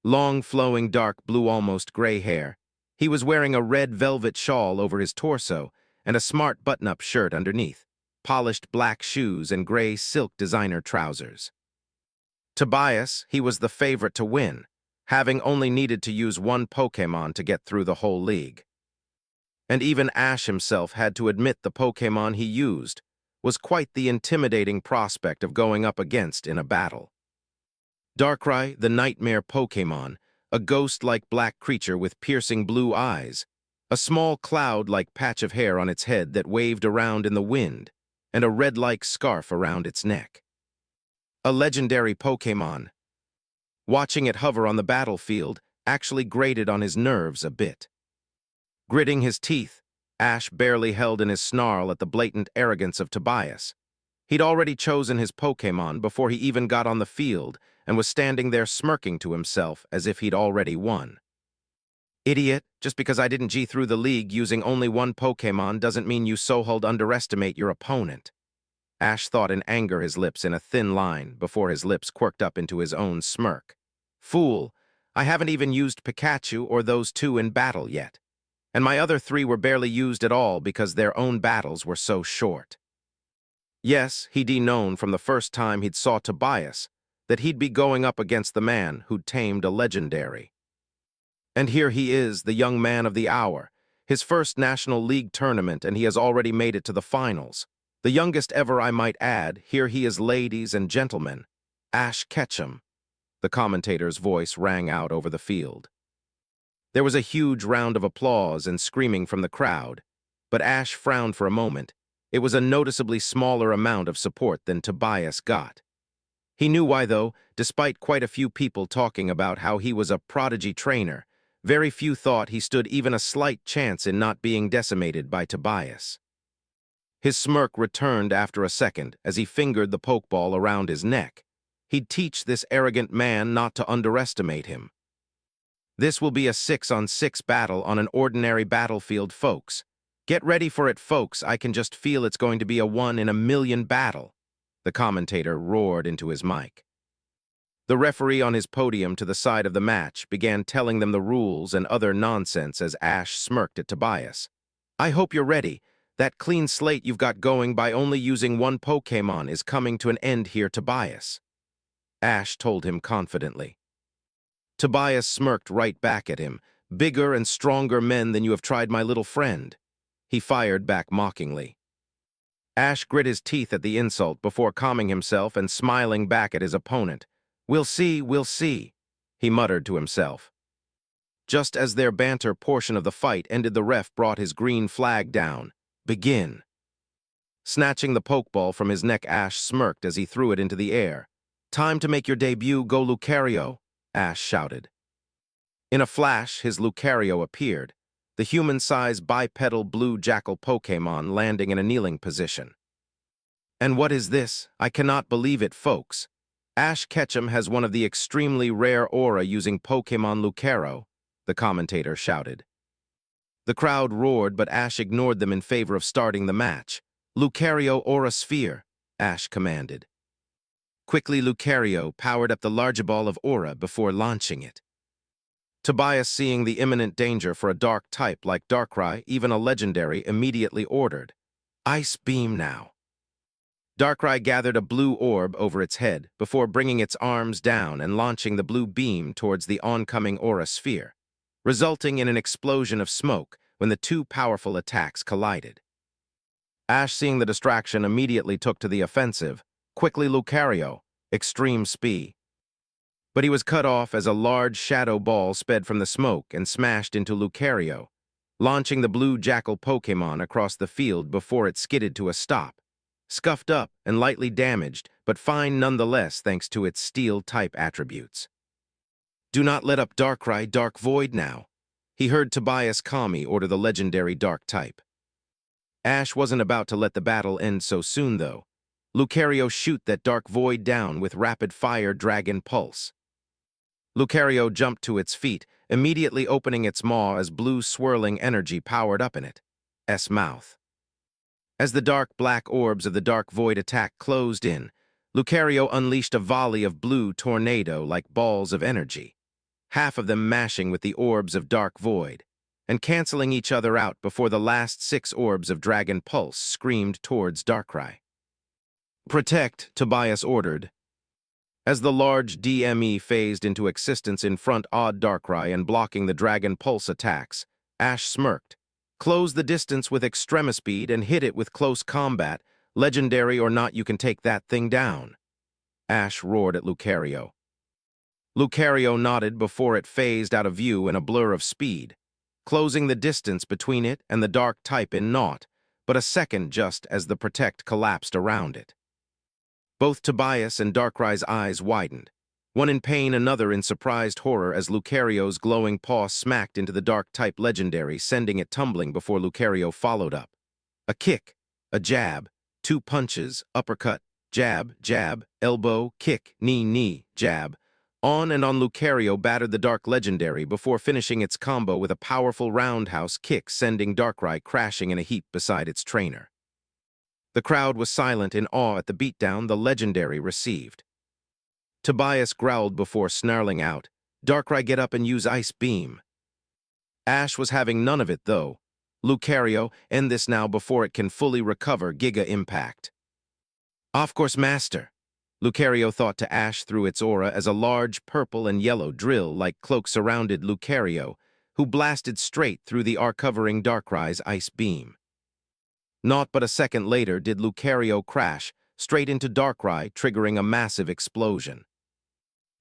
Long, flowing, dark blue, almost gray hair, he was wearing a red velvet shawl over his torso and a smart button-up shirt underneath, polished black shoes and gray silk designer trousers. Tobias, he was the favorite to win, having only needed to use one Pokémon to get through the whole league. And even Ash himself had to admit the Pokémon he used was quite the intimidating prospect of going up against in a battle. Darkrai, the nightmare Pokémon, a ghost-like black creature with piercing blue eyes, a small cloud-like patch of hair on its head that waved around in the wind, and a red-like scarf around its neck. A legendary Pokémon. Watching it hover on the battlefield actually grated on his nerves a bit. Gritting his teeth, Ash barely held in his snarl at the blatant arrogance of Tobias. He'd already chosen his Pokémon before he even got on the field and was standing there smirking to himself as if he'd already won. Idiot, just because I didn't G through the league using only one Pokémon doesn't mean you so-called underestimate your opponent. Ash thought in anger, his lips in a thin line before his lips quirked up into his own smirk. Fool, I haven't even used Pikachu or those two in battle yet. And my other three were barely used at all because their own battles were so short. Yes, he'd known from the first time he'd saw Tobias that he'd be going up against the man who'd tamed a legendary. And here he is, the young man of the hour, his first National League tournament, and he has already made it to the finals. The youngest ever, I might add. Here he is, ladies and gentlemen, Ash Ketchum. The commentator's voice rang out over the field. There was a huge round of applause and screaming from the crowd, but Ash frowned for a moment. It was a noticeably smaller amount of support than Tobias got. He knew why, though. Despite quite a few people talking about how he was a prodigy trainer, very few thought he stood even a slight chance in not being decimated by Tobias. His smirk returned after a second as he fingered the Pokeball around his neck. He'd teach this arrogant man not to underestimate him. This will be a 6-on-6 battle on an ordinary battlefield, folks. Get ready for it, folks. I can just feel it's going to be a 1-in-a-million battle, the commentator roared into his mic. The referee on his podium to the side of the match began telling them the rules and other nonsense as Ash smirked at Tobias. I hope you're ready. That clean slate you've got going by only using one Pokémon is coming to an end here, Tobias, Ash told him confidently. Tobias smirked right back at him. Bigger and stronger men than you have tried, my little friend, he fired back mockingly. Ash grit his teeth at the insult before calming himself and smiling back at his opponent. We'll see, he muttered to himself. Just as their banter portion of the fight ended, the ref brought his green flag down. Begin. Snatching the Pokeball from his neck, Ash smirked as he threw it into the air. Time to make your debut, go Lucario, Ash shouted. In a flash, his Lucario appeared, the human-sized bipedal blue jackal Pokémon landing in a kneeling position. And what is this? I cannot believe it, folks. Ash Ketchum has one of the extremely rare aura using Pokémon Lucario, the commentator shouted. The crowd roared, but Ash ignored them in favor of starting the match. Lucario Aura Sphere, Ash commanded. Quickly, Lucario powered up the larger ball of aura before launching it. Tobias, seeing the imminent danger for a dark type like Darkrai, even a legendary, immediately ordered, Ice Beam now. Darkrai gathered a blue orb over its head before bringing its arms down and launching the blue beam towards the oncoming aura sphere, resulting in an explosion of smoke when the two powerful attacks collided. Ash, seeing the distraction, immediately took to the offensive. Quickly, Lucario, extreme speed. But he was cut off as a large shadow ball sped from the smoke and smashed into Lucario, launching the blue jackal Pokémon across the field before it skidded to a stop. Scuffed up and lightly damaged, but fine nonetheless thanks to its steel-type attributes. Do not let up, Darkrai, Dark Void now, he heard Tobias Kami order the legendary Dark type. Ash wasn't about to let the battle end so soon, though. Lucario shoot that Dark Void down with rapid-fire Dragon Pulse. Lucario jumped to its feet immediately opening its maw as blue swirling energy powered up in its mouth. As the dark black orbs of the dark void attack closed in, Lucario unleashed a volley of blue tornado like balls of energy, half of them mashing with the orbs of dark void, and canceling each other out before the last 6 orbs of Dragon Pulse screamed towards Darkrai. "Protect," Tobias ordered. As the large DME phased into existence in front of Darkrai and blocking the Dragon Pulse attacks, Ash smirked. "Close the distance with Extremis Speed and hit it with close combat. Legendary or not, you can take that thing down." Ash roared at Lucario. Lucario nodded before it phased out of view in a blur of speed, closing the distance between it and the dark type in naught, but a second just as the Protect collapsed around it. Both Tobias and Darkrai's eyes widened, one in pain, another in surprised horror as Lucario's glowing paw smacked into the Dark-type legendary, sending it tumbling before Lucario followed up. A kick, a jab, 2 punches, uppercut, jab, jab, elbow, kick, knee, jab. On and on Lucario battered the Dark legendary before finishing its combo with a powerful roundhouse kick, sending Darkrai crashing in a heap beside its trainer. The crowd was silent in awe at the beatdown the legendary received. Tobias growled before snarling out, "Darkrai, get up and use Ice Beam." Ash was having none of it, though. "Lucario, end this now before it can fully recover Giga Impact." "Of course, Master," Lucario thought to Ash through its aura as a large purple and yellow drill-like cloak surrounded Lucario, who blasted straight through the arc-covering Darkrai's Ice Beam. Not but a second later did Lucario crash straight into Darkrai, triggering a massive explosion.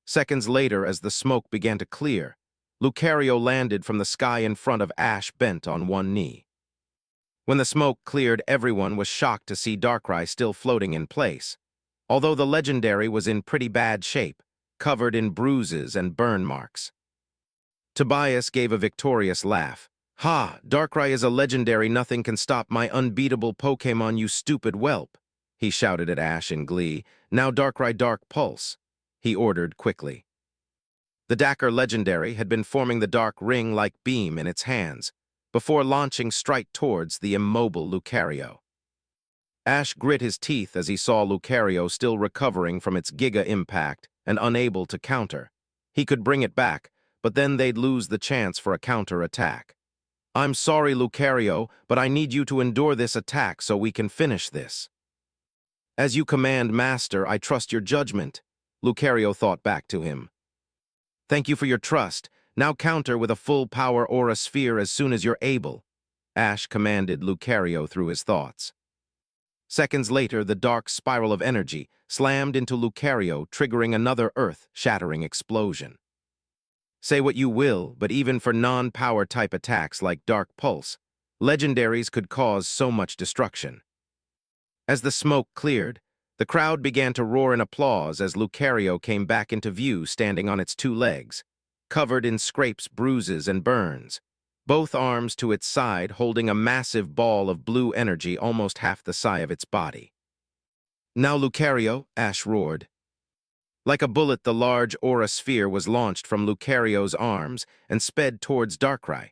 Seconds later, as the smoke began to clear, Lucario landed from the sky in front of Ash, bent on one knee. When the smoke cleared, everyone was shocked to see Darkrai still floating in place, although the legendary was in pretty bad shape, covered in bruises and burn marks. Tobias gave a victorious laugh. "Ha, Darkrai is a legendary, nothing can stop my unbeatable Pokémon, you stupid whelp," he shouted at Ash in glee. "Now Darkrai Dark Pulse," he ordered quickly. The Dakar legendary had been forming the dark ring-like beam in its hands, before launching straight towards the immobile Lucario. Ash grit his teeth as he saw Lucario still recovering from its Giga Impact and unable to counter. He could bring it back, but then they'd lose the chance for a counter-attack. "I'm sorry, Lucario, but I need you to endure this attack so we can finish this." "As you command, Master, I trust your judgment," Lucario thought back to him. "Thank you for your trust. Now counter with a full-power aura sphere as soon as you're able," Ash commanded Lucario through his thoughts. Seconds later, the dark spiral of energy slammed into Lucario, triggering another earth-shattering explosion. Say what you will, but even for non-power type attacks like Dark Pulse, legendaries could cause so much destruction. As the smoke cleared, the crowd began to roar in applause as Lucario came back into view standing on its 2 legs, covered in scrapes, bruises, and burns, both arms to its side holding a massive ball of blue energy almost half the size of its body. "Now, Lucario," Ash roared. Like a bullet, the large aura sphere was launched from Lucario's arms and sped towards Darkrai,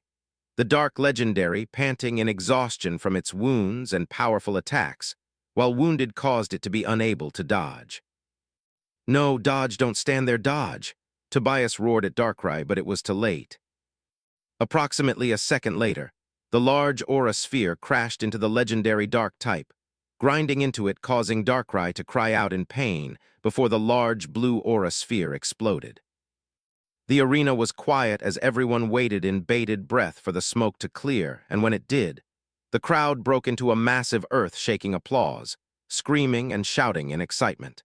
the dark legendary panting in exhaustion from its wounds and powerful attacks, while wounded caused it to be unable to dodge. "No, dodge, don't stand there, dodge," Tobias roared at Darkrai, but it was too late. Approximately a second later, the large aura sphere crashed into the legendary dark type, grinding into it, causing Darkrai to cry out in pain before the large blue aura sphere exploded. The arena was quiet as everyone waited in bated breath for the smoke to clear, and when it did, the crowd broke into a massive earth-shaking applause, screaming and shouting in excitement.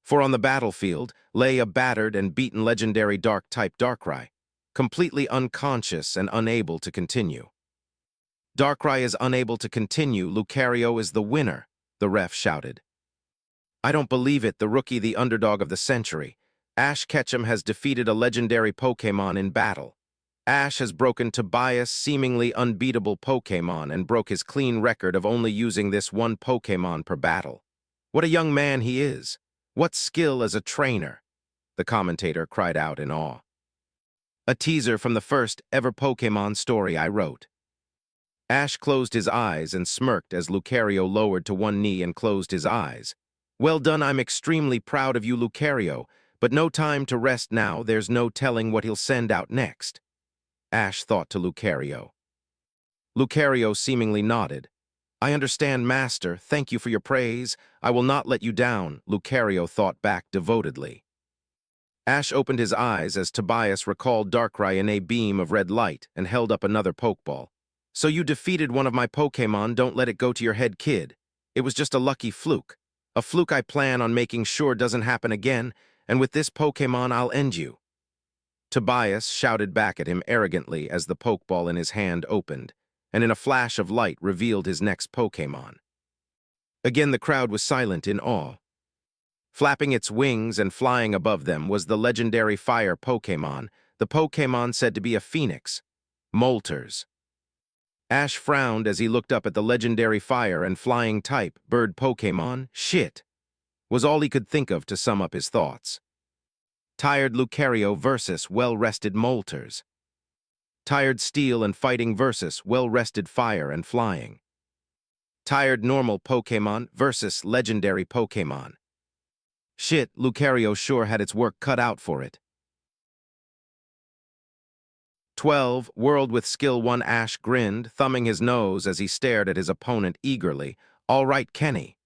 For on the battlefield lay a battered and beaten legendary dark-type Darkrai, completely unconscious and unable to continue. "Darkrai is unable to continue. Lucario is the winner," the ref shouted. "I don't believe it, the rookie, the underdog of the century. Ash Ketchum has defeated a legendary Pokémon in battle. Ash has broken Tobias' seemingly unbeatable Pokémon and broke his clean record of only using this one Pokémon per battle. What a young man he is! What skill as a trainer!" the commentator cried out in awe. A teaser from the first ever Pokémon story I wrote. Ash closed his eyes and smirked as Lucario lowered to one knee and closed his eyes. Well done, I'm extremely proud of you, Lucario, but no time to rest now, there's no telling what he'll send out next. Ash thought to Lucario. Lucario seemingly nodded. I understand, Master, thank you for your praise. I will not let you down, Lucario thought back devotedly. Ash opened his eyes as Tobias recalled Darkrai in a beam of red light and held up another Pokeball. So you defeated one of my Pokémon, don't let it go to your head, kid. It was just a lucky fluke. A fluke I plan on making sure doesn't happen again, and with this Pokémon I'll end you. Tobias shouted back at him arrogantly as the Pokeball in his hand opened, and in a flash of light revealed his next Pokémon. Again the crowd was silent in awe. Flapping its wings and flying above them was the legendary fire Pokémon, the Pokémon said to be a phoenix, Moltres. Ash frowned as he looked up at the legendary fire and flying type bird Pokémon, shit, was all he could think of to sum up his thoughts. Tired Lucario versus well-rested Moltres. Tired Steel and fighting versus well-rested fire and flying. Tired normal Pokémon versus legendary Pokémon. Shit, Lucario sure had its work cut out for it. 12. World with Skill 1. Ash grinned, thumbing his nose as he stared at his opponent eagerly. All right, Kenny.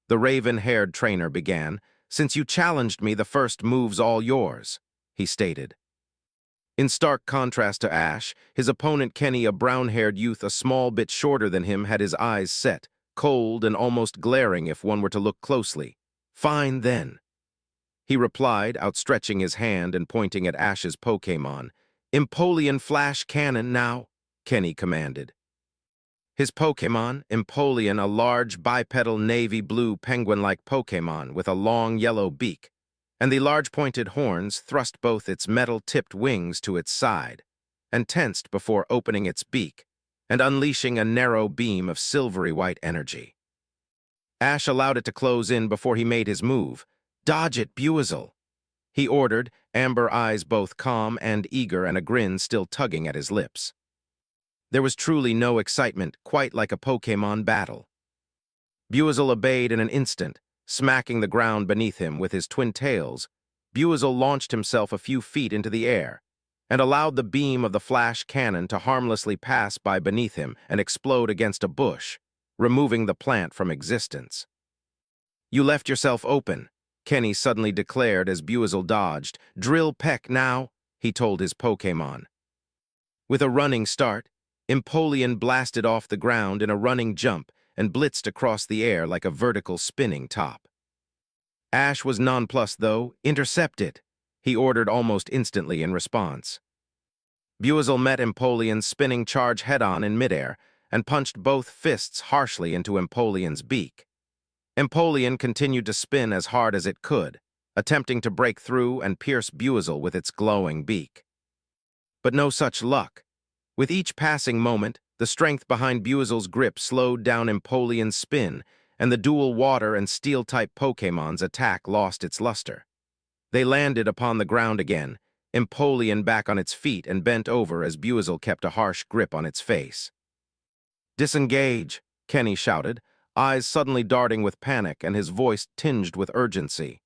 The raven-haired trainer began. Since you challenged me, the first move's all yours, he stated. In stark contrast to Ash, his opponent Kenny, a brown-haired youth a small bit shorter than him, had his eyes set, cold and almost glaring if one were to look closely. Fine, then, he replied, outstretching his hand and pointing at Ash's Pokémon. Empoleon Flash Cannon now, Kenny commanded. His Pokémon, Empoleon, a large bipedal navy blue penguin-like Pokémon with a long yellow beak, and the large pointed horns thrust both its metal-tipped wings to its side, and tensed before opening its beak and unleashing a narrow beam of silvery white energy. Ash allowed it to close in before he made his move. Dodge it, Buizel, he ordered, amber eyes both calm and eager and a grin still tugging at his lips. There was truly no excitement, quite like a Pokémon battle. Buizel obeyed in an instant, smacking the ground beneath him with his twin tails. Buizel launched himself a few feet into the air and allowed the beam of the flash cannon to harmlessly pass by beneath him and explode against a bush, removing the plant from existence. You left yourself open, Kenny suddenly declared as Buizel dodged. Drill peck now, he told his Pokémon. With a running start, Empoleon blasted off the ground in a running jump and blitzed across the air like a vertical spinning top. Ash was nonplussed, though. Intercept it, he ordered almost instantly in response. Buizel met Empoleon's spinning charge head-on in midair and punched both fists harshly into Empoleon's beak. Empoleon continued to spin as hard as it could, attempting to break through and pierce Buizel with its glowing beak. But no such luck. With each passing moment, the strength behind Buizel's grip slowed down Empoleon's spin, and the dual water and steel-type Pokémon's attack lost its luster. They landed upon the ground again, Empoleon back on its feet and bent over as Buizel kept a harsh grip on its face. Disengage, Kenny shouted, eyes suddenly darting with panic and his voice tinged with urgency.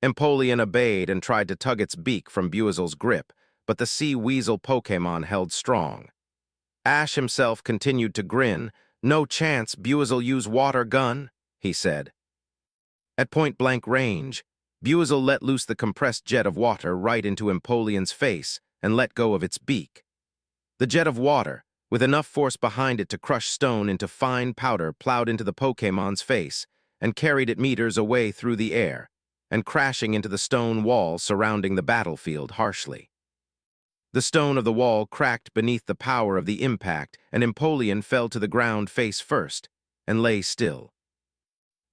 Empoleon obeyed and tried to tug its beak from Buizel's grip, but the sea weasel Pokémon held strong. Ash himself continued to grin. No chance, Buizel use water gun, he said. At point-blank range, Buizel let loose the compressed jet of water right into Empoleon's face and let go of its beak. The jet of water, with enough force behind it to crush stone into fine powder, plowed into the Pokémon's face and carried it meters away through the air, and crashing into the stone wall surrounding the battlefield harshly. The stone of the wall cracked beneath the power of the impact, and Empoleon fell to the ground face first and lay still.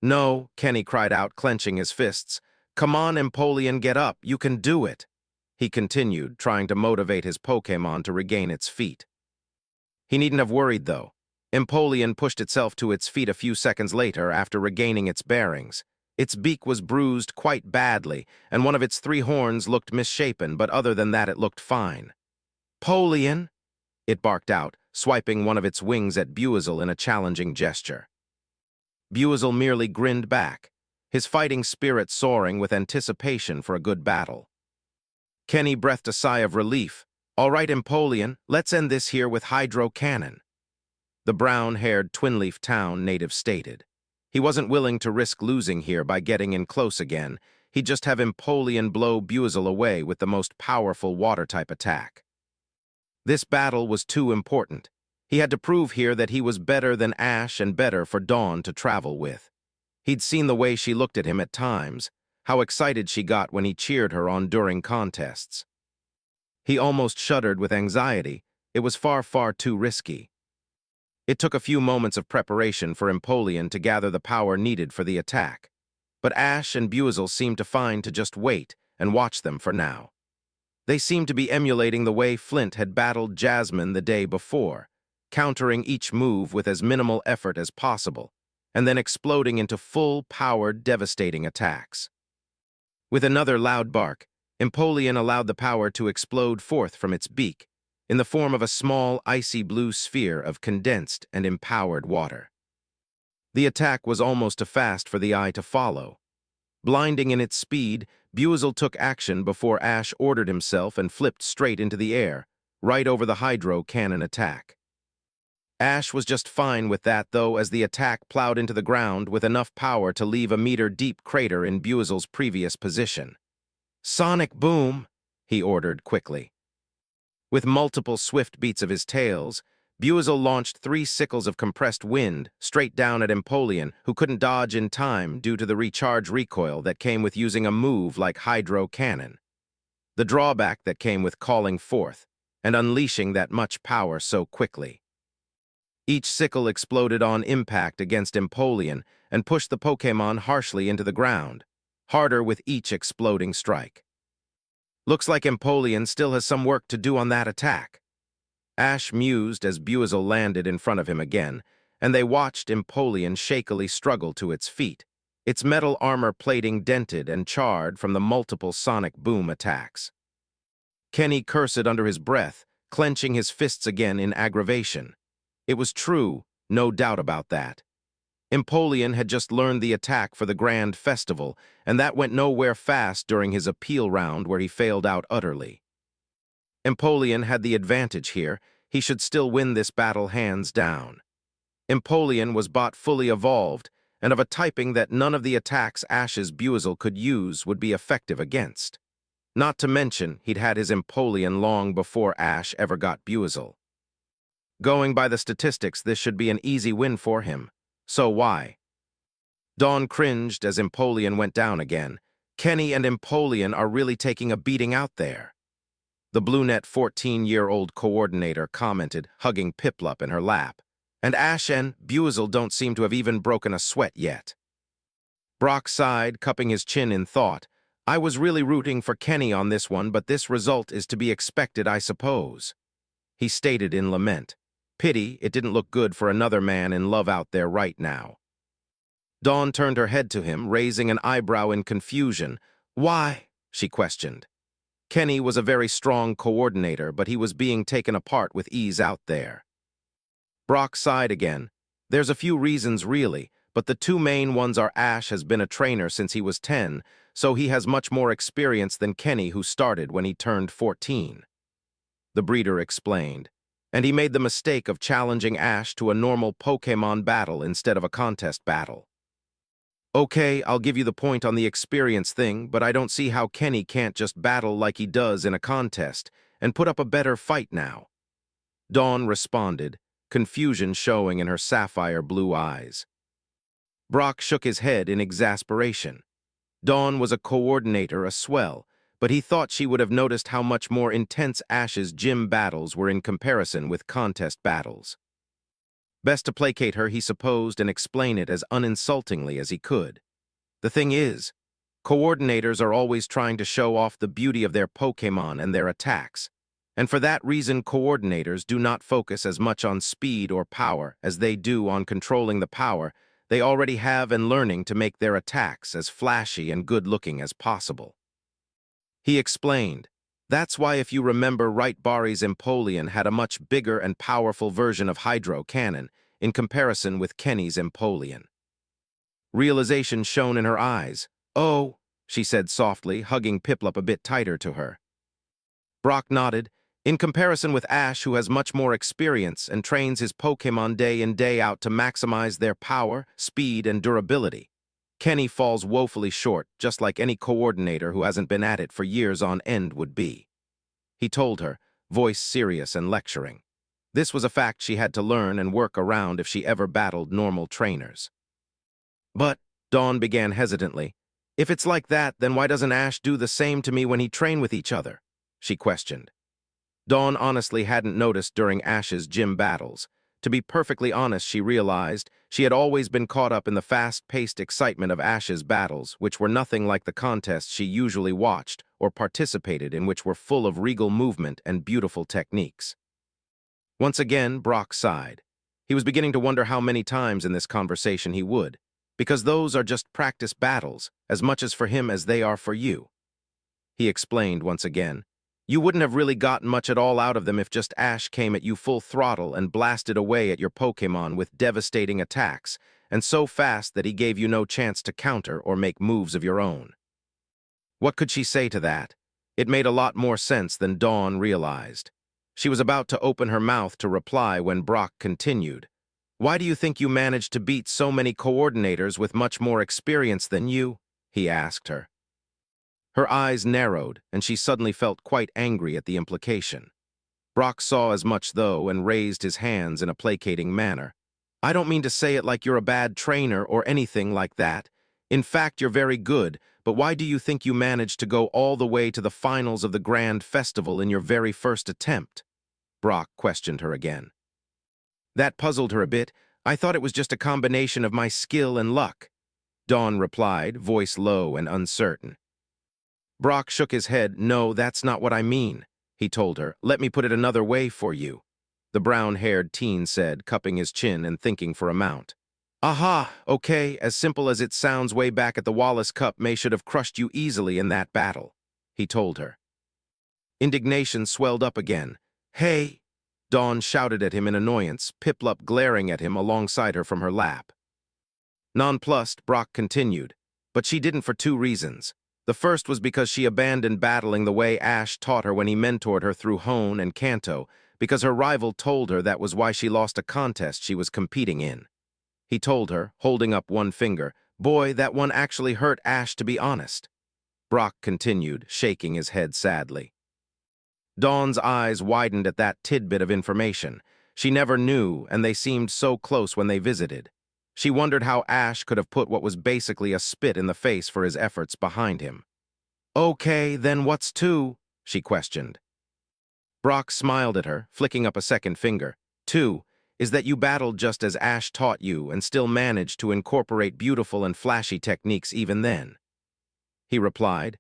No, Kenny cried out, clenching his fists. Come on, Empoleon, get up, you can do it, he continued, trying to motivate his Pokémon to regain its feet. He needn't have worried, though. Empoleon pushed itself to its feet a few seconds later after regaining its bearings. Its beak was bruised quite badly, and one of its 3 horns looked misshapen, but other than that it looked fine. "Polian!" it barked out, swiping one of its wings at Buizel in a challenging gesture. Buizel merely grinned back, his fighting spirit soaring with anticipation for a good battle. Kenny breathed a sigh of relief. "All right, Empoleon, let's end this here with hydro cannon," the brown-haired Twinleaf Town native stated. He wasn't willing to risk losing here by getting in close again. He'd just have Empoleon blow Buizel away with the most powerful water-type attack. This battle was too important. He had to prove here that he was better than Ash and better for Dawn to travel with. He'd seen the way she looked at him at times, how excited she got when he cheered her on during contests. He almost shuddered with anxiety. It was far, far too risky. It took a few moments of preparation for Empoleon to gather the power needed for the attack. But Ash and Buizel seemed to find to just wait and watch them for now. They seemed to be emulating the way Flint had battled Jasmine the day before, countering each move with as minimal effort as possible, and then exploding into full-powered, devastating attacks. With another loud bark, Empoleon allowed the power to explode forth from its beak, in the form of a small, icy blue sphere of condensed and empowered water. The attack was almost too fast for the eye to follow. Blinding in its speed, Buizel took action before Ash ordered himself and flipped straight into the air, right over the hydro cannon attack. Ash was just fine with that, though, as the attack plowed into the ground with enough power to leave a meter-deep crater in Buizel's previous position. "Sonic boom," he ordered quickly. With multiple swift beats of his tails, Buizel launched 3 sickles of compressed wind straight down at Empoleon, who couldn't dodge in time due to the recharge recoil that came with using a move like hydro cannon. The drawback that came with calling forth and unleashing that much power so quickly. Each sickle exploded on impact against Empoleon and pushed the Pokémon harshly into the ground, harder with each exploding strike. "Looks like Empoleon still has some work to do on that attack," Ash mused as Buizel landed in front of him again, and they watched Empoleon shakily struggle to its feet, its metal armor plating dented and charred from the multiple sonic boom attacks. Kenny cursed under his breath, clenching his fists again in aggravation. It was true, no doubt about that. Empoleon had just learned the attack for the Grand Festival, and that went nowhere fast during his appeal round where he failed out utterly. Empoleon had the advantage here. He should still win this battle hands down. Empoleon was bought fully evolved, and of a typing that none of the attacks Ash's Buizel could use would be effective against. Not to mention, he'd had his Empoleon long before Ash ever got Buizel. Going by the statistics, this should be an easy win for him. So why? Dawn cringed as Empoleon went down again. Kenny and Empoleon are really taking a beating out there. The BlueNet 14-year-old coordinator commented, hugging Piplup in her lap. And Ash and Buizel don't seem to have even broken a sweat yet. Brock sighed, cupping his chin in thought. "I was really rooting for Kenny on this one, but this result is to be expected, I suppose," he stated in lament. Pity it didn't look good for another man in love out there right now. Dawn turned her head to him, raising an eyebrow in confusion. "Why?" she questioned. Kenny was a very strong coordinator, but he was being taken apart with ease out there. Brock sighed again. "There's a few reasons, really, but the 2 main ones are Ash has been a trainer since he was 10, so he has much more experience than Kenny, who started when he turned 14. The breeder explained. And he made the mistake of challenging Ash to a normal Pokémon battle instead of a contest battle. Okay, I'll give you the point on the experience thing, but I don't see how Kenny can't just battle like he does in a contest and put up a better fight now." Dawn responded, confusion showing in her sapphire blue eyes. Brock shook his head in exasperation. Dawn was a coordinator, a swell, but he thought she would have noticed how much more intense Ash's gym battles were in comparison with contest battles. Best to placate her, he supposed, and explain it as uninsultingly as he could. The thing is, coordinators are always trying to show off the beauty of their Pokémon and their attacks, and for that reason coordinators do not focus as much on speed or power as they do on controlling the power they already have and learning to make their attacks as flashy and good-looking as possible. He explained, that's why if you remember right, Bari's Empoleon had a much bigger and powerful version of Hydro Cannon in comparison with Kenny's Empoleon. Realization shone in her eyes. Oh, she said softly, hugging Piplup a bit tighter to her. Brock nodded. In comparison with Ash, who has much more experience and trains his Pokémon day in day out to maximize their power, speed, and durability, Kenny falls woefully short, just like any coordinator who hasn't been at it for years on end would be. He told her, voice serious and lecturing. This was a fact she had to learn and work around if she ever battled normal trainers. But, Dawn began hesitantly, if it's like that, then why doesn't Ash do the same to me when he train with each other? She questioned. Dawn honestly hadn't noticed during Ash's gym battles. To be perfectly honest, she realized she had always been caught up in the fast-paced excitement of Ash's battles, which were nothing like the contests she usually watched or participated in, which were full of regal movement and beautiful techniques. Once again, Brock sighed. He was beginning to wonder how many times in this conversation he would, because those are just practice battles, as much as for him as they are for you. He explained once again, you wouldn't have really gotten much at all out of them if just Ash came at you full throttle and blasted away at your Pokémon with devastating attacks, and so fast that he gave you no chance to counter or make moves of your own. What could she say to that? It made a lot more sense than Dawn realized. She was about to open her mouth to reply when Brock continued. Why do you think you managed to beat so many coordinators with much more experience than you? He asked her. Her eyes narrowed, and she suddenly felt quite angry at the implication. Brock saw as much, though, and raised his hands in a placating manner. I don't mean to say it like you're a bad trainer or anything like that. In fact, you're very good, but why do you think you managed to go all the way to the finals of the Grand Festival in your very first attempt? Brock questioned her again. That puzzled her a bit. I thought it was just a combination of my skill and luck, Dawn replied, voice low and uncertain. Brock shook his head. No, that's not what I mean, he told her. Let me put it another way for you, the brown-haired teen said, cupping his chin and thinking for a mount. Aha, okay, as simple as it sounds, way back at the Wallace Cup, May should have crushed you easily in that battle, he told her. Indignation swelled up again. Hey! Dawn shouted at him in annoyance, Piplup glaring at him alongside her from her lap. Nonplussed, Brock continued, but she didn't for two reasons. The first was because she abandoned battling the way Ash taught her when he mentored her through Hone and Kanto, because her rival told her that was why she lost a contest she was competing in. He told her, holding up one finger, boy, that one actually hurt Ash, to be honest. Brock continued, shaking his head sadly. Dawn's eyes widened at that tidbit of information. She never knew, and they seemed so close when they visited. She wondered how Ash could have put what was basically a spit in the face for his efforts behind him. Okay, then what's two? She questioned. Brock smiled at her, flicking up a second finger. Two is that you battled just as Ash taught you and still managed to incorporate beautiful and flashy techniques even then. He replied,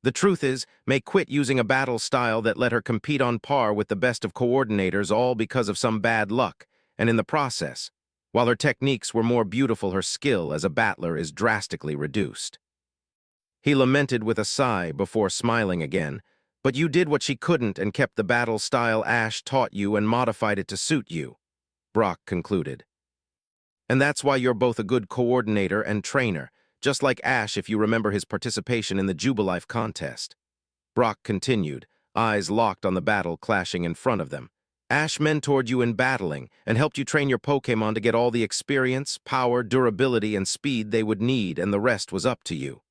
the truth is, May quit using a battle style that let her compete on par with the best of coordinators, all because of some bad luck, and in the process, while her techniques were more beautiful, her skill as a battler is drastically reduced. He lamented with a sigh before smiling again, but you did what she couldn't and kept the battle style Ash taught you and modified it to suit you, Brock concluded. And that's why you're both a good coordinator and trainer, just like Ash if you remember his participation in the Jubilife contest. Brock continued, eyes locked on the battle clashing in front of them. Ash mentored you in battling and helped you train your Pokémon to get all the experience, power, durability, and speed they would need, and the rest was up to you.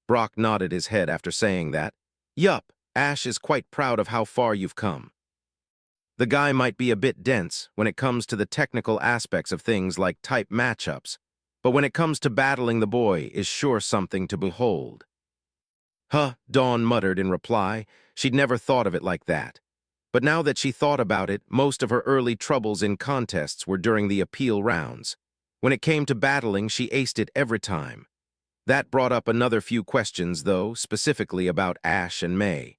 Brock nodded his head after saying that. Yup, Ash is quite proud of how far you've come. The guy might be a bit dense when it comes to the technical aspects of things like type matchups, but when it comes to battling, the boy is sure something to behold. Huh, Dawn muttered in reply. She'd never thought of it like that. But now that she thought about it, most of her early troubles in contests were during the appeal rounds. When it came to battling, she aced it every time. That brought up another few questions, though, specifically about Ash and May.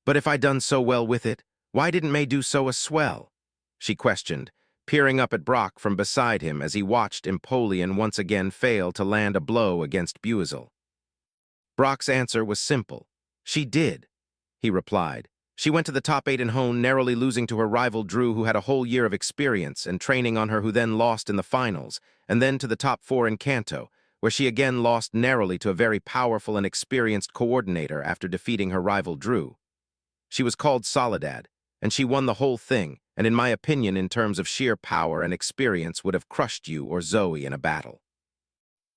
But if I'd done so well with it, why didn't May do so as well? She questioned, peering up at Brock from beside him as he watched Empoleon once again fail to land a blow against Buizel. Brock's answer was simple. She did, he replied. She went to the top 8 in Hone, narrowly losing to her rival Drew, who had a whole year of experience and training on her, who then lost in the finals, and then to the top 4 in Kanto, where she again lost narrowly to a very powerful and experienced coordinator after defeating her rival Drew. She was called Soledad, and she won the whole thing, and in my opinion, in terms of sheer power and experience, would have crushed you or Zoe in a battle.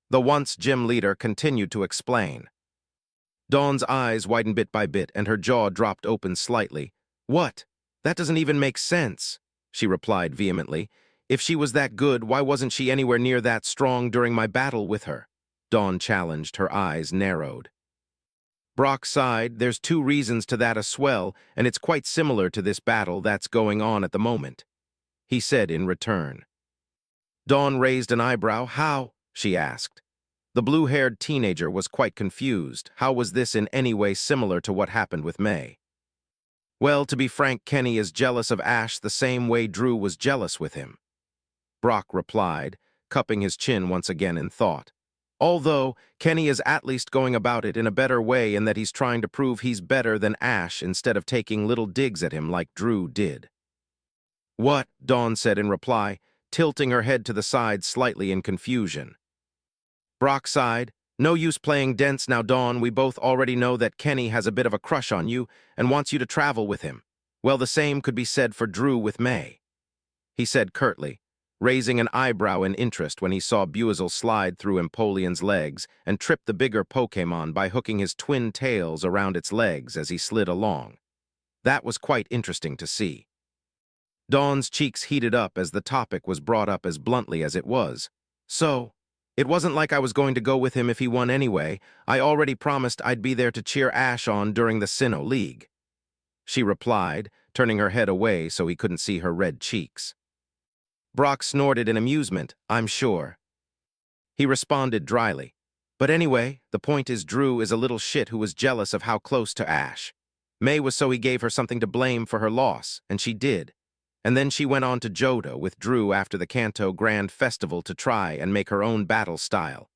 The once gym leader continued to explain. Dawn's eyes widened bit by bit, and her jaw dropped open slightly. "What? That doesn't even make sense," she replied vehemently. "If she was that good, why wasn't she anywhere near that strong during my battle with her?" Dawn challenged, her eyes narrowed. Brock sighed. "There's 2 reasons to that as well, and it's quite similar to this battle that's going on at the moment," he said in return. Dawn raised an eyebrow. "How?" she asked. The blue-haired teenager was quite confused. How was this in any way similar to what happened with May? "Well, to be frank, Kenny is jealous of Ash the same way Drew was jealous with him," Brock replied, cupping his chin once again in thought. "Although, Kenny is at least going about it in a better way in that he's trying to prove he's better than Ash instead of taking little digs at him like Drew did." "What?" Dawn said in reply, tilting her head to the side slightly in confusion. Brock sighed. "No use playing dense now, Dawn. We both already know that Kenny has a bit of a crush on you and wants you to travel with him. Well, the same could be said for Drew with May," he said curtly, raising an eyebrow in interest when he saw Buizel slide through Empoleon's legs and trip the bigger Pokémon by hooking his twin tails around its legs as he slid along. That was quite interesting to see. Dawn's cheeks heated up as the topic was brought up as bluntly as it was. "So, it wasn't like I was going to go with him if he won anyway. I already promised I'd be there to cheer Ash on during the Sinnoh League," she replied, turning her head away so he couldn't see her red cheeks. Brock snorted in amusement. "I'm sure," he responded dryly. "But anyway, the point is Drew is a little shit who was jealous of how close to Ash. May was so he gave her something to blame for her loss, and she did. And then she went on to Johto with Drew after the Kanto Grand Festival to try and make her own battle style.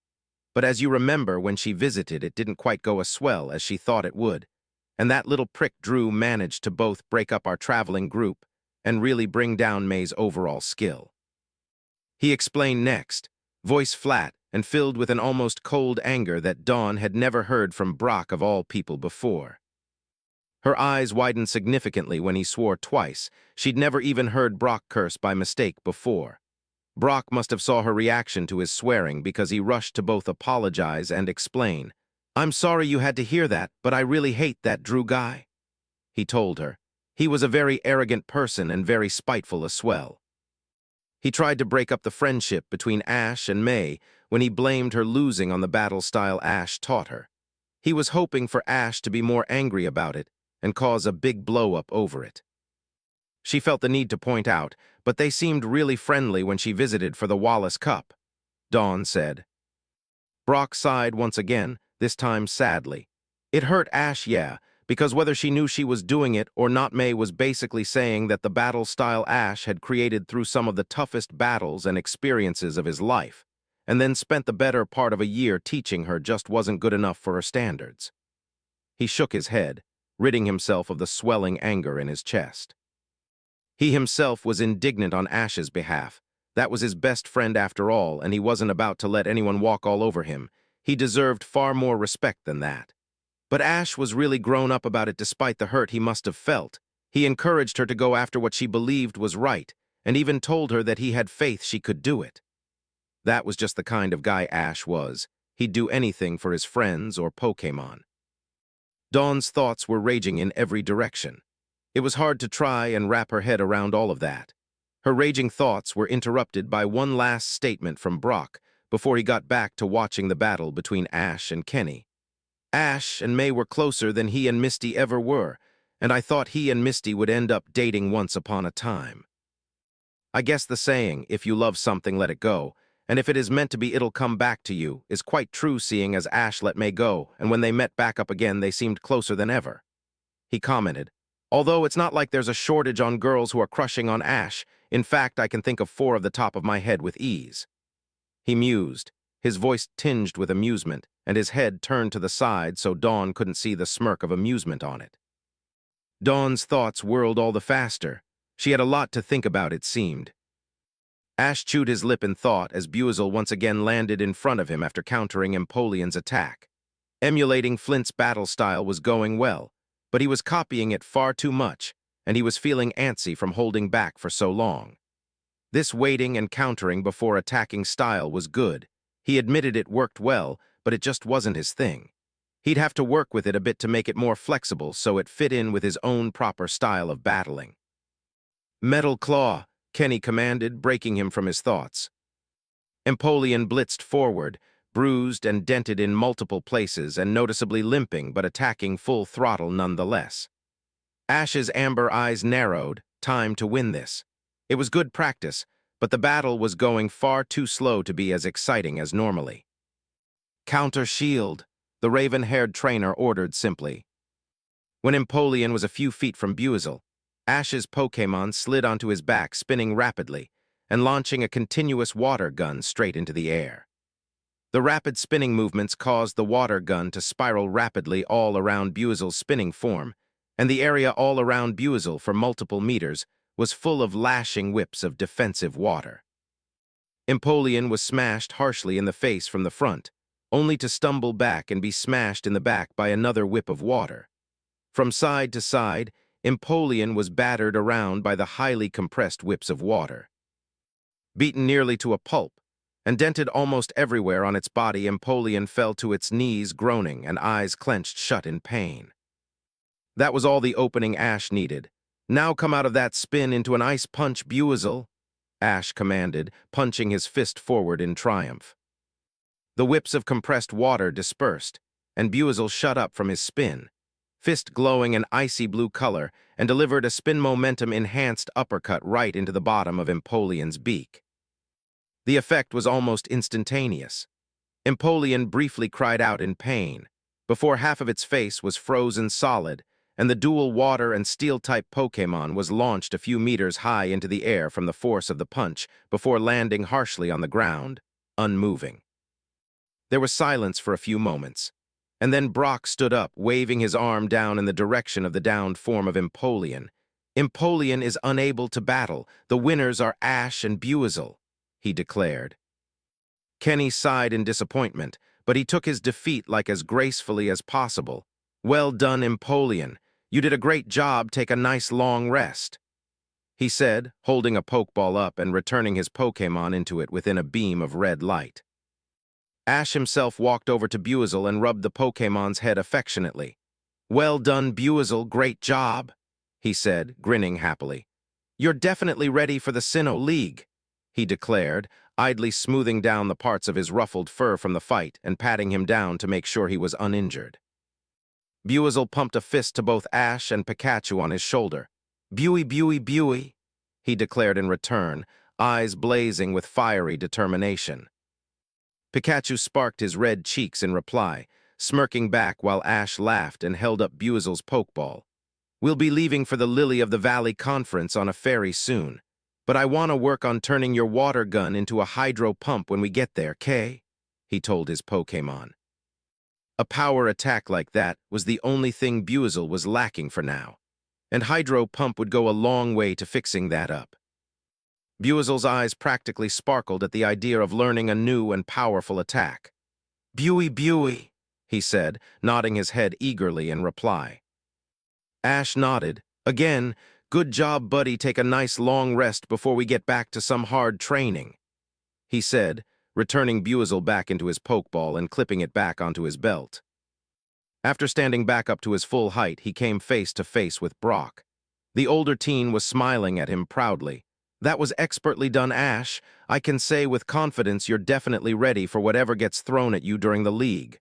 But as you remember, when she visited, it didn't quite go as swell as she thought it would. And that little prick Drew managed to both break up our traveling group and really bring down May's overall skill," he explained next, voice flat and filled with an almost cold anger that Dawn had never heard from Brock of all people before. Her eyes widened significantly when he swore twice. She'd never even heard Brock curse by mistake before. Brock must have saw her reaction to his swearing because he rushed to both apologize and explain. "I'm sorry you had to hear that, but I really hate that Drew guy," he told her. "He was a very arrogant person and very spiteful as well. He tried to break up the friendship between Ash and May when he blamed her losing on the battle style Ash taught her. He was hoping for Ash to be more angry about it and cause a big blow-up over it." She felt the need to point out, "But they seemed really friendly when she visited for the Wallace Cup," Dawn said. Brock sighed once again, this time sadly. "It hurt Ash, yeah, because whether she knew she was doing it or not, May was basically saying that the battle-style Ash had created through some of the toughest battles and experiences of his life, and then spent the better part of a year teaching her just wasn't good enough for her standards." He shook his head, ridding himself of the swelling anger in his chest. He himself was indignant on Ash's behalf. That was his best friend after all, and he wasn't about to let anyone walk all over him. He deserved far more respect than that. But Ash was really grown up about it despite the hurt he must have felt. He encouraged her to go after what she believed was right, and even told her that he had faith she could do it. That was just the kind of guy Ash was. He'd do anything for his friends or Pokémon. Dawn's thoughts were raging in every direction. It was hard to try and wrap her head around all of that. Her raging thoughts were interrupted by one last statement from Brock before he got back to watching the battle between Ash and Kenny. "Ash and May were closer than he and Misty ever were, and I thought he and Misty would end up dating once upon a time. I guess the saying, if you love something, let it go, and if it is meant to be, it'll come back to you, is quite true, seeing as Ash let May go, and when they met back up again, they seemed closer than ever," he commented. "Although it's not like there's a shortage on girls who are crushing on Ash, In fact, I can think of 4 of the top of my head with ease. He mused, his voice tinged with amusement, and his head turned to the side so Dawn couldn't see the smirk of amusement on it. Dawn's thoughts whirled all the faster. She had a lot to think about, it seemed. Ash chewed his lip in thought as Buizel once again landed in front of him after countering Empoleon's attack. Emulating Flint's battle style was going well, but he was copying it far too much, and he was feeling antsy from holding back for so long. This waiting and countering before attacking style was good. He admitted it worked well, but it just wasn't his thing. He'd have to work with it a bit to make it more flexible so it fit in with his own proper style of battling. "Metal Claw," Kenny commanded, breaking him from his thoughts. Empoleon blitzed forward, bruised and dented in multiple places and noticeably limping but attacking full throttle nonetheless. Ash's amber eyes narrowed. Time to win this. It was good practice, but the battle was going far too slow to be as exciting as normally. "Counter shield," the raven-haired trainer ordered simply. When Empoleon was a few feet from Buizel, Ash's Pokémon slid onto his back, spinning rapidly, and launching a continuous water gun straight into the air. The rapid spinning movements caused the water gun to spiral rapidly all around Buizel's spinning form, and the area all around Buizel for multiple meters was full of lashing whips of defensive water. Empoleon was smashed harshly in the face from the front, only to stumble back and be smashed in the back by another whip of water. From side to side, Empoleon was battered around by the highly compressed whips of water. Beaten nearly to a pulp, and dented almost everywhere on its body, Empoleon fell to its knees groaning and eyes clenched shut in pain. That was all the opening Ash needed. "Now come out of that spin into an ice punch, Buizel," Ash commanded, punching his fist forward in triumph. The whips of compressed water dispersed, and Buizel shut up from his spin, fist glowing an icy blue color, and delivered a spin momentum-enhanced uppercut right into the bottom of Empoleon's beak. The effect was almost instantaneous. Empoleon briefly cried out in pain, before half of its face was frozen solid, and the dual water and steel-type Pokémon was launched a few meters high into the air from the force of the punch before landing harshly on the ground, unmoving. There was silence for a few moments, and then Brock stood up, waving his arm down in the direction of the downed form of Empoleon. "Empoleon is unable to battle. The winners are Ash and Buizel," he declared. Kenny sighed in disappointment, but he took his defeat like as gracefully as possible. "Well done, Empoleon. You did a great job. Take a nice long rest," he said, holding a Pokeball up and returning his Pokémon into it within a beam of red light. Ash himself walked over to Buizel and rubbed the Pokémon's head affectionately. "Well done, Buizel. Great job," he said, grinning happily. "You're definitely ready for the Sinnoh League," he declared, idly smoothing down the parts of his ruffled fur from the fight and patting him down to make sure he was uninjured. Buizel pumped a fist to both Ash and Pikachu on his shoulder. "Buey, Buey, Buey," he declared in return, eyes blazing with fiery determination. Pikachu sparked his red cheeks in reply, smirking back while Ash laughed and held up Buizel's Pokeball. "We'll be leaving for the Lily of the Valley conference on a ferry soon, but I want to work on turning your water gun into a hydro pump when we get there, Kay?" he told his Pokémon. A power attack like that was the only thing Buizel was lacking for now, and Hydro Pump would go a long way to fixing that up. Buizel's eyes practically sparkled at the idea of learning a new and powerful attack. "Buey, Buey," he said, nodding his head eagerly in reply. Ash nodded. Again, "Good job, buddy. Take a nice long rest before we get back to some hard training," he said, returning Buizel back into his Pokeball and clipping it back onto his belt. After standing back up to his full height, he came face to face with Brock. The older teen was smiling at him proudly. "That was expertly done, Ash. I can say with confidence you're definitely ready for whatever gets thrown at you during the league,"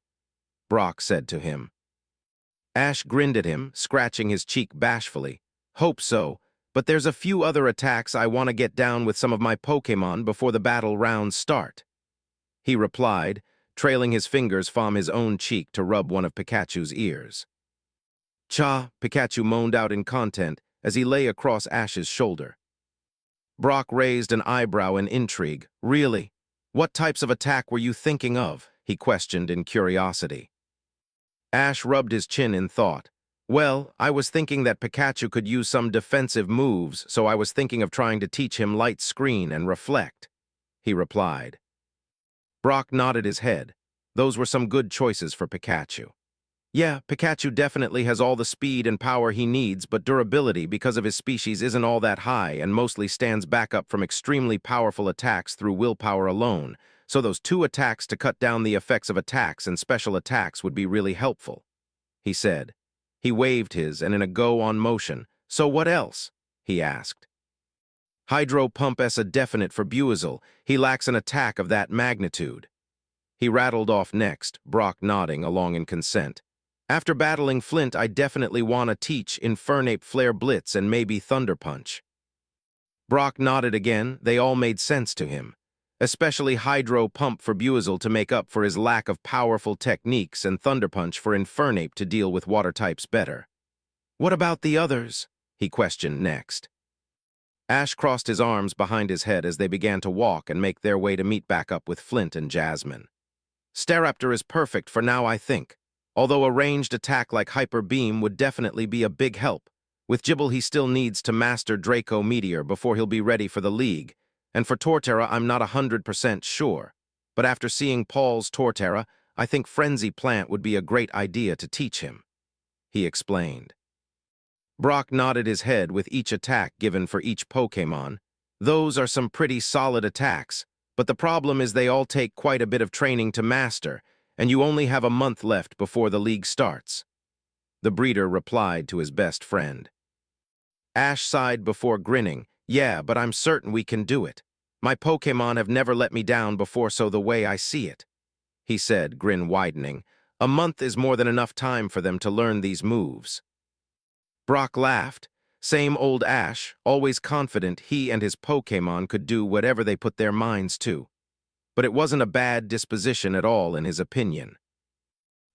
Brock said to him. Ash grinned at him, scratching his cheek bashfully. "Hope so, but there's a few other attacks I want to get down with some of my Pokémon before the battle rounds start," he replied, trailing his fingers from his own cheek to rub one of Pikachu's ears. "Cha," Pikachu moaned out in content as he lay across Ash's shoulder. Brock raised an eyebrow in intrigue. Really? What types of attack were you thinking of? He questioned in curiosity. Ash rubbed his chin in thought. Well, I was thinking that Pikachu could use some defensive moves, so I was thinking of trying to teach him Light Screen and Reflect, he replied. Brock nodded his head. Those were some good choices for Pikachu. Yeah, Pikachu definitely has all the speed and power he needs, but durability, because of his species, isn't all that high and mostly stands back up from extremely powerful attacks through willpower alone, so those 2 attacks to cut down the effects of attacks and special attacks would be really helpful, he said. He waved his and in a go-on motion. So what else? He asked. Hydro Pump S a definite for Buizel. He lacks an attack of that magnitude. He rattled off next, Brock nodding along in consent. After battling Flint, I definitely want to teach Infernape Flare Blitz and maybe Thunder Punch. Brock nodded again. They all made sense to him, especially Hydro Pump for Buizel to make up for his lack of powerful techniques and Thunder Punch for Infernape to deal with water types better. What about the others? He questioned next. Ash crossed his arms behind his head as they began to walk and make their way to meet back up with Flint and Jasmine. Staraptor is perfect for now, I think, although a ranged attack like Hyper Beam would definitely be a big help. With Gible, he still needs to master Draco Meteor before he'll be ready for the League, and for Torterra, I'm not 100% sure. But after seeing Paul's Torterra, I think Frenzy Plant would be a great idea to teach him, he explained. Brock nodded his head with each attack given for each Pokémon. Those are some pretty solid attacks, but the problem is they all take quite a bit of training to master, and you only have a month left before the League starts. The breeder replied to his best friend. Ash sighed before grinning. Yeah, but I'm certain we can do it. My Pokémon have never let me down before, so the way I see it, he said, grin widening. A month is more than enough time for them to learn these moves. Brock laughed. Same old Ash, always confident he and his Pokémon could do whatever they put their minds to. But it wasn't a bad disposition at all in his opinion.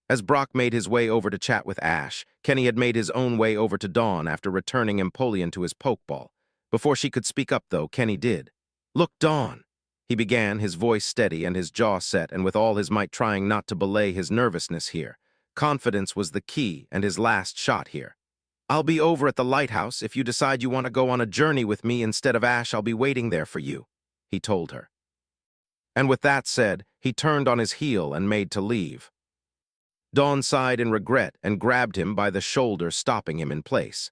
As Brock made his way over to chat with Ash, Kenny had made his own way over to Dawn after returning Empoleon to his Pokeball. Before she could speak up, though, Kenny did. Look, Dawn, he began, his voice steady and his jaw set and with all his might trying not to belay his nervousness here. Confidence was the key and his last shot here. I'll be over at the lighthouse. If you decide you want to go on a journey with me instead of Ash, I'll be waiting there for you, he told her. And with that said, he turned on his heel and made to leave. Dawn sighed in regret and grabbed him by the shoulder, stopping him in place.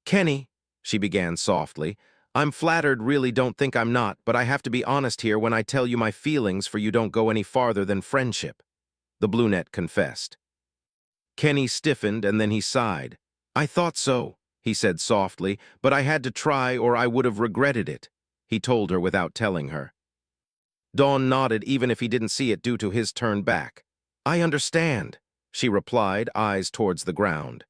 Kenny, she began softly, I'm flattered, really don't think I'm not, but I have to be honest here when I tell you my feelings for you don't go any farther than friendship, the brunette confessed. Kenny stiffened and then he sighed. I thought so, he said softly, but I had to try or I would have regretted it, he told her without telling her. Dawn nodded even if he didn't see it due to his turn back. I understand, she replied, eyes towards the ground.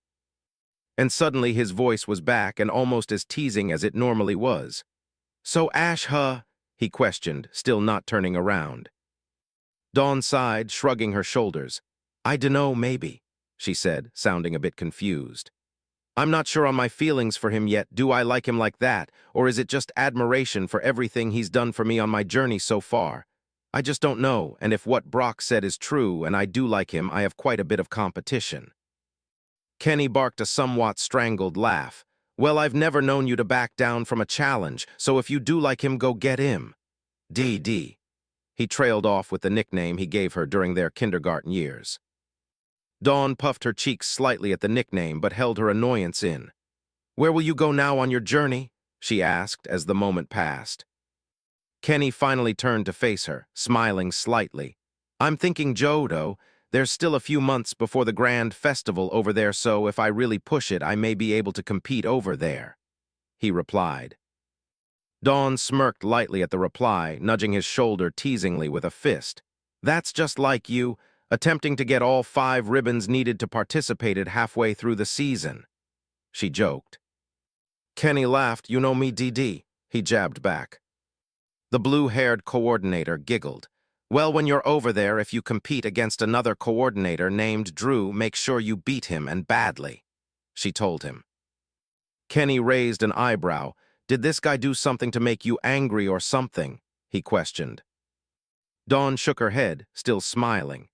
And suddenly his voice was back and almost as teasing as it normally was. So Ash, he questioned, still not turning around. Dawn sighed, shrugging her shoulders. I dunno, maybe, she said, sounding a bit confused. I'm not sure on my feelings for him yet. Do I like him like that, or is it just admiration for everything he's done for me on my journey so far? I just don't know, and if what Brock said is true and I do like him, I have quite a bit of competition. Kenny barked a somewhat strangled laugh. Well, I've never known you to back down from a challenge, so if you do like him, go get him. D.D. He trailed off with the nickname he gave her during their kindergarten years. Dawn puffed her cheeks slightly at the nickname but held her annoyance in. Where will you go now on your journey? She asked as the moment passed. Kenny finally turned to face her, smiling slightly. I'm thinking Johto. There's still a few months before the grand festival over there, so if I really push it, I may be able to compete over there, he replied. Dawn smirked lightly at the reply, nudging his shoulder teasingly with a fist. That's just like you, attempting to get all 5 ribbons needed to participate halfway through the season, she joked. Kenny laughed. You know me, DD, he jabbed back. The blue-haired coordinator giggled. Well, when you're over there, if you compete against another coordinator named Drew, make sure you beat him, and badly, she told him. Kenny raised an eyebrow. Did this guy do something to make you angry or something? He questioned. Dawn shook her head, still smiling.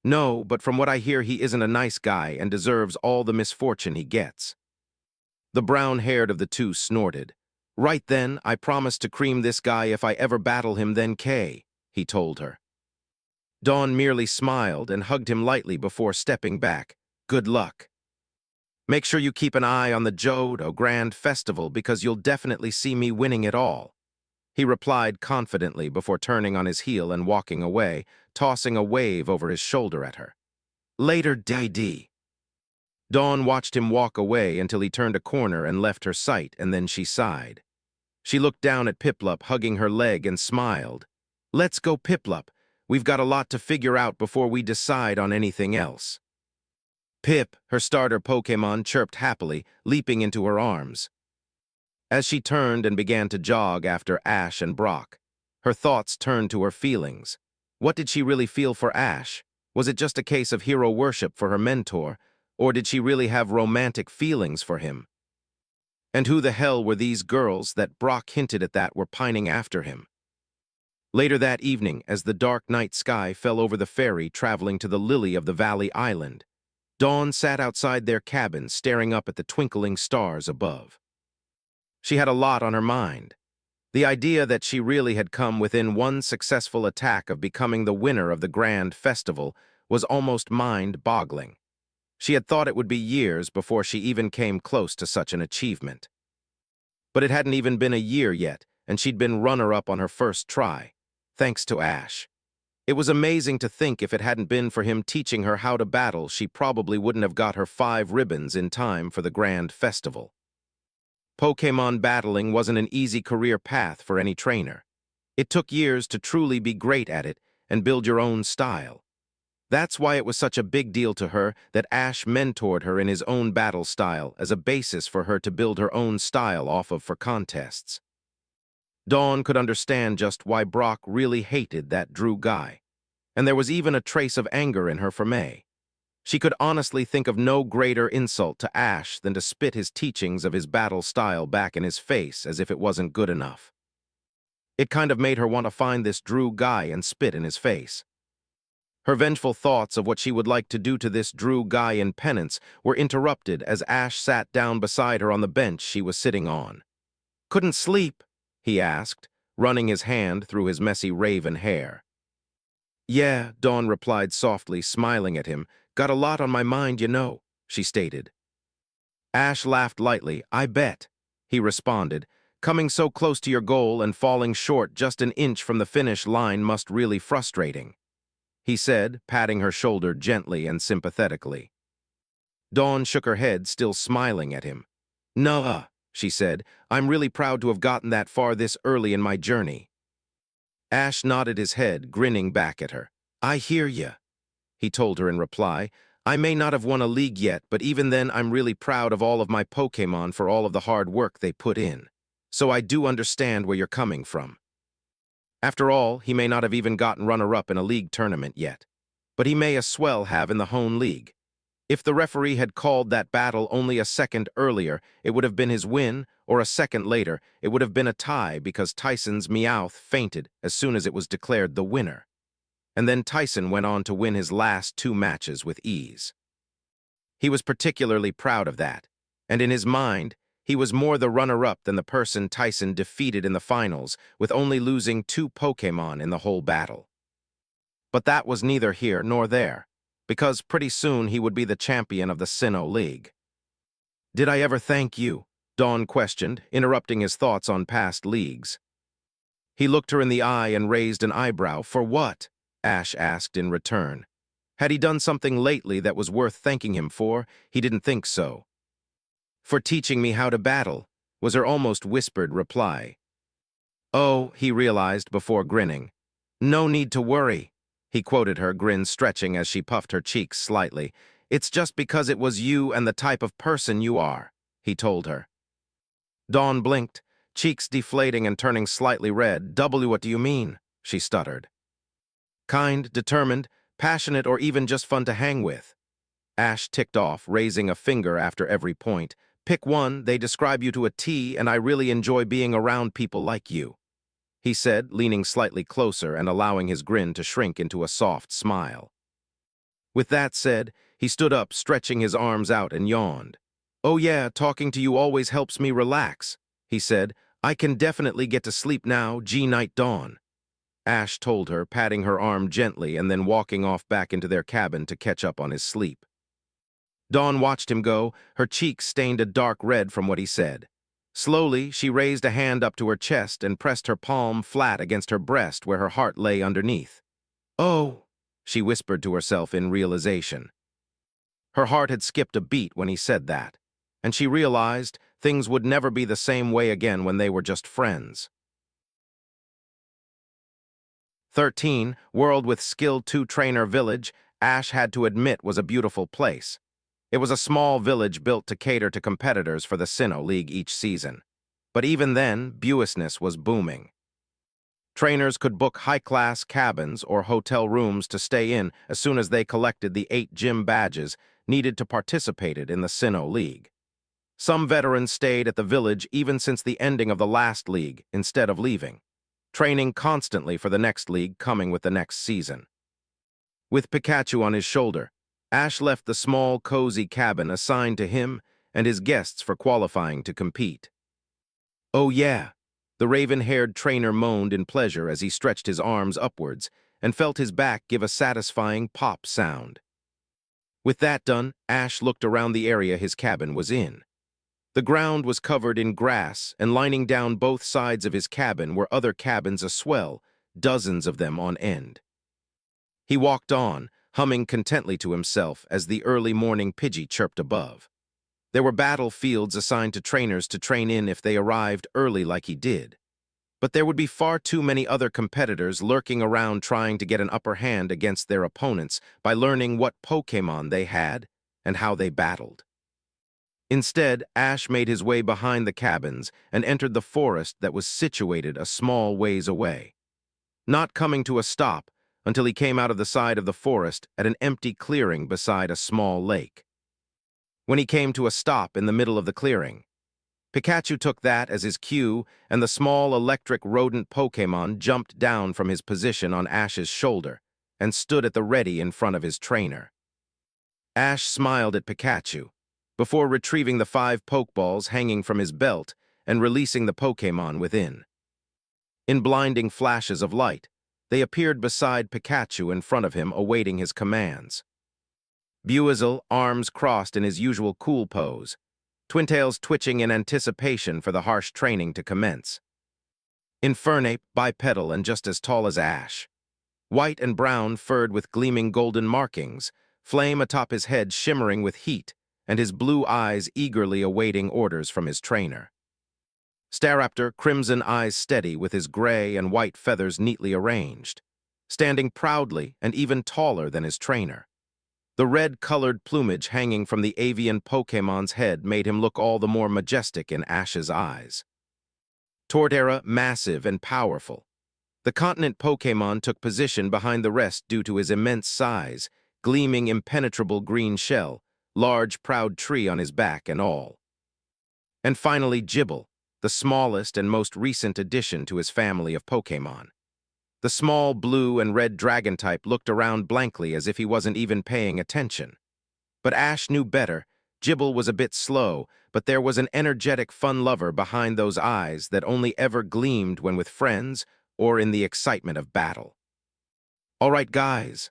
No, but from what I hear, he isn't a nice guy and deserves all the misfortune he gets. The brown-haired of the two snorted. Right then, I promise to cream this guy if I ever battle him then Kay, he told her. Dawn merely smiled and hugged him lightly before stepping back. Good luck. Make sure you keep an eye on the Johto Grand Festival because you'll definitely see me winning it all. He replied confidently before turning on his heel and walking away, tossing a wave over his shoulder at her. Later, Day. Dawn watched him walk away until he turned a corner and left her sight, and then she sighed. She looked down at Piplup, hugging her leg, and smiled. Let's go, Piplup. We've got a lot to figure out before we decide on anything else. Pip, her starter Pokémon, chirped happily, leaping into her arms. As she turned and began to jog after Ash and Brock, her thoughts turned to her feelings. What did she really feel for Ash? Was it just a case of hero worship for her mentor, or did she really have romantic feelings for him? And who the hell were these girls that Brock hinted at that were pining after him? Later that evening, as the dark night sky fell over the ferry traveling to the Lily of the Valley Island, Dawn sat outside their cabin staring up at the twinkling stars above. She had a lot on her mind. The idea that she really had come within one successful attack of becoming the winner of the Grand Festival was almost mind-boggling. She had thought it would be years before she even came close to such an achievement. But it hadn't even been a year yet, and she'd been runner-up on her first try, thanks to Ash. It was amazing to think if it hadn't been for him teaching her how to battle, she probably wouldn't have got her 5 ribbons in time for the Grand Festival. Pokémon battling wasn't an easy career path for any trainer. It took years to truly be great at it and build your own style. That's why it was such a big deal to her that Ash mentored her in his own battle style as a basis for her to build her own style off of for contests. Dawn could understand just why Brock really hated that Drew guy, and there was even a trace of anger in her for May. She could honestly think of no greater insult to Ash than to spit his teachings of his battle style back in his face as if it wasn't good enough. It kind of made her want to find this Drew guy and spit in his face. Her vengeful thoughts of what she would like to do to this Drew guy in penance were interrupted as Ash sat down beside her on the bench she was sitting on. Couldn't sleep? He asked, running his hand through his messy raven hair. Yeah, Dawn replied softly, smiling at him. Got a lot on my mind, you know, she stated. Ash laughed lightly. I bet, he responded. Coming so close to your goal and falling short just an inch from the finish line must really frustrating, he said, patting her shoulder gently and sympathetically. Dawn shook her head, still smiling at him. Nuh-uh, she said. I'm really proud to have gotten that far this early in my journey. Ash nodded his head, grinning back at her. I hear ya, he told her in reply. I may not have won a league yet, but even then I'm really proud of all of my Pokémon for all of the hard work they put in. So I do understand where you're coming from. After all, he may not have even gotten runner-up in a league tournament yet, but he may as well have in the Hone League. If the referee had called that battle only a second earlier, it would have been his win, or a second later, it would have been a tie because Tyson's Meowth fainted as soon as it was declared the winner. And then Tyson went on to win his last 2 matches with ease. He was particularly proud of that, and in his mind, he was more the runner-up than the person Tyson defeated in the finals, with only losing 2 Pokémon in the whole battle. But that was neither here nor there, because pretty soon he would be the champion of the Sinnoh League. Did I ever thank you? Dawn questioned, interrupting his thoughts on past leagues. He looked her in the eye and raised an eyebrow. For what? Ash asked in return. Had he done something lately that was worth thanking him for? He didn't think so. For teaching me how to battle, was her almost whispered reply. Oh, he realized before grinning. No need to worry, he quoted her, grin stretching as she puffed her cheeks slightly. It's just because it was you and the type of person you are, he told her. Dawn blinked, cheeks deflating and turning slightly red. What do you mean? She stuttered. Kind, determined, passionate, or even just fun to hang with. Ash ticked off, raising a finger after every point, Pick one, they describe you to a T, and I really enjoy being around people like you," he said, leaning slightly closer and allowing his grin to shrink into a soft smile. With that said, he stood up, stretching his arms out, and yawned. "Oh yeah, talking to you always helps me relax," he said. "I can definitely get to sleep now, G-Night Dawn." Ash told her, patting her arm gently and then walking off back into their cabin to catch up on his sleep. Dawn watched him go, her cheeks stained a dark red from what he said. Slowly, she raised a hand up to her chest and pressed her palm flat against her breast where her heart lay underneath. "Oh," she whispered to herself in realization. Her heart had skipped a beat when he said that, and she realized things would never be the same way again when they were just friends. 13. World with Skill 2 Trainer Village, Ash had to admit was a beautiful place. It was a small village built to cater to competitors for the Sinnoh League each season. But even then, business was booming. Trainers could book high-class cabins or hotel rooms to stay in as soon as they collected the 8 gym badges needed to participate in the Sinnoh League. Some veterans stayed at the village even since the ending of the last league instead of leaving, training constantly for the next league coming with the next season. With Pikachu on his shoulder, Ash left the small, cozy cabin assigned to him and his guests for qualifying to compete. "Oh yeah," the raven-haired trainer moaned in pleasure as he stretched his arms upwards and felt his back give a satisfying pop sound. With that done, Ash looked around the area his cabin was in. The ground was covered in grass, and lining down both sides of his cabin were other cabins aswell, dozens of them on end. He walked on, humming contently to himself as the early morning Pidgey chirped above. There were battlefields assigned to trainers to train in if they arrived early like he did. But there would be far too many other competitors lurking around trying to get an upper hand against their opponents by learning what Pokémon they had and how they battled. Instead, Ash made his way behind the cabins and entered the forest that was situated a small ways away. Not coming to a stop until he came out of the side of the forest at an empty clearing beside a small lake. When he came to a stop in the middle of the clearing, Pikachu took that as his cue, and the small electric rodent Pokémon jumped down from his position on Ash's shoulder and stood at the ready in front of his trainer. Ash smiled at Pikachu before retrieving the 5 Pokeballs hanging from his belt and releasing the Pokémon within. In blinding flashes of light, they appeared beside Pikachu in front of him awaiting his commands. Buizel, arms crossed in his usual cool pose, Twintails twitching in anticipation for the harsh training to commence. Infernape, bipedal and just as tall as Ash. White and brown furred with gleaming golden markings, flame atop his head shimmering with heat, and his blue eyes eagerly awaiting orders from his trainer. Staraptor, crimson eyes steady with his gray and white feathers neatly arranged, standing proudly and even taller than his trainer. The red-colored plumage hanging from the avian Pokémon's head made him look all the more majestic in Ash's eyes. Torterra, massive and powerful. The continent Pokémon took position behind the rest due to his immense size, gleaming impenetrable green shell, large proud tree on his back and all. And finally Gible, the smallest and most recent addition to his family of Pokémon. The small blue and red dragon type looked around blankly as if he wasn't even paying attention. But Ash knew better. Gible was a bit slow, but there was an energetic fun lover behind those eyes that only ever gleamed when with friends or in the excitement of battle. "All right, guys,"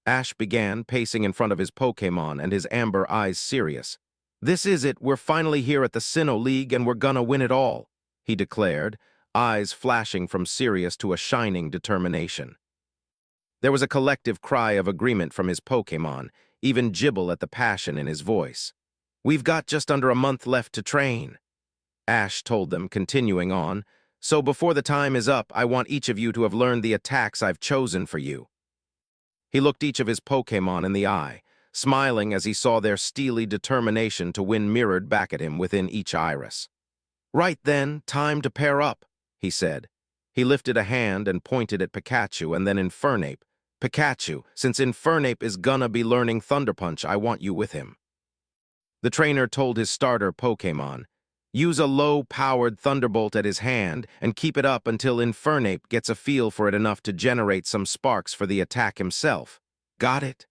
Ash began, pacing in front of his Pokémon and his amber eyes serious. "This is it, we're finally here at the Sinnoh League and we're gonna win it all," he declared, eyes flashing from serious to a shining determination. There was a collective cry of agreement from his Pokémon, even Gible at the passion in his voice. "We've got just under a month left to train," Ash told them, continuing on. "So before the time is up, I want each of you to have learned the attacks I've chosen for you." He looked each of his Pokémon in the eye, smiling as he saw their steely determination to win mirrored back at him within each iris. "Right then, time to pair up," he said. He lifted a hand and pointed at Pikachu and then Infernape. "Pikachu, since Infernape is gonna be learning Thunder Punch, I want you with him." The trainer told his starter Pokémon, use a low-powered thunderbolt at his hand and keep it up until Infernape gets a feel for it enough to generate some sparks for the attack himself. Got it?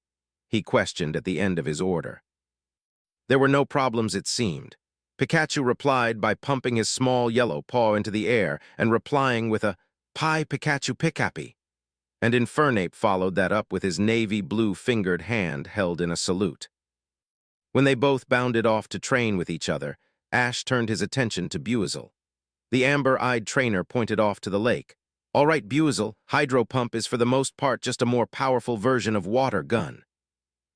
He questioned at the end of his order. There were no problems, it seemed. Pikachu replied by pumping his small yellow paw into the air and replying with a "Pi Pikachu Pikapi." And Infernape followed that up with his navy blue fingered hand held in a salute. When they both bounded off to train with each other, Ash turned his attention to Buizel. The amber-eyed trainer pointed off to the lake. All right, Buizel, Hydro Pump is for the most part just a more powerful version of Water Gun.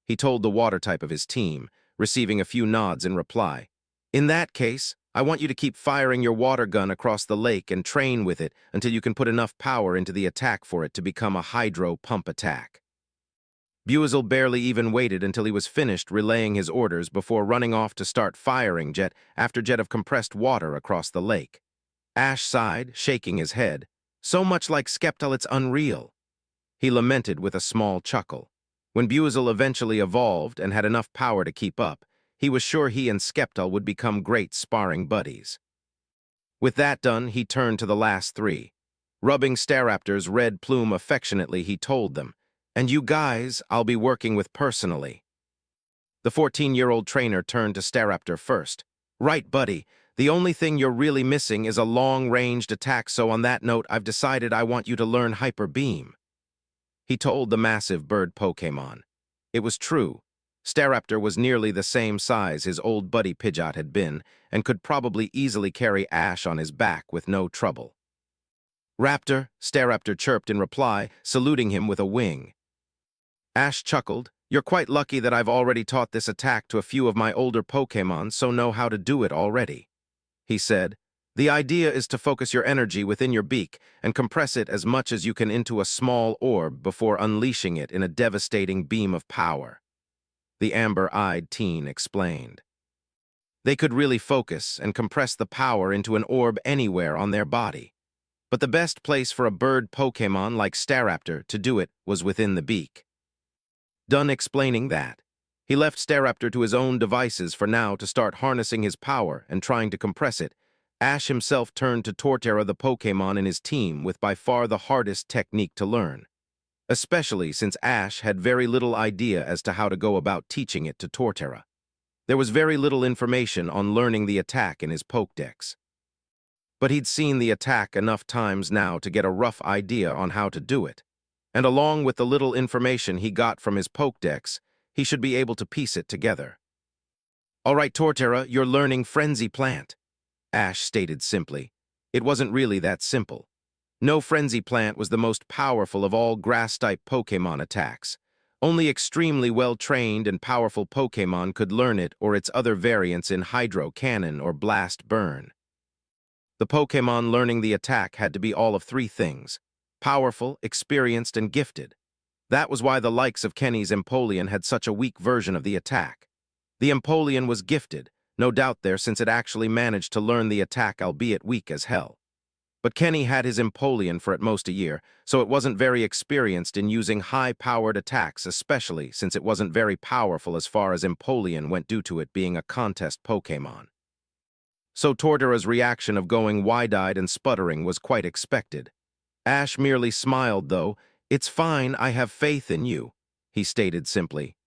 He told the water type of his team, receiving a few nods in reply. In that case, I want you to keep firing your water gun across the lake and train with it until you can put enough power into the attack for it to become a Hydro Pump attack. Buizel barely even waited until he was finished relaying his orders before running off to start firing jet after jet of compressed water across the lake. Ash sighed, shaking his head. So much like Skeptile, it's unreal. He lamented with a small chuckle. When Buizel eventually evolved and had enough power to keep up, he was sure he and Skeptile would become great sparring buddies. With that done, he turned to the last three. Rubbing Staraptor's red plume affectionately, he told them, "And you guys, I'll be working with personally." The 14-year-old trainer turned to Staraptor first. "Right, buddy. The only thing you're really missing is a long-ranged attack, so on that note, I've decided I want you to learn Hyper Beam." He told the massive bird Pokémon. It was true. Staraptor was nearly the same size his old buddy Pidgeot had been, and could probably easily carry Ash on his back with no trouble. "Raptor," Staraptor chirped in reply, saluting him with a wing. Ash chuckled. "You're quite lucky that I've already taught this attack to a few of my older Pokémon, so know how to do it already," he said. "The idea is to focus your energy within your beak and compress it as much as you can into a small orb before unleashing it in a devastating beam of power," the amber-eyed teen explained. They could really focus and compress the power into an orb anywhere on their body. But the best place for a bird Pokémon like Staraptor to do it was within the beak. Done explaining that, he left Staraptor to his own devices for now to start harnessing his power and trying to compress it. Ash himself turned to Torterra, the Pokémon in his team with by far the hardest technique to learn, especially since Ash had very little idea as to how to go about teaching it to Torterra. There was very little information on learning the attack in his Pokédex. But he'd seen the attack enough times now to get a rough idea on how to do it, and along with the little information he got from his Pokédex, he should be able to piece it together. "All right, Torterra, you're learning Frenzy Plant," Ash stated simply. It wasn't really that simple. No Frenzy Plant was the most powerful of all grass-type Pokémon attacks. Only extremely well-trained and powerful Pokémon could learn it or its other variants in Hydro Cannon or Blast Burn. The Pokémon learning the attack had to be all of three things: powerful, experienced, and gifted. That was why the likes of Kenny's Empoleon had such a weak version of the attack. The Empoleon was gifted, no doubt there, since it actually managed to learn the attack, albeit weak as hell. But Kenny had his Empoleon for at most a year, so it wasn't very experienced in using high-powered attacks, especially since it wasn't very powerful as far as Empoleon went due to it being a contest Pokémon. So Torterra's reaction of going wide-eyed and sputtering was quite expected. Ash merely smiled, though. "It's fine, I have faith in you," he stated simply.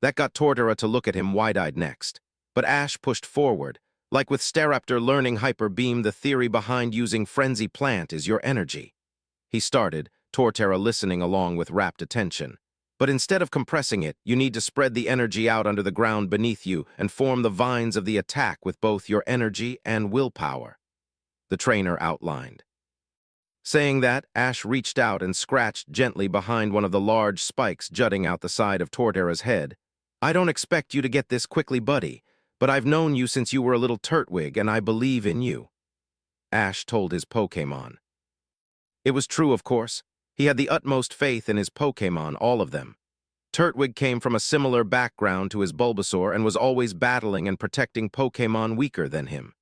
That got Torterra to look at him wide-eyed next. But Ash pushed forward. "Like with Staraptor learning Hyper Beam, the theory behind using Frenzy Plant is your energy," he started, Torterra listening along with rapt attention. "But instead of compressing it, you need to spread the energy out under the ground beneath you and form the vines of the attack with both your energy and willpower," the trainer outlined. Saying that, Ash reached out and scratched gently behind one of the large spikes jutting out the side of Torterra's head. "I don't expect you to get this quickly, buddy, but I've known you since you were a little Turtwig, and I believe in you," Ash told his Pokémon. It was true, of course. He had the utmost faith in his Pokémon, all of them. Turtwig came from a similar background to his Bulbasaur and was always battling and protecting Pokémon weaker than him.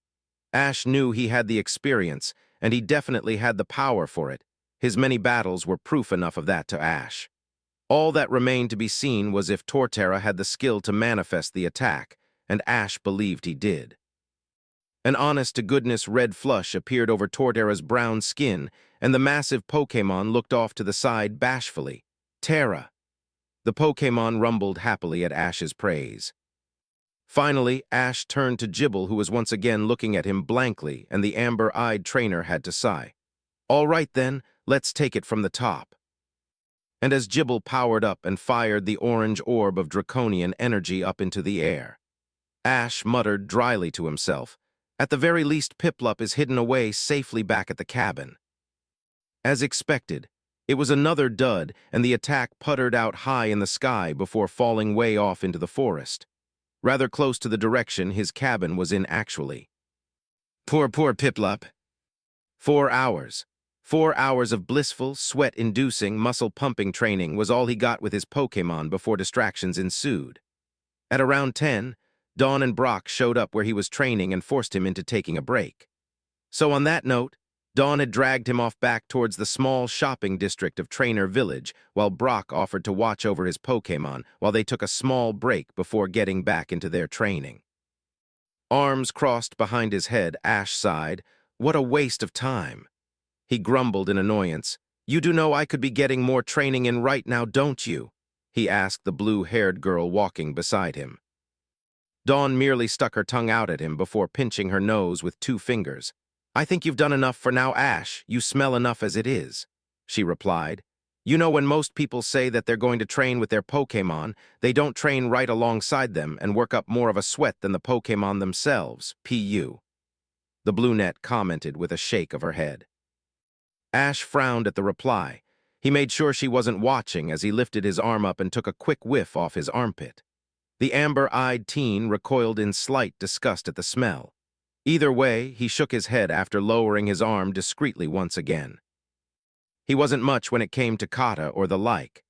Ash knew he had the experience, and he definitely had the power for it. His many battles were proof enough of that to Ash. All that remained to be seen was if Torterra had the skill to manifest the attack, and Ash believed he did. An honest-to-goodness red flush appeared over Torterra's brown skin, and the massive Pokémon looked off to the side bashfully. Terra! The Pokémon rumbled happily at Ash's praise. Finally, Ash turned to Gibble, who was once again looking at him blankly, and the amber-eyed trainer had to sigh. All right then, let's take it from the top. And as Gibble powered up and fired the orange orb of draconian energy up into the air, Ash muttered dryly to himself, "At the very least, Piplup is hidden away safely back at the cabin." As expected, it was another dud, and the attack puttered out high in the sky before falling way off into the forest, rather close to the direction his cabin was in actually. Poor Piplup. 4 hours. 4 hours of blissful, sweat-inducing, muscle-pumping training was all he got with his Pokémon before distractions ensued. At around 10, Dawn and Brock showed up where he was training and forced him into taking a break. So on that note, Dawn had dragged him off back towards the small shopping district of Trainer Village, while Brock offered to watch over his Pokémon while they took a small break before getting back into their training. Arms crossed behind his head, Ash sighed, "What a waste of time." He grumbled in annoyance. "You do know I could be getting more training in right now, don't you?" he asked the blue-haired girl walking beside him. Dawn merely stuck her tongue out at him before pinching her nose with 2 fingers. "I think you've done enough for now, Ash. You smell enough as it is," she replied. "You know, when most people say that they're going to train with their Pokémon, they don't train right alongside them and work up more of a sweat than the Pokémon themselves, Pu." The brunette commented with a shake of her head. Ash frowned at the reply. He made sure she wasn't watching as he lifted his arm up and took a quick whiff off his armpit. The amber-eyed teen recoiled in slight disgust at the smell. Either way, he shook his head after lowering his arm discreetly once again. He wasn't much when it came to kata or the like,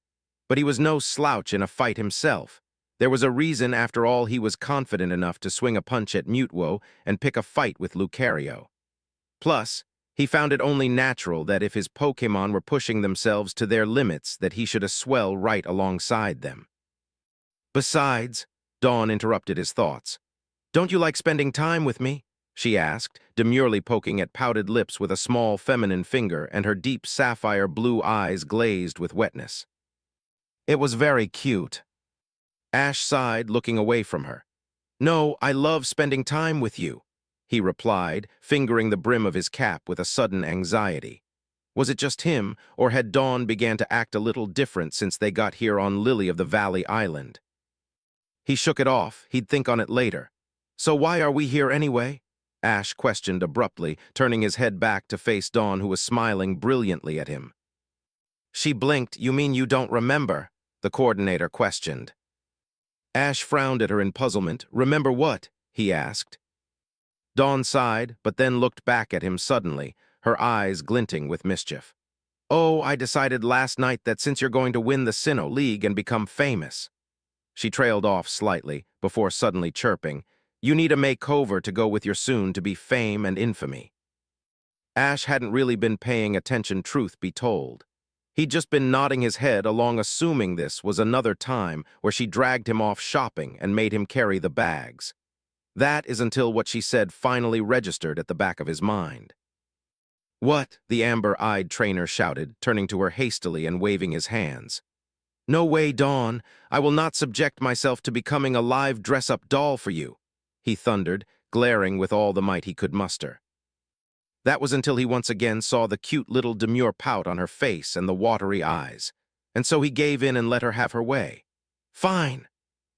but he was no slouch in a fight himself. There was a reason, after all, he was confident enough to swing a punch at Mutwo and pick a fight with Lucario. Plus, he found it only natural that if his Pokémon were pushing themselves to their limits, that he should swell right alongside them. Besides, Dawn interrupted his thoughts. "Don't you like spending time with me?" she asked, demurely poking at pouted lips with a small feminine finger, and her deep sapphire blue eyes glazed with wetness. It was very cute. Ash sighed, looking away from her. "No, I love spending time with you," he replied, fingering the brim of his cap with a sudden anxiety. Was it just him, or had Dawn began to act a little different since they got here on Lily of the Valley Island? He shook it off. He'd think on it later. "So why are we here anyway?" Ash questioned abruptly, turning his head back to face Dawn, who was smiling brilliantly at him. She blinked. "You mean you don't remember?" the coordinator questioned. Ash frowned at her in puzzlement. "Remember what?" he asked. Dawn sighed, but then looked back at him suddenly, her eyes glinting with mischief. "Oh, I decided last night that since you're going to win the Sinnoh League and become famous." She trailed off slightly, before suddenly chirping, "You need a makeover to go with your soon-to-be fame and infamy." Ash hadn't really been paying attention, truth be told. He'd just been nodding his head along, assuming this was another time where she dragged him off shopping and made him carry the bags. That is until what she said finally registered at the back of his mind. "What?" the amber-eyed trainer shouted, turning to her hastily and waving his hands. "No way, Dawn. I will not subject myself to becoming a live dress-up doll for you," he thundered, glaring with all the might he could muster. That was until he once again saw the cute little demure pout on her face and the watery eyes, and so he gave in and let her have her way. "Fine,"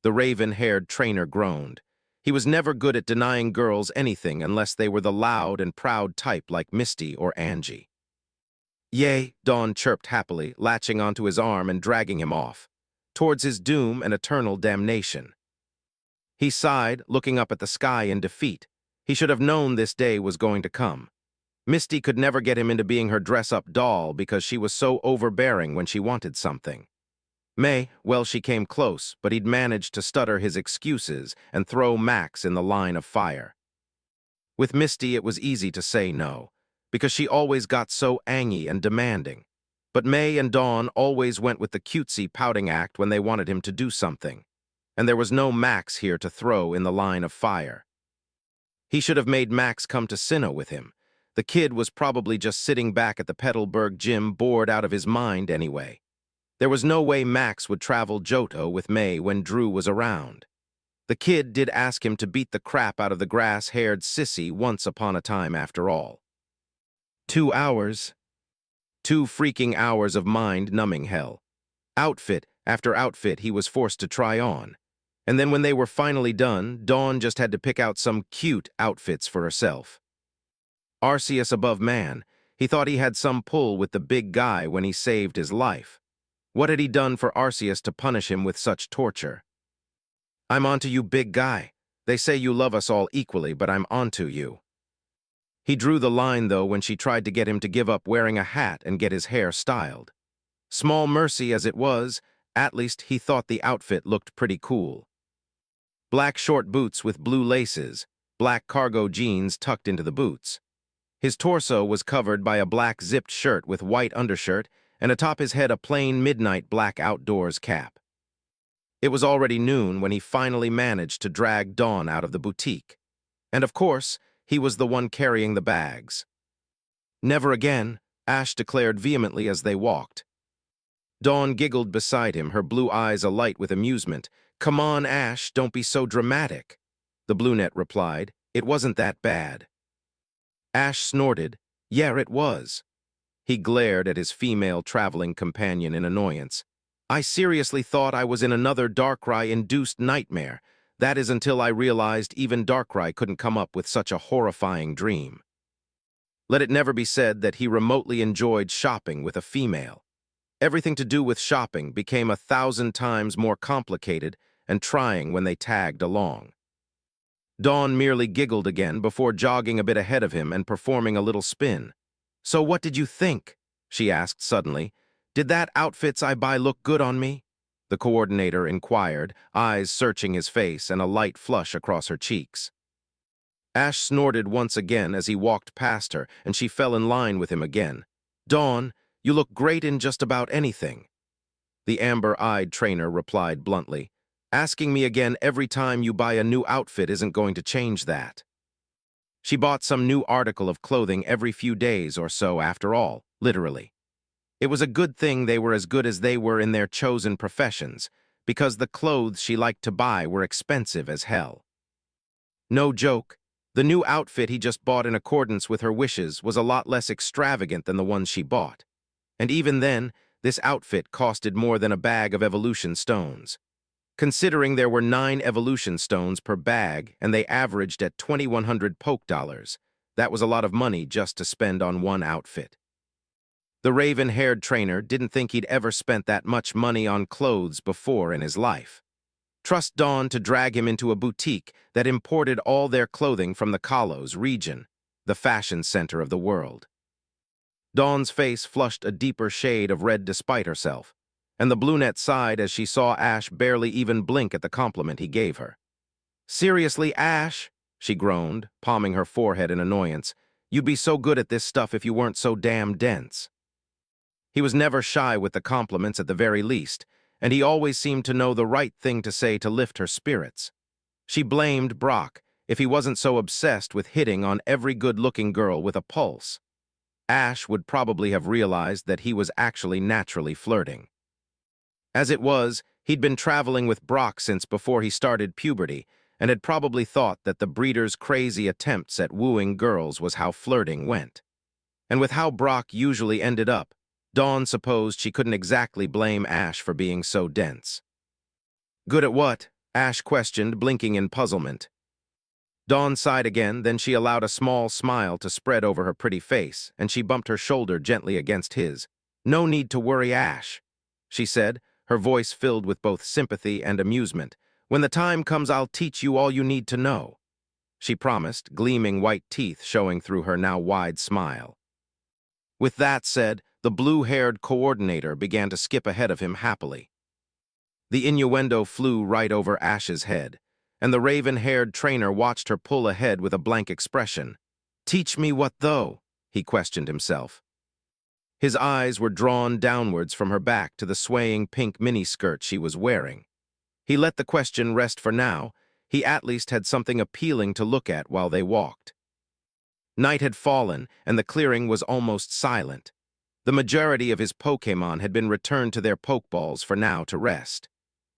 the raven-haired trainer groaned. He was never good at denying girls anything unless they were the loud and proud type like Misty or Angie. "Yay," Dawn chirped happily, latching onto his arm and dragging him off, towards his doom and eternal damnation. He sighed, looking up at the sky in defeat. He should have known this day was going to come. Misty could never get him into being her dress-up doll because she was so overbearing when she wanted something. May, well, she came close, but he'd managed to stutter his excuses and throw Max in the line of fire. With Misty, it was easy to say no, because she always got so angy and demanding. But May and Dawn always went with the cutesy pouting act when they wanted him to do something. and there was no Max here to throw in the line of fire. He should have made Max come to Sinnoh with him. The kid was probably just sitting back at the Petalburg gym bored out of his mind anyway. There was no way Max would travel Johto with May when Drew was around. The kid did ask him to beat the crap out of the grass-haired sissy once upon a time after all. 2 hours. 2 freaking hours of mind-numbing hell. Outfit after outfit he was forced to try on. And then when they were finally done, Dawn just had to pick out some cute outfits for herself. Arceus above man, he thought he had some pull with the big guy when he saved his life. What had he done for Arceus to punish him with such torture? "I'm onto you, big guy. They say you love us all equally, but I'm onto you." He drew the line, though, when she tried to get him to give up wearing a hat and get his hair styled. Small mercy as it was, at least he thought the outfit looked pretty cool. Black short boots with blue laces, black cargo jeans tucked into the boots. His torso was covered by a black zipped shirt with white undershirt, and atop his head a plain midnight black outdoors cap. It was already noon when he finally managed to drag Dawn out of the boutique. And of course, he was the one carrying the bags. "Never again," Ash declared vehemently as they walked. Dawn giggled beside him, her blue eyes alight with amusement. "Come on, Ash, don't be so dramatic." The brunette replied, "It wasn't that bad." Ash snorted. "Yeah, it was." He glared at his female traveling companion in annoyance. "I seriously thought I was in another Darkrai-induced nightmare. That is until I realized even Darkrai couldn't come up with such a horrifying dream." Let it never be said that he remotely enjoyed shopping with a female. Everything to do with shopping became 1,000 times more complicated and trying when they tagged along. Dawn merely giggled again before jogging a bit ahead of him and performing a little spin. "So what did you think?" she asked suddenly. "Did that outfits I buy look good on me?" The coordinator inquired, eyes searching his face and a light flush across her cheeks. Ash snorted once again as he walked past her, and she fell in line with him again. "Dawn, you look great in just about anything." The amber-eyed trainer replied bluntly, "Asking me again every time you buy a new outfit isn't going to change that." She bought some new article of clothing every few days or so after all, literally. It was a good thing they were as good as they were in their chosen professions, because the clothes she liked to buy were expensive as hell. No joke, the new outfit he just bought in accordance with her wishes was a lot less extravagant than the ones she bought. And even then, this outfit costed more than a bag of evolution stones. Considering there were 9 evolution stones per bag and they averaged at 2,100 poke dollars, that was a lot of money just to spend on one outfit. The raven-haired trainer didn't think he'd ever spent that much money on clothes before in his life. Trust Dawn to drag him into a boutique that imported all their clothing from the Kalos region, the fashion center of the world. Dawn's face flushed a deeper shade of red despite herself, and the brunette sighed as she saw Ash barely even blink at the compliment he gave her. "Seriously, Ash," she groaned, palming her forehead in annoyance, "you'd be so good at this stuff if you weren't so damn dense." He was never shy with the compliments at the very least, and he always seemed to know the right thing to say to lift her spirits. She blamed Brock if he wasn't so obsessed with hitting on every good-looking girl with a pulse. Ash would probably have realized that he was actually naturally flirting. As it was, he'd been traveling with Brock since before he started puberty, and had probably thought that the breeder's crazy attempts at wooing girls was how flirting went. And with how Brock usually ended up, Dawn supposed she couldn't exactly blame Ash for being so dense. "Good at what?" Ash questioned, blinking in puzzlement. Dawn sighed again, then she allowed a small smile to spread over her pretty face, and she bumped her shoulder gently against his. "No need to worry, Ash," she said, her voice filled with both sympathy and amusement. "When the time comes, I'll teach you all you need to know," she promised, gleaming white teeth showing through her now wide smile. With that said, the blue-haired coordinator began to skip ahead of him happily. The innuendo flew right over Ash's head, and the raven-haired trainer watched her pull ahead with a blank expression. "Teach me what though?" he questioned himself. His eyes were drawn downwards from her back to the swaying pink miniskirt she was wearing. He let the question rest for now. He at least had something appealing to look at while they walked. Night had fallen, and the clearing was almost silent. The majority of his Pokémon had been returned to their Pokeballs for now to rest.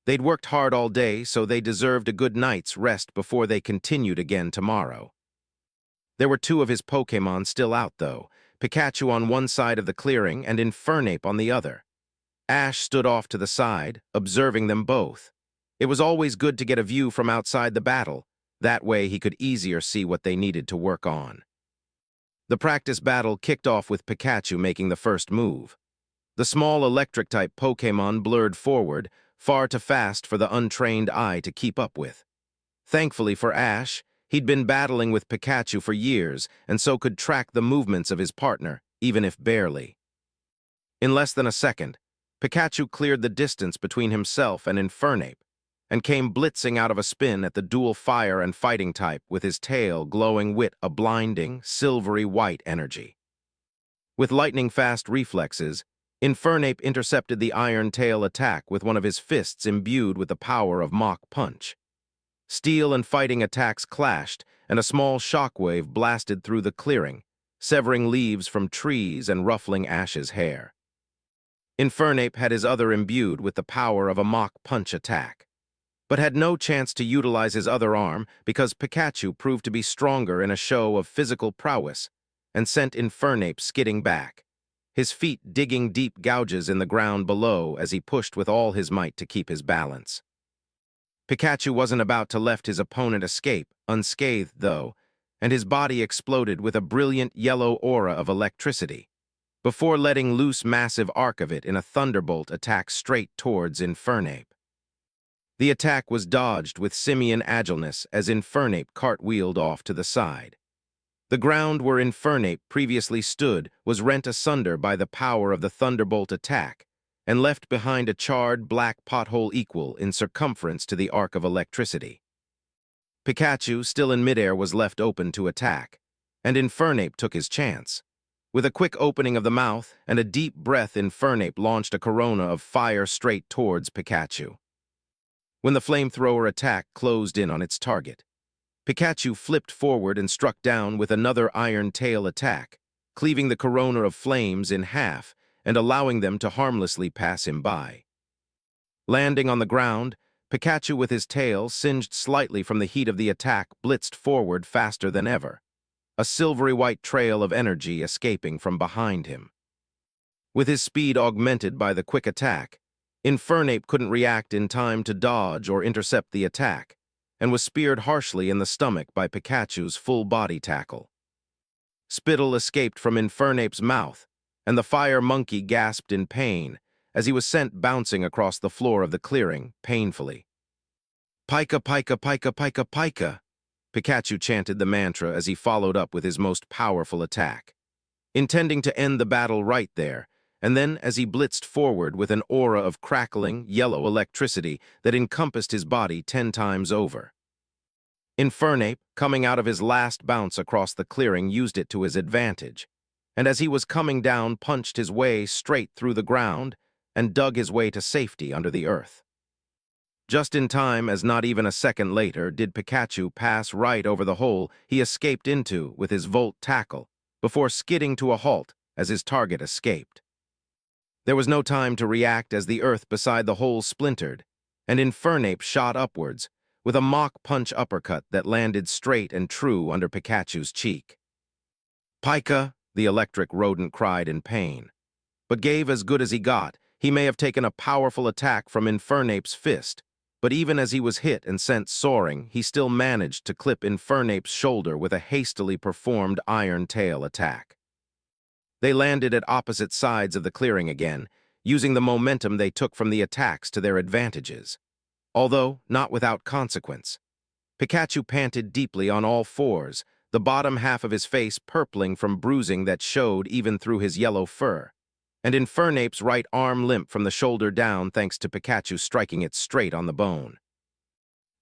They'd worked hard all day, so they deserved a good night's rest before they continued again tomorrow. There were two of his Pokémon still out, though, Pikachu on one side of the clearing and Infernape on the other. Ash stood off to the side, observing them both. It was always good to get a view from outside the battle. That way he could easier see what they needed to work on. The practice battle kicked off with Pikachu making the first move. The small electric-type Pokémon blurred forward, far too fast for the untrained eye to keep up with. Thankfully for Ash, he'd been battling with Pikachu for years and so could track the movements of his partner, even if barely. In less than a second, Pikachu cleared the distance between himself and Infernape, and came blitzing out of a spin at the dual fire and fighting type with his tail glowing with a blinding, silvery white energy. With lightning-fast reflexes, Infernape intercepted the iron tail attack with one of his fists imbued with the power of Mach Punch. Steel and fighting attacks clashed, and a small shockwave blasted through the clearing, severing leaves from trees and ruffling Ash's hair. Infernape had his other imbued with the power of a Mach Punch attack, but had no chance to utilize his other arm because Pikachu proved to be stronger in a show of physical prowess and sent Infernape skidding back, his feet digging deep gouges in the ground below as he pushed with all his might to keep his balance. Pikachu wasn't about to let his opponent escape, unscathed though, and his body exploded with a brilliant yellow aura of electricity, before letting loose massive arc of it in a thunderbolt attack straight towards Infernape. The attack was dodged with simian agileness as Infernape cartwheeled off to the side. The ground where Infernape previously stood was rent asunder by the power of the thunderbolt attack, and left behind a charred black pothole equal in circumference to the arc of electricity. Pikachu, still in midair, was left open to attack, and Infernape took his chance. With a quick opening of the mouth and a deep breath, Infernape launched a corona of fire straight towards Pikachu. When the flamethrower attack closed in on its target, Pikachu flipped forward and struck down with another iron tail attack, cleaving the corona of flames in half and allowing them to harmlessly pass him by. Landing on the ground, Pikachu with his tail singed slightly from the heat of the attack blitzed forward faster than ever, a silvery white trail of energy escaping from behind him. With his speed augmented by the quick attack, Infernape couldn't react in time to dodge or intercept the attack, and was speared harshly in the stomach by Pikachu's full-body tackle. Spittle escaped from Infernape's mouth, and the fire monkey gasped in pain as he was sent bouncing across the floor of the clearing, painfully. Pika, Pika, Pika, Pika, Pika, Pikachu chanted the mantra as he followed up with his most powerful attack, intending to end the battle right there, and then as he blitzed forward with an aura of crackling, yellow electricity that encompassed his body 10 times over. Infernape, coming out of his last bounce across the clearing, used it to his advantage, and as he was coming down, punched his way straight through the ground and dug his way to safety under the earth. Just in time, as not even a second later did Pikachu pass right over the hole he escaped into with his volt tackle, before skidding to a halt as his target escaped. There was no time to react as the earth beside the hole splintered, and Infernape shot upwards, with a Mach Punch uppercut that landed straight and true under Pikachu's cheek. Pika, the electric rodent cried in pain, but gave as good as he got. He may have taken a powerful attack from Infernape's fist, but even as he was hit and sent soaring, he still managed to clip Infernape's shoulder with a hastily performed iron tail attack. They landed at opposite sides of the clearing again, using the momentum they took from the attacks to their advantages, although not without consequence. Pikachu panted deeply on all fours, the bottom half of his face purpling from bruising that showed even through his yellow fur, and Infernape's right arm limp from the shoulder down thanks to Pikachu striking it straight on the bone.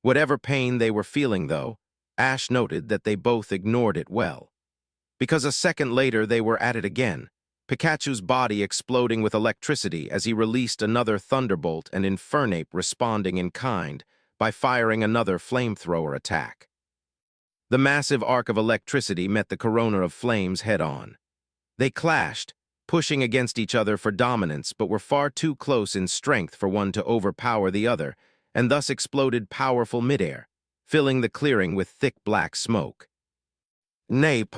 Whatever pain they were feeling, though, Ash noted that they both ignored it well, because a second later they were at it again, Pikachu's body exploding with electricity as he released another thunderbolt and Infernape responding in kind by firing another flamethrower attack. The massive arc of electricity met the corona of flames head-on. They clashed, pushing against each other for dominance but were far too close in strength for one to overpower the other, and thus exploded powerful midair, filling the clearing with thick black smoke. Nape.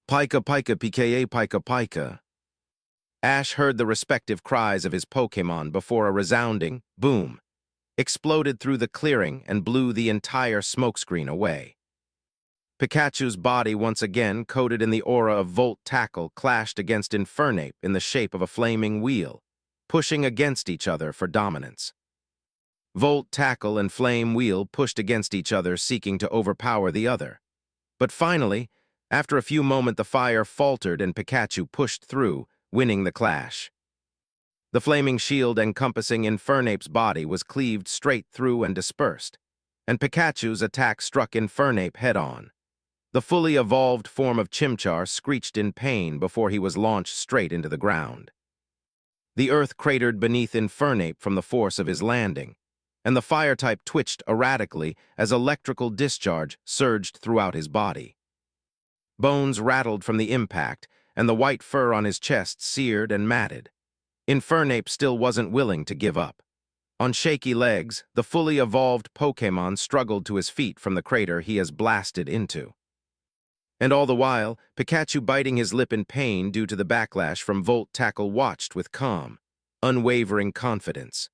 Pika Pika Pika Pika Pika. Ash heard the respective cries of his Pokémon before a resounding boom exploded through the clearing and blew the entire smokescreen away. Pikachu's body, once again coated in the aura of Volt Tackle, clashed against Infernape in the shape of a flaming wheel, pushing against each other for dominance. Volt Tackle and Flame Wheel pushed against each other, seeking to overpower the other. But finally, after a few moments, the fire faltered and Pikachu pushed through, winning the clash. The flaming shield encompassing Infernape's body was cleaved straight through and dispersed, and Pikachu's attack struck Infernape head-on. The fully evolved form of Chimchar screeched in pain before he was launched straight into the ground. The earth cratered beneath Infernape from the force of his landing, and the fire-type twitched erratically as electrical discharge surged throughout his body. Bones rattled from the impact, and the white fur on his chest seared and matted. Infernape still wasn't willing to give up. On shaky legs, the fully evolved Pokémon struggled to his feet from the crater he has blasted into. And all the while, Pikachu, biting his lip in pain due to the backlash from Volt Tackle, watched with calm, unwavering confidence.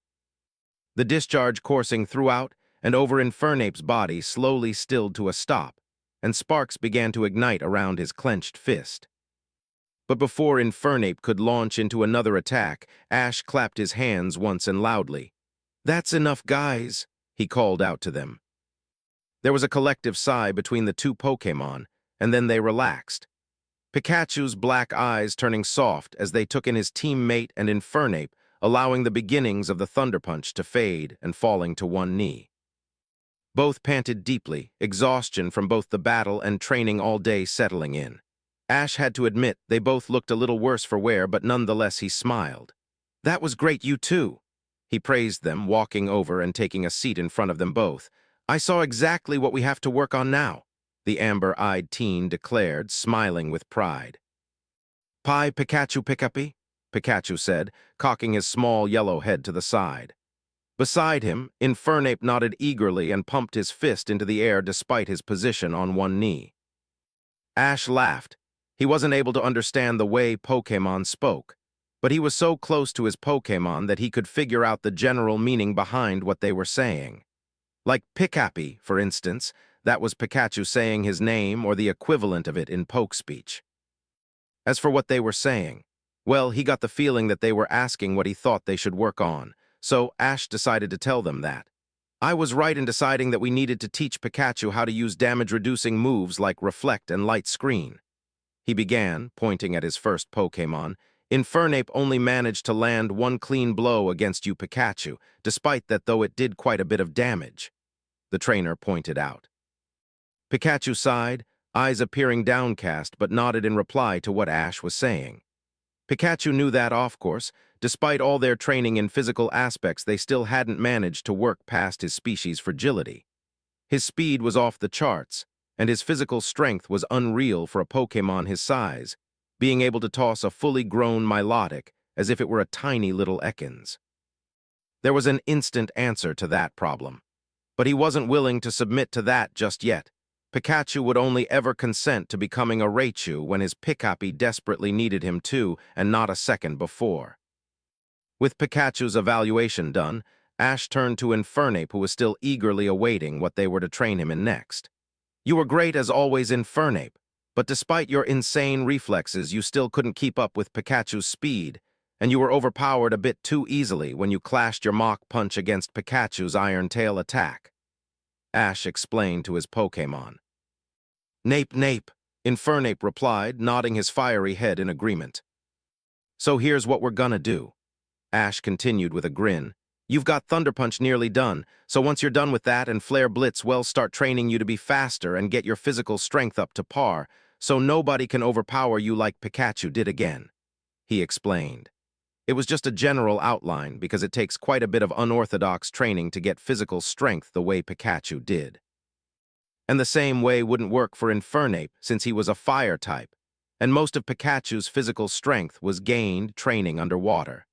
The discharge coursing throughout and over Infernape's body slowly stilled to a stop, and sparks began to ignite around his clenched fist. But before Infernape could launch into another attack, Ash clapped his hands once and loudly. "That's enough, guys," he called out to them. There was a collective sigh between the two Pokémon, and then they relaxed. Pikachu's black eyes turning soft as they took in his teammate and Infernape, allowing the beginnings of the Thunder Punch to fade and falling to one knee. Both panted deeply, exhaustion from both the battle and training all day settling in. Ash had to admit they both looked a little worse for wear, but nonetheless he smiled. "That was great, you too." He praised them, walking over and taking a seat in front of them both. "I saw exactly what we have to work on now," the amber-eyed teen declared, smiling with pride. "Pi Pikachu Pikapi," Pikachu said, cocking his small yellow head to the side. Beside him, Infernape nodded eagerly and pumped his fist into the air despite his position on one knee. Ash laughed. He wasn't able to understand the way Pokémon spoke, but he was so close to his Pokémon that he could figure out the general meaning behind what they were saying. Like Pikapi, for instance, that was Pikachu saying his name or the equivalent of it in Poke speech. As for what they were saying, well, he got the feeling that they were asking what he thought they should work on, so Ash decided to tell them that. "I was right in deciding that we needed to teach Pikachu how to use damage-reducing moves like Reflect and Light Screen." He began, pointing at his first Pokémon. "Infernape only managed to land one clean blow against you, Pikachu, despite that, though it did quite a bit of damage," the trainer pointed out. Pikachu sighed, eyes appearing downcast, but nodded in reply to what Ash was saying. Pikachu knew that, of course, despite all their training in physical aspects, they still hadn't managed to work past his species' fragility. His speed was off the charts, and his physical strength was unreal for a Pokémon his size, being able to toss a fully grown Milotic as if it were a tiny little Ekans. There was an instant answer to that problem, but he wasn't willing to submit to that just yet. Pikachu would only ever consent to becoming a Raichu when his Pikapi desperately needed him to, and not a second before. With Pikachu's evaluation done, Ash turned to Infernape, who was still eagerly awaiting what they were to train him in next. "You were great as always, Infernape, but despite your insane reflexes, you still couldn't keep up with Pikachu's speed, and you were overpowered a bit too easily when you clashed your Mach Punch against Pikachu's Iron Tail attack," Ash explained to his Pokémon. "Nape, Nape," Infernape replied, nodding his fiery head in agreement. "So here's what we're gonna do," Ash continued with a grin. "You've got Thunder Punch nearly done, so once you're done with that and Flare Blitz, we'll start training you to be faster and get your physical strength up to par, so nobody can overpower you like Pikachu did again." he explained. It was just a general outline because it takes quite a bit of unorthodox training to get physical strength the way Pikachu did. And the same way wouldn't work for Infernape since he was a fire type, and most of Pikachu's physical strength was gained training underwater.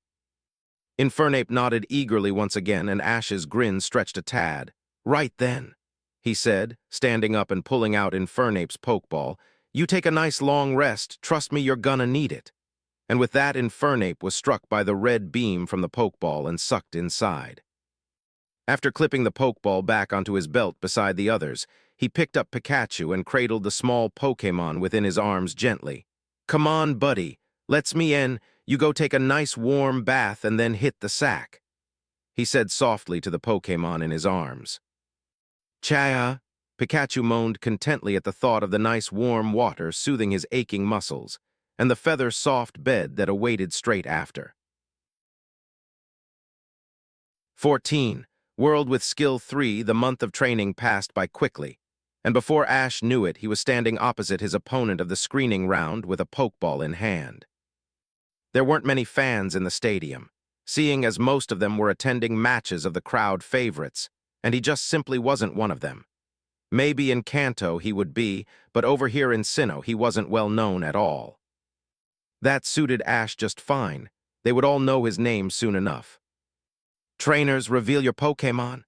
Infernape nodded eagerly once again, and Ash's grin stretched a tad. "Right then," he said, standing up and pulling out Infernape's Pokeball. "You take a nice long rest, trust me you're gonna need it." And with that, Infernape was struck by the red beam from the Pokeball and sucked inside. After clipping the Pokeball back onto his belt beside the others, he picked up Pikachu and cradled the small Pokémon within his arms gently. "Come on, buddy, let's me in. You go take a nice warm bath and then hit the sack," he said softly to the Pokémon in his arms. "Chaya," Pikachu moaned contently at the thought of the nice warm water soothing his aching muscles, and the feather-soft bed that awaited straight after. 14. World with Skill 3, the month of training passed by quickly, and before Ash knew it, he was standing opposite his opponent of the screening round with a Pokeball in hand. There weren't many fans in the stadium, seeing as most of them were attending matches of the crowd favorites, and he just simply wasn't one of them. Maybe in Kanto he would be, but over here in Sinnoh he wasn't well known at all. That suited Ash just fine. They would all know his name soon enough. "Trainers, reveal your Pokémon,"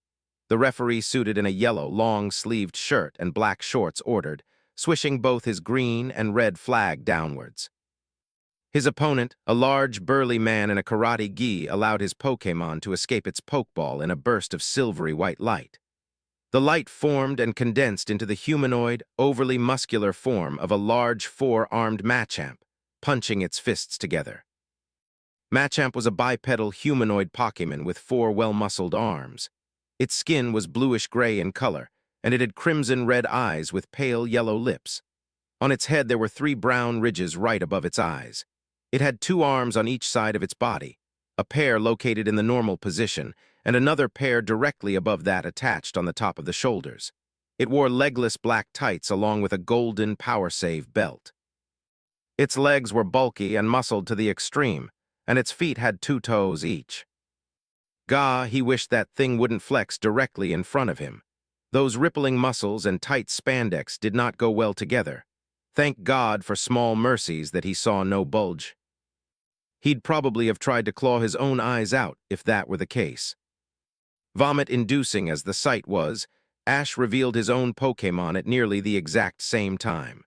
the referee suited in a yellow, long-sleeved shirt and black shorts ordered, swishing both his green and red flag downwards. His opponent, a large, burly man in a karate gi, allowed his Pokémon to escape its Pokeball in a burst of silvery white light. The light formed and condensed into the humanoid, overly muscular form of a large four-armed Machamp, punching its fists together. Machamp was a bipedal humanoid Pokémon with four well-muscled arms. Its skin was bluish-gray in color, and it had crimson-red eyes with pale yellow lips. On its head there were three brown ridges right above its eyes. It had two arms on each side of its body, a pair located in the normal position, and another pair directly above that attached on the top of the shoulders. It wore legless black tights along with a golden power-save belt. Its legs were bulky and muscled to the extreme, and its feet had 2 toes each. Gah, he wished that thing wouldn't flex directly in front of him. Those rippling muscles and tight spandex did not go well together. Thank God for small mercies that he saw no bulge. He'd probably have tried to claw his own eyes out if that were the case. Vomit-inducing as the sight was, Ash revealed his own Pokémon at nearly the exact same time.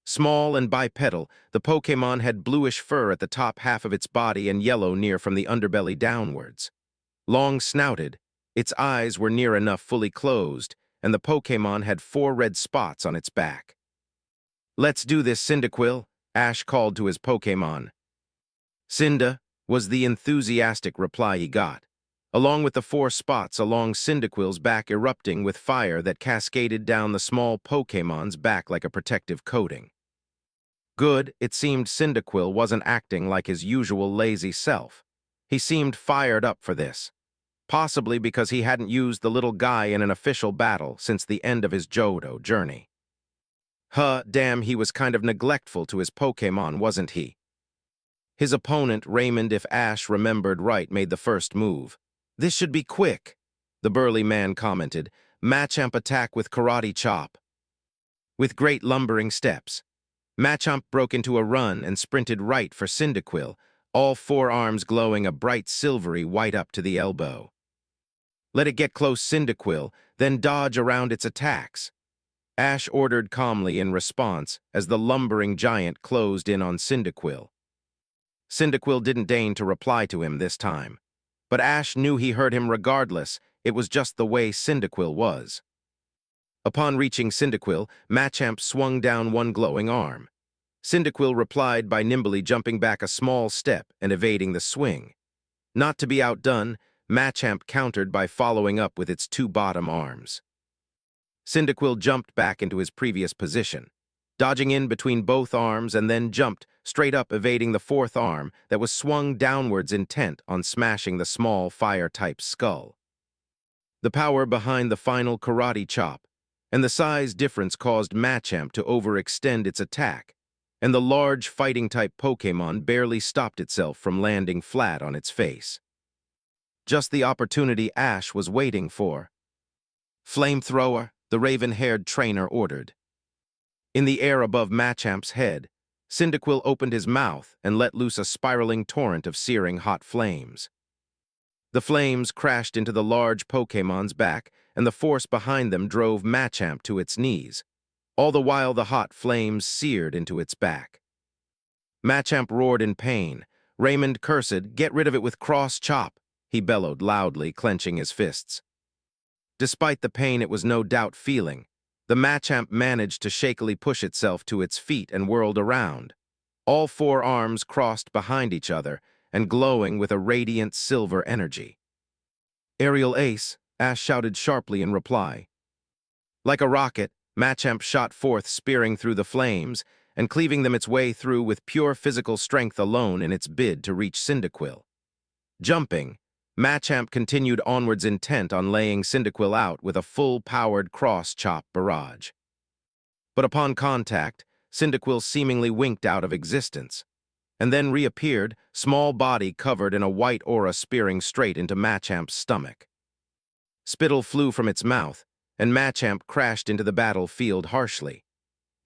Small and bipedal, the Pokémon had bluish fur at the top half of its body and yellow near from the underbelly downwards. Long-snouted, its eyes were near enough fully closed, and the Pokémon had 4 red spots on its back. "Let's do this, Cyndaquil," Ash called to his Pokémon. "Cinda," was the enthusiastic reply he got, along with the 4 spots along Cyndaquil's back erupting with fire that cascaded down the small Pokémon's back like a protective coating. Good, it seemed Cyndaquil wasn't acting like his usual lazy self. He seemed fired up for this, possibly because he hadn't used the little guy in an official battle since the end of his Johto journey. Damn, he was kind of neglectful to his Pokémon, wasn't he? His opponent, Raymond, if Ash remembered right, made the first move. "This should be quick," the burly man commented. "Machamp attack with Karate Chop." With great lumbering steps, Machamp broke into a run and sprinted right for Cyndaquil, all 4 arms glowing a bright silvery white up to the elbow. "Let it get close, Cyndaquil, then dodge around its attacks," Ash ordered calmly in response as the lumbering giant closed in on Cyndaquil. Cyndaquil didn't deign to reply to him this time, but Ash knew he heard him regardless. It was just the way Cyndaquil was. Upon reaching Cyndaquil, Machamp swung down one glowing arm. Cyndaquil replied by nimbly jumping back a small step and evading the swing. Not to be outdone, Machamp countered by following up with its 2 bottom arms. Cyndaquil jumped back into his previous position, dodging in between both arms, and then jumped straight up, evading the 4th arm that was swung downwards intent on smashing the small fire-type skull. The power behind the final Karate Chop and the size difference caused Machamp to overextend its attack, and the large fighting-type Pokémon barely stopped itself from landing flat on its face. Just the opportunity Ash was waiting for. "Flamethrower," the raven-haired trainer ordered. In the air above Machamp's head, Cyndaquil opened his mouth and let loose a spiraling torrent of searing hot flames. The flames crashed into the large Pokémon's back, and the force behind them drove Machamp to its knees. All the while the hot flames seared into its back. Machamp roared in pain. "Raymond cursed, get rid of it with cross chop," he bellowed loudly, clenching his fists. Despite the pain it was no doubt feeling, the Machamp managed to shakily push itself to its feet and whirled around. All four arms crossed behind each other and glowing with a radiant silver energy. "Aerial Ace," Ash shouted sharply in reply. Like a rocket, Machamp shot forth, spearing through the flames and cleaving them its way through with pure physical strength alone in its bid to reach Cyndaquil. Jumping, Machamp continued onwards, intent on laying Cyndaquil out with a full-powered cross-chop barrage. But upon contact, Cyndaquil seemingly winked out of existence, and then reappeared, small body covered in a white aura spearing straight into Machamp's stomach. Spittle flew from its mouth, and Machamp crashed into the battlefield harshly.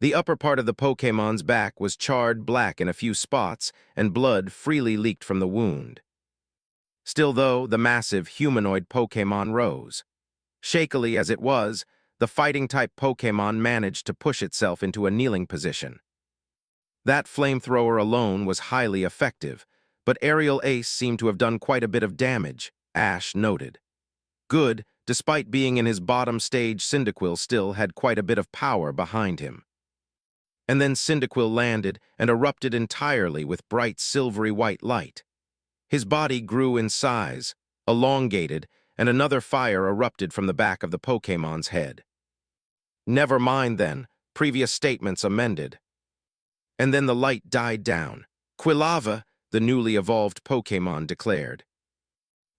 The upper part of the Pokémon's back was charred black in a few spots, and blood freely leaked from the wound. Still though, the massive humanoid Pokémon rose. Shakily as it was, the fighting-type Pokémon managed to push itself into a kneeling position. That flamethrower alone was highly effective, but Aerial Ace seemed to have done quite a bit of damage, Ash noted. Good, despite being in his bottom stage, Cyndaquil still had quite a bit of power behind him. And then Cyndaquil landed and erupted entirely with bright silvery white light. His body grew in size, elongated, and another fire erupted from the back of the Pokémon's head. "Never mind then, previous statements amended." And then the light died down. "Quilava," the newly evolved Pokémon declared.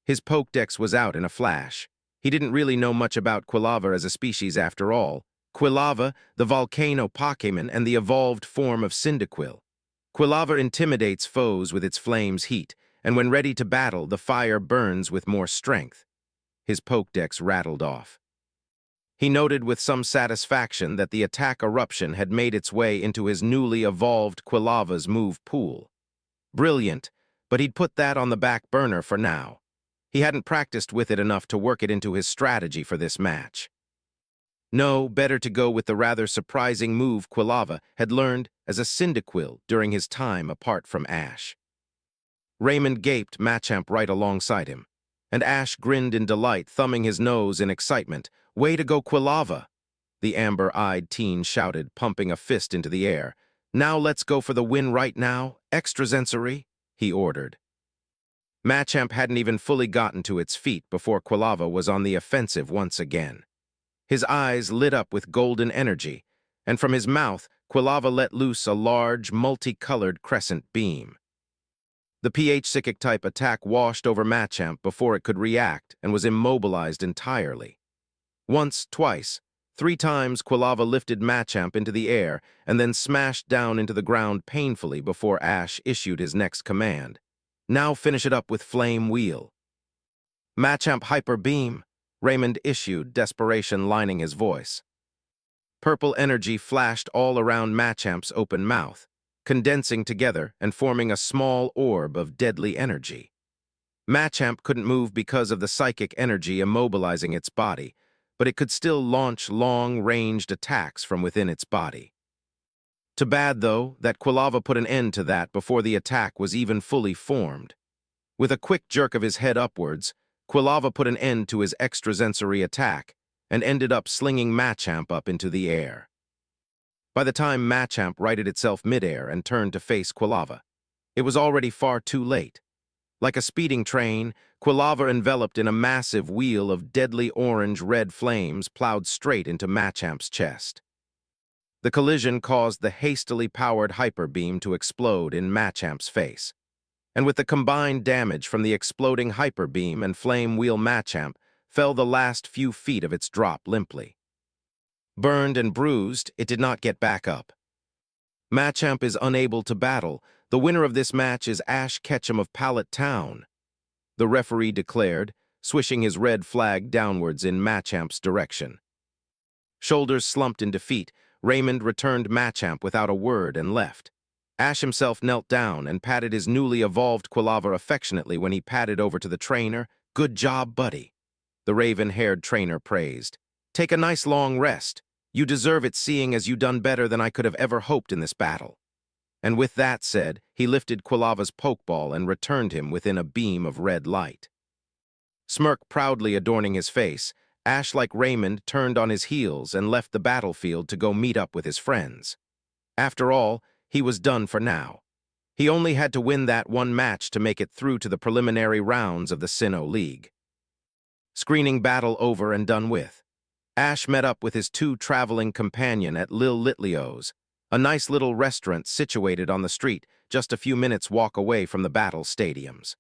His Pokédex was out in a flash. He didn't really know much about Quilava as a species after all. Quilava, the volcano Pokémon and the evolved form of Cyndaquil. Quilava intimidates foes with its flame's heat, and when ready to battle, the fire burns with more strength. His Pokédex rattled off. He noted with some satisfaction that the attack eruption had made its way into his newly evolved Quilava's move pool. Brilliant, but he'd put that on the back burner for now. He hadn't practiced with it enough to work it into his strategy for this match. No, better to go with the rather surprising move Quilava had learned as a Cyndaquil during his time apart from Ash. Raymond gaped, Machamp right alongside him, and Ash grinned in delight, thumbing his nose in excitement. "Way to go, Quilava!" the amber-eyed teen shouted, pumping a fist into the air. "Now let's go for the win right now, extrasensory," he ordered. Machamp hadn't even fully gotten to its feet before Quilava was on the offensive once again. His eyes lit up with golden energy, and from his mouth, Quilava let loose a large, multicolored crescent beam. The Psychic-type attack washed over Machamp before it could react and was immobilized entirely. Once, twice, 3 times Quilava lifted Machamp into the air and then smashed down into the ground painfully before Ash issued his next command. "Now finish it up with Flame Wheel." "Machamp Hyper Beam," Raymond issued, desperation lining his voice. Purple energy flashed all around Machamp's open mouth, condensing together and forming a small orb of deadly energy. Machamp couldn't move because of the psychic energy immobilizing its body, but it could still launch long-ranged attacks from within its body. Too bad, though, that Quilava put an end to that before the attack was even fully formed. With a quick jerk of his head upwards, Quilava put an end to his extrasensory attack and ended up slinging Machamp up into the air. By the time Machamp righted itself midair and turned to face Quilava, it was already far too late. Like a speeding train, Quilava, enveloped in a massive wheel of deadly orange-red flames, plowed straight into Machamp's chest. The collision caused the hastily powered hyper beam to explode in Machamp's face. And with the combined damage from the exploding hyper beam and flame wheel, Machamp fell the last few feet of its drop limply. Burned and bruised, it did not get back up. Machamp is unable to battle. The winner of this match is Ash Ketchum of Pallet Town, the referee declared, swishing his red flag downwards in Machamp's direction. Shoulders slumped in defeat, Raymond returned Machamp without a word and left. Ash himself knelt down and patted his newly evolved Quilava affectionately when he padded over to the trainer. "Good job, buddy," the raven-haired trainer praised. "Take a nice long rest. You deserve it, seeing as you done better than I could have ever hoped in this battle." And with that said, he lifted Quilava's pokeball and returned him within a beam of red light. Smirk proudly adorning his face, Ash, like Raymond, turned on his heels and left the battlefield to go meet up with his friends. After all, he was done for now. He only had to win that one match to make it through to the preliminary rounds of the Sinnoh League. Screening battle over and done with, Ash met up with his two traveling companion at Lil Litlio's, a nice little restaurant situated on the street just a few minutes' walk away from the battle stadiums.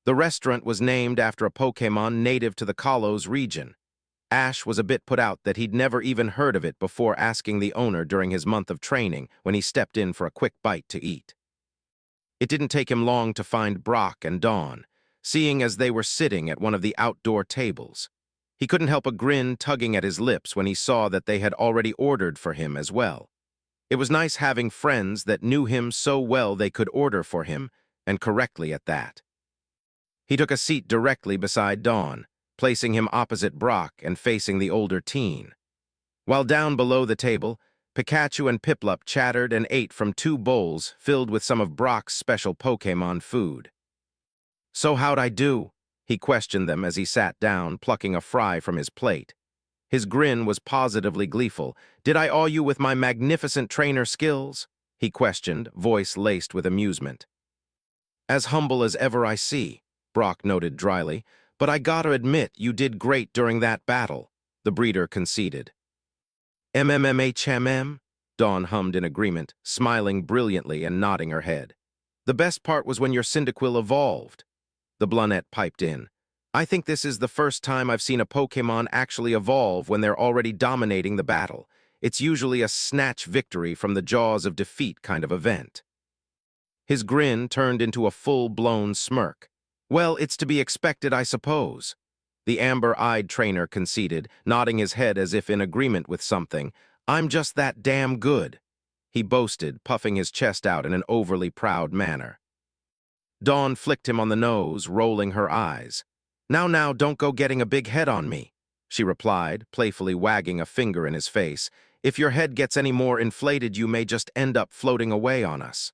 The restaurant was named after a Pokémon native to the Kalos region. Ash was a bit put out that he'd never even heard of it before asking the owner during his month of training when he stepped in for a quick bite to eat. It didn't take him long to find Brock and Dawn, seeing as they were sitting at one of the outdoor tables. He couldn't help a grin tugging at his lips when he saw that they had already ordered for him as well. It was nice having friends that knew him so well they could order for him, and correctly at that. He took a seat directly beside Dawn, placing him opposite Brock and facing the older teen. While down below the table, Pikachu and Piplup chattered and ate from two bowls filled with some of Brock's special Pokémon food. "So how'd I do?" he questioned them as he sat down, plucking a fry from his plate. His grin was positively gleeful. "Did I awe you with my magnificent trainer skills?" he questioned, voice laced with amusement. "As humble as ever I see," Brock noted dryly, "but I gotta admit you did great during that battle," the breeder conceded. "MMMHMM?" Dawn hummed in agreement, smiling brilliantly and nodding her head. "The best part was when your Cyndaquil evolved," the Blunette piped in. "I think this is the first time I've seen a Pokémon actually evolve when they're already dominating the battle. It's usually a snatch victory from the jaws of defeat kind of event." His grin turned into a full-blown smirk. "Well, it's to be expected, I suppose," the amber-eyed trainer conceded, nodding his head as if in agreement with something. "I'm just that damn good," he boasted, puffing his chest out in an overly proud manner. Dawn flicked him on the nose, rolling her eyes. Now, don't go getting a big head on me," she replied, playfully wagging a finger in his face. "If your head gets any more inflated, you may just end up floating away on us,"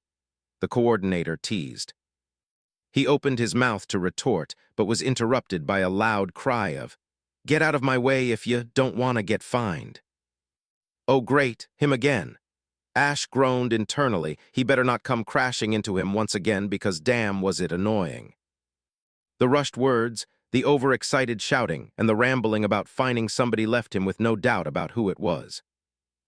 the coordinator teased. He opened his mouth to retort, but was interrupted by a loud cry of, "Get out of my way if you don't want to get fined." "Oh great, him again." Ash groaned internally. He better not come crashing into him once again because damn was it annoying. The rushed words, the overexcited shouting, and the rambling about finding somebody left him with no doubt about who it was.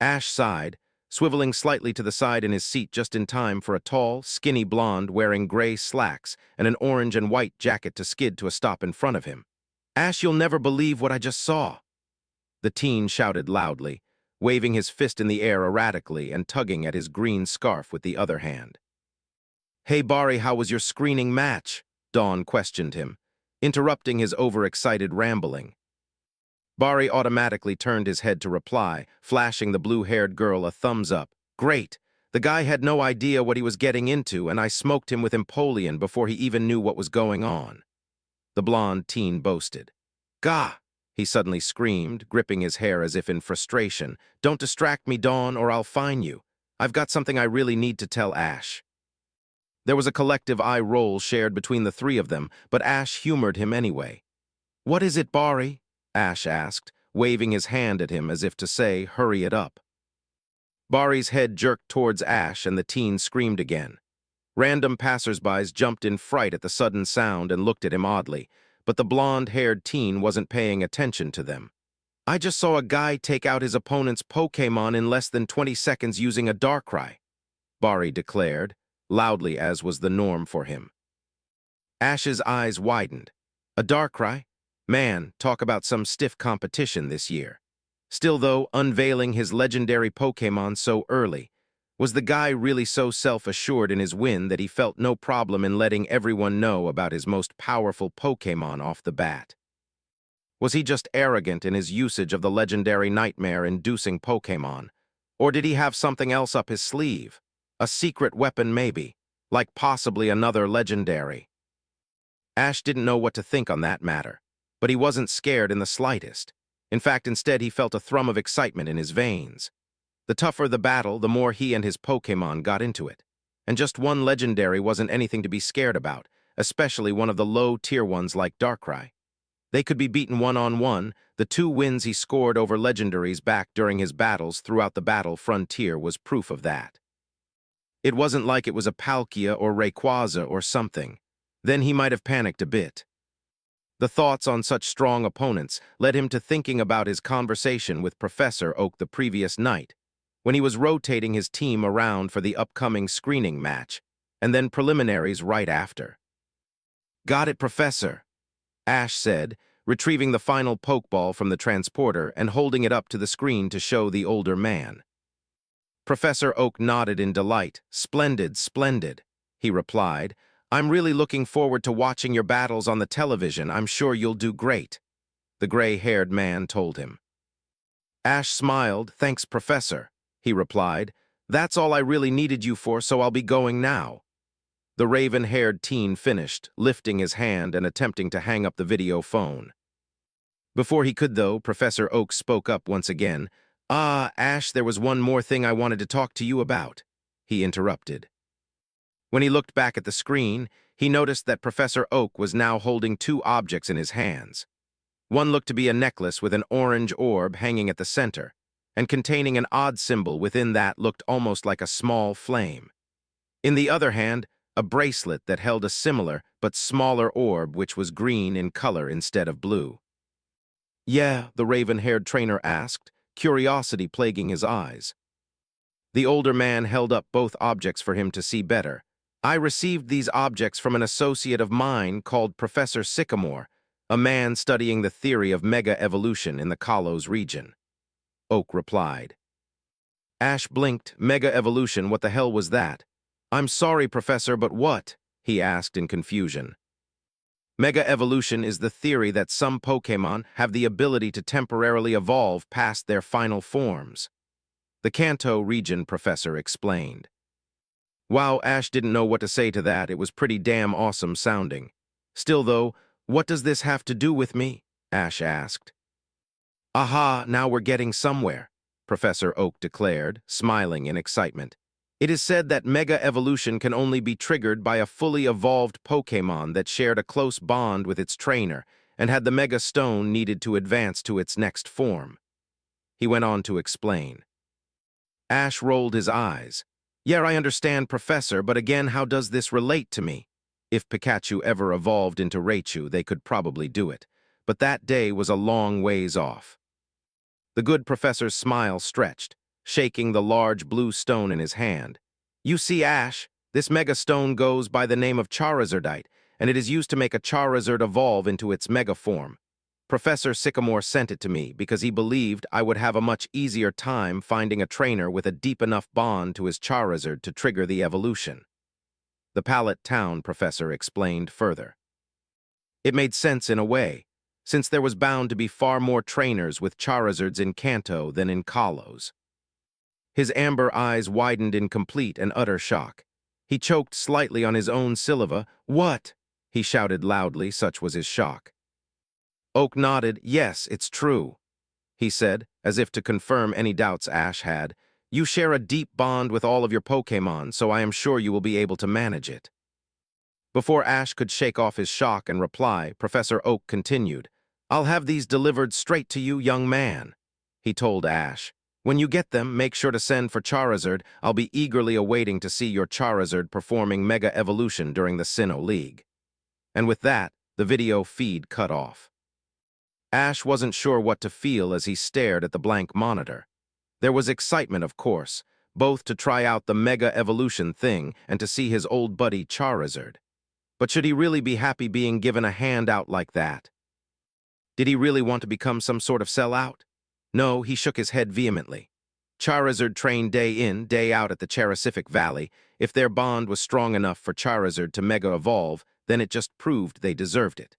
Ash sighed, swiveling slightly to the side in his seat just in time for a tall, skinny blonde wearing gray slacks and an orange and white jacket to skid to a stop in front of him. "Ash, you'll never believe what I just saw," the teen shouted loudly, waving his fist in the air erratically and tugging at his green scarf with the other hand. "Hey Bari, how was your screening match?" Dawn questioned him, interrupting his overexcited rambling. Bari automatically turned his head to reply, flashing the blue-haired girl a thumbs up. "Great! The guy had no idea what he was getting into, and I smoked him with Empoleon before he even knew what was going on," the blonde teen boasted. "Gah!" he suddenly screamed, gripping his hair as if in frustration. "Don't distract me, Dawn, or I'll fine you. I've got something I really need to tell Ash." There was a collective eye roll shared between the three of them, but Ash humored him anyway. "What is it, Bari?" Ash asked, waving his hand at him as if to say, "Hurry it up." Bari's head jerked towards Ash and the teen screamed again. Random passersby jumped in fright at the sudden sound and looked at him oddly, but the blonde-haired teen wasn't paying attention to them. "I just saw a guy take out his opponent's Pokémon in less than 20 seconds using a Darkrai," Bari declared, loudly as was the norm for him. Ash's eyes widened. "A Darkrai? Man, talk about some stiff competition this year." Still though, unveiling his legendary Pokémon so early, Was the guy really so self-assured in his win that he felt no problem in letting everyone know about his most powerful Pokémon off the bat? Was he just arrogant in his usage of the legendary nightmare-inducing Pokémon? Or did he have something else up his sleeve? A secret weapon maybe, like possibly another legendary. Ash didn't know what to think on that matter, but he wasn't scared in the slightest. In fact, instead he felt a thrum of excitement in his veins. The tougher the battle, the more he and his Pokémon got into it. And just one legendary wasn't anything to be scared about, especially one of the low-tier ones like Darkrai. They could be beaten one-on-one. The 2 wins he scored over legendaries back during his battles throughout the battle frontier was proof of that. It wasn't like it was a Palkia or Rayquaza or something. Then he might have panicked a bit. The thoughts on such strong opponents led him to thinking about his conversation with Professor Oak the previous night, when he was rotating his team around for the upcoming screening match, and then preliminaries right after. "Got it, Professor," Ash said, retrieving the final Pokeball from the transporter and holding it up to the screen to show the older man. Professor Oak nodded in delight. "Splendid, splendid," he replied. "I'm really looking forward to watching your battles on the television. I'm sure you'll do great," the gray-haired man told him. Ash smiled. "Thanks, Professor," he replied. "That's all I really needed you for, so I'll be going now." The raven-haired teen finished, lifting his hand and attempting to hang up the video phone. Before he could, though, Professor Oak spoke up once again. Ash, there was one more thing I wanted to talk to you about," he interrupted. When he looked back at the screen, he noticed that Professor Oak was now holding 2 objects in his hands. One looked to be a necklace with an orange orb hanging at the center, and containing an odd symbol within that looked almost like a small flame. In the other hand, a bracelet that held a similar but smaller orb which was green in color instead of blue. "Yeah," the raven-haired trainer asked, curiosity plaguing his eyes. The older man held up both objects for him to see better. "I received these objects from an associate of mine called Professor Sycamore, a man studying the theory of mega-evolution in the Kalos region," Oak replied. Ash blinked. "Mega-evolution, what the hell was that?" "I'm sorry, Professor, but what?" he asked in confusion. Mega-evolution is the theory that some Pokémon have the ability to temporarily evolve past their final forms, the Kanto region professor explained. Wow, Ash didn't know what to say to that. It was pretty damn awesome sounding. Still, though, what does this have to do with me? Ash asked. "Aha, now we're getting somewhere," Professor Oak declared, smiling in excitement. "It is said that mega-evolution can only be triggered by a fully evolved Pokémon that shared a close bond with its trainer and had the Mega Stone needed to advance to its next form." He went on to explain. Ash rolled his eyes. "Yeah, I understand, Professor, but again, how does this relate to me? If Pikachu ever evolved into Raichu, they could probably do it. But that day was a long ways off." The good professor's smile stretched, shaking the large blue stone in his hand. "You see, Ash, this Mega Stone goes by the name of Charizardite, and it is used to make a Charizard evolve into its Mega form. Professor Sycamore sent it to me because he believed I would have a much easier time finding a trainer with a deep enough bond to his Charizard to trigger the evolution." The Pallet Town professor explained further. It made sense in a way, since there was bound to be far more trainers with Charizards in Kanto than in Kalos. His amber eyes widened in complete and utter shock. He choked slightly on his own syllable. "What?" he shouted loudly, such was his shock. Oak nodded. "Yes, it's true," he said, as if to confirm any doubts Ash had. "You share a deep bond with all of your Pokémon, so I am sure you will be able to manage it." Before Ash could shake off his shock and reply, Professor Oak continued. "I'll have these delivered straight to you, young man," he told Ash. "When you get them, make sure to send for Charizard. I'll be eagerly awaiting to see your Charizard performing Mega Evolution during the Sinnoh League." And with that, the video feed cut off. Ash wasn't sure what to feel as he stared at the blank monitor. There was excitement, of course, both to try out the Mega Evolution thing and to see his old buddy Charizard. But should he really be happy being given a handout like that? Did he really want to become some sort of sellout? No, he shook his head vehemently. Charizard trained day in, day out at the Charisific Valley. If their bond was strong enough for Charizard to mega-evolve, then it just proved they deserved it.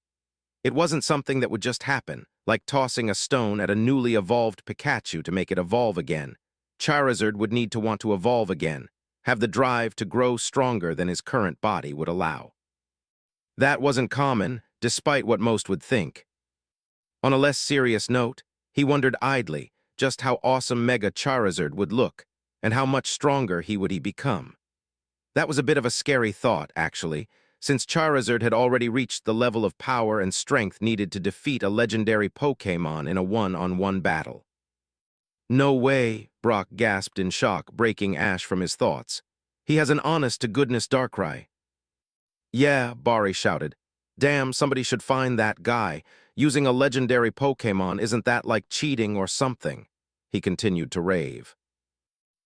It wasn't something that would just happen, like tossing a stone at a newly evolved Pikachu to make it evolve again. Charizard would need to want to evolve again, have the drive to grow stronger than his current body would allow. That wasn't common, despite what most would think. On a less serious note, he wondered idly just how awesome Mega Charizard would look, and how much stronger he would become. That was a bit of a scary thought, actually, since Charizard had already reached the level of power and strength needed to defeat a legendary Pokémon in a one-on-one battle. No way, Brock gasped in shock, breaking Ash from his thoughts. He has an honest-to-goodness Darkrai. Yeah, Bari shouted. Damn, somebody should find that guy. Using a legendary Pokémon, isn't that like cheating or something? He continued to rave.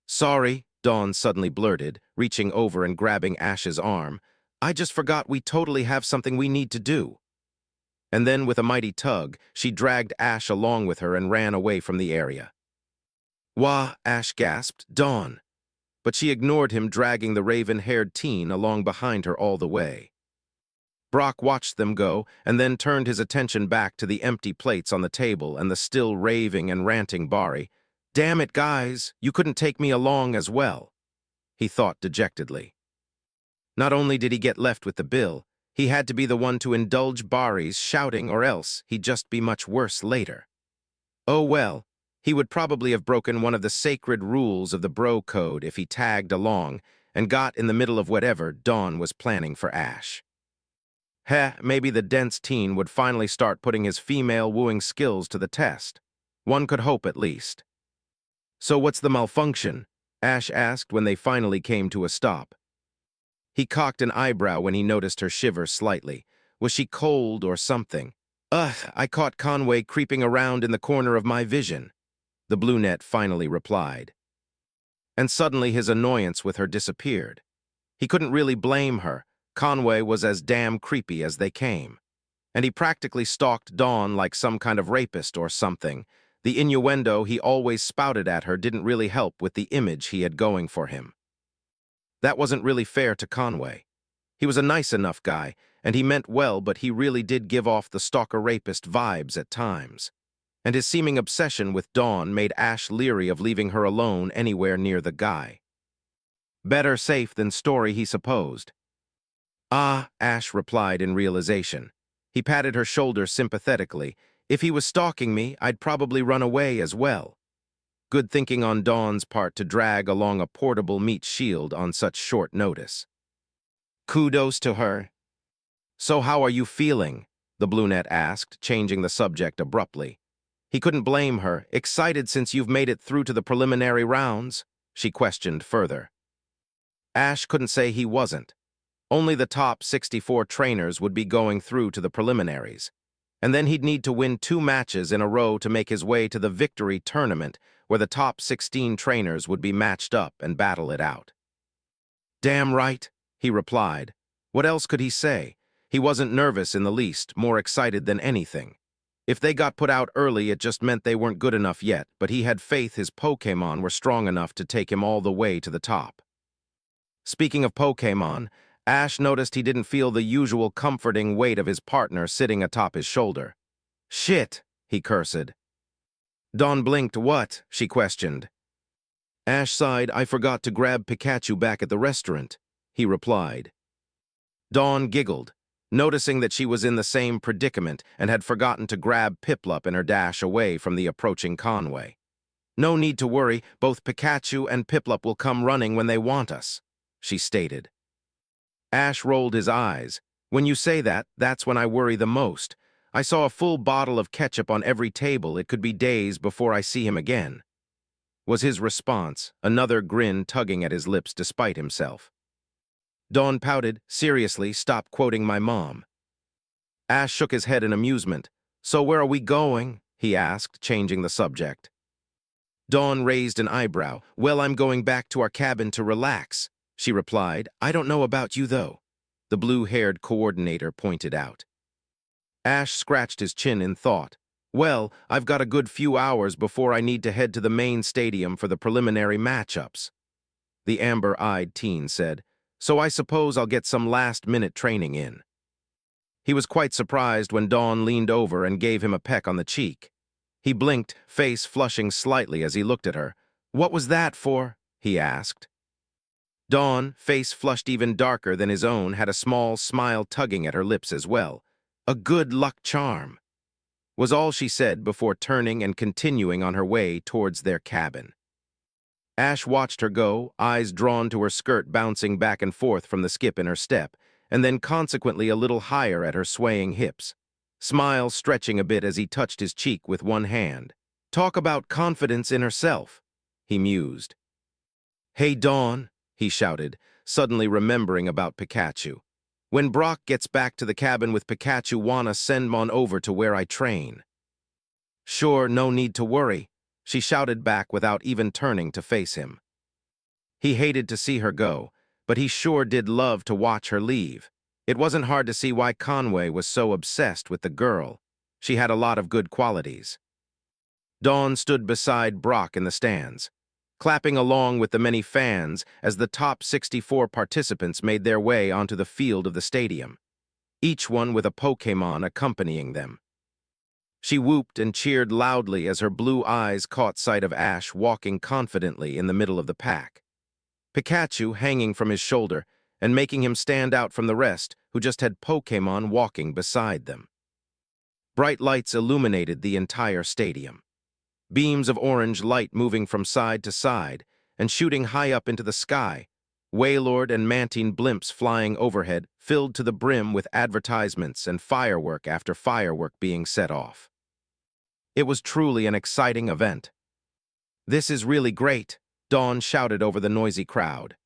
Sorry, Dawn suddenly blurted, reaching over and grabbing Ash's arm. I just forgot we totally have something we need to do. And then, with a mighty tug, she dragged Ash along with her and ran away from the area. Wah, Ash gasped, Dawn. But she ignored him, dragging the raven-haired teen along behind her all the way. Brock watched them go, and then turned his attention back to the empty plates on the table and the still raving and ranting Bari. Damn it, guys, you couldn't take me along as well, he thought dejectedly. Not only did he get left with the bill, he had to be the one to indulge Bari's shouting, or else he'd just be much worse later. Oh well, he would probably have broken one of the sacred rules of the Bro Code if he tagged along and got in the middle of whatever Dawn was planning for Ash. Maybe the dense teen would finally start putting his female wooing skills to the test. One could hope, at least. So what's the malfunction? Ash asked when they finally came to a stop. He cocked an eyebrow when he noticed her shiver slightly. Was she cold or something? I caught Conway creeping around in the corner of my vision, the brunette finally replied. And suddenly his annoyance with her disappeared. He couldn't really blame her. Conway was as damn creepy as they came. And he practically stalked Dawn like some kind of rapist or something. The innuendo he always spouted at her didn't really help with the image he had going for him. That wasn't really fair to Conway. He was a nice enough guy, and he meant well, but he really did give off the stalker-rapist vibes at times. And his seeming obsession with Dawn made Ash leery of leaving her alone anywhere near the guy. Better safe than sorry, he supposed. Ah, Ash replied in realization. He patted her shoulder sympathetically. If he was stalking me, I'd probably run away as well. Good thinking on Dawn's part to drag along a portable meat shield on such short notice. Kudos to her. So how are you feeling? The brunette asked, changing the subject abruptly. He couldn't blame her. Excited since you've made it through to the preliminary rounds? She questioned further. Ash couldn't say he wasn't. Only the top 64 trainers would be going through to the preliminaries. And then he'd need to win 2 matches in a row to make his way to the victory tournament, where the top 16 trainers would be matched up and battle it out. Damn right, he replied. What else could he say? He wasn't nervous in the least, more excited than anything. If they got put out early, it just meant they weren't good enough yet, but he had faith his Pokémon were strong enough to take him all the way to the top. Speaking of Pokémon, Ash noticed he didn't feel the usual comforting weight of his partner sitting atop his shoulder. Shit, he cursed. Dawn blinked. What? She questioned. Ash sighed. I forgot to grab Pikachu back at the restaurant, he replied. Dawn giggled, noticing that she was in the same predicament and had forgotten to grab Piplup in her dash away from the approaching Conway. No need to worry, both Pikachu and Piplup will come running when they want us, she stated. Ash rolled his eyes. When you say that, that's when I worry the most. I saw a full bottle of ketchup on every table. It could be days before I see him again, was his response, another grin tugging at his lips despite himself. Dawn pouted. Seriously, stop quoting my mom. Ash shook his head in amusement. So where are we going? He asked, changing the subject. Dawn raised an eyebrow. Well, I'm going back to our cabin to relax, she replied. I don't know about you, though, the blue-haired coordinator pointed out. Ash scratched his chin in thought. Well, I've got a good few hours before I need to head to the main stadium for the preliminary matchups, the amber-eyed teen said, so I suppose I'll get some last-minute training in. He was quite surprised when Dawn leaned over and gave him a peck on the cheek. He blinked, face flushing slightly as he looked at her. "What was that for?" he asked. Dawn, face flushed even darker than his own, had a small smile tugging at her lips as well. "A good luck charm," was all she said before turning and continuing on her way towards their cabin. Ash watched her go, eyes drawn to her skirt bouncing back and forth from the skip in her step, and then consequently a little higher at her swaying hips. Smile stretching a bit as he touched his cheek with one hand. Talk about confidence in herself, he mused. "Hey, Dawn," he shouted, suddenly remembering about Pikachu. "When Brock gets back to the cabin with Pikachu, wanna send on over to where I train." "Sure, no need to worry," she shouted back without even turning to face him. He hated to see her go, but he sure did love to watch her leave. It wasn't hard to see why Conway was so obsessed with the girl. She had a lot of good qualities. Dawn stood beside Brock in the stands, clapping along with the many fans as the top 64 participants made their way onto the field of the stadium, each one with a Pokémon accompanying them. She whooped and cheered loudly as her blue eyes caught sight of Ash walking confidently in the middle of the pack, Pikachu hanging from his shoulder and making him stand out from the rest who just had Pokémon walking beside them. Bright lights illuminated the entire stadium. Beams of orange light moving from side to side and shooting high up into the sky, Wailord and Mantine blimps flying overhead filled to the brim with advertisements and firework after firework being set off. It was truly an exciting event. "This is really great," Dawn shouted over the noisy crowd.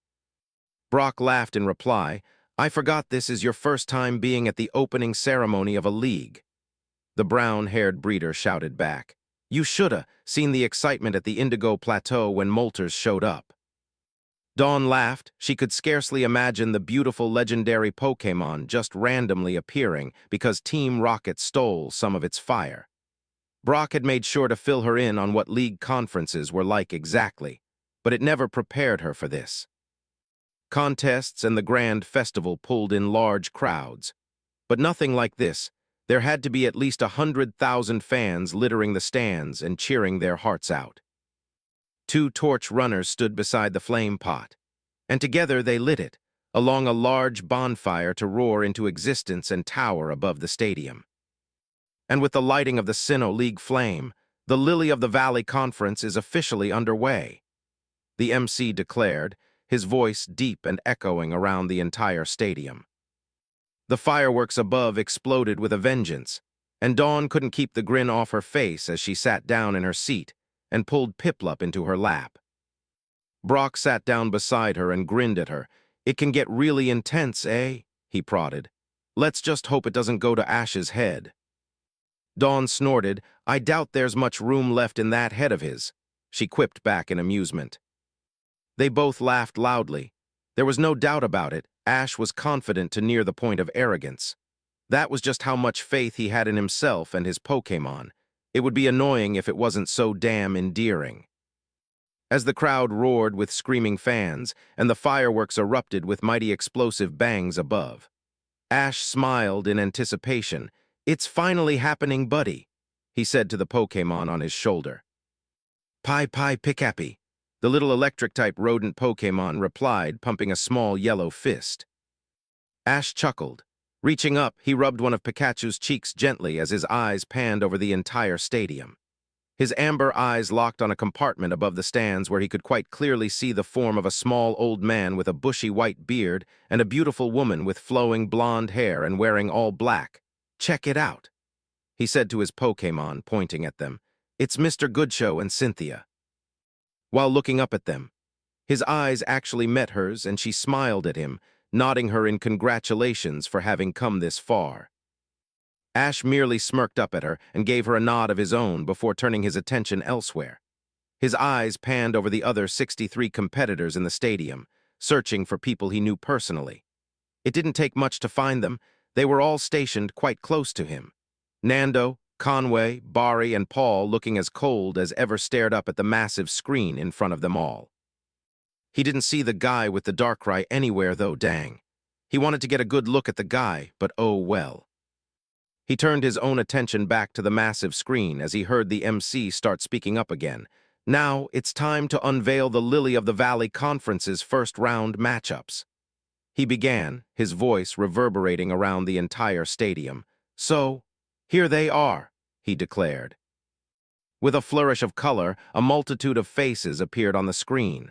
Brock laughed in reply. "I forgot this is your first time being at the opening ceremony of a league." The brown-haired breeder shouted back. "You shoulda seen the excitement at the Indigo Plateau when Moltres showed up." Dawn laughed. She could scarcely imagine the beautiful legendary Pokémon just randomly appearing because Team Rocket stole some of its fire. Brock had made sure to fill her in on what league conferences were like exactly, but it never prepared her for this. Contests and the grand festival pulled in large crowds, but nothing like this. There had to be at least 100,000 fans littering the stands and cheering their hearts out. 2 torch runners stood beside the flame pot, and together they lit it, along a large bonfire to roar into existence and tower above the stadium. And with the lighting of the Sinnoh League flame, the Lily of the Valley Conference is officially underway, the MC declared, his voice deep and echoing around the entire stadium. The fireworks above exploded with a vengeance, and Dawn couldn't keep the grin off her face as she sat down in her seat and pulled Piplup into her lap. Brock sat down beside her and grinned at her. "It can get really intense, eh?" he prodded. "Let's just hope it doesn't go to Ash's head." Dawn snorted. "I doubt there's much room left in that head of his," she quipped back in amusement. They both laughed loudly. There was no doubt about it. Ash was confident to near the point of arrogance. That was just how much faith he had in himself and his Pokémon. It would be annoying if it wasn't so damn endearing. As the crowd roared with screaming fans and the fireworks erupted with mighty explosive bangs above, Ash smiled in anticipation. "It's finally happening, buddy," he said to the Pokémon on his shoulder. "Pi Pi Pikapi," the little electric-type rodent Pokémon replied, pumping a small yellow fist. Ash chuckled. Reaching up, he rubbed one of Pikachu's cheeks gently as his eyes panned over the entire stadium. His amber eyes locked on a compartment above the stands where he could quite clearly see the form of a small old man with a bushy white beard and a beautiful woman with flowing blonde hair and wearing all black. "Check it out," he said to his Pokémon, pointing at them. "It's Mr. Goodshow and Cynthia." While looking up at them, his eyes actually met hers and she smiled at him, nodding her in congratulations for having come this far. Ash merely smirked up at her and gave her a nod of his own before turning his attention elsewhere. His eyes panned over the other 63 competitors in the stadium, searching for people he knew personally. It didn't take much to find them. They were all stationed quite close to him. Nando, Conway, Bari, and Paul looking as cold as ever stared up at the massive screen in front of them all. He didn't see the guy with the Darkrai anywhere though, dang. He wanted to get a good look at the guy, but oh well. He turned his own attention back to the massive screen as he heard the MC start speaking up again. Now, it's time to unveil the Lily of the Valley Conference's first round matchups. He began, his voice reverberating around the entire stadium. So, here they are, he declared. With a flourish of color, a multitude of faces appeared on the screen.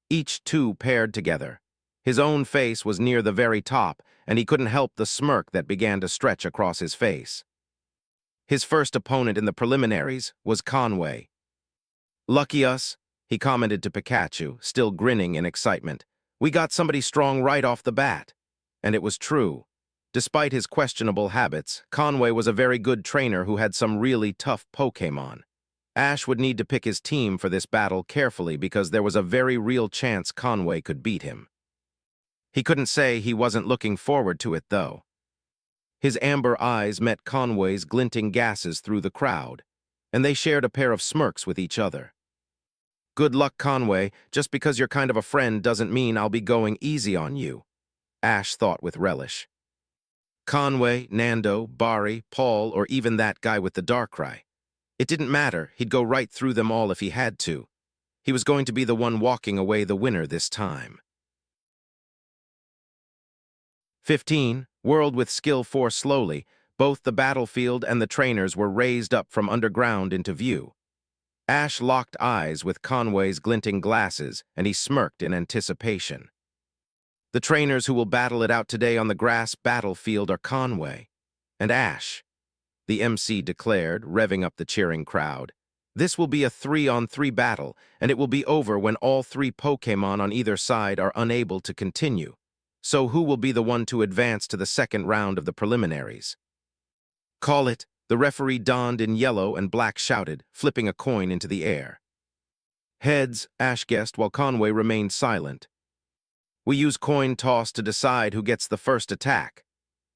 Each two paired together. His own face was near the very top, and he couldn't help the smirk that began to stretch across his face. His first opponent in the preliminaries was Conway. "Lucky us," he commented to Pikachu, still grinning in excitement. "We got somebody strong right off the bat." And it was true. Despite his questionable habits, Conway was a very good trainer who had some really tough Pokémon. Ash would need to pick his team for this battle carefully because there was a very real chance Conway could beat him. He couldn't say he wasn't looking forward to it, though. His amber eyes met Conway's glinting gases through the crowd, and they shared a pair of smirks with each other. "Good luck, Conway. Just because you're kind of a friend doesn't mean I'll be going easy on you," Ash thought with relish. Conway, Nando, Bari, Paul, or even that guy with the Darkrai. It didn't matter, he'd go right through them all if he had to. He was going to be the one walking away the winner this time. 15. Whirled with skill 4 slowly, both the battlefield and the trainers were raised up from underground into view. Ash locked eyes with Conway's glinting glasses, and he smirked in anticipation. The trainers who will battle it out today on the grass battlefield are Conway and Ash, the MC declared, revving up the cheering crowd. This will be a 3-on-3 battle, and it will be over when all 3 Pokémon on either side are unable to continue. So who will be the one to advance to the second round of the preliminaries? "Call it," the referee donned in yellow and black shouted, flipping a coin into the air. "Heads," Ash guessed while Conway remained silent. "We use coin toss to decide who gets the first attack,"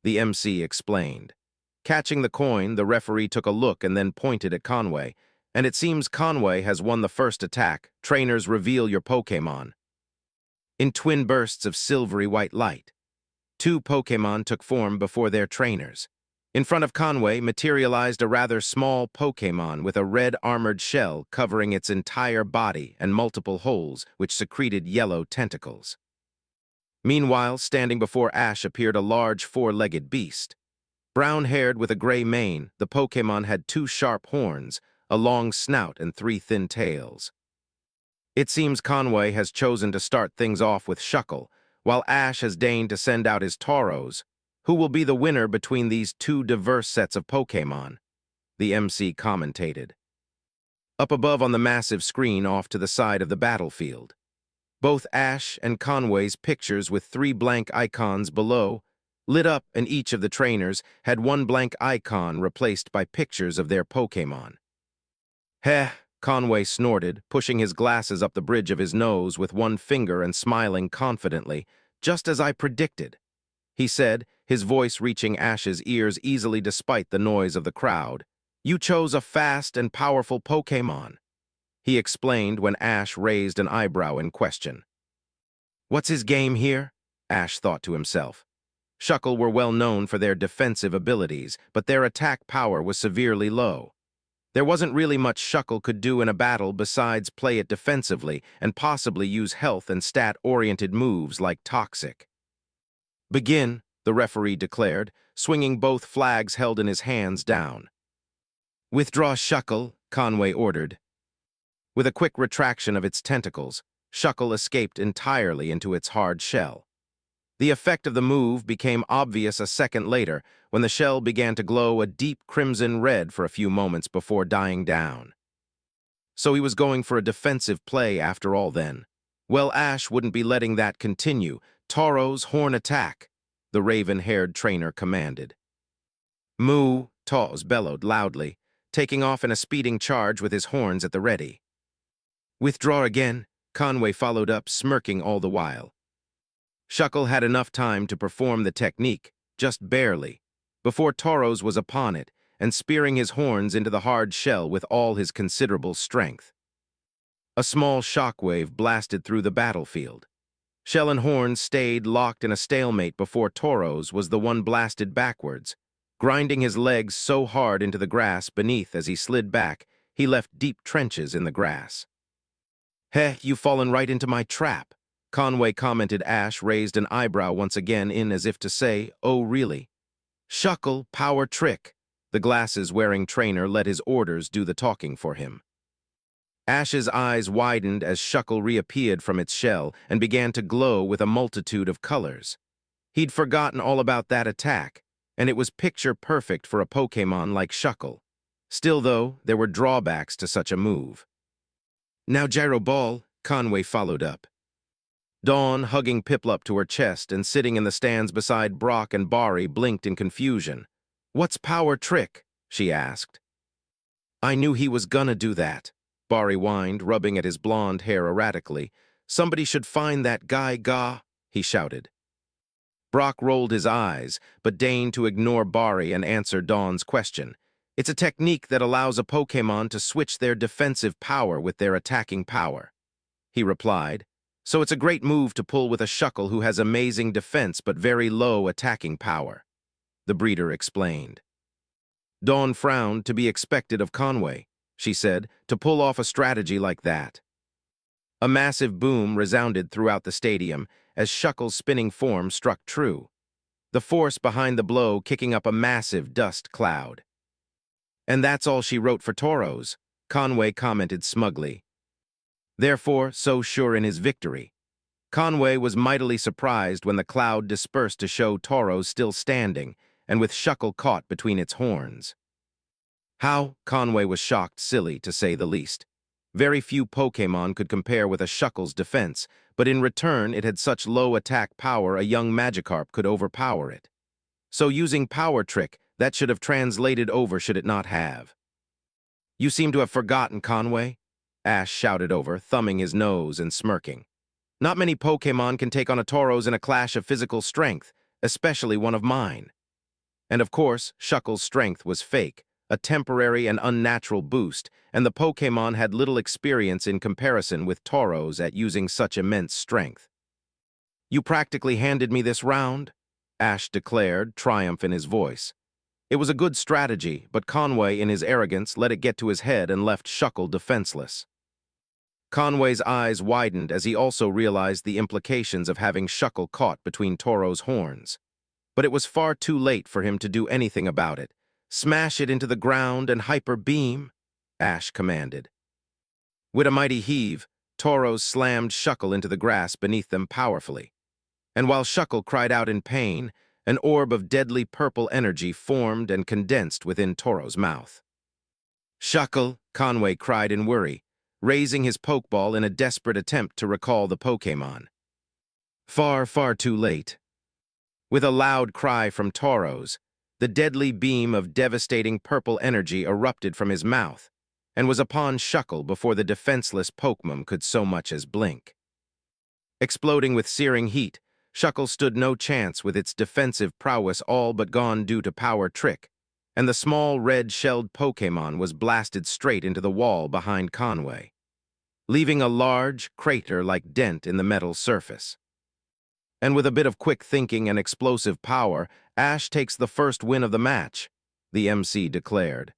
the MC explained. Catching the coin, the referee took a look and then pointed at Conway. "And it seems Conway has won the first attack. Trainers, reveal your Pokémon." In twin bursts of silvery white light, 2 Pokémon took form before their trainers. In front of Conway materialized a rather small Pokémon with a red armored shell covering its entire body and multiple holes which secreted yellow tentacles. Meanwhile, standing before Ash appeared a large 4-legged beast. Brown-haired with a gray mane, the Pokémon had 2 sharp horns, a long snout, and 3 thin tails. It seems Conway has chosen to start things off with Shuckle, while Ash has deigned to send out his Tauros. Who will be the winner between these 2 diverse sets of Pokémon? The MC commentated. Up above on the massive screen off to the side of the battlefield. Both Ash and Conway's pictures with 3 blank icons below lit up, and each of the trainers had 1 blank icon replaced by pictures of their Pokémon. "Heh," Conway snorted, pushing his glasses up the bridge of his nose with 1 finger and smiling confidently. "Just as I predicted," he said, his voice reaching Ash's ears easily despite the noise of the crowd. "You chose a fast and powerful Pokémon," he explained when Ash raised an eyebrow in question. "What's his game here?" Ash thought to himself. Shuckle were well known for their defensive abilities, but their attack power was severely low. There wasn't really much Shuckle could do in a battle besides play it defensively and possibly use health and stat-oriented moves like Toxic. "Begin," the referee declared, swinging both flags held in his hands down. "Withdraw Shuckle," Conway ordered. With a quick retraction of its tentacles, Shuckle escaped entirely into its hard shell. The effect of the move became obvious a second later when the shell began to glow a deep crimson red for a few moments before dying down. So he was going for a defensive play after all then. Well, Ash wouldn't be letting that continue. "Tauros, horn attack," the raven-haired trainer commanded. "Moo," Tauros bellowed loudly, taking off in a speeding charge with his horns at the ready. "Withdraw again," Conway followed up, smirking all the while. Shuckle had enough time to perform the technique, just barely, before Tauros was upon it, and spearing his horns into the hard shell with all his considerable strength. A small shockwave blasted through the battlefield. Shell and horns stayed locked in a stalemate before Tauros was the one blasted backwards. Grinding his legs so hard into the grass beneath as he slid back, he left deep trenches in the grass. "Heh, you've fallen right into my trap," Conway commented. Ash raised an eyebrow once again in as if to say, "Oh, really?" "Shuckle, power trick." The glasses-wearing trainer let his orders do the talking for him. Ash's eyes widened as Shuckle reappeared from its shell and began to glow with a multitude of colors. He'd forgotten all about that attack, and it was picture-perfect for a Pokémon like Shuckle. Still, though, there were drawbacks to such a move. "Now, Gyro Ball," Conway followed up. Dawn, hugging Piplup to her chest and sitting in the stands beside Brock and Bari, blinked in confusion. "What's power trick?" she asked. "I knew he was gonna do that," Bari whined, rubbing at his blonde hair erratically. "Somebody should find that guy, he shouted. Brock rolled his eyes, but deigned to ignore Bari and answer Dawn's question. "It's a technique that allows a Pokémon to switch their defensive power with their attacking power," he replied. "So it's a great move to pull with a Shuckle who has amazing defense but very low attacking power," the breeder explained. Dawn frowned, to be expected of Conway, she said, to pull off a strategy like that. A massive boom resounded throughout the stadium as Shuckle's spinning form struck true, the force behind the blow kicking up a massive dust cloud. "And that's all she wrote for Tauros," Conway commented smugly. Therefore, so sure in his victory. Conway was mightily surprised when the cloud dispersed to show Tauros still standing, and with Shuckle caught between its horns. How? Conway was shocked, silly, to say the least. Very few Pokémon could compare with a Shuckle's defense, but in return it had such low attack power a young Magikarp could overpower it. So using Power Trick, that should have translated over, should it not have? "You seem to have forgotten, Conway," Ash shouted over, thumbing his nose and smirking. "Not many Pokémon can take on a Tauros in a clash of physical strength, especially one of mine." And of course, Shuckle's strength was fake, a temporary and unnatural boost, and the Pokémon had little experience in comparison with Tauros at using such immense strength. "You practically handed me this round," Ash declared, triumph in his voice. It was a good strategy, but Conway, in his arrogance, let it get to his head and left Shuckle defenseless. Conway's eyes widened as he also realized the implications of having Shuckle caught between Tauros' horns. But it was far too late for him to do anything about it. "Smash it into the ground and hyper beam," Ash commanded. With a mighty heave, Tauros slammed Shuckle into the grass beneath them powerfully. And while Shuckle cried out in pain, an orb of deadly purple energy formed and condensed within Tauros' mouth. "Shuckle," Conway cried in worry, raising his Pokeball in a desperate attempt to recall the Pokémon. Far, far too late. With a loud cry from Tauros, the deadly beam of devastating purple energy erupted from his mouth and was upon Shuckle before the defenseless Pokémon could so much as blink. Exploding with searing heat, Shuckle stood no chance with its defensive prowess all but gone due to Power Trick, and the small red-shelled Pokémon was blasted straight into the wall behind Conway, leaving a large, crater-like dent in the metal surface. And with a bit of quick thinking and explosive power, Ash takes the first win of the match, the MC declared.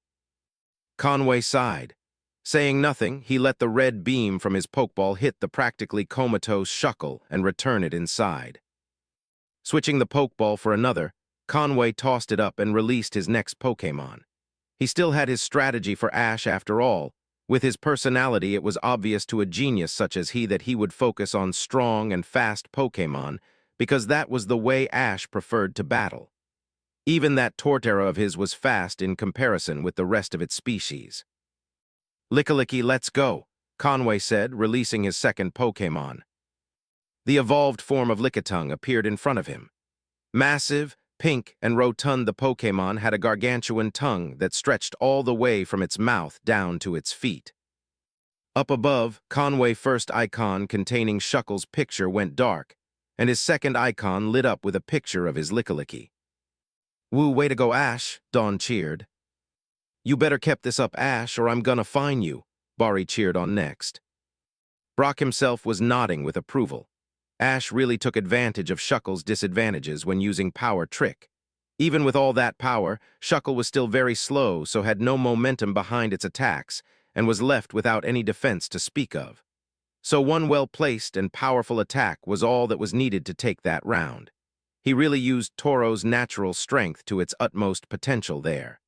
Conway sighed. Saying nothing, he let the red beam from his Pokeball hit the practically comatose Shuckle and return it inside. Switching the Pokeball for another, Conway tossed it up and released his next Pokémon. He still had his strategy for Ash after all. With his personality, it was obvious to a genius such as he that he would focus on strong and fast Pokémon, because that was the way Ash preferred to battle. Even that Torterra of his was fast in comparison with the rest of its species. "Lickilicky, let's go," Conway said, releasing his second Pokémon. The evolved form of Lickitung appeared in front of him. Massive, pink, and rotund, the Pokémon had a gargantuan tongue that stretched all the way from its mouth down to its feet. Up above, Conway's first icon containing Shuckle's picture went dark, and his second icon lit up with a picture of his Lickilicky. "Woo, way to go, Ash," Dawn cheered. "You better keep this up, Ash, or I'm gonna fine you," Bari cheered on next. Brock himself was nodding with approval. Ash really took advantage of Shuckle's disadvantages when using Power Trick. Even with all that power, Shuckle was still very slow, so had no momentum behind its attacks, and was left without any defense to speak of. So one well-placed and powerful attack was all that was needed to take that round. He really used Toro's natural strength to its utmost potential there.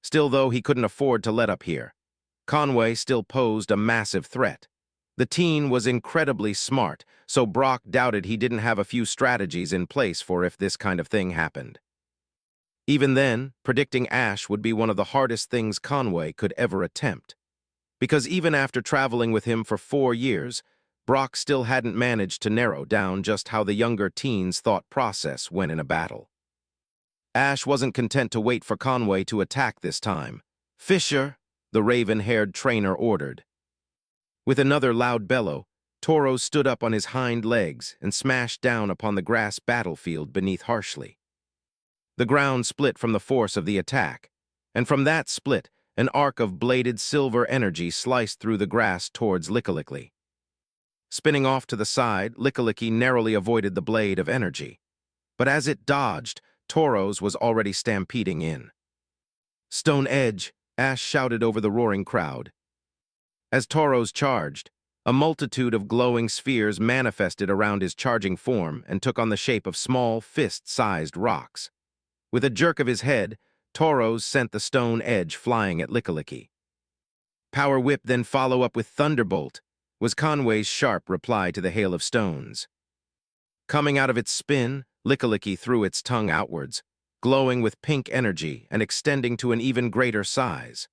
Still, though, he couldn't afford to let up here. Conway still posed a massive threat. The teen was incredibly smart, so Brock doubted he didn't have a few strategies in place for if this kind of thing happened. Even then, predicting Ash would be one of the hardest things Conway could ever attempt. Because even after traveling with him for 4 years, Brock still hadn't managed to narrow down just how the younger teen's thought process went in a battle. Ash wasn't content to wait for Conway to attack this time. "Fisher," the raven-haired trainer ordered. With another loud bellow, Toro stood up on his hind legs and smashed down upon the grass battlefield beneath harshly. The ground split from the force of the attack, and from that split, an arc of bladed silver energy sliced through the grass towards Lickilicky. Spinning off to the side, Lickilicky narrowly avoided the blade of energy. But as it dodged, Toro's was already stampeding in. "Stone Edge," Ash shouted over the roaring crowd. As Toro's charged, a multitude of glowing spheres manifested around his charging form and took on the shape of small, fist-sized rocks. With a jerk of his head, Toro's sent the Stone Edge flying at Lickilicky. "Power Whip, then follow up with Thunderbolt," was Conway's sharp reply to the hail of stones. Coming out of its spin, Lickilicky threw its tongue outwards, glowing with pink energy and extending to an even greater size.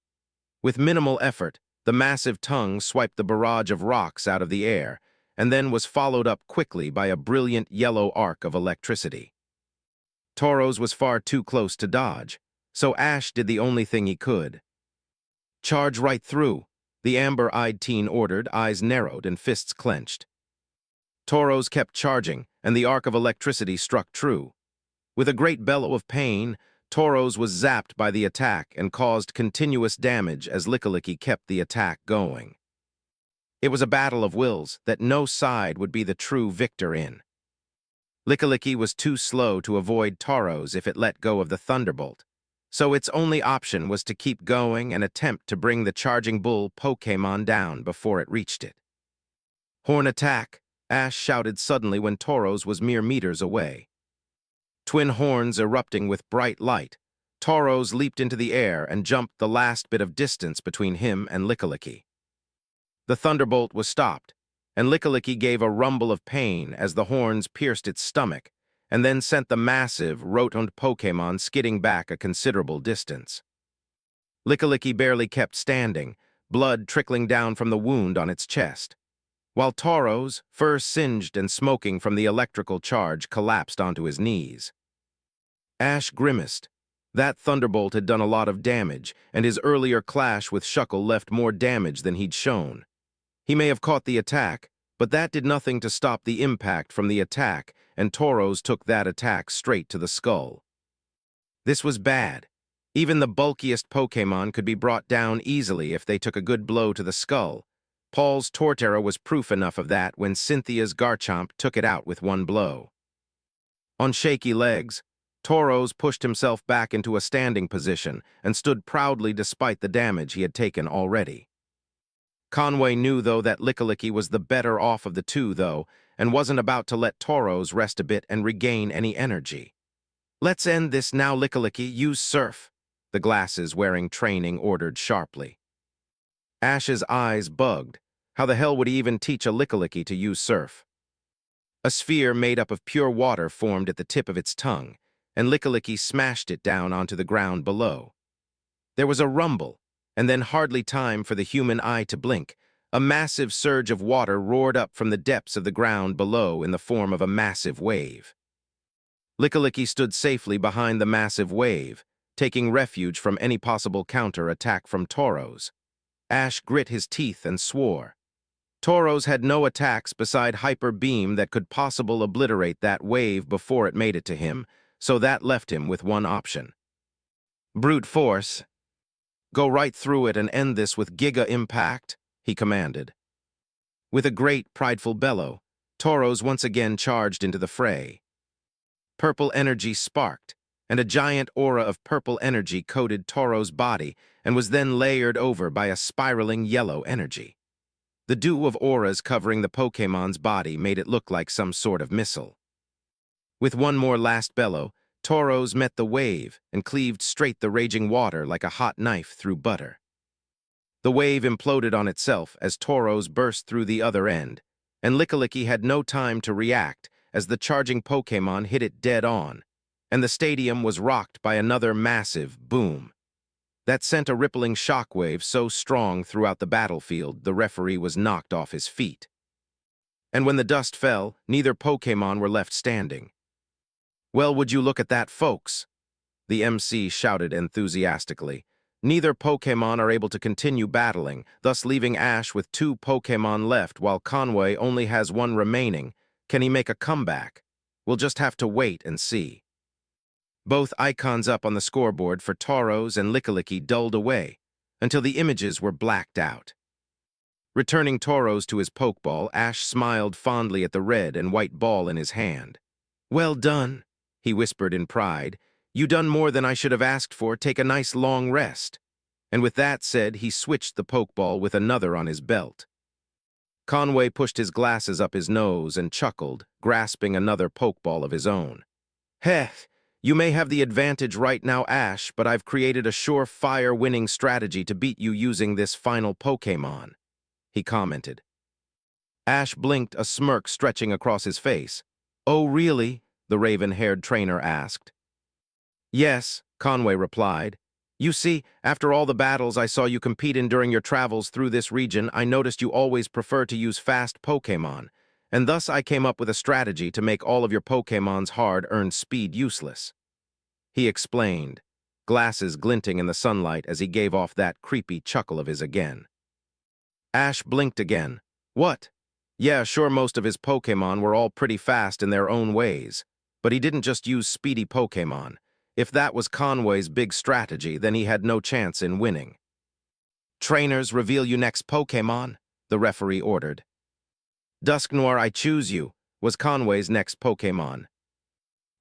With minimal effort, the massive tongue swiped the barrage of rocks out of the air, and then was followed up quickly by a brilliant yellow arc of electricity. Toro's was far too close to dodge, so Ash did the only thing he could. "Charge right through," the amber-eyed teen ordered, eyes narrowed and fists clenched. Toro's kept charging, and the arc of electricity struck true. With a great bellow of pain, Toro's was zapped by the attack and caused continuous damage as Lickilicky kept the attack going. It was a battle of wills that no side would be the true victor in. Lickilicky was too slow to avoid Toro's if it let go of the Thunderbolt, so its only option was to keep going and attempt to bring the Charging Bull Pokémon down before it reached it. "Horn attack," Ash shouted suddenly when Toro's was mere meters away. Twin horns erupting with bright light, Toro's leaped into the air and jumped the last bit of distance between him and Lickilicky. The Thunderbolt was stopped, and Lickilicky gave a rumble of pain as the horns pierced its stomach, and then sent the massive, rotund Pokémon skidding back a considerable distance. Lickilicky barely kept standing, blood trickling down from the wound on its chest, while Toro's, fur singed and smoking from the electrical charge, collapsed onto his knees. Ash grimaced. That Thunderbolt had done a lot of damage, and his earlier clash with Shuckle left more damage than he'd shown. He may have caught the attack, but that did nothing to stop the impact from the attack, and Toro's took that attack straight to the skull. This was bad. Even the bulkiest Pokémon could be brought down easily if they took a good blow to the skull. Paul's Torterra was proof enough of that when Cynthia's Garchomp took it out with one blow. On shaky legs, Toro's pushed himself back into a standing position and stood proudly despite the damage he had taken already. Conway knew, though, that Lickilicky was the better off of the two, though, and wasn't about to let Toro's rest a bit and regain any energy. "Let's end this now, Lickilicky. Use Surf," the glasses-wearing training ordered sharply. Ash's eyes bugged. How the hell would he even teach a Lickilicky to use Surf? A sphere made up of pure water formed at the tip of its tongue, and Lickilicky smashed it down onto the ground below. There was a rumble, and then hardly time for the human eye to blink. A massive surge of water roared up from the depths of the ground below in the form of a massive wave. Lickilicky stood safely behind the massive wave, taking refuge from any possible counter-attack from Toro's. Ash grit his teeth and swore. Toro's had no attacks beside Hyper Beam that could possibly obliterate that wave before it made it to him, so that left him with one option. Brute Force. Go right through it and end this with Giga Impact, he commanded. With a great, prideful bellow, Tauros once again charged into the fray. Purple energy sparked, and a giant aura of purple energy coated Tauros' body and was then layered over by a spiraling yellow energy. The dew of auras covering the Pokémon's body made it look like some sort of missile. With one more last bellow, Tauros met the wave and cleaved straight the raging water like a hot knife through butter. The wave imploded on itself as Tauros burst through the other end, and Lickilicky had no time to react as the charging Pokémon hit it dead on, and the stadium was rocked by another massive boom. That sent a rippling shockwave so strong throughout the battlefield the referee was knocked off his feet. And when the dust fell, neither Pokémon were left standing. "Well, would you look at that, folks?" the MC shouted enthusiastically. "Neither Pokémon are able to continue battling, thus leaving Ash with 2 Pokémon left while Conway only has 1 remaining. Can he make a comeback? We'll just have to wait and see." Both icons up on the scoreboard for Tauros and Lickilicky dulled away until the images were blacked out. Returning Tauros to his Pokeball, Ash smiled fondly at the red and white ball in his hand. "Well done," he whispered in pride. "You done more than I should have asked for. Take a nice long rest." And with that said, he switched the Pokeball with another on his belt. Conway pushed his glasses up his nose and chuckled, grasping another Pokeball of his own. "Heh, you may have the advantage right now, Ash, but I've created a surefire winning strategy to beat you using this final Pokémon," he commented. Ash blinked, a smirk stretching across his face. "Oh, really?" the raven-haired trainer asked. "Yes," Conway replied. "You see, after all the battles I saw you compete in during your travels through this region, I noticed you always prefer to use fast Pokémon, and thus I came up with a strategy to make all of your Pokémon's hard-earned speed useless." He explained, glasses glinting in the sunlight as he gave off that creepy chuckle of his again. Ash blinked again. "What?" "Yeah, sure, most of his Pokémon were all pretty fast in their own ways, but he didn't just use speedy Pokémon. If that was Conway's big strategy, then he had no chance in winning." "Trainers, reveal you next Pokémon," the referee ordered. "Dusknoir, I choose you," was Conway's next Pokémon.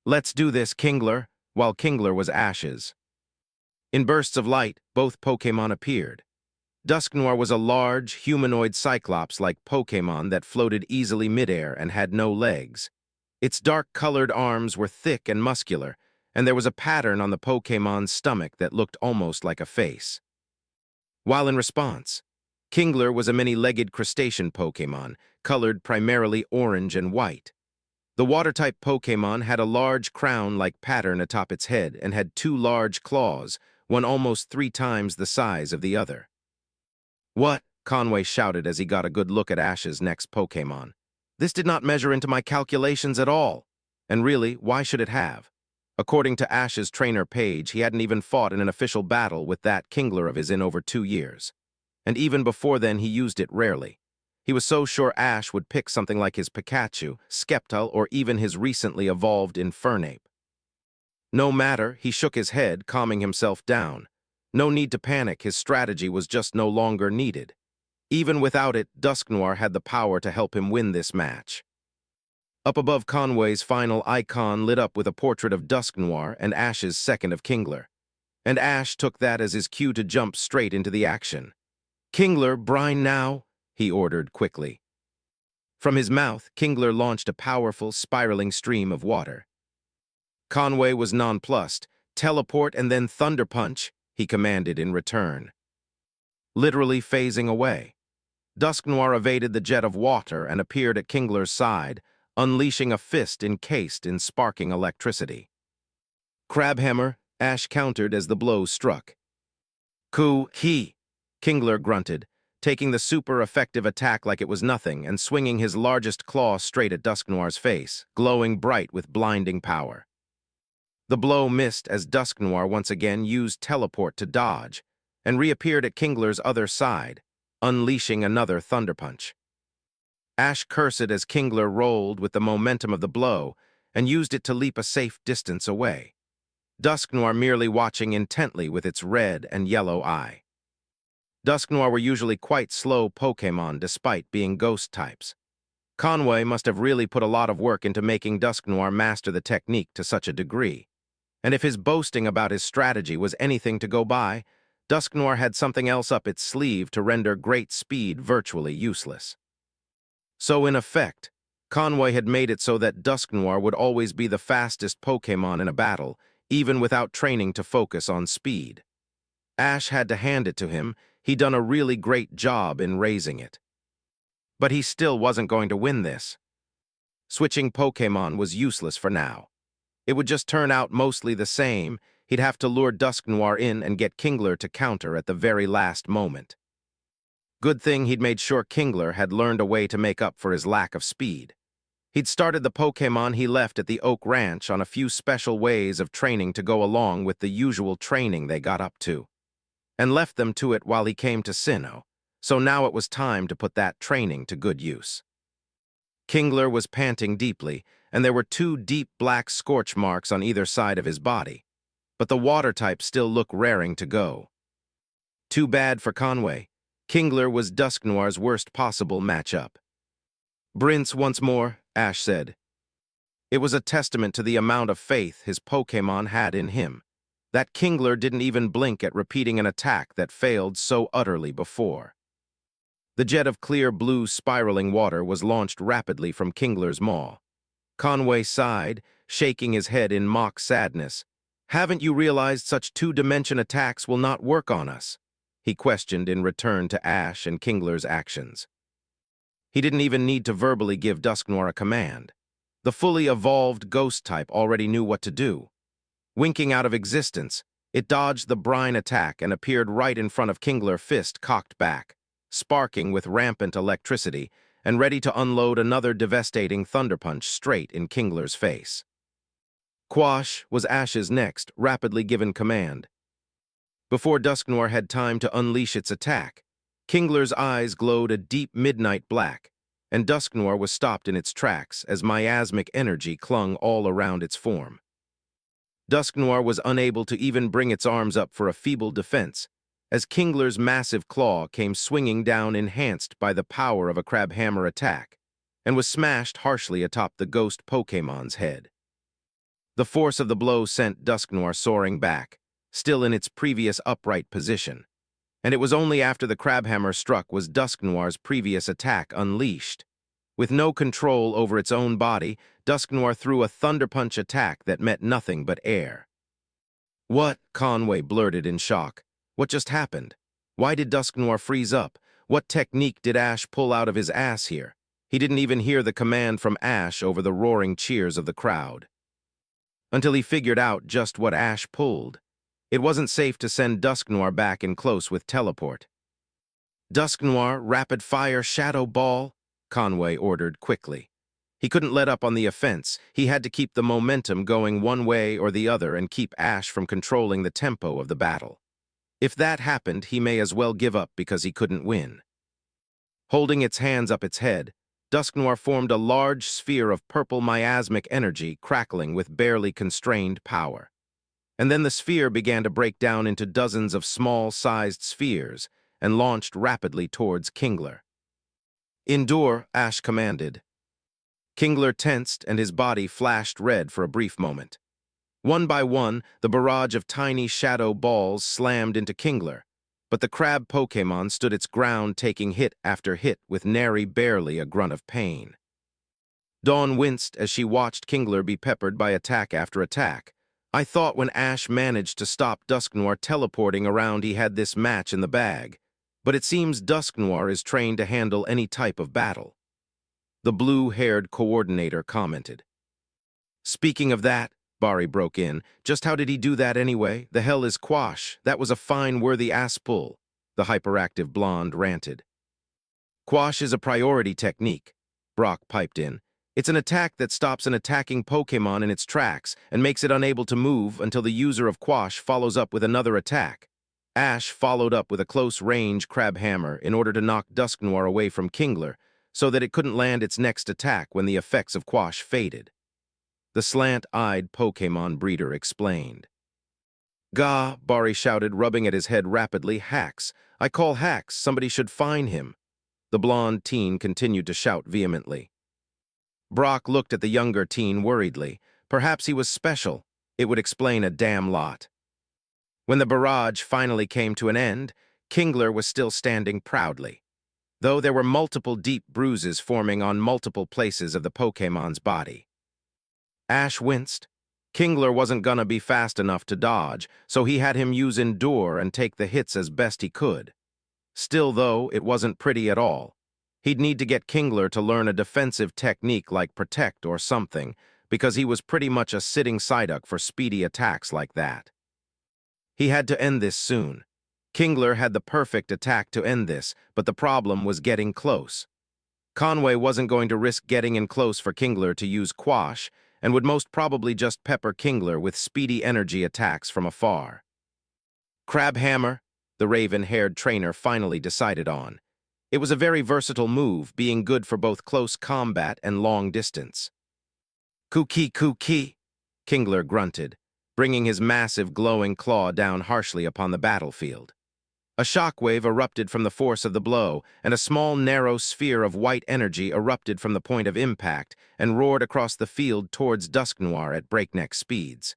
"Let's do this, Kingler," while Kingler was Ash's. In bursts of light, both Pokémon appeared. Dusknoir was a large, humanoid cyclops-like Pokémon that floated easily midair and had no legs. Its dark-colored arms were thick and muscular, and there was a pattern on the Pokémon's stomach that looked almost like a face. While in response, Kingler was a many-legged crustacean Pokémon, colored primarily orange and white. The water-type Pokémon had a large crown-like pattern atop its head and had 2 large claws, one almost 3 times the size of the other. "What?" Conway shouted as he got a good look at Ash's next Pokémon. "This did not measure into my calculations at all. And really, why should it have? According to Ash's trainer Paige, he hadn't even fought in an official battle with that Kingler of his in over 2 years. And even before then, he used it rarely. He was so sure Ash would pick something like his Pikachu, Sceptile, or even his recently evolved Infernape. No matter, he shook his head, calming himself down. No need to panic, his strategy was just no longer needed. Even without it, Dusknoir had the power to help him win this match. Up above Conway's final icon lit up with a portrait of Dusknoir and Ash's second of Kingler. And Ash took that as his cue to jump straight into the action. "Kingler, brine now," he ordered quickly. From his mouth, Kingler launched a powerful, spiraling stream of water. Conway was nonplussed. "Teleport and then Thunder Punch," he commanded in return. Literally phasing away, Dusknoir evaded the jet of water and appeared at Kingler's side, unleashing a fist encased in sparking electricity. "Crabhammer," Ash countered as the blow struck. "He," Kingler grunted, taking the super-effective attack like it was nothing and swinging his largest claw straight at Dusknoir's face, glowing bright with blinding power. The blow missed as Dusknoir once again used Teleport to dodge and reappeared at Kingler's other side, unleashing another Thunder Punch. Ash cursed as Kingler rolled with the momentum of the blow and used it to leap a safe distance away, Dusknoir merely watching intently with its red and yellow eye. Dusknoir were usually quite slow Pokémon despite being ghost types. Conway must have really put a lot of work into making Dusknoir master the technique to such a degree. And if his boasting about his strategy was anything to go by, Dusknoir had something else up its sleeve to render great speed virtually useless. So in effect, Conway had made it so that Dusknoir would always be the fastest Pokémon in a battle, even without training to focus on speed. Ash had to hand it to him. He'd done a really great job in raising it. But he still wasn't going to win this. Switching Pokémon was useless for now. It would just turn out mostly the same. He'd have to lure Dusknoir in and get Kingler to counter at the very last moment. Good thing he'd made sure Kingler had learned a way to make up for his lack of speed. He'd started the Pokémon he left at the Oak Ranch on a few special ways of training to go along with the usual training they got up to, and left them to it while he came to Sinnoh, so now it was time to put that training to good use. Kingler was panting deeply, and there were 2 deep black scorch marks on either side of his body, but the water type still looked raring to go. Too bad for Conway. Kingler was Dusknoir's worst possible matchup. "Brince once more," Ash said. It was a testament to the amount of faith his Pokémon had in him. That Kingler didn't even blink at repeating an attack that failed so utterly before. The jet of clear blue spiraling water was launched rapidly from Kingler's maw. Conway sighed, shaking his head in mock sadness. "Haven't you realized such two-dimension attacks will not work on us?" he questioned in return to Ash and Kingler's actions. He didn't even need to verbally give Dusknoir a command. The fully evolved ghost type already knew what to do. Winking out of existence, it dodged the brine attack and appeared right in front of Kingler, fist cocked back, sparking with rampant electricity and ready to unload another devastating thunderpunch straight in Kingler's face. Quash was Ash's next, rapidly given command. Before Dusknoir had time to unleash its attack, Kingler's eyes glowed a deep midnight black, and Dusknoir was stopped in its tracks as miasmic energy clung all around its form. Dusknoir was unable to even bring its arms up for a feeble defense, as Kingler's massive claw came swinging down enhanced by the power of a crabhammer attack, and was smashed harshly atop the ghost Pokémon's head. The force of the blow sent Dusknoir soaring back, still in its previous upright position, and it was only after the crabhammer struck was Dusknoir's previous attack unleashed. With no control over its own body, Dusknoir threw a thunderpunch attack that met nothing but air. "What?" Conway blurted in shock. "What just happened? Why did Dusknoir freeze up? What technique did Ash pull out of his ass here?" He didn't even hear the command from Ash over the roaring cheers of the crowd. Until he figured out just what Ash pulled. It wasn't safe to send Dusknoir back in close with teleport. "Dusknoir, rapid-fire shadow ball," Conway ordered quickly. He couldn't let up on the offense. He had to keep the momentum going one way or the other and keep Ash from controlling the tempo of the battle. If that happened, he may as well give up because he couldn't win. Holding its hands up its head, Dusknoir formed a large sphere of purple miasmic energy crackling with barely constrained power. And then the sphere began to break down into dozens of small-sized spheres and launched rapidly towards Kingler. "Endure," Ash commanded. Kingler tensed and his body flashed red for a brief moment. One by one, the barrage of tiny shadow balls slammed into Kingler, but the crab Pokémon stood its ground, taking hit after hit with nary barely a grunt of pain. Dawn winced as she watched Kingler be peppered by attack after attack. "I thought when Ash managed to stop Dusknoir teleporting around he had this match in the bag, but it seems Dusknoir is trained to handle any type of battle," the blue-haired coordinator commented. "Speaking of that," Bari broke in, "just how did he do that anyway? The hell is Quash? That was a fine, worthy ass pull," the hyperactive blonde ranted. "Quash is a priority technique," Brock piped in. "It's an attack that stops an attacking Pokémon in its tracks and makes it unable to move until the user of Quash follows up with another attack." Ash followed up with a close-range crabhammer in order to knock Dusknoir away from Kingler so that it couldn't land its next attack when the effects of Quash faded. The slant-eyed Pokémon breeder explained. "Gah," Bari shouted, rubbing at his head rapidly. "Hacks. I call hacks. Somebody should fine him. The blonde teen continued to shout vehemently. Brock looked at the younger teen worriedly. Perhaps he was special. It would explain a damn lot. When the barrage finally came to an end, Kingler was still standing proudly, though there were multiple deep bruises forming on multiple places of the Pokémon's body. Ash winced. Kingler wasn't gonna be fast enough to dodge, so he had him use Endure and take the hits as best he could. Still, though, it wasn't pretty at all. He'd need to get Kingler to learn a defensive technique like Protect or something, because he was pretty much a sitting Psyduck for speedy attacks like that. He had to end this soon. Kingler had the perfect attack to end this, but the problem was getting close. Conway wasn't going to risk getting in close for Kingler to use Quash, and would most probably just pepper Kingler with speedy energy attacks from afar. Crab Hammer, the raven-haired trainer finally decided on. It was a very versatile move, being good for both close combat and long distance. Kooky, kooky, Kingler grunted, bringing his massive glowing claw down harshly upon the battlefield. A shockwave erupted from the force of the blow, and a small, narrow sphere of white energy erupted from the point of impact and roared across the field towards Dusknoir at breakneck speeds.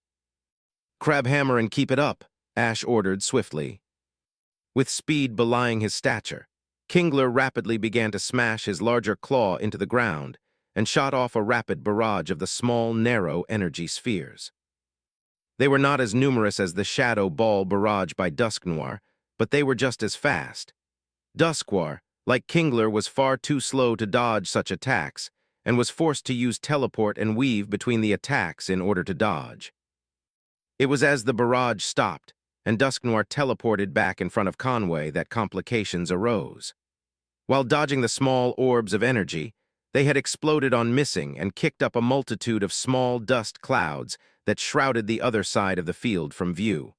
Crab Hammer and keep it up, Ash ordered swiftly. With speed belying his stature, Kingler rapidly began to smash his larger claw into the ground and shot off a rapid barrage of the small, narrow energy spheres. They were not as numerous as the Shadow Ball barrage by Dusknoir, but they were just as fast. Dusknoir, like Kingler, was far too slow to dodge such attacks and was forced to use teleport and weave between the attacks in order to dodge. It was as the barrage stopped and Dusknoir teleported back in front of Conway that complications arose. While dodging the small orbs of energy, they had exploded on missing and kicked up a multitude of small dust clouds that shrouded the other side of the field from view.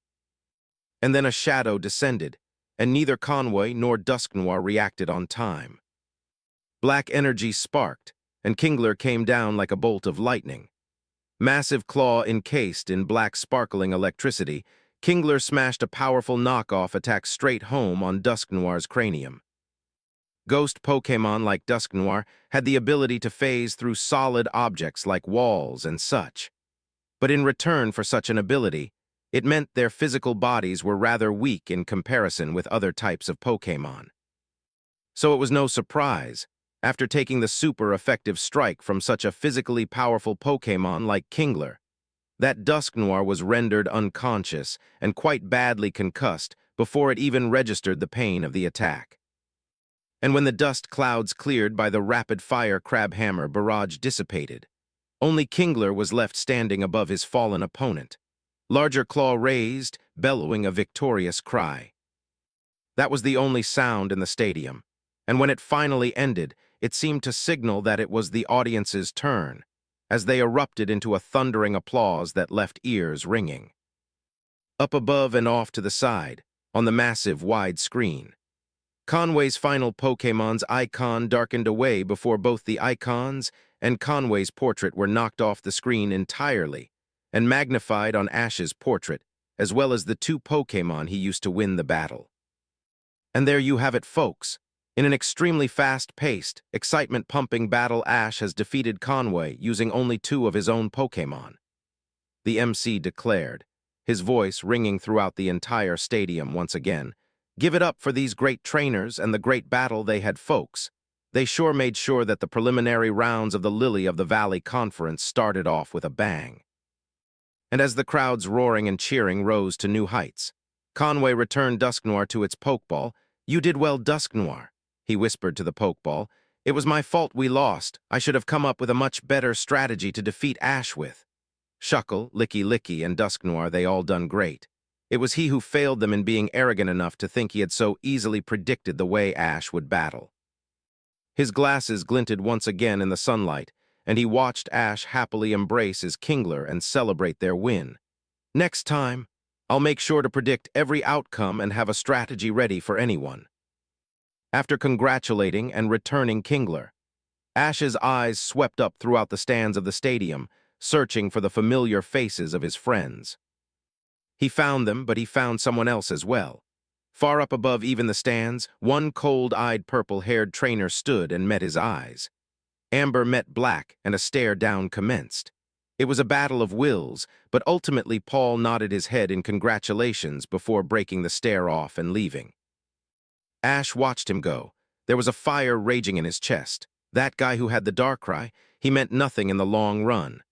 And then a shadow descended, and neither Conway nor Dusknoir reacted on time. Black energy sparked, and Kingler came down like a bolt of lightning. Massive claw encased in black sparkling electricity, Kingler smashed a powerful knockoff attack straight home on Dusknoir's cranium. Ghost Pokémon like Dusknoir had the ability to phase through solid objects like walls and such. But in return for such an ability, it meant their physical bodies were rather weak in comparison with other types of Pokémon. So it was no surprise, after taking the super effective strike from such a physically powerful Pokémon like Kingler, that Dusknoir was rendered unconscious and quite badly concussed before it even registered the pain of the attack. And when the dust clouds cleared by the rapid-fire Crab Hammer barrage dissipated, only Kingler was left standing above his fallen opponent, larger claw raised, bellowing a victorious cry. That was the only sound in the stadium, and when it finally ended, it seemed to signal that it was the audience's turn, as they erupted into a thundering applause that left ears ringing. Up above and off to the side, on the massive wide screen, Conway's final Pokémon's icon darkened away before both the icons and Conway's portrait were knocked off the screen entirely and magnified on Ash's portrait, as well as the two Pokémon he used to win the battle. And there you have it, folks. In an extremely fast-paced, excitement-pumping battle, Ash has defeated Conway using only two of his own Pokémon. The MC declared, his voice ringing throughout the entire stadium once again. Give it up for these great trainers and the great battle they had, folks. They sure made sure that the preliminary rounds of the Lily of the Valley Conference started off with a bang. And as the crowd's roaring and cheering rose to new heights, Conway returned Dusknoir to its Pokeball. You did well, Dusknoir, he whispered to the Pokeball. It was my fault we lost. I should have come up with a much better strategy to defeat Ash with. Shuckle, Licky Licky, and Dusknoir, they all done great. It was he who failed them in being arrogant enough to think he had so easily predicted the way Ash would battle. His glasses glinted once again in the sunlight, and he watched Ash happily embrace his Kingler and celebrate their win. Next time, I'll make sure to predict every outcome and have a strategy ready for anyone. After congratulating and returning Kingler, Ash's eyes swept up throughout the stands of the stadium, searching for the familiar faces of his friends. He found them, but he found someone else as well. Far up above even the stands, one cold-eyed purple-haired trainer stood and met his eyes. Amber met black, and a stare-down commenced. It was a battle of wills, but ultimately Paul nodded his head in congratulations before breaking the stare off and leaving. Ash watched him go. There was a fire raging in his chest. That guy who had the Darkrai, he meant nothing in the long run.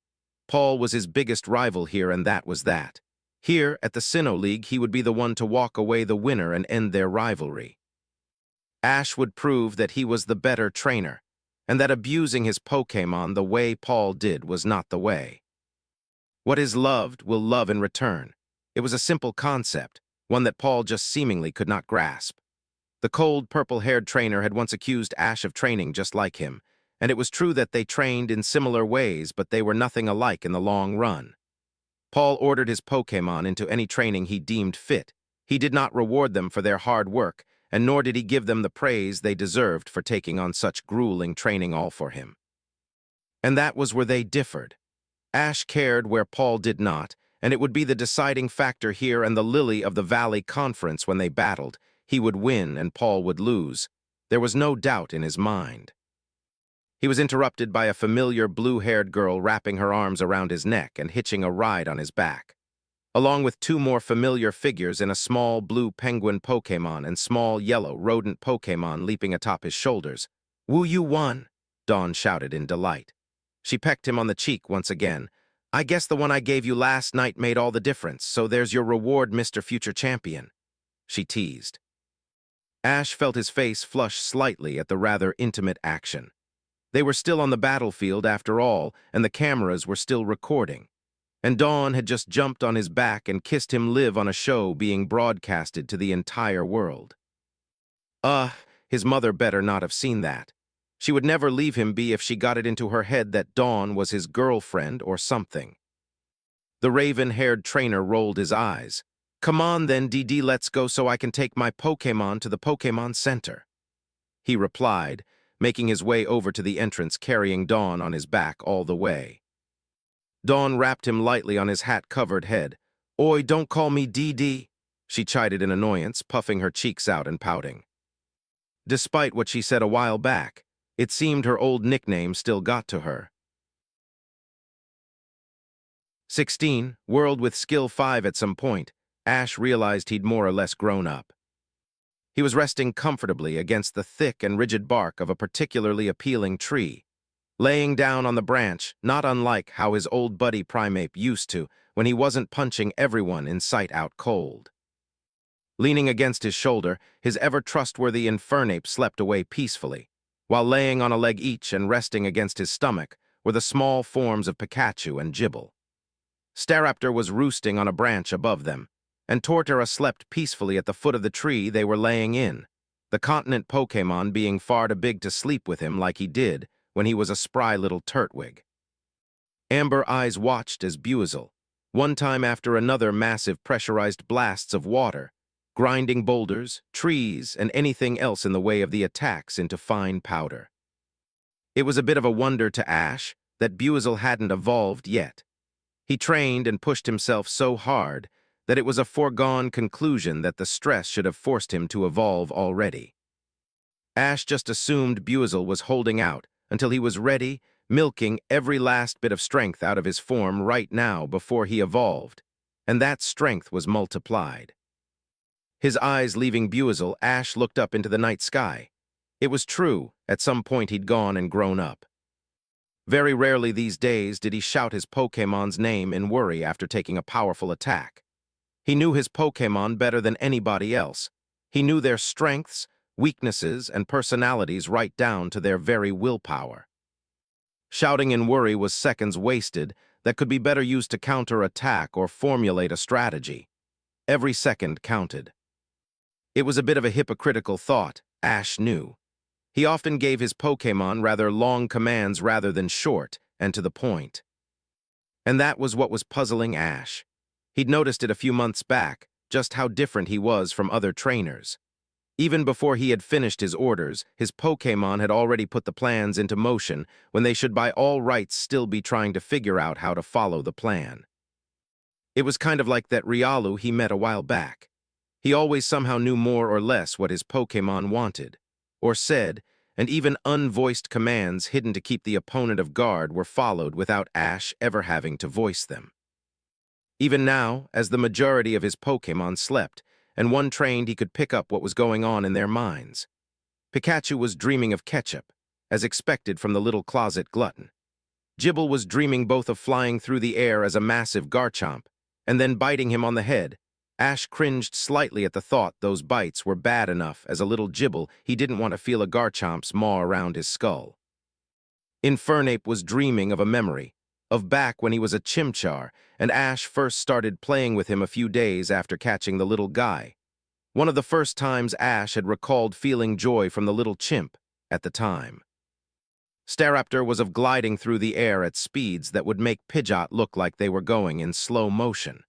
Paul was his biggest rival here, and that was that. Here, at the Sinnoh League, he would be the one to walk away the winner and end their rivalry. Ash would prove that he was the better trainer, and that abusing his Pokémon the way Paul did was not the way. What is loved will love in return. It was a simple concept, one that Paul just seemingly could not grasp. The cold, purple-haired trainer had once accused Ash of training just like him, and it was true that they trained in similar ways, but they were nothing alike in the long run. Paul ordered his Pokémon into any training he deemed fit. He did not reward them for their hard work, and nor did he give them the praise they deserved for taking on such grueling training all for him. And that was where they differed. Ash cared where Paul did not, and it would be the deciding factor here and the Lily of the Valley Conference when they battled. He would win and Paul would lose. There was no doubt in his mind. He was interrupted by a familiar blue-haired girl wrapping her arms around his neck and hitching a ride on his back, along with two more familiar figures in a small blue penguin Pokémon and small yellow rodent Pokémon leaping atop his shoulders. "Woo, you won!" Dawn shouted in delight. She pecked him on the cheek once again. "I guess the one I gave you last night made all the difference, so there's your reward, Mr. Future Champion," she teased. Ash felt his face flush slightly at the rather intimate action. They were still on the battlefield after all, and the cameras were still recording. And Dawn had just jumped on his back and kissed him live on a show being broadcasted to the entire world. His mother better not have seen that. She would never leave him be if she got it into her head that Dawn was his girlfriend or something. The raven-haired trainer rolled his eyes. "Come on then, DD, let's go so I can take my Pokémon to the Pokémon Center," he replied, making his way over to the entrance carrying Dawn on his back all the way. Dawn rapped him lightly on his hat-covered head. "Oi, don't call me DD," she chided in annoyance, puffing her cheeks out and pouting. Despite what she said a while back, it seemed her old nickname still got to her. 16, World with Skill 5 at some point, Ash realized he'd more or less grown up. He was resting comfortably against the thick and rigid bark of a particularly appealing tree, laying down on the branch, not unlike how his old buddy Primeape used to when he wasn't punching everyone in sight out cold. Leaning against his shoulder, his ever-trustworthy Infernape slept away peacefully, while laying on a leg each and resting against his stomach were the small forms of Pikachu and Gibble. Staraptor was roosting on a branch above them, and Torterra slept peacefully at the foot of the tree they were laying in, the continent Pokémon being far too big to sleep with him like he did when he was a spry little Turtwig. Amber eyes watched as Buizel, one time after another massive pressurized blasts of water, grinding boulders, trees, and anything else in the way of the attacks into fine powder. It was a bit of a wonder to Ash that Buizel hadn't evolved yet. He trained and pushed himself so hard that it was a foregone conclusion that the stress should have forced him to evolve already. Ash just assumed Buizel was holding out until he was ready, milking every last bit of strength out of his form right now before he evolved, and that strength was multiplied. His eyes leaving Buizel, Ash looked up into the night sky. It was true, at some point he'd gone and grown up. Very rarely these days did he shout his Pokémon's name in worry after taking a powerful attack. He knew his Pokémon better than anybody else. He knew their strengths, weaknesses, and personalities right down to their very willpower. Shouting in worry was seconds wasted that could be better used to counter-attack or formulate a strategy. Every second counted. It was a bit of a hypocritical thought, Ash knew. He often gave his Pokémon rather long commands rather than short and to the point. And that was what was puzzling Ash. He'd noticed it a few months back, just how different he was from other trainers. Even before he had finished his orders, his Pokémon had already put the plans into motion when they should by all rights still be trying to figure out how to follow the plan. It was kind of like that Riolu he met a while back. He always somehow knew more or less what his Pokémon wanted, or said, and even unvoiced commands hidden to keep the opponent off guard were followed without Ash ever having to voice them. Even now, as the majority of his Pokémon slept, and one trained he could pick up what was going on in their minds. Pikachu was dreaming of ketchup, as expected from the little closet glutton. Gibble was dreaming both of flying through the air as a massive Garchomp, and then biting him on the head. Ash cringed slightly at the thought those bites were bad enough as a little Gibble he didn't want to feel a Garchomp's maw around his skull. Infernape was dreaming of a memory, of back when he was a Chimchar, and Ash first started playing with him a few days after catching the little guy. One of the first times Ash had recalled feeling joy from the little chimp at the time. Staraptor was of gliding through the air at speeds that would make Pidgeot look like they were going in slow motion.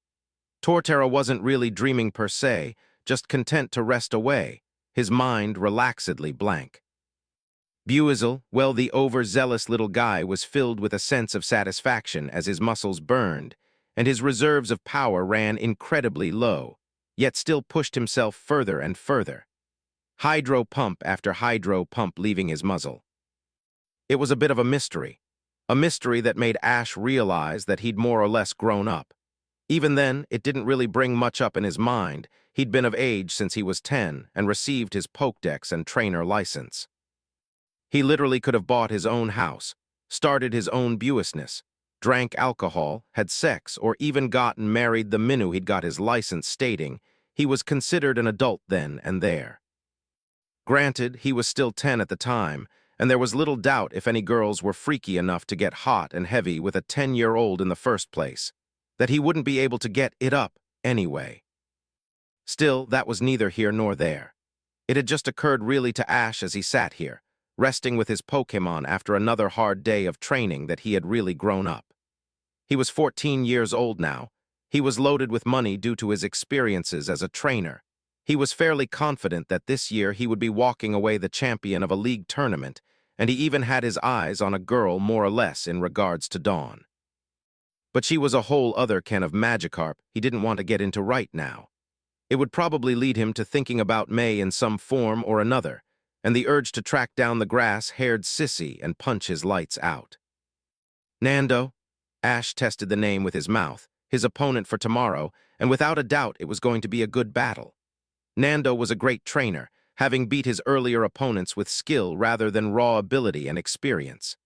Torterra wasn't really dreaming per se, just content to rest away, his mind relaxedly blank. Buizel, well, the overzealous little guy was filled with a sense of satisfaction as his muscles burned, and his reserves of power ran incredibly low, yet still pushed himself further and further. Hydro pump after hydro pump leaving his muzzle. It was a bit of a mystery that made Ash realize that he'd more or less grown up. Even then, it didn't really bring much up in his mind. He'd been of age since he was 10 and received his Pokédex and trainer license. He literally could have bought his own house, started his own business, drank alcohol, had sex, or even gotten married the minute he'd got his license, stating he was considered an adult then and there. Granted, he was still 10 at the time, and there was little doubt if any girls were freaky enough to get hot and heavy with a 10-year-old in the first place, that he wouldn't be able to get it up anyway. Still, that was neither here nor there. It had just occurred really to Ash as he sat here, resting with his Pokémon after another hard day of training, that he had really grown up. He was 14 years old now. He was loaded with money due to his experiences as a trainer. He was fairly confident that this year he would be walking away the champion of a league tournament, and he even had his eyes on a girl more or less in regards to Dawn. But she was a whole other can of Magikarp he didn't want to get into right now. It would probably lead him to thinking about May in some form or another, and the urge to track down the grass-haired sissy and punch his lights out. Nando? Ash tested the name with his mouth, his opponent for tomorrow, and without a doubt it was going to be a good battle. Nando was a great trainer, having beat his earlier opponents with skill rather than raw ability and experience.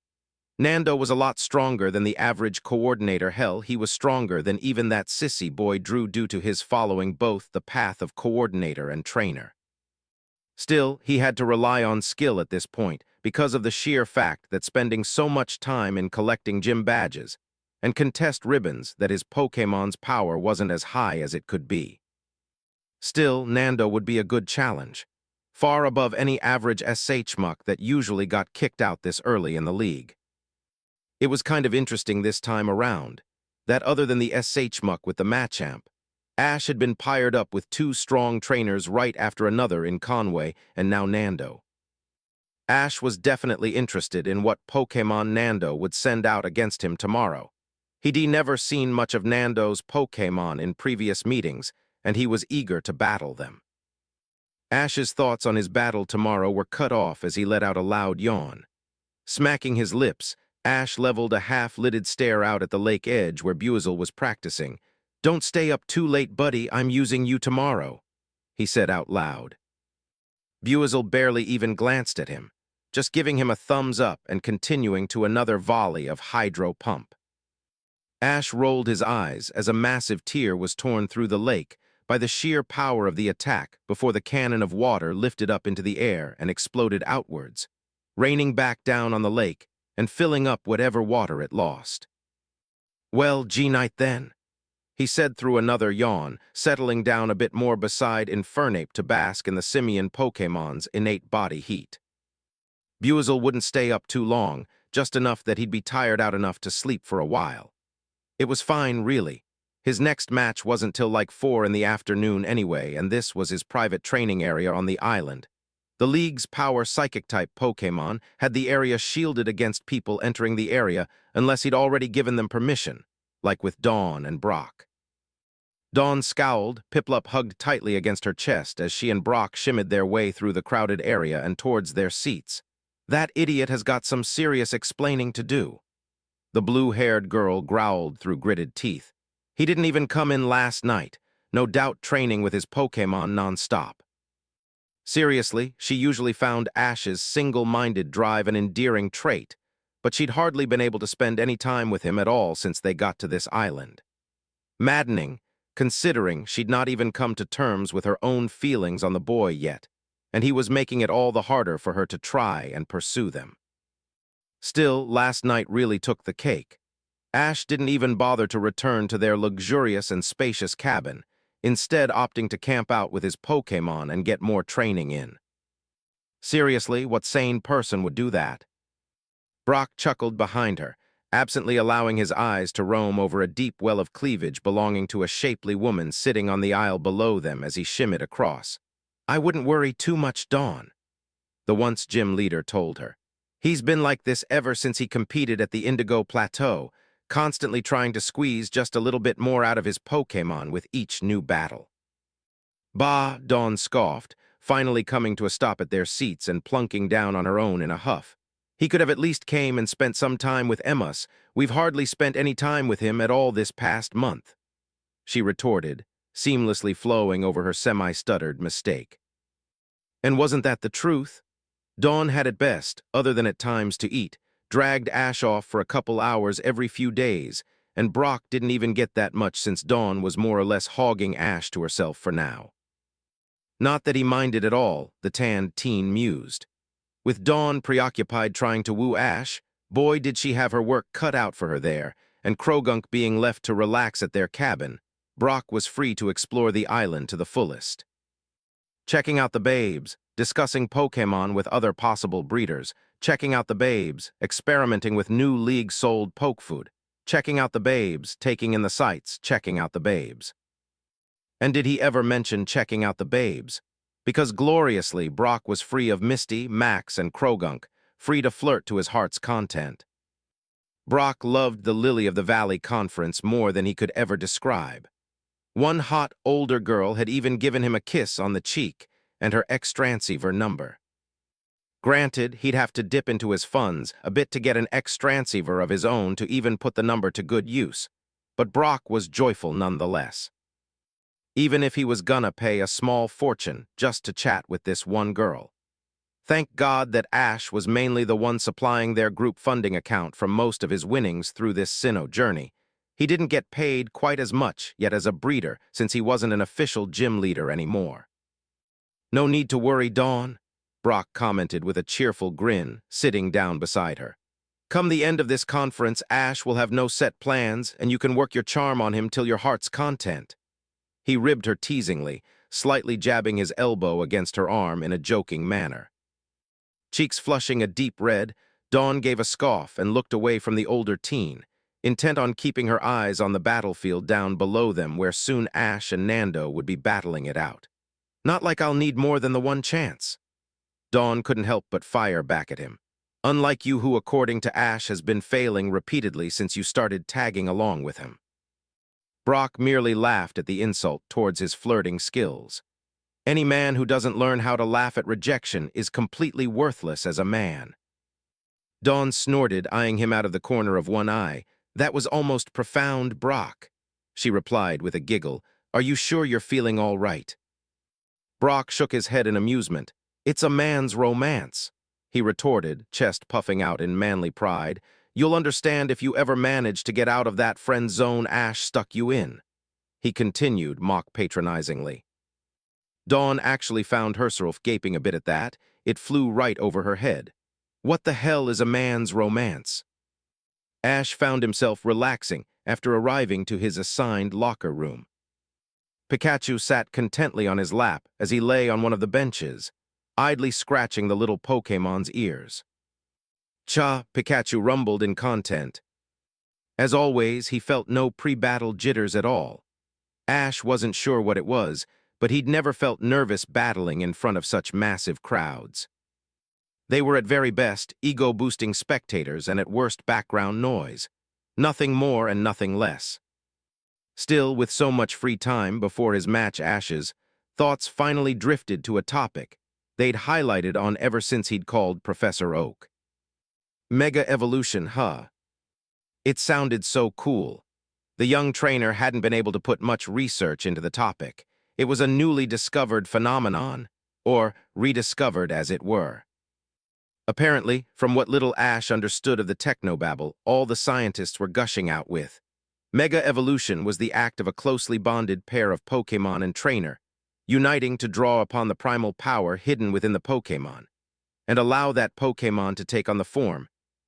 Nando was a lot stronger than the average coordinator. Hell, he was stronger than even that sissy boy Drew due to his following both the path of coordinator and trainer. Still, he had to rely on skill at this point because of the sheer fact that spending so much time in collecting gym badges and contest ribbons that his Pokémon's power wasn't as high as it could be. Still, Nando would be a good challenge, far above any average SH muck that usually got kicked out this early in the league. It was kind of interesting this time around, that other than the SH muck with the Machamp, Ash had been paired up with two strong trainers right after another in Conway and now Nando. Ash was definitely interested in what Pokémon Nando would send out against him tomorrow. He'd never seen much of Nando's Pokémon in previous meetings, and he was eager to battle them. Ash's thoughts on his battle tomorrow were cut off as he let out a loud yawn. Smacking his lips, Ash leveled a half-lidded stare out at the lake edge where Buizel was practicing. "Don't stay up too late, buddy, I'm using you tomorrow," he said out loud. Buizel barely even glanced at him, just giving him a thumbs up and continuing to another volley of hydro pump. Ash rolled his eyes as a massive tear was torn through the lake by the sheer power of the attack before the cannon of water lifted up into the air and exploded outwards, raining back down on the lake and filling up whatever water it lost. "Well, G-Night then," he said through another yawn, settling down a bit more beside Infernape to bask in the simian Pokémon's innate body heat. Buizel wouldn't stay up too long, just enough that he'd be tired out enough to sleep for a while. It was fine, really. His next match wasn't till like 4 in the afternoon anyway, and this was his private training area on the island. The league's power psychic-type Pokémon had the area shielded against people entering the area unless he'd already given them permission, like with Dawn and Brock. Dawn scowled, Piplup hugged tightly against her chest as she and Brock shimmied their way through the crowded area and towards their seats. That idiot has got some serious explaining to do. The blue-haired girl growled through gritted teeth. He didn't even come in last night, no doubt training with his Pokémon non-stop. Seriously, she usually found Ash's single-minded drive an endearing trait, but she'd hardly been able to spend any time with him at all since they got to this island. Maddening, considering she'd not even come to terms with her own feelings on the boy yet, and he was making it all the harder for her to try and pursue them. Still, last night really took the cake. Ash didn't even bother to return to their luxurious and spacious cabin, instead opting to camp out with his Pokémon and get more training in. Seriously, what sane person would do that? Brock chuckled behind her, absently allowing his eyes to roam over a deep well of cleavage belonging to a shapely woman sitting on the aisle below them as he shimmied across. "I wouldn't worry too much, Dawn," the once gym leader told her. "He's been like this ever since he competed at the Indigo Plateau, constantly trying to squeeze just a little bit more out of his Pokémon with each new battle." "Bah," Dawn scoffed, finally coming to a stop at their seats and plunking down on her own in a huff. "He could have at least came and spent some time with Emma's. We've hardly spent any time with him at all this past month," she retorted, seamlessly flowing over her semi-stuttered mistake. And wasn't that the truth? Dawn had it best, other than at times to eat, dragged Ash off for a couple hours every few days, and Brock didn't even get that much since Dawn was more or less hogging Ash to herself for now. Not that he minded at all, the tanned teen mused. With Dawn preoccupied trying to woo Ash, boy did she have her work cut out for her there, and Krogunk being left to relax at their cabin, Brock was free to explore the island to the fullest. Checking out the babes, discussing Pokémon with other possible breeders, checking out the babes, experimenting with new league-sold poke food, checking out the babes, taking in the sights, checking out the babes. And did he ever mention checking out the babes? Because gloriously, Brock was free of Misty, Max, and Krogunk, free to flirt to his heart's content. Brock loved the Lily of the Valley conference more than he could ever describe. One hot, older girl had even given him a kiss on the cheek and her extransceiver number. Granted, he'd have to dip into his funds a bit to get an extransceiver of his own to even put the number to good use, but Brock was joyful nonetheless. Even if he was gonna pay a small fortune just to chat with this one girl. Thank God that Ash was mainly the one supplying their group funding account from most of his winnings through this Sinnoh journey. He didn't get paid quite as much yet as a breeder since he wasn't an official gym leader anymore. "No need to worry, Dawn," Brock commented with a cheerful grin, sitting down beside her. "Come the end of this conference, Ash will have no set plans, and you can work your charm on him till your heart's content." He ribbed her teasingly, slightly jabbing his elbow against her arm in a joking manner. Cheeks flushing a deep red, Dawn gave a scoff and looked away from the older teen, intent on keeping her eyes on the battlefield down below them where soon Ash and Nando would be battling it out. "Not like I'll need more than the one chance." Dawn couldn't help but fire back at him. "Unlike you who, according to Ash, has been failing repeatedly since you started tagging along with him." Brock merely laughed at the insult towards his flirting skills. Any man who doesn't learn how to laugh at rejection is completely worthless as a man. Dawn snorted, eyeing him out of the corner of one eye. "That was almost profound, Brock." She replied with a giggle, "Are you sure you're feeling all right?" Brock shook his head in amusement. "It's a man's romance," he retorted, chest puffing out in manly pride. "You'll understand if you ever manage to get out of that friend zone Ash stuck you in," he continued mock-patronizingly. Dawn actually found herself gaping a bit at that. It flew right over her head. What the hell is a man's romance? Ash found himself relaxing after arriving to his assigned locker room. Pikachu sat contently on his lap as he lay on one of the benches, idly scratching the little Pokémon's ears. "Cha," Pikachu rumbled in content. As always, he felt no pre-battle jitters at all. Ash wasn't sure what it was, but he'd never felt nervous battling in front of such massive crowds. They were at very best ego-boosting spectators and at worst background noise. Nothing more and nothing less. Still, with so much free time before his match Ash's, thoughts finally drifted to a topic they'd highlighted on ever since he'd called Professor Oak. Mega evolution, huh? It sounded so cool. The young trainer hadn't been able to put much research into the topic. It was a newly discovered phenomenon, or rediscovered as it were. Apparently, from what little Ash understood of the technobabble, all the scientists were gushing out with. Mega evolution was the act of a closely bonded pair of Pokémon and trainer, uniting to draw upon the primal power hidden within the Pokémon, and allow that Pokémon to take on the form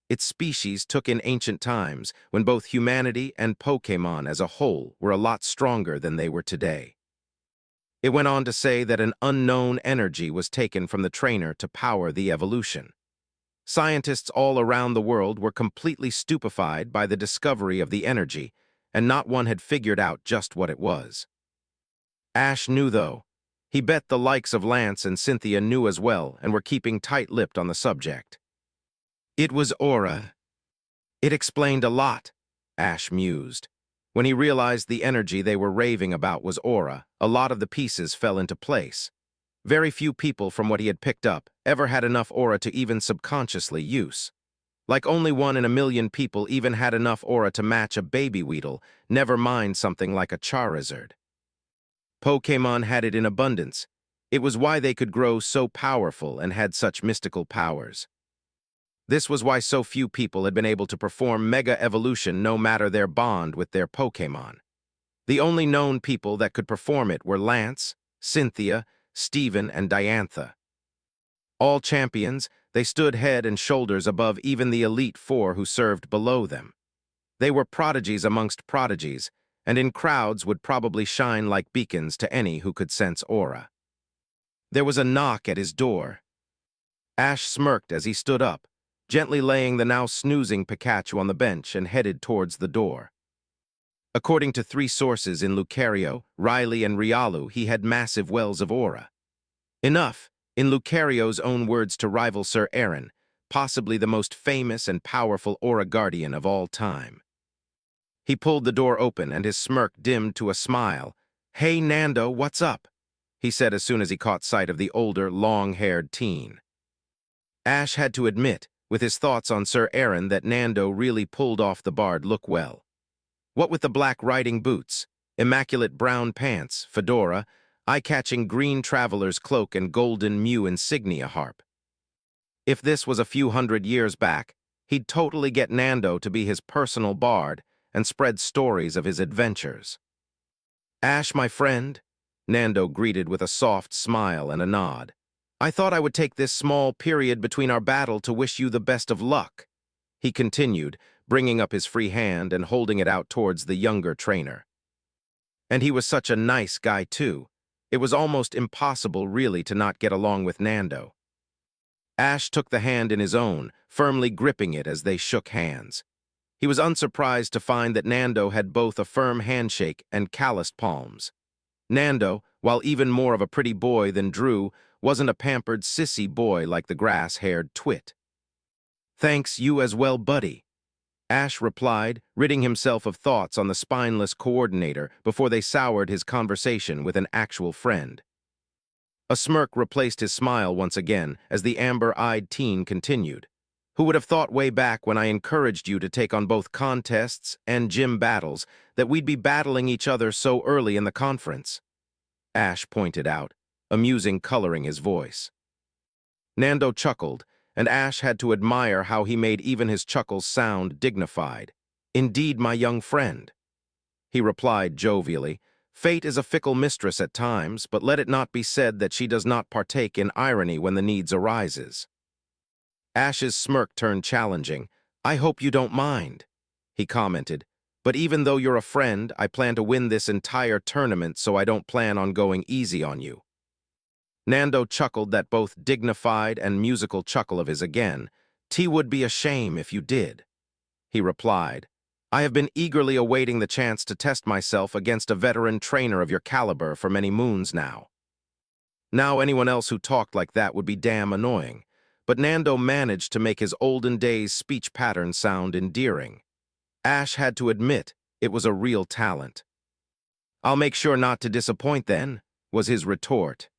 its species took in ancient times when both humanity and Pokémon as a whole were a lot stronger than they were today. It went on to say that an unknown energy was taken from the trainer to power the evolution. Scientists all around the world were completely stupefied by the discovery of the energy, and not one had figured out just what it was. Ash knew, though. He bet the likes of Lance and Cynthia knew as well and were keeping tight-lipped on the subject. It was aura. It explained a lot, Ash mused. When he realized the energy they were raving about was aura, a lot of the pieces fell into place. Very few people, from what he had picked up, ever had enough aura to even subconsciously use. Like only 1 in a million people even had enough aura to match a baby Weedle, never mind something like a Charizard. Pokémon had it in abundance. It was why they could grow so powerful and had such mystical powers. This was why so few people had been able to perform Mega Evolution no matter their bond with their Pokémon. The only known people that could perform it were Lance, Cynthia, Steven, and Diantha. All champions, they stood head and shoulders above even the Elite Four who served below them. They were prodigies amongst prodigies, and in crowds would probably shine like beacons to any who could sense aura. There was a knock at his door. Ash smirked as he stood up, gently laying the now snoozing Pikachu on the bench and headed towards the door. According to 3 sources in Lucario, Riley, and Riolu, he had massive wells of aura. Enough, in Lucario's own words, to rival Sir Aaron, possibly the most famous and powerful aura guardian of all time. He pulled the door open and his smirk dimmed to a smile. "Hey, Nando, what's up?" he said as soon as he caught sight of the older, long-haired teen. Ash had to admit, with his thoughts on Sir Aaron, that Nando really pulled off the Bard look well. What with the black riding boots, immaculate brown pants, fedora, eye-catching green traveler's cloak, and golden Mew insignia harp. If this was a few hundred years back, he'd totally get Nando to be his personal bard and spread stories of his adventures. "Ash, my friend," Nando greeted with a soft smile and a nod. "I thought I would take this small period between our battle to wish you the best of luck," he continued, bringing up his free hand and holding it out towards the younger trainer. And he was such a nice guy, too. It was almost impossible, really, to not get along with Nando. Ash took the hand in his own, firmly gripping it as they shook hands. He was unsurprised to find that Nando had both a firm handshake and calloused palms. Nando, while even more of a pretty boy than Drew, wasn't a pampered, sissy boy like the grass-haired twit. "Thanks, you as well, buddy," Ash replied, ridding himself of thoughts on the spineless coordinator before they soured his conversation with an actual friend. A smirk replaced his smile once again as the amber-eyed teen continued. "Who would have thought way back when I encouraged you to take on both contests and gym battles that we'd be battling each other so early in the conference?" Ash pointed out, amusing coloring his voice. Nando chuckled, and Ash had to admire how he made even his chuckles sound dignified. "Indeed, my young friend," he replied jovially. "Fate is a fickle mistress at times, but let it not be said that she does not partake in irony when the needs arises." Ash's smirk turned challenging. "I hope you don't mind," he commented. "But even though you're a friend, I plan to win this entire tournament, so I don't plan on going easy on you." Nando chuckled that both dignified and musical chuckle of his again. "'T would be a shame if you did," he replied. "I have been eagerly awaiting the chance to test myself against a veteran trainer of your caliber for many moons now." Now anyone else who talked like that would be damn annoying, but Nando managed to make his olden days speech pattern sound endearing. Ash had to admit it was a real talent. I'll make sure not to disappoint then, was his retort.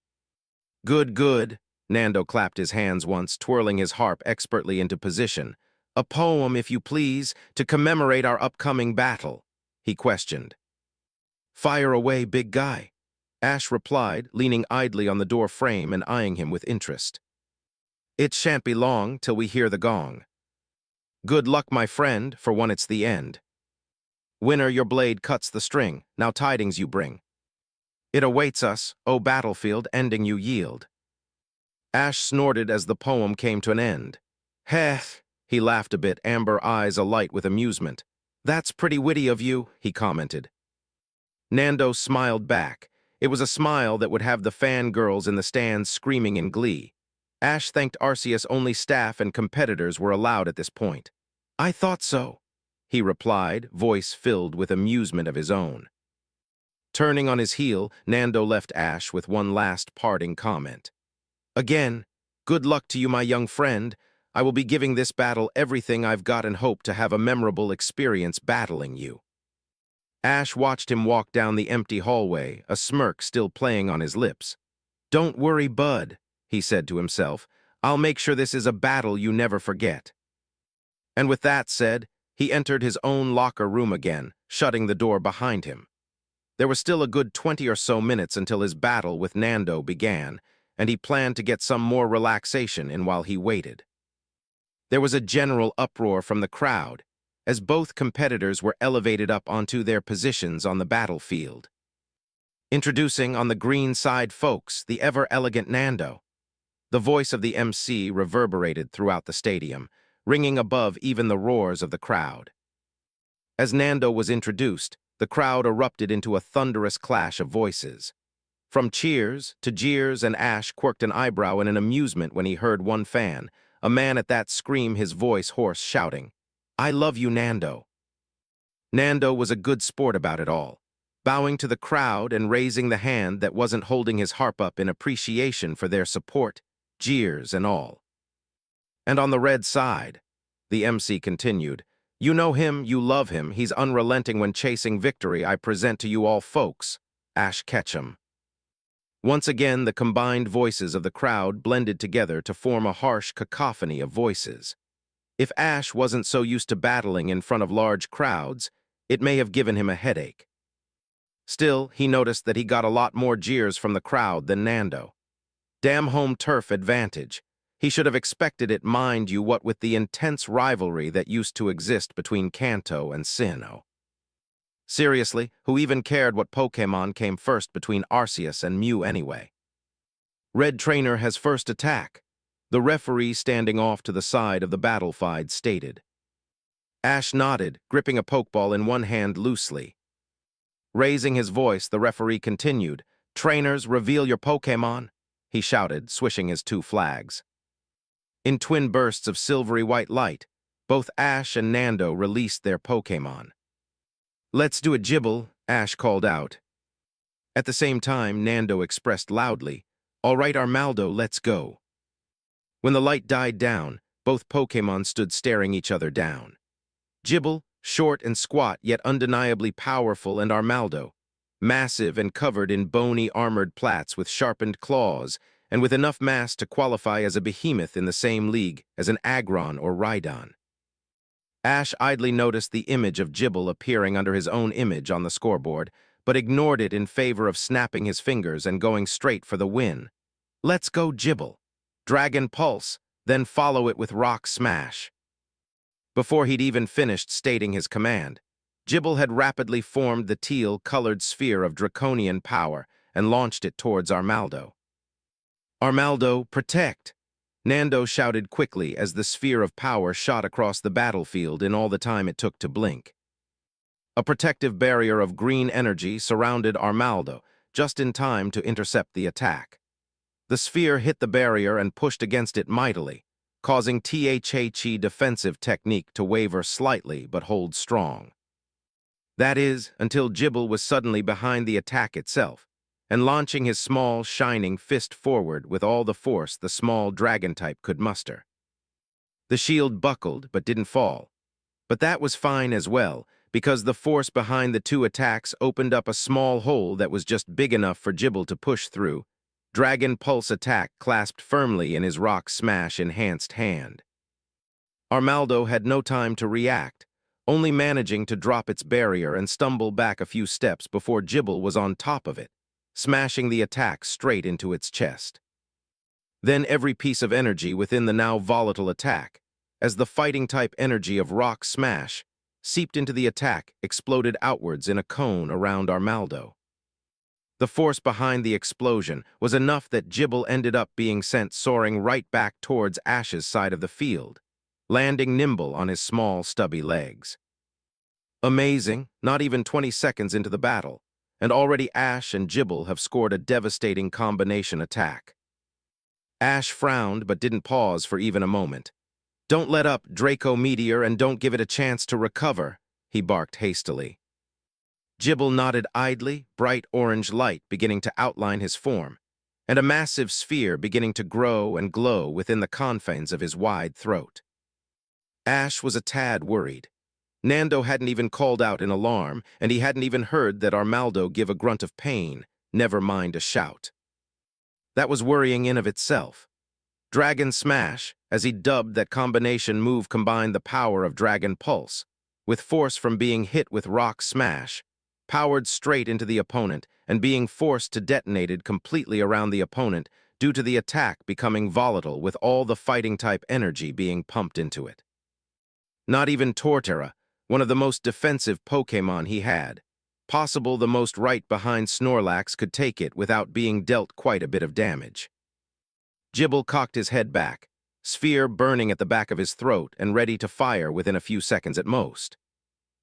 Good, good. Nando clapped his hands once, twirling his harp expertly into position. A poem, if you please, to commemorate our upcoming battle, he questioned. Fire away, big guy, Ash replied, leaning idly on the door frame and eyeing him with interest. It shan't be long till we hear the gong. Good luck, my friend, for one it's the end. Winner, your blade cuts the string, now tidings you bring. It awaits us, O battlefield, ending you yield. Ash snorted as the poem came to an end. Heh, he laughed a bit, amber eyes alight with amusement. That's pretty witty of you, he commented. Nando smiled back. It was a smile that would have the fangirls in the stands screaming in glee. Ash thanked Arceus only staff and competitors were allowed at this point. I thought so, he replied, voice filled with amusement of his own. Turning on his heel, Nando left Ash with one last parting comment. Again, good luck to you, my young friend. I will be giving this battle everything I've got and hope to have a memorable experience battling you. Ash watched him walk down the empty hallway, a smirk still playing on his lips. Don't worry, bud, he said to himself. I'll make sure this is a battle you never forget. And with that said, he entered his own locker room again, shutting the door behind him. There was still a good 20 or so minutes until his battle with Nando began, and he planned to get some more relaxation in while he waited. There was a general uproar from the crowd, as both competitors were elevated up onto their positions on the battlefield. Introducing on the green side, folks, the ever-elegant Nando. The voice of the MC reverberated throughout the stadium, ringing above even the roars of the crowd. As Nando was introduced, the crowd erupted into a thunderous clash of voices. From cheers to jeers, and Ash quirked an eyebrow in an amusement when he heard one fan, a man at that, scream, his voice hoarse, shouting, I love you, Nando. Nando was a good sport about it all, bowing to the crowd and raising the hand that wasn't holding his harp up in appreciation for their support, jeers and all. And on the red side, the MC continued, you know him, you love him, he's unrelenting when chasing victory. I present to you all folks, Ash Ketchum. Once again, the combined voices of the crowd blended together to form a harsh cacophony of voices. If Ash wasn't so used to battling in front of large crowds, it may have given him a headache. Still, he noticed that he got a lot more jeers from the crowd than Nando. Damn home turf advantage. He should have expected it, mind you, what with the intense rivalry that used to exist between Kanto and Sinnoh. Seriously, who even cared what Pokémon came first between Arceus and Mew anyway? Red Trainer has first attack, the referee standing off to the side of the battlefield stated. Ash nodded, gripping a Pokeball in one hand loosely. Raising his voice, the referee continued, Trainers, reveal your Pokémon, he shouted, swishing his two flags. In twin bursts of silvery white light, both Ash and Nando released their Pokémon. Let's do it, Gible, Ash called out. At the same time, Nando expressed loudly, All right, Armaldo, let's go. When the light died down, both Pokémon stood staring each other down. Gible, short and squat, yet undeniably powerful, and Armaldo, massive and covered in bony armored plates with sharpened claws, and with enough mass to qualify as a behemoth in the same league as an Aggron or Rhydon. Ash idly noticed the image of Gible appearing under his own image on the scoreboard, but ignored it in favor of snapping his fingers and going straight for the win. Let's go, Gible. Dragon Pulse, then follow it with Rock Smash. Before he'd even finished stating his command, Gible had rapidly formed the teal-colored sphere of draconian power and launched it towards Armaldo. Armaldo, protect! Nando shouted quickly as the sphere of power shot across the battlefield in all the time it took to blink. A protective barrier of green energy surrounded Armaldo, just in time to intercept the attack. The sphere hit the barrier and pushed against it mightily, causing THHE defensive technique to waver slightly but hold strong. That is, until Gible was suddenly behind the attack itself, and launching his small, shining fist forward with all the force the small dragon-type could muster. The shield buckled but didn't fall, but that was fine as well, because the force behind the two attacks opened up a small hole that was just big enough for Jibble to push through. Dragon Pulse attack clasped firmly in his Rock Smash enhanced hand. Armaldo had no time to react, only managing to drop its barrier and stumble back a few steps before Jibble was on top of it, smashing the attack straight into its chest. Then every piece of energy within the now volatile attack, as the fighting-type energy of Rock Smash seeped into the attack, exploded outwards in a cone around Armaldo. The force behind the explosion was enough that Jibble ended up being sent soaring right back towards Ash's side of the field, landing nimble on his small, stubby legs. Amazing, not even 20 seconds into the battle, and already Ash and Jibble have scored a devastating combination attack. Ash frowned but didn't pause for even a moment. "Don't let up, Draco Meteor, and don't give it a chance to recover," he barked hastily. Jibble nodded idly, bright orange light beginning to outline his form, and a massive sphere beginning to grow and glow within the confines of his wide throat. Ash was a tad worried. Nando hadn't even called out in alarm, and he hadn't even heard that Armaldo give a grunt of pain, never mind a shout. That was worrying in of itself. Dragon Smash, as he dubbed that combination move, combined the power of Dragon Pulse, with force from being hit with Rock Smash, powered straight into the opponent and being forced to detonated completely around the opponent due to the attack becoming volatile with all the fighting-type energy being pumped into it. Not even Torterra, one of the most defensive Pokémon he had, possible the most right behind Snorlax, could take it without being dealt quite a bit of damage. Jibble cocked his head back, sphere burning at the back of his throat and ready to fire within a few seconds at most.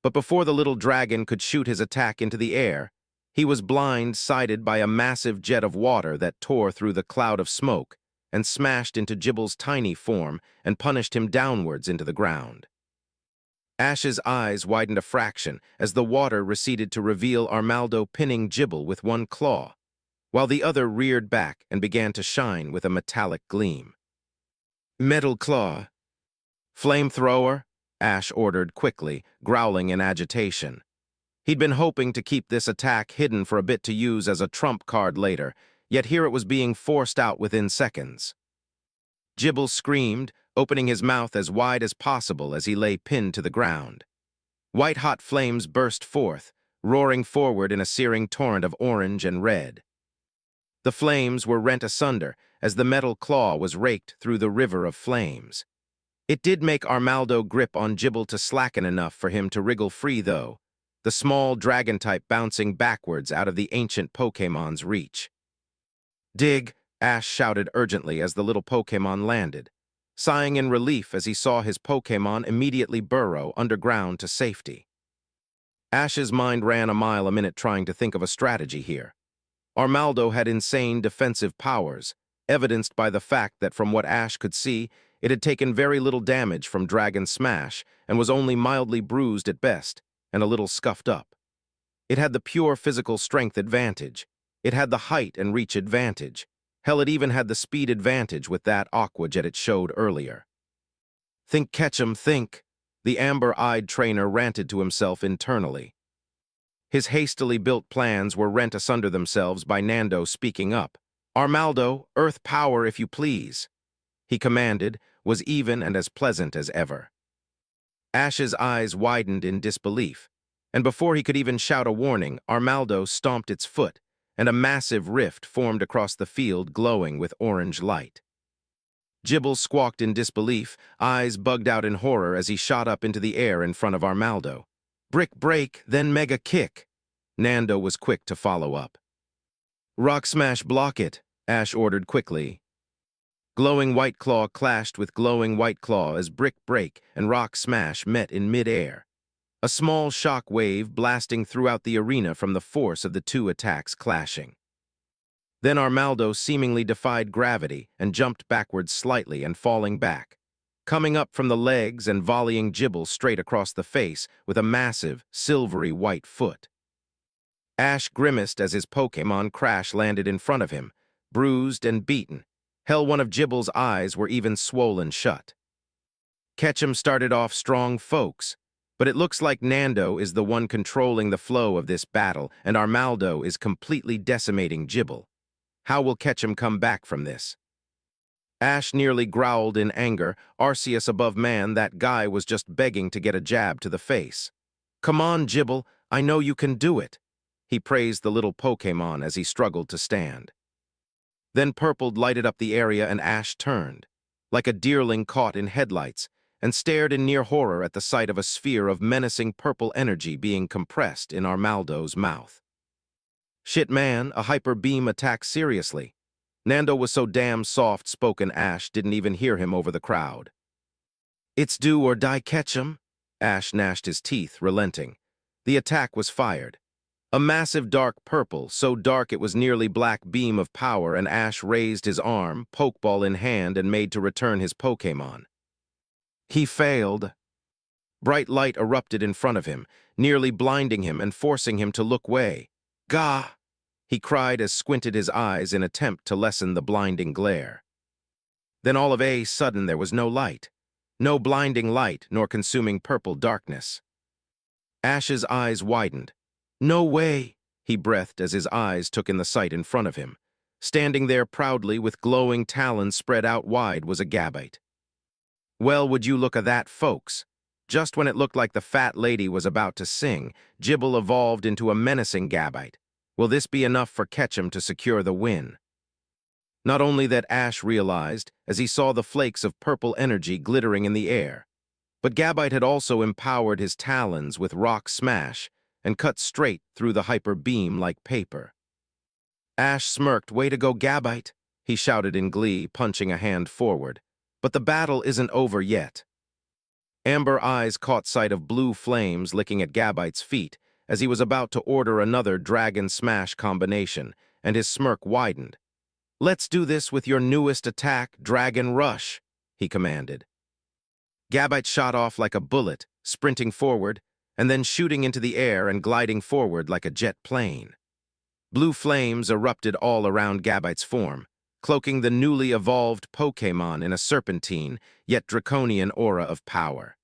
But before the little dragon could shoot his attack into the air, he was blindsided by a massive jet of water that tore through the cloud of smoke and smashed into Jibble's tiny form and punished him downwards into the ground. Ash's eyes widened a fraction as the water receded to reveal Armaldo pinning Jibble with one claw, while the other reared back and began to shine with a metallic gleam. "Metal Claw." "Flamethrower," Ash ordered quickly, growling in agitation. He'd been hoping to keep this attack hidden for a bit to use as a trump card later, yet here it was being forced out within seconds. Jibble screamed, opening his mouth as wide as possible as he lay pinned to the ground. White-hot flames burst forth, roaring forward in a searing torrent of orange and red. The flames were rent asunder as the metal claw was raked through the river of flames. It did make Armaldo grip on Jibble to slacken enough for him to wriggle free, though, the small dragon type bouncing backwards out of the ancient Pokémon's reach. "Dig!" Ash shouted urgently as the little Pokémon landed, sighing in relief as he saw his Pokémon immediately burrow underground to safety. Ash's mind ran a mile a minute trying to think of a strategy here. Armaldo had insane defensive powers, evidenced by the fact that from what Ash could see, it had taken very little damage from Dragon Smash and was only mildly bruised at best and a little scuffed up. It had the pure physical strength advantage. It had the height and reach advantage. Hell, it even had the speed advantage with that Aqua Jet it showed earlier. "Think, Ketchum, think," the amber-eyed trainer ranted to himself internally. His hastily built plans were rent asunder themselves by Nando speaking up. "Armaldo, earth power if you please," he commanded, was even and as pleasant as ever. Ash's eyes widened in disbelief, and before he could even shout a warning, Armaldo stomped its foot, and a massive rift formed across the field glowing with orange light. Jibble squawked in disbelief, eyes bugged out in horror as he shot up into the air in front of Armaldo. "Brick break, then mega kick." Nando was quick to follow up. "Rock Smash, block it," Ash ordered quickly. Glowing White Claw clashed with Glowing White Claw as Brick Break and Rock Smash met in mid-air, a small shock wave blasting throughout the arena from the force of the two attacks clashing. Then Armaldo seemingly defied gravity and jumped backwards slightly and falling back, coming up from the legs and volleying Jibble straight across the face with a massive, silvery white foot. Ash grimaced as his Pokémon crash landed in front of him, bruised and beaten. Hell, one of Jibble's eyes were even swollen shut. Ketchum started off strong, folks, But it looks like Nando is the one controlling the flow of this battle, and Armaldo is completely decimating Gibble. How will Ketchum come back from this? Ash nearly growled in anger. Arceus above man, that guy was just begging to get a jab to the face. Come on, Gibble, I know you can do it. He praised the little Pokémon as he struggled to stand. Then Purple lighted up the area and Ash turned, like a deerling caught in headlights, and stared in near horror at the sight of a sphere of menacing purple energy being compressed in Armaldo's mouth. Shit man, a hyper beam attack seriously. Nando was so damn soft-spoken Ash didn't even hear him over the crowd. It's do or die Ketchum? Ash gnashed his teeth, relenting. The attack was fired. A massive dark purple, so dark it was nearly black beam of power, and Ash raised his arm, Pokeball in hand, and made to return his Pokémon. He failed. Bright light erupted in front of him, nearly blinding him and forcing him to look away. Gah! He cried as squinted his eyes in attempt to lessen the blinding glare. Then all of a sudden there was no light. No blinding light nor consuming purple darkness. Ash's eyes widened. No way, he breathed as his eyes took in the sight in front of him. Standing there proudly with glowing talons spread out wide was a Gabite. Well, would you look at that, folks? Just when it looked like the fat lady was about to sing, Gibble evolved into a menacing Gabite. Will this be enough for Ketchum to secure the win? Not only that, Ash realized, as he saw the flakes of purple energy glittering in the air, but Gabite had also empowered his talons with Rock Smash and cut straight through the hyper beam like paper. Ash smirked. Way to go, Gabite, he shouted in glee, punching a hand forward. But the battle isn't over yet. Amber eyes caught sight of blue flames licking at Gabite's feet as he was about to order another Dragon Smash combination, and his smirk widened. Let's do this with your newest attack, Dragon Rush, he commanded. Gabite shot off like a bullet, sprinting forward, and then shooting into the air and gliding forward like a jet plane. Blue flames erupted all around Gabite's form, cloaking the newly evolved Pokémon in a serpentine, yet draconian aura of power.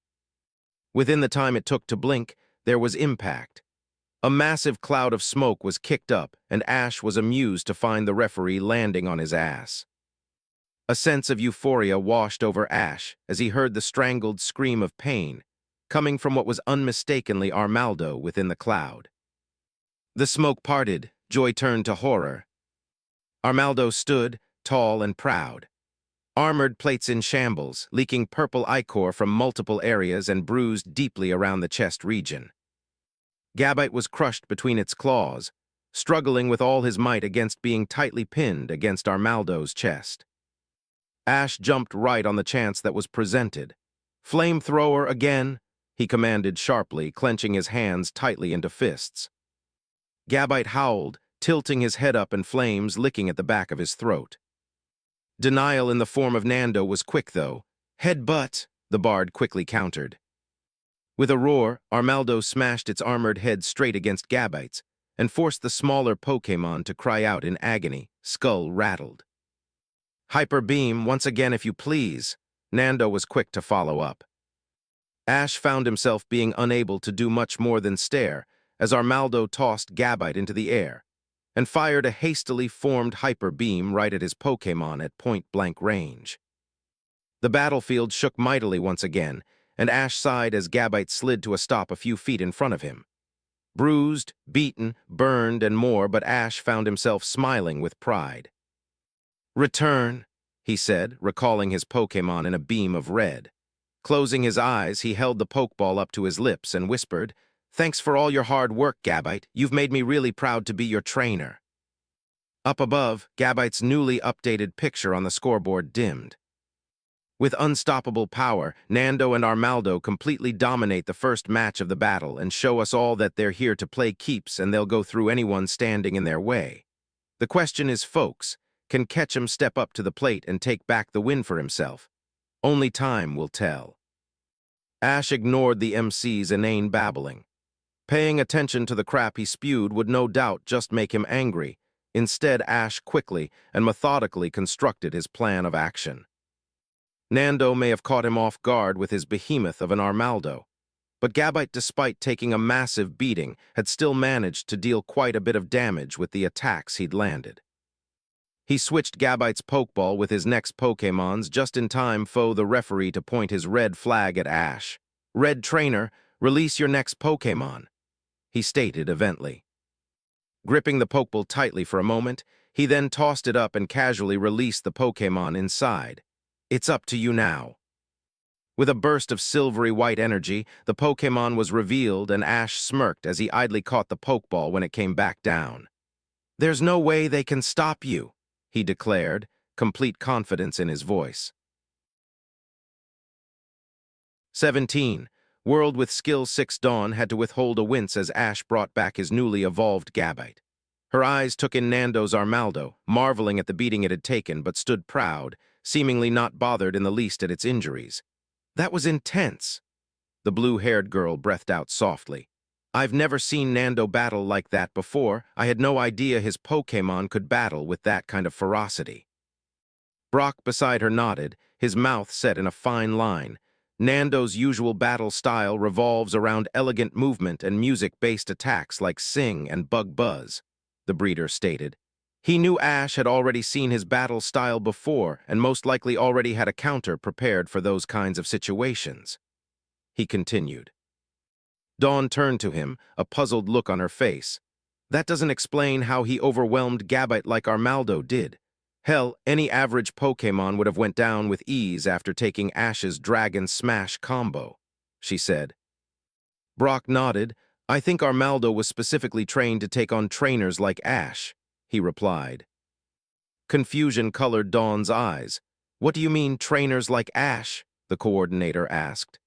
Within the time it took to blink, there was impact. A massive cloud of smoke was kicked up, and Ash was amused to find the referee landing on his ass. A sense of euphoria washed over Ash as he heard the strangled scream of pain, coming from what was unmistakably Armaldo within the cloud. The smoke parted, joy turned to horror. Armaldo stood, tall and proud. Armored plates in shambles, leaking purple ichor from multiple areas and bruised deeply around the chest region. Gabite was crushed between its claws, struggling with all his might against being tightly pinned against Armaldo's chest. Ash jumped right on the chance that was presented. Flamethrower again, he commanded sharply, clenching his hands tightly into fists. Gabite howled, tilting his head up and flames licking at the back of his throat. Denial in the form of Nando was quick, though. Headbutt, the bard quickly countered. With a roar, Armaldo smashed its armored head straight against Gabite's and forced the smaller Pokémon to cry out in agony, skull rattled. Hyper Beam, once again if you please, Nando was quick to follow up. Ash found himself being unable to do much more than stare as Armaldo tossed Gabite into the air and fired a hastily formed Hyper Beam right at his Pokémon at point-blank range. The battlefield shook mightily once again, and Ash sighed as Gabite slid to a stop a few feet in front of him. Bruised, beaten, burned, and more, but Ash found himself smiling with pride. Return, he said, recalling his Pokémon in a beam of red. Closing his eyes, he held the Pokeball up to his lips and whispered, Thanks for all your hard work, Gabite. You've made me really proud to be your trainer. Up above, Gabite's newly updated picture on the scoreboard dimmed. With unstoppable power, Nando and Armaldo completely dominate the first match of the battle and show us all that they're here to play keeps and they'll go through anyone standing in their way. The question is, folks, can Ketchum step up to the plate and take back the win for himself? Only time will tell. Ash ignored the MC's inane babbling. Paying attention to the crap he spewed would no doubt just make him angry. Instead, Ash quickly and methodically constructed his plan of action. Nando may have caught him off guard with his behemoth of an Armaldo, But Gabite, despite taking a massive beating, had still managed to deal quite a bit of damage with the attacks he'd landed. He switched Gabite's Pokeball with his next Pokémon's just in time for the referee to point his red flag at Ash. "Red Trainer, release your next Pokémon," he stated eventually. Gripping the Pokeball tightly for a moment, he then tossed it up and casually released the Pokémon inside. "It's up to you now." With a burst of silvery white energy, the Pokémon was revealed and Ash smirked as he idly caught the Pokeball when it came back down. "There's no way they can stop you," he declared, complete confidence in his voice. 17. World with Skill 6 Dawn had to withhold a wince as Ash brought back his newly evolved Gabite. Her eyes took in Nando's Armaldo, marveling at the beating it had taken, but stood proud, seemingly not bothered in the least at its injuries. "That was intense," the blue-haired girl breathed out softly. "I've never seen Nando battle like that before. I had no idea his Pokémon could battle with that kind of ferocity." Brock beside her nodded, his mouth set in a fine line. "Nando's usual battle style revolves around elegant movement and music-based attacks like Sing and Bug Buzz," the breeder stated. He knew Ash had already seen his battle style before and most likely already had a counter prepared for those kinds of situations. He continued. Dawn turned to him, a puzzled look on her face. "That doesn't explain how he overwhelmed Gabite like Armaldo did. Hell, any average Pokémon would have went down with ease after taking Ash's Dragon Smash combo," she said. Brock nodded. "I think Armaldo was specifically trained to take on trainers like Ash," he replied. Confusion colored Dawn's eyes. "What do you mean, trainers like Ash?" the coordinator asked.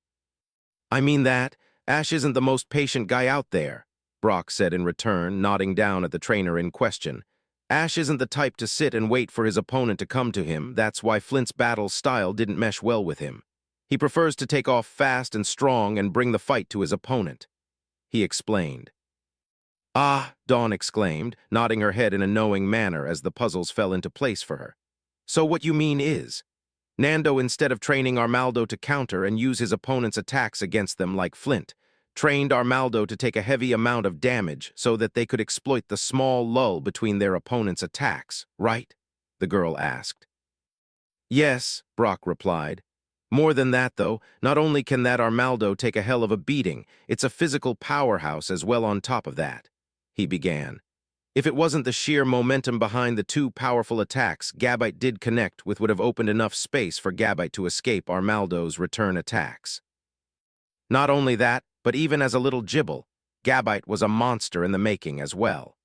"I mean that Ash isn't the most patient guy out there," Brock said in return, nodding down at the trainer in question. "Ash isn't the type to sit and wait for his opponent to come to him. That's why Flint's battle style didn't mesh well with him. He prefers to take off fast and strong and bring the fight to his opponent," he explained. "Ah," Dawn exclaimed, nodding her head in a knowing manner as the puzzles fell into place for her. "So what you mean is, Nando, instead of training Armaldo to counter and use his opponent's attacks against them like Flint, trained Armaldo to take a heavy amount of damage so that they could exploit the small lull between their opponent's attacks, right?" the girl asked. "Yes," Brock replied. "More than that, though, not only can that Armaldo take a hell of a beating, it's a physical powerhouse as well on top of that," he began. If it wasn't the sheer momentum behind the two powerful attacks Gabite did connect with would have opened enough space for Gabite to escape Armaldo's return attacks. Not only that, but even as a little Gibble, Gabite was a monster in the making as well.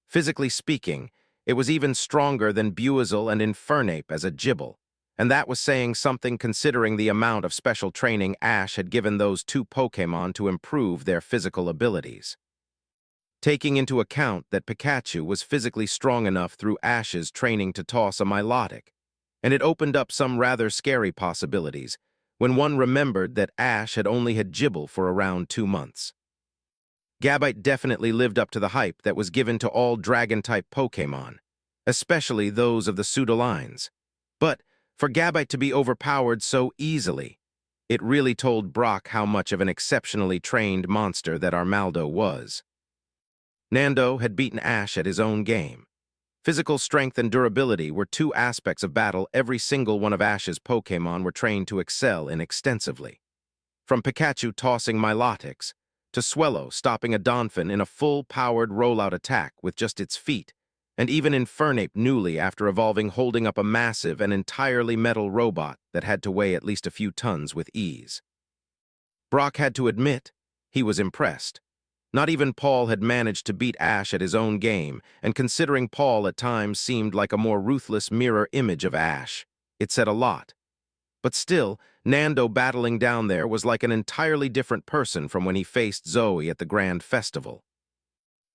Physically speaking, it was even stronger than Buizel and Infernape as a Gibble, and that was saying something considering the amount of special training Ash had given those two Pokémon to improve their physical abilities. Taking into account that Pikachu was physically strong enough through Ash's training to toss a Milotic, and it opened up some rather scary possibilities when one remembered that Ash had only had Gibble for around 2 months. Gabite definitely lived up to the hype that was given to all Dragon-type Pokémon, especially those of the pseudolines. But for Gabite to be overpowered so easily, it really told Brock how much of an exceptionally trained monster that Armaldo was. Nando had beaten Ash at his own game. Physical strength and durability were two aspects of battle every single one of Ash's Pokémon were trained to excel in extensively. From Pikachu tossing Milotics, to Swellow stopping a Donphin in a full-powered rollout attack with just its feet, and even Infernape newly after evolving holding up a massive and entirely metal robot that had to weigh at least a few tons with ease. Brock had to admit, he was impressed. Not even Paul had managed to beat Ash at his own game, and considering Paul at times seemed like a more ruthless mirror image of Ash, it said a lot. But still, Nando battling down there was like an entirely different person from when he faced Zoe at the Grand Festival.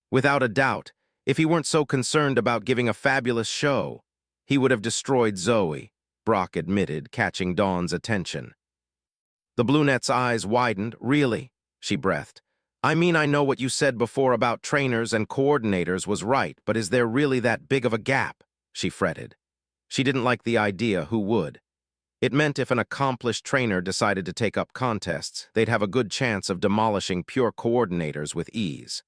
Without a doubt, if he weren't so concerned about giving a fabulous show, he would have destroyed Zoe, Brock admitted, catching Dawn's attention. The brunette's eyes widened. "Really?" she breathed. "I mean, I know what you said before about trainers and coordinators was right, but is there really that big of a gap?" she fretted. She didn't like the idea, who would. It meant if an accomplished trainer decided to take up contests, they'd have a good chance of demolishing pure coordinators with ease.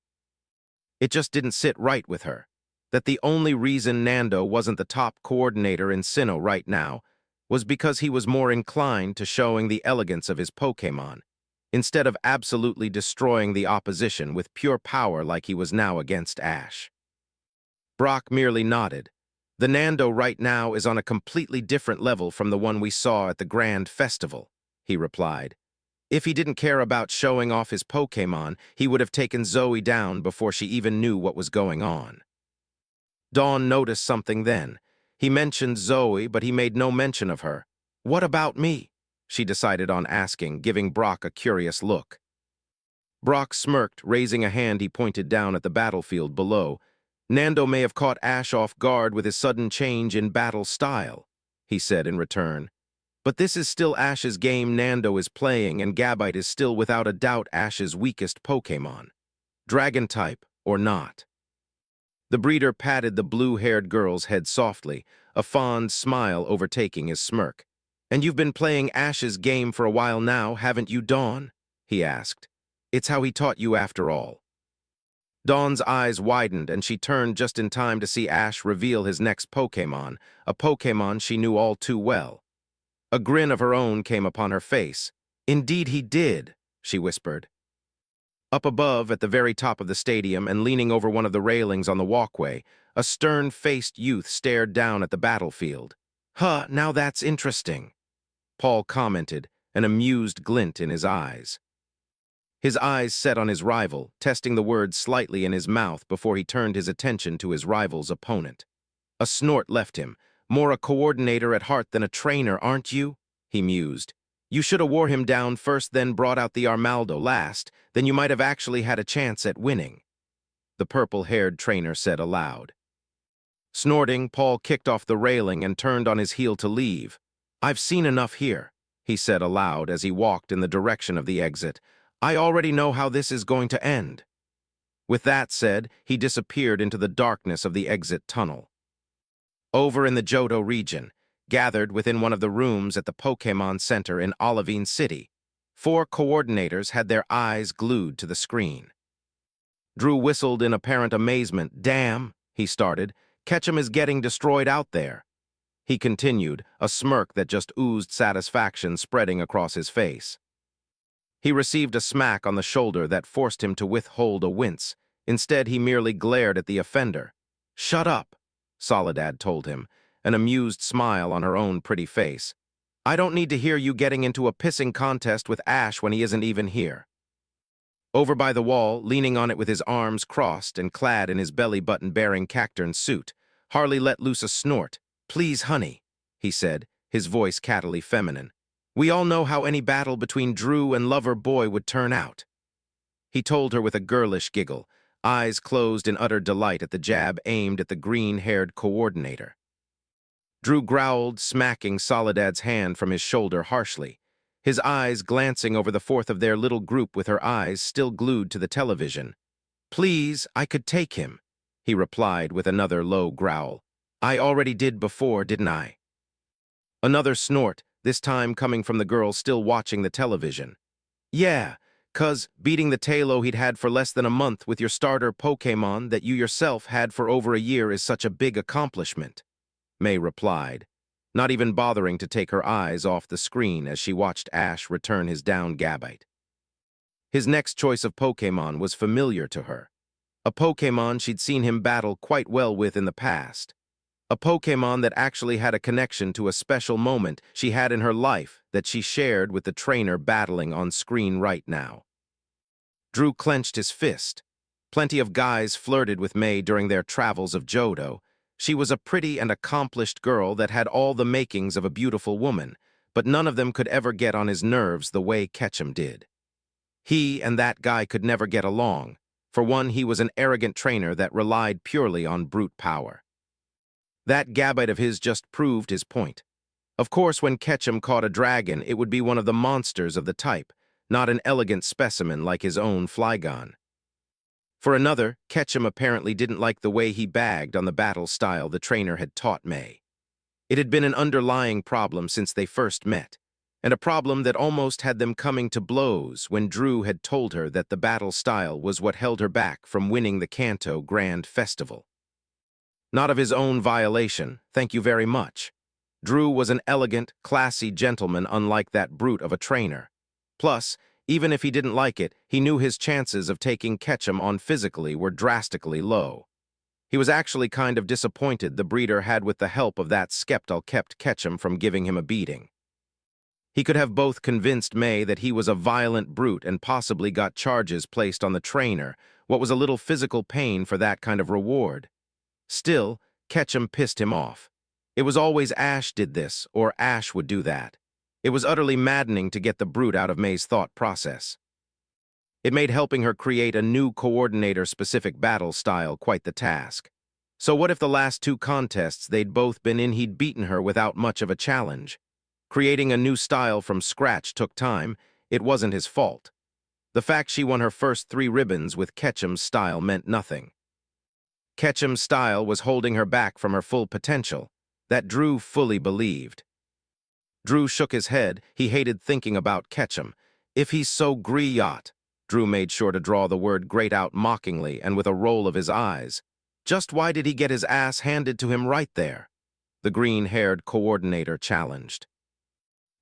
It just didn't sit right with her that the only reason Nando wasn't the top coordinator in Sinnoh right now was because he was more inclined to showing the elegance of his Pokémon, instead of absolutely destroying the opposition with pure power like he was now against Ash. Brock merely nodded. The Nando right now is on a completely different level from the one we saw at the Grand Festival, he replied. If he didn't care about showing off his Pokémon, he would have taken Zoe down before she even knew what was going on. Dawn noticed something then. He mentioned Zoe, but he made no mention of her. What about me? She decided on asking, giving Brock a curious look. Brock smirked, raising a hand. He pointed down at the battlefield below. Nando may have caught Ash off guard with his sudden change in battle style, he said in return. But this is still Ash's game Nando is playing, and Gabite is still without a doubt Ash's weakest Pokémon. Dragon type or not. The breeder patted the blue-haired girl's head softly, a fond smile overtaking his smirk. And you've been playing Ash's game for a while now, haven't you, Dawn? He asked. It's how he taught you after all. Dawn's eyes widened, and she turned just in time to see Ash reveal his next Pokémon, a Pokémon she knew all too well. A grin of her own came upon her face. Indeed he did, she whispered. Up above, at the very top of the stadium and leaning over one of the railings on the walkway, a stern-faced youth stared down at the battlefield. Huh, now that's interesting, Paul commented, an amused glint in his eyes. His eyes set on his rival, testing the words slightly in his mouth before he turned his attention to his rival's opponent. A snort left him. More a coordinator at heart than a trainer, aren't you? He mused. You should have wore him down first, then brought out the Armaldo last. Then you might have actually had a chance at winning, the purple-haired trainer said aloud. Snorting, Paul kicked off the railing and turned on his heel to leave. I've seen enough here, he said aloud as he walked in the direction of the exit. I already know how this is going to end. With that said, he disappeared into the darkness of the exit tunnel. Over in the Johto region, gathered within one of the rooms at the Pokémon Center in Olivine City, 4 coordinators had their eyes glued to the screen. Drew whistled in apparent amazement. Damn, he started. Ketchum is getting destroyed out there. He continued, a smirk that just oozed satisfaction spreading across his face. He received a smack on the shoulder that forced him to withhold a wince. Instead, he merely glared at the offender. Shut up, Soledad told him, an amused smile on her own pretty face. I don't need to hear you getting into a pissing contest with Ash when he isn't even here. Over by the wall, leaning on it with his arms crossed and clad in his belly-button-bearing cacturn suit, Harley let loose a snort. Please, honey, he said, his voice cattily feminine. We all know how any battle between Drew and lover boy would turn out. He told her with a girlish giggle, eyes closed in utter delight at the jab aimed at the green-haired coordinator. Drew growled, smacking Soledad's hand from his shoulder harshly, his eyes glancing over the fourth of their little group with her eyes still glued to the television. Please, I could take him, he replied with another low growl. I already did before, didn't I? Another snort, this time coming from the girl still watching the television. Yeah, 'cause beating the Tailo he'd had for less than a month with your starter Pokémon that you yourself had for over a year is such a big accomplishment, May replied, not even bothering to take her eyes off the screen as she watched Ash return his down Gabite. His next choice of Pokémon was familiar to her, a Pokémon she'd seen him battle quite well with in the past. A Pokémon that actually had a connection to a special moment she had in her life that she shared with the trainer battling on screen right now. Drew clenched his fist. Plenty of guys flirted with May during their travels of Johto. She was a pretty and accomplished girl that had all the makings of a beautiful woman, but none of them could ever get on his nerves the way Ketchum did. He and that guy could never get along. For one, he was an arrogant trainer that relied purely on brute power. That Gabite of his just proved his point. Of course, when Ketchum caught a dragon, it would be one of the monsters of the type, not an elegant specimen like his own Flygon. For another, Ketchum apparently didn't like the way he bagged on the battle style the trainer had taught May. It had been an underlying problem since they first met, and a problem that almost had them coming to blows when Drew had told her that the battle style was what held her back from winning the Kanto Grand Festival. Not of his own violation, thank you very much. Drew was an elegant, classy gentleman unlike that brute of a trainer. Plus, even if he didn't like it, he knew his chances of taking Ketchum on physically were drastically low. He was actually kind of disappointed the breeder had with the help of that skeptal kept Ketchum from giving him a beating. He could have both convinced May that he was a violent brute and possibly got charges placed on the trainer, what was a little physical pain for that kind of reward. Still, Ketchum pissed him off. It was always Ash did this, or Ash would do that. It was utterly maddening to get the brute out of May's thought process. It made helping her create a new coordinator-specific battle style quite the task. So what if the last two contests they'd both been in he'd beaten her without much of a challenge? Creating a new style from scratch took time. It wasn't his fault. The fact she won her first 3 ribbons with Ketchum's style meant nothing. Ketchum's style was holding her back from her full potential. That Drew fully believed. Drew shook his head. He hated thinking about Ketchum. If he's so griot, Drew made sure to draw the word great out mockingly and with a roll of his eyes. Just why did he get his ass handed to him right there? The green-haired coordinator challenged.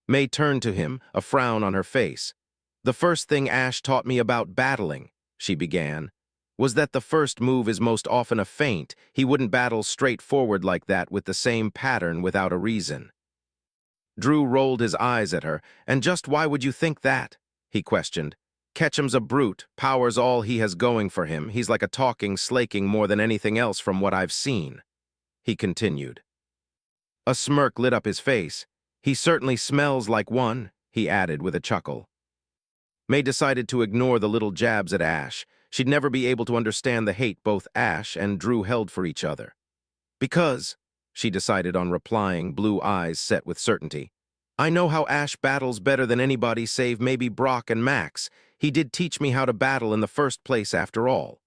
May turned to him, a frown on her face. The first thing Ash taught me about battling, she began, was that the first move is most often a feint. He wouldn't battle straight forward like that with the same pattern without a reason. Drew rolled his eyes at her, and just why would you think that? He questioned. Ketchum's a brute, power's all he has going for him. He's like a talking, slaking more than anything else from what I've seen. He continued. A smirk lit up his face. He certainly smells like one, he added with a chuckle. May decided to ignore the little jabs at Ash. She'd never be able to understand the hate both Ash and Drew held for each other. Because, she decided on replying, blue eyes set with certainty, I know how Ash battles better than anybody save maybe Brock and Max. He did teach me how to battle in the first place after all.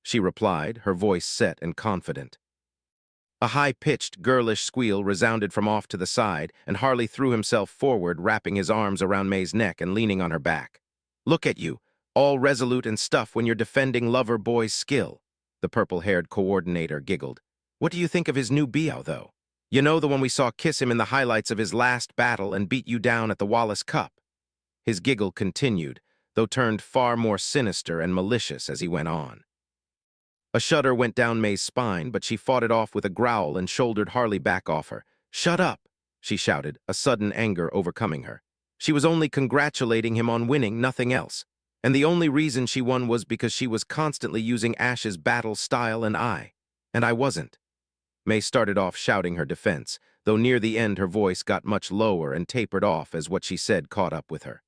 She replied, her voice set and confident. A high-pitched, girlish squeal resounded from off to the side, and Harley threw himself forward, wrapping his arms around May's neck and leaning on her back. Look at you, all resolute and stuff when you're defending lover boy's skill, the purple-haired coordinator giggled. What do you think of his new BO, though? You know, the one we saw kiss him in the highlights of his last battle and beat you down at the Wallace Cup. His giggle continued, though turned far more sinister and malicious as he went on. A shudder went down May's spine, but she fought it off with a growl and shouldered Harley back off her. Shut up, she shouted, a sudden anger overcoming her. She was only congratulating him on winning, nothing else. And the only reason she won was because she was constantly using Ash's battle style and I wasn't. May started off shouting her defense, though near the end her voice got much lower and tapered off as what she said caught up with her.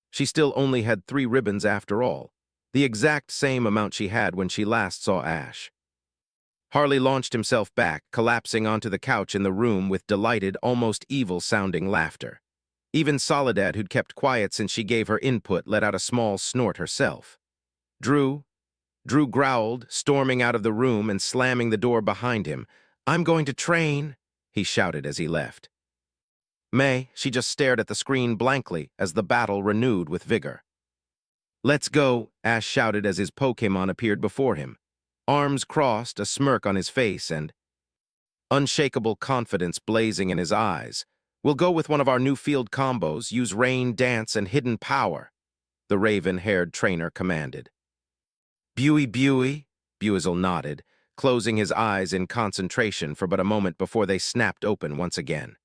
She still only had 3 ribbons after all, the exact same amount she had when she last saw Ash. Harley launched himself back, collapsing onto the couch in the room with delighted, almost evil-sounding laughter. Even Soledad, who'd kept quiet since she gave her input, let out a small snort herself. Drew growled, storming out of the room and slamming the door behind him. I'm going to train, he shouted as he left. May, she just stared at the screen blankly as the battle renewed with vigor. Let's go, Ash shouted as his Pokémon appeared before him. Arms crossed, a smirk on his face, and unshakable confidence blazing in his eyes. We'll go with one of our new field combos, use rain, dance, and hidden power, the raven-haired trainer commanded. Buey, Buizel nodded, closing his eyes in concentration for but a moment before they snapped open once again.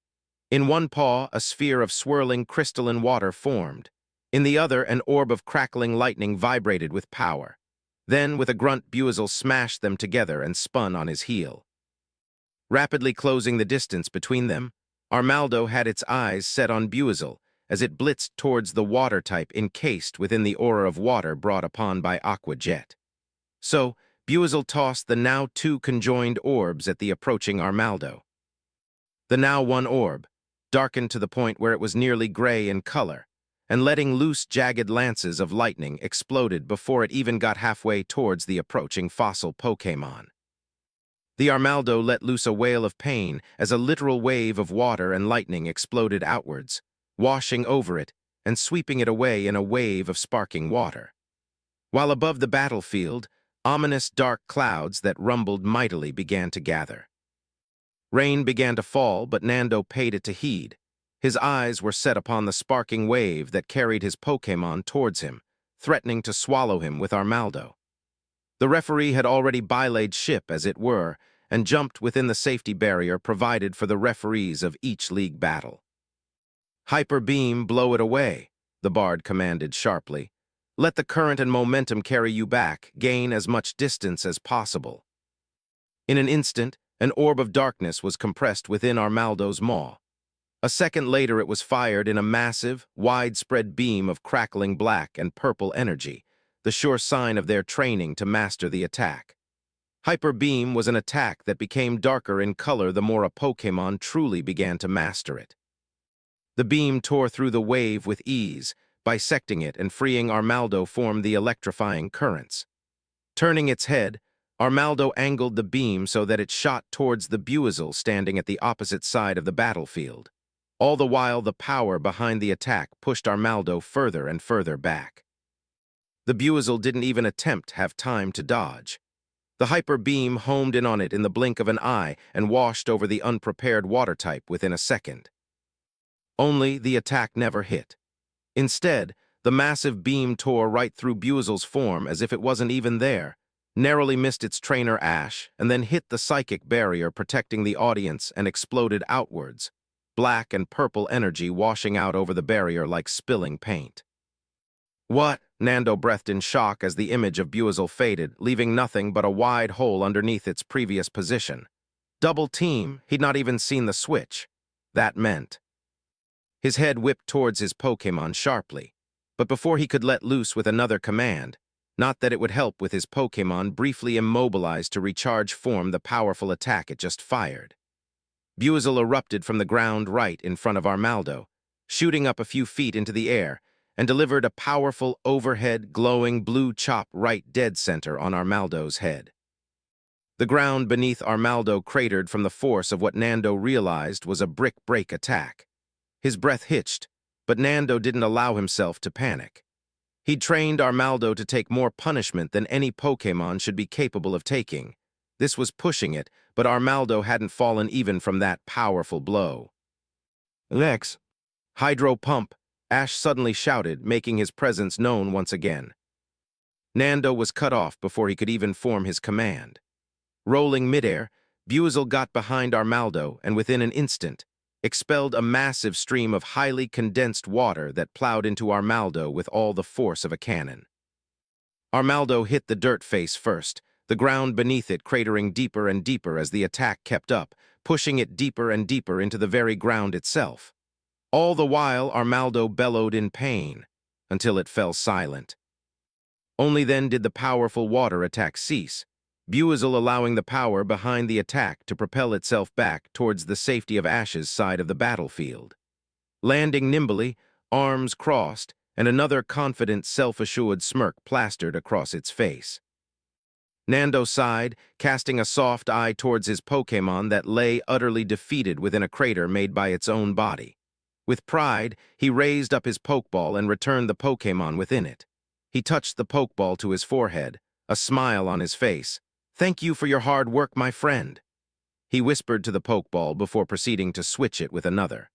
In one paw, a sphere of swirling crystalline water formed. In the other, an orb of crackling lightning vibrated with power. Then, with a grunt, Buizel smashed them together and spun on his heel. Rapidly closing the distance between them, Armaldo had its eyes set on Buizel as it blitzed towards the water type encased within the aura of water brought upon by Aqua Jet. So, Buizel tossed the now 2 conjoined orbs at the approaching Armaldo. The now 1 orb, darkened to the point where it was nearly gray in color, and letting loose jagged lances of lightning exploded before it even got halfway towards the approaching fossil Pokémon. The Armaldo let loose a wail of pain as a literal wave of water and lightning exploded outwards, washing over it and sweeping it away in a wave of sparking water. While above the battlefield, ominous dark clouds that rumbled mightily began to gather. Rain began to fall, but Nando paid it to heed. His eyes were set upon the sparking wave that carried his Pokémon towards him, threatening to swallow him with Armaldo. The referee had already bilayed ship, as it were, and jumped within the safety barrier provided for the referees of each league battle. "Hyper beam, blow it away," the bard commanded sharply. "Let the current and momentum carry you back, gain as much distance as possible." In an instant, an orb of darkness was compressed within Armaldo's maw. A second later it was fired in a massive, widespread beam of crackling black and purple energy, the sure sign of their training to master the attack. Hyper Beam was an attack that became darker in color the more a Pokémon truly began to master it. The beam tore through the wave with ease, bisecting it and freeing Armaldo from the electrifying currents. Turning its head, Armaldo angled the beam so that it shot towards the Buizel standing at the opposite side of the battlefield. All the while, the power behind the attack pushed Armaldo further and further back. The Buizel didn't even attempt to have time to dodge. The hyper beam homed in on it in the blink of an eye and washed over the unprepared water type within a second. Only the attack never hit. Instead, the massive beam tore right through Buizel's form as if it wasn't even there, narrowly missed its trainer Ash, and then hit the psychic barrier protecting the audience and exploded outwards, black and purple energy washing out over the barrier like spilling paint. "What?" Nando breathed in shock as the image of Buizel faded, leaving nothing but a wide hole underneath its previous position. Double team, he'd not even seen the switch. That meant. His head whipped towards his Pokémon sharply, but before he could let loose with another command, not that it would help with his Pokémon briefly immobilized to recharge form the powerful attack it just fired. Buizel erupted from the ground right in front of Armaldo, shooting up a few feet into the air, and delivered a powerful overhead glowing blue chop right dead center on Armaldo's head. The ground beneath Armaldo cratered from the force of what Nando realized was a brick break attack. His breath hitched, but Nando didn't allow himself to panic. He'd trained Armaldo to take more punishment than any Pokémon should be capable of taking. This was pushing it, but Armaldo hadn't fallen even from that powerful blow. "Lex, hydro pump," Ash suddenly shouted, making his presence known once again. Nando was cut off before he could even form his command. Rolling midair, Buizel got behind Armaldo and within an instant, expelled a massive stream of highly condensed water that plowed into Armaldo with all the force of a cannon. Armaldo hit the dirt face first, the ground beneath it cratering deeper and deeper as the attack kept up, pushing it deeper and deeper into the very ground itself. All the while, Armaldo bellowed in pain, until it fell silent. Only then did the powerful water attack cease, Buizel allowing the power behind the attack to propel itself back towards the safety of Ash's side of the battlefield. Landing nimbly, arms crossed, and another confident, self-assured smirk plastered across its face. Nando sighed, casting a soft eye towards his Pokémon that lay utterly defeated within a crater made by its own body. With pride, he raised up his Pokeball and returned the Pokémon within it. He touched the Pokeball to his forehead, a smile on his face. "Thank you for your hard work, my friend," he whispered to the Pokeball before proceeding to switch it with another.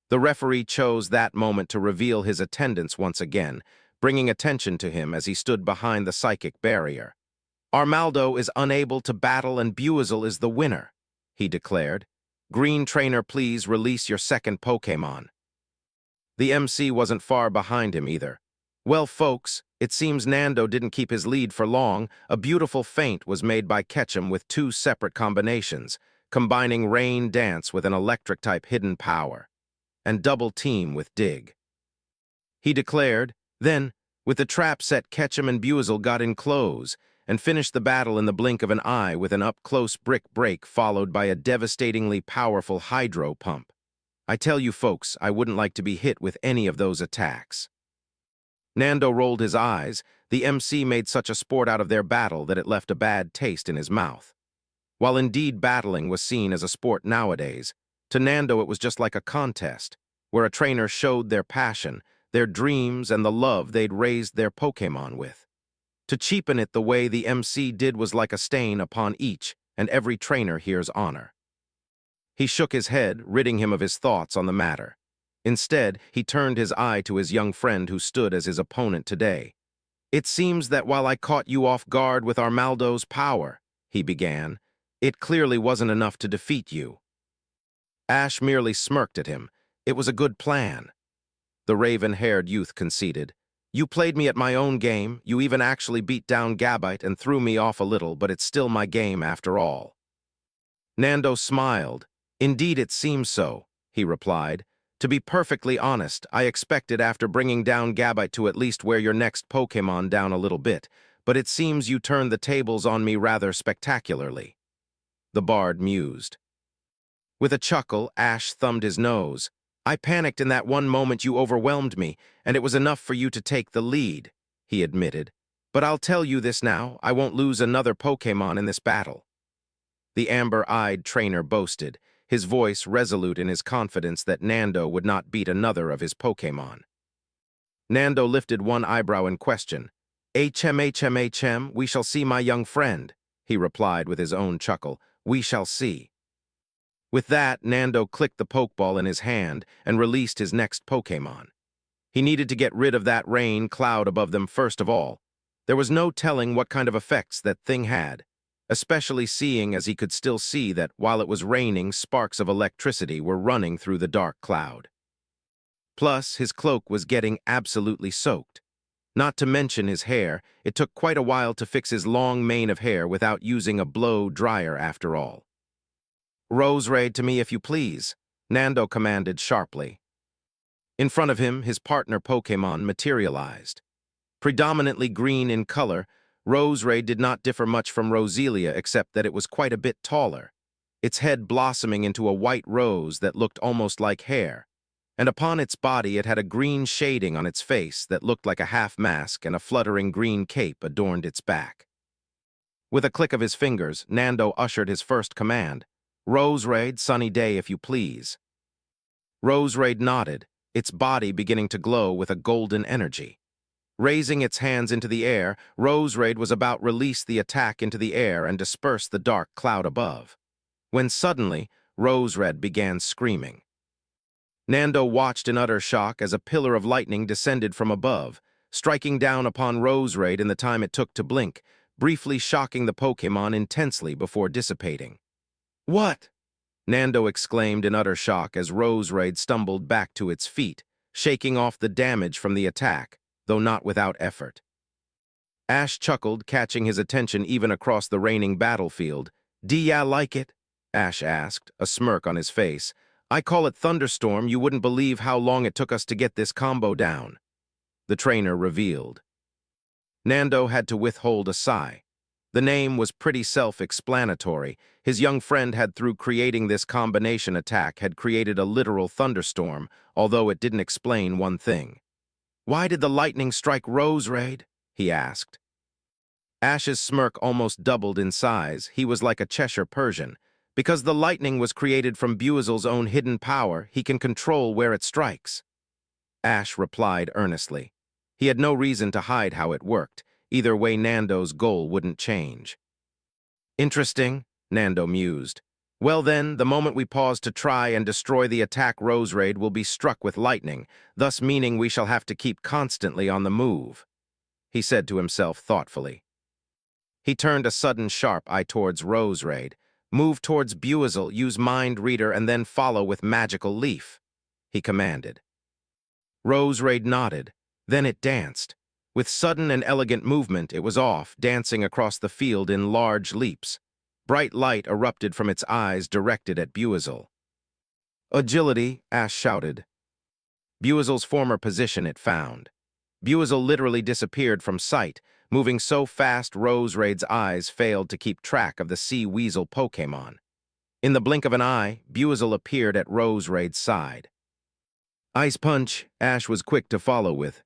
The referee chose that moment to reveal his attendance once again, bringing attention to him as he stood behind the psychic barrier. "Armaldo is unable to battle and Buizel is the winner," he declared. "Green Trainer, please release your second Pokémon." The MC wasn't far behind him either. "Well, folks, it seems Nando didn't keep his lead for long. A beautiful feint was made by Ketchum with two separate combinations, combining Rain Dance with an electric-type hidden power, and Double Team with Dig," he declared. Then, with the trap set, Ketchum and Buizel got in close and finished the battle in the blink of an eye with an up-close brick break followed by a devastatingly powerful hydro pump. I tell you folks, I wouldn't like to be hit with any of those attacks. Nando rolled his eyes. The MC made such a sport out of their battle that it left a bad taste in his mouth. While indeed battling was seen as a sport nowadays, to Nando it was just like a contest, where a trainer showed their passion, their dreams, and the love they'd raised their Pokémon with. To cheapen it the way the MC did was like a stain upon each and every trainer here's honor. He shook his head, ridding him of his thoughts on the matter. Instead, he turned his eye to his young friend who stood as his opponent today. "It seems that while I caught you off guard with Armaldo's power," he began, "it clearly wasn't enough to defeat you." Ash merely smirked at him. It was a good plan. The raven-haired youth conceded. "You played me at my own game, you even actually beat down Gabite and threw me off a little, but it's still my game after all." Nando smiled. "Indeed it seems so," he replied. "To be perfectly honest, I expected after bringing down Gabite to at least wear your next Pokémon down a little bit, but it seems you turned the tables on me rather spectacularly." The bard mused. With a chuckle, Ash thumbed his nose. "I panicked in that one moment you overwhelmed me, and it was enough for you to take the lead," he admitted. "But I'll tell you this now, I won't lose another Pokémon in this battle." The amber-eyed trainer boasted, his voice resolute in his confidence that Nando would not beat another of his Pokémon. Nando lifted one eyebrow in question. HM, we shall see, my young friend," he replied with his own chuckle. "We shall see." With that, Nando clicked the Pokeball in his hand and released his next Pokémon. He needed to get rid of that rain cloud above them first of all. There was no telling what kind of effects that thing had, especially seeing as he could still see that while it was raining, sparks of electricity were running through the dark cloud. Plus, his cloak was getting absolutely soaked. Not to mention his hair, it took quite a while to fix his long mane of hair without using a blow dryer after all. "Roserade to me if you please," Nando commanded sharply. In front of him, his partner Pokémon materialized. Predominantly green in color, Roserade did not differ much from Roselia except that it was quite a bit taller, its head blossoming into a white rose that looked almost like hair, and upon its body it had a green shading on its face that looked like a half-mask, and a fluttering green cape adorned its back. With a click of his fingers, Nando ushered his first command. "Roserade, sunny day if you please." Roserade nodded, its body beginning to glow with a golden energy. Raising its hands into the air, Roserade was about to release the attack into the air and disperse the dark cloud above, when suddenly Roserade began screaming. Nando watched in utter shock as a pillar of lightning descended from above, striking down upon Roserade in the time it took to blink, briefly shocking the Pokémon intensely before dissipating. "What?" Nando exclaimed in utter shock as Roserade stumbled back to its feet, shaking off the damage from the attack, though not without effort. Ash chuckled, catching his attention even across the raining battlefield. "Do ya like it?" Ash asked, a smirk on his face. "I call it Thunderstorm. You wouldn't believe how long it took us to get this combo down." The trainer revealed. Nando had to withhold a sigh. The name was pretty self-explanatory. His young friend had, through creating this combination attack, had created a literal thunderstorm, although it didn't explain one thing. "Why did the lightning strike Roserade?" he asked. Ash's smirk almost doubled in size. He was like a Cheshire Persian. "Because the lightning was created from Buizel's own hidden power, he can control where it strikes." Ash replied earnestly. He had no reason to hide how it worked. Either way, Nando's goal wouldn't change. "Interesting," Nando mused. "Well then, the moment we pause to try and destroy the attack, Roserade will be struck with lightning, thus meaning we shall have to keep constantly on the move," he said to himself thoughtfully. He turned a sudden sharp eye towards Roserade. "Move towards Buizel, use Mind Reader, and then follow with Magical Leaf," he commanded. Roserade nodded. Then it danced. With sudden and elegant movement, it was off, dancing across the field in large leaps. Bright light erupted from its eyes directed at Buizel. "Agility," Ash shouted. Buizel's former position it found. Buizel literally disappeared from sight, moving so fast Roserade's eyes failed to keep track of the sea weasel Pokémon. In the blink of an eye, Buizel appeared at Roserade's side. "Ice Punch," Ash was quick to follow with.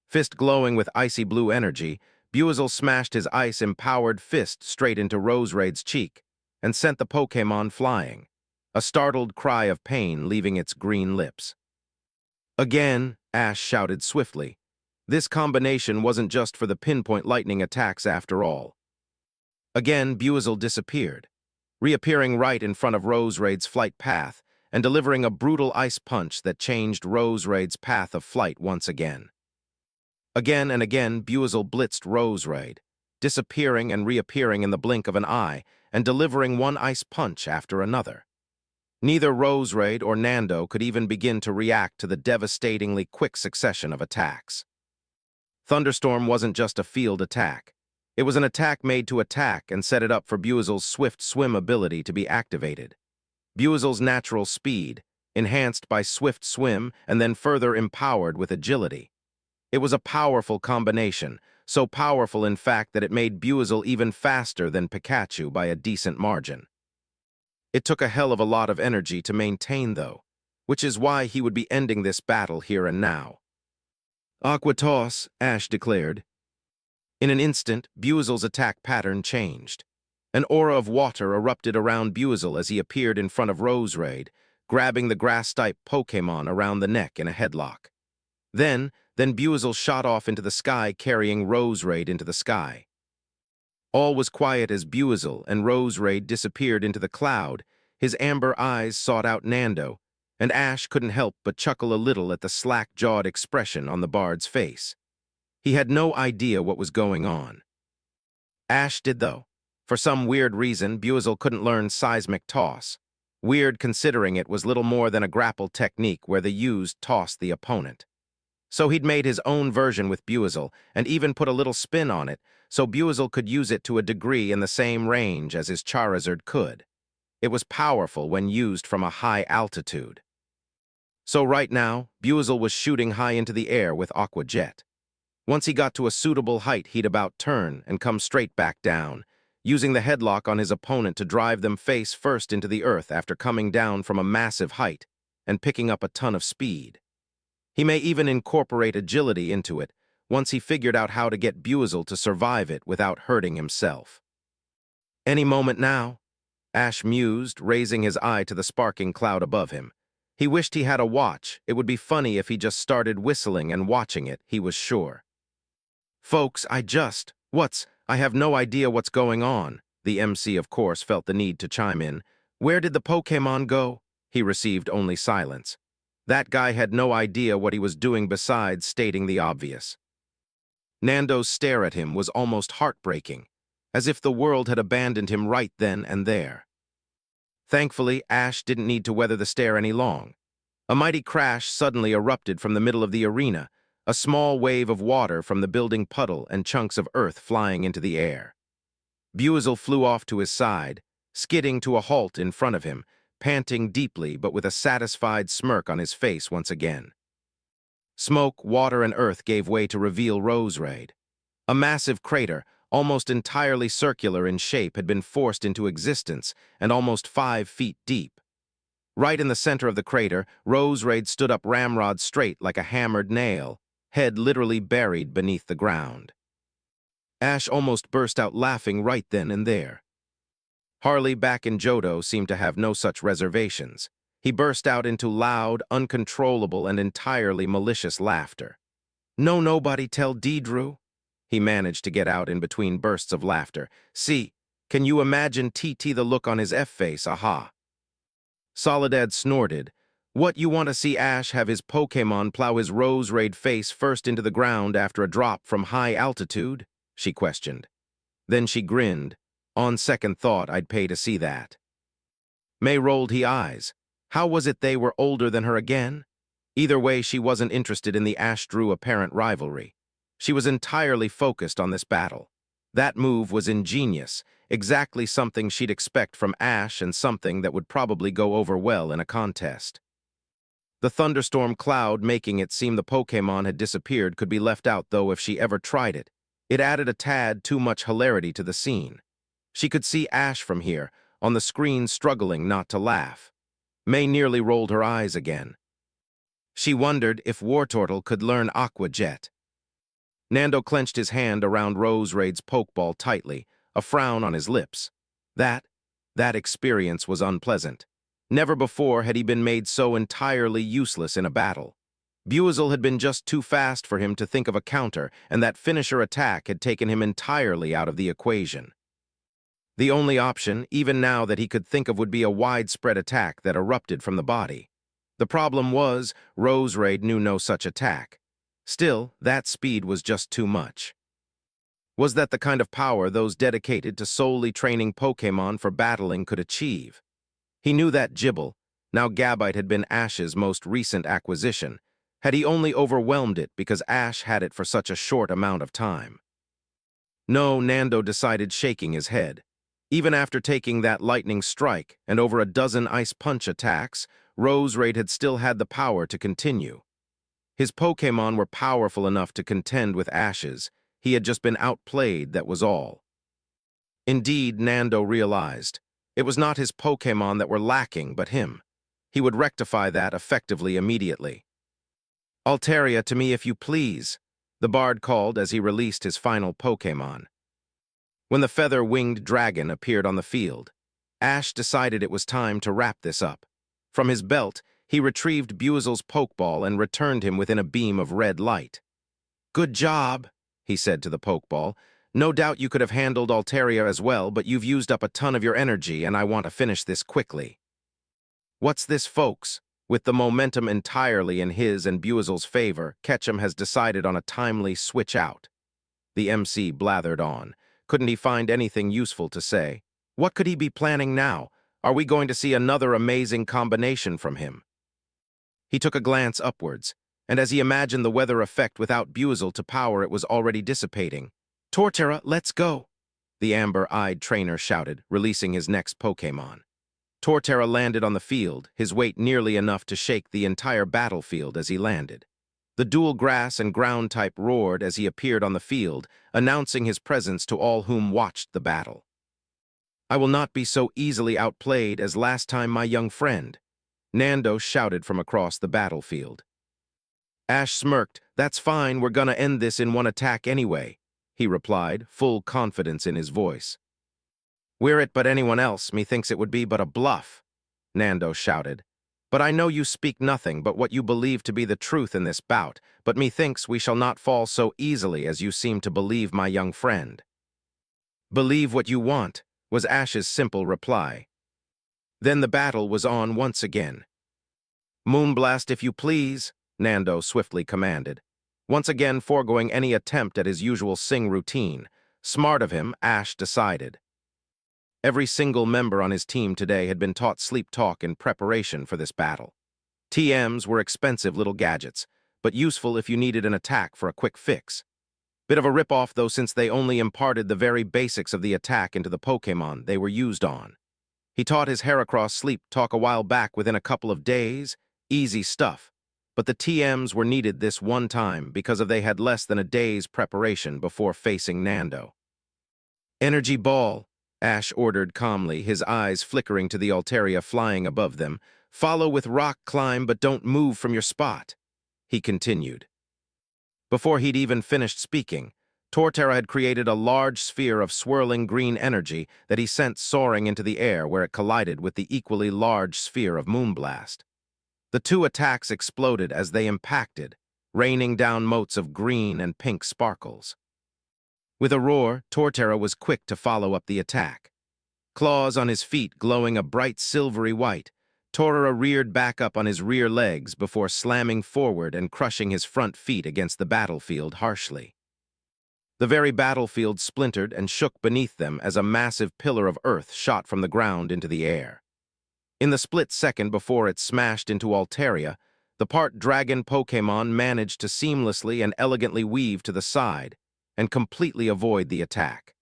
Fist glowing with icy blue energy, Buizel smashed his ice-empowered fist straight into Roserade's cheek. and sent the Pokémon flying, a startled cry of pain leaving its green lips. Again, Ash shouted swiftly. This combination wasn't just for the pinpoint lightning attacks after all. Again, Buizel disappeared, reappearing right in front of Roserade's flight path and delivering a brutal ice punch that changed Roserade's path of flight once again. Again and again, Buizel blitzed Roserade, disappearing and reappearing in the blink of an eye and delivering one ice punch after another. Neither Roserade or Nando could even begin to react to the devastatingly quick succession of attacks. Thunderstorm wasn't just a field attack. It was an attack made to attack and set it up for Buizel's swift swim ability to be activated. Buizel's natural speed, enhanced by swift swim and then further empowered with agility. It was a powerful combination, so powerful in fact that it made Buizel even faster than Pikachu by a decent margin. It took a hell of a lot of energy to maintain, though, which is why he would be ending this battle here and now. Aqua Toss, Ash declared. In an instant, Buizel's attack pattern changed. An aura of water erupted around Buizel as he appeared in front of Roserade, grabbing the grass-type Pokémon around the neck in a headlock. Then Buizel shot off into the sky, carrying Roserade into the sky. All was quiet as Buizel and Roserade disappeared into the cloud. His amber eyes sought out Nando, and Ash couldn't help but chuckle a little at the slack-jawed expression on the bard's face. He had no idea what was going on. Ash did, though. For some weird reason, Buizel couldn't learn Seismic Toss. Weird considering it was little more than a grapple technique where the used tossed the opponent. So he'd made his own version with Buizel and even put a little spin on it so Buizel could use it to a degree in the same range as his Charizard could. It was powerful when used from a high altitude. So right now, Buizel was shooting high into the air with Aqua Jet. Once he got to a suitable height, he'd about turn and come straight back down, using the headlock on his opponent to drive them face first into the earth after coming down from a massive height and picking up a ton of speed. He may even incorporate agility into it once he figured out how to get Buizel to survive it without hurting himself. Any moment now, Ash mused, raising his eye to the sparking cloud above him. He wished he had a watch. It would be funny if he just started whistling and watching it, he was sure. Folks, I have no idea what's going on. The MC, of course, felt the need to chime in. Where did the Pokémon go? He received only silence. That guy had no idea what he was doing besides stating the obvious. Nando's stare at him was almost heartbreaking, as if the world had abandoned him right then and there. Thankfully, Ash didn't need to weather the stare any long. A mighty crash suddenly erupted from the middle of the arena, a small wave of water from the building puddle and chunks of earth flying into the air. Buizel flew off to his side, skidding to a halt in front of him, panting deeply but with a satisfied smirk on his face once again. Smoke, water, and earth gave way to reveal Roserade. A massive crater, almost entirely circular in shape, had been forced into existence and almost 5 feet deep. Right in the center of the crater, Roserade stood up ramrod straight like a hammered nail, head literally buried beneath the ground. Ash almost burst out laughing right then and there. Harley, back in Johto, seemed to have no such reservations. He burst out into loud, uncontrollable, and entirely malicious laughter. No, nobody tell Deidre? He managed to get out in between bursts of laughter. See, can you imagine TT the look on his F-face, aha? Soledad snorted. What, you want to see Ash have his Pokémon plow his Roserade face first into the ground after a drop from high altitude? She questioned. Then she grinned. On second thought, I'd pay to see that. May rolled her eyes. How was it they were older than her again? Either way, she wasn't interested in the Ash-Drew apparent rivalry. She was entirely focused on this battle. That move was ingenious, exactly something she'd expect from Ash and something that would probably go over well in a contest. The thunderstorm cloud making it seem the Pokémon had disappeared could be left out, though, if she ever tried it. It added a tad too much hilarity to the scene. She could see Ash from here, on the screen, struggling not to laugh. May nearly rolled her eyes again. She wondered if Wartortle could learn Aqua Jet. Nando clenched his hand around Roserade's Pokeball tightly, a frown on his lips. That That experience was unpleasant. Never before had he been made so entirely useless in a battle. Buizel had been just too fast for him to think of a counter, and that finisher attack had taken him entirely out of the equation. The only option, even now, that he could think of would be a widespread attack that erupted from the body. The problem was, Roserade knew no such attack. Still, that speed was just too much. Was that the kind of power those dedicated to solely training Pokémon for battling could achieve? He knew that Gibble, now Gabite, had been Ash's most recent acquisition. Had he only overwhelmed it because Ash had it for such a short amount of time? No, Nando decided, shaking his head. Even after taking that lightning strike and over a dozen ice punch attacks, Roserade had still had the power to continue. His Pokémon were powerful enough to contend with Ash's. He had just been outplayed, that was all. Indeed, Nando realized, it was not his Pokémon that were lacking, but him. He would rectify that effectively immediately. "Altaria, to me if you please," the bard called as he released his final Pokémon. When the feather-winged dragon appeared on the field, Ash decided it was time to wrap this up. From his belt, he retrieved Buizel's Pokeball and returned him within a beam of red light. "Good job," he said to the Pokeball. "No doubt you could have handled Altaria as well, but you've used up a ton of your energy, and I want to finish this quickly." "What's this, folks?" With the momentum entirely in his and Buizel's favor, Ketchum has decided on a timely switch out. The MC blathered on. Couldn't he find anything useful to say? What could he be planning now? Are we going to see another amazing combination from him? He took a glance upwards, and as he imagined the weather effect without Buizel to power, it was already dissipating. "Torterra, let's go!" the amber-eyed trainer shouted, releasing his next Pokémon. Torterra landed on the field, his weight nearly enough to shake the entire battlefield as he landed. The dual grass and ground type roared as he appeared on the field, announcing his presence to all whom watched the battle. "I will not be so easily outplayed as last time, my young friend," Nando shouted from across the battlefield. Ash smirked. "That's fine, we're gonna end this in one attack anyway," he replied, full confidence in his voice. "Were it but anyone else, methinks it would be but a bluff," Nando shouted. "But I know you speak nothing but what you believe to be the truth in this bout, but methinks we shall not fall so easily as you seem to believe, my young friend." "Believe what you want," was Ash's simple reply. Then the battle was on once again. "Moonblast, if you please," Nando swiftly commanded, once again foregoing any attempt at his usual sing routine. Smart of him, Ash decided. Every single member on his team today had been taught sleep talk in preparation for this battle. TMs were expensive little gadgets, but useful if you needed an attack for a quick fix. Bit of a rip-off, though, since they only imparted the very basics of the attack into the Pokémon they were used on. He taught his Heracross sleep talk a while back within a couple of days. Easy stuff. But the TMs were needed this one time because they had less than a day's preparation before facing Nando. "Energy Ball," Ash ordered calmly, his eyes flickering to the Altaria flying above them. "Follow with Rock Climb, but don't move from your spot," he continued. Before he'd even finished speaking, Torterra had created a large sphere of swirling green energy that he sent soaring into the air, where it collided with the equally large sphere of Moonblast. The two attacks exploded as they impacted, raining down motes of green and pink sparkles. With a roar, Torterra was quick to follow up the attack. Claws on his feet glowing a bright silvery white, Torterra reared back up on his rear legs before slamming forward and crushing his front feet against the battlefield harshly. The very battlefield splintered and shook beneath them as a massive pillar of earth shot from the ground into the air. In the split second before it smashed into Altaria, the part dragon Pokémon managed to seamlessly and elegantly weave to the side and completely avoid the attack.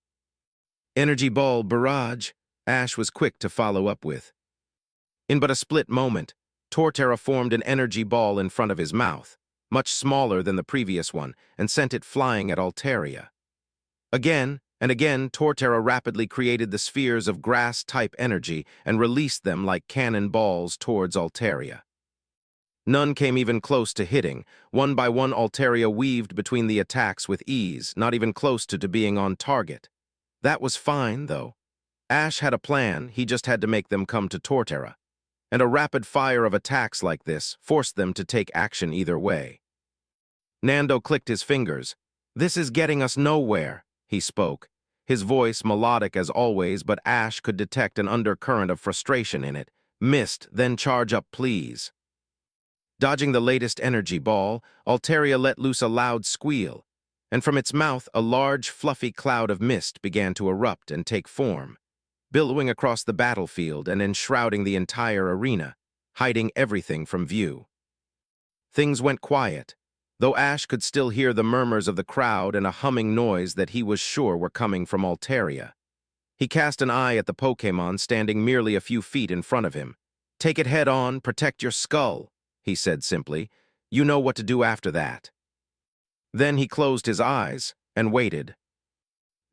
"Energy Ball Barrage," Ash was quick to follow up with. In but a split moment, Torterra formed an energy ball in front of his mouth, much smaller than the previous one, and sent it flying at Altaria. Again and again, Torterra rapidly created the spheres of grass-type energy and released them like cannon balls towards Altaria. None came even close to hitting. One by one, Altaria weaved between the attacks with ease, not even close to being on target. That was fine, though. Ash had a plan, he just had to make them come to Torterra. And a rapid fire of attacks like this forced them to take action either way. Nando clicked his fingers. "This is getting us nowhere," he spoke, his voice melodic as always, but Ash could detect an undercurrent of frustration in it. "Missed, then charge up, please." Dodging the latest energy ball, Altaria let loose a loud squeal, and from its mouth a large, fluffy cloud of mist began to erupt and take form, billowing across the battlefield and enshrouding the entire arena, hiding everything from view. Things went quiet, though Ash could still hear the murmurs of the crowd and a humming noise that he was sure were coming from Altaria. He cast an eye at the Pokémon standing merely a few feet in front of him. "Take it head on, protect your skull," he said simply. "You know what to do after that." Then he closed his eyes and waited.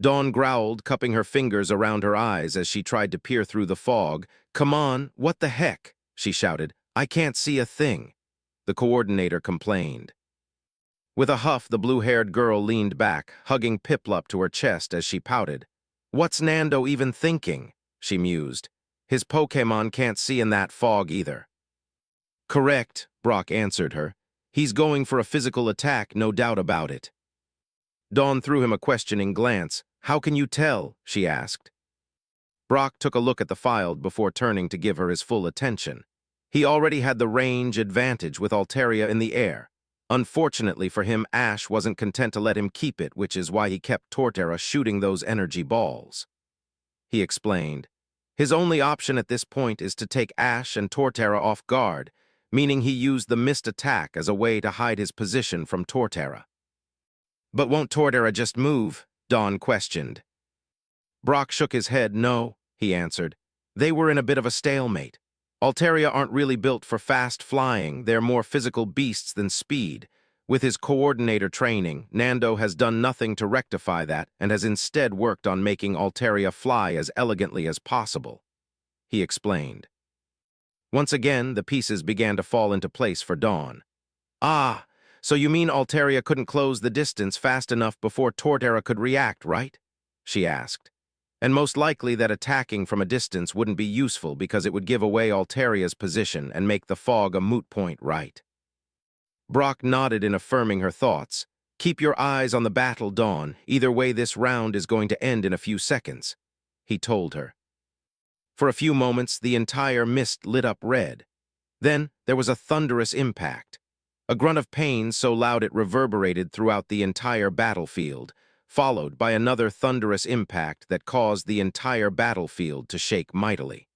Dawn growled, cupping her fingers around her eyes as she tried to peer through the fog. "Come on, what the heck?" she shouted. "I can't see a thing," the coordinator complained. With a huff, the blue-haired girl leaned back, hugging Piplup to her chest as she pouted. "What's Nando even thinking?" she mused. "His Pokémon can't see in that fog either." "Correct," Brock answered her. "He's going for a physical attack, no doubt about it." Dawn threw him a questioning glance. "How can you tell?" she asked. Brock took a look at the file before turning to give her his full attention. He already had the range advantage with Altaria in the air. Unfortunately for him, Ash wasn't content to let him keep it, which is why he kept Torterra shooting those energy balls. He explained, "His only option at this point is to take Ash and Torterra off guard, meaning he used the missed attack as a way to hide his position from Torterra." "But won't Torterra just move?" Dawn questioned. Brock shook his head. "No," he answered. "They were in a bit of a stalemate. Altaria aren't really built for fast flying, they're more physical beasts than speed. With his coordinator training, Nando has done nothing to rectify that and has instead worked on making Altaria fly as elegantly as possible," he explained. Once again, the pieces began to fall into place for Dawn. "Ah, so you mean Altaria couldn't close the distance fast enough before Torterra could react, right?" she asked. "And most likely that attacking from a distance wouldn't be useful because it would give away Altaria's position and make the fog a moot point, right?" Brock nodded in affirming her thoughts. "Keep your eyes on the battle, Dawn. Either way, this round is going to end in a few seconds," he told her. For a few moments, the entire mist lit up red. Then there was a thunderous impact. A grunt of pain so loud it reverberated throughout the entire battlefield, followed by another thunderous impact that caused the entire battlefield to shake mightily.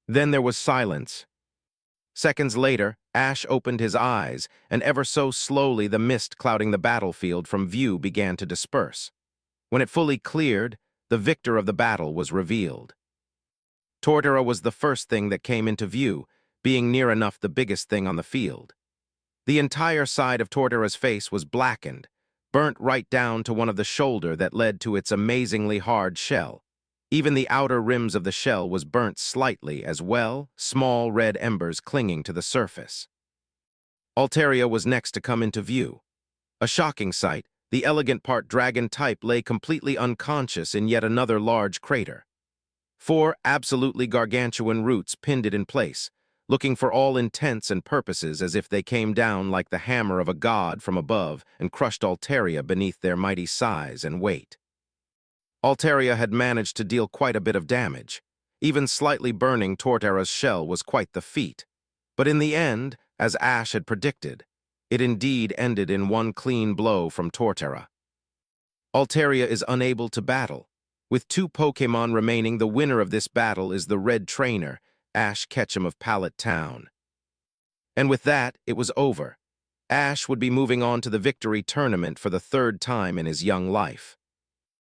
Then there was silence. Seconds later, Ash opened his eyes, and ever so slowly the mist clouding the battlefield from view began to disperse. When it fully cleared, the victor of the battle was revealed. Torterra was the first thing that came into view, being near enough the biggest thing on the field. The entire side of Torterra's face was blackened, burnt right down to one of the shoulder that led to its amazingly hard shell. Even the outer rims of the shell was burnt slightly as well, small red embers clinging to the surface. Altaria was next to come into view. A shocking sight, the elegant part dragon type lay completely unconscious in yet another large crater. 4 absolutely gargantuan roots pinned it in place, looking for all intents and purposes as if they came down like the hammer of a god from above and crushed Altaria beneath their mighty size and weight. Altaria had managed to deal quite a bit of damage. Even slightly burning Torterra's shell was quite the feat. But in the end, as Ash had predicted, it indeed ended in one clean blow from Torterra. Altaria is unable to battle. With 2 Pokémon remaining, the winner of this battle is the Red Trainer, Ash Ketchum of Pallet Town. And with that, it was over. Ash would be moving on to the victory tournament for the 3rd time in his young life.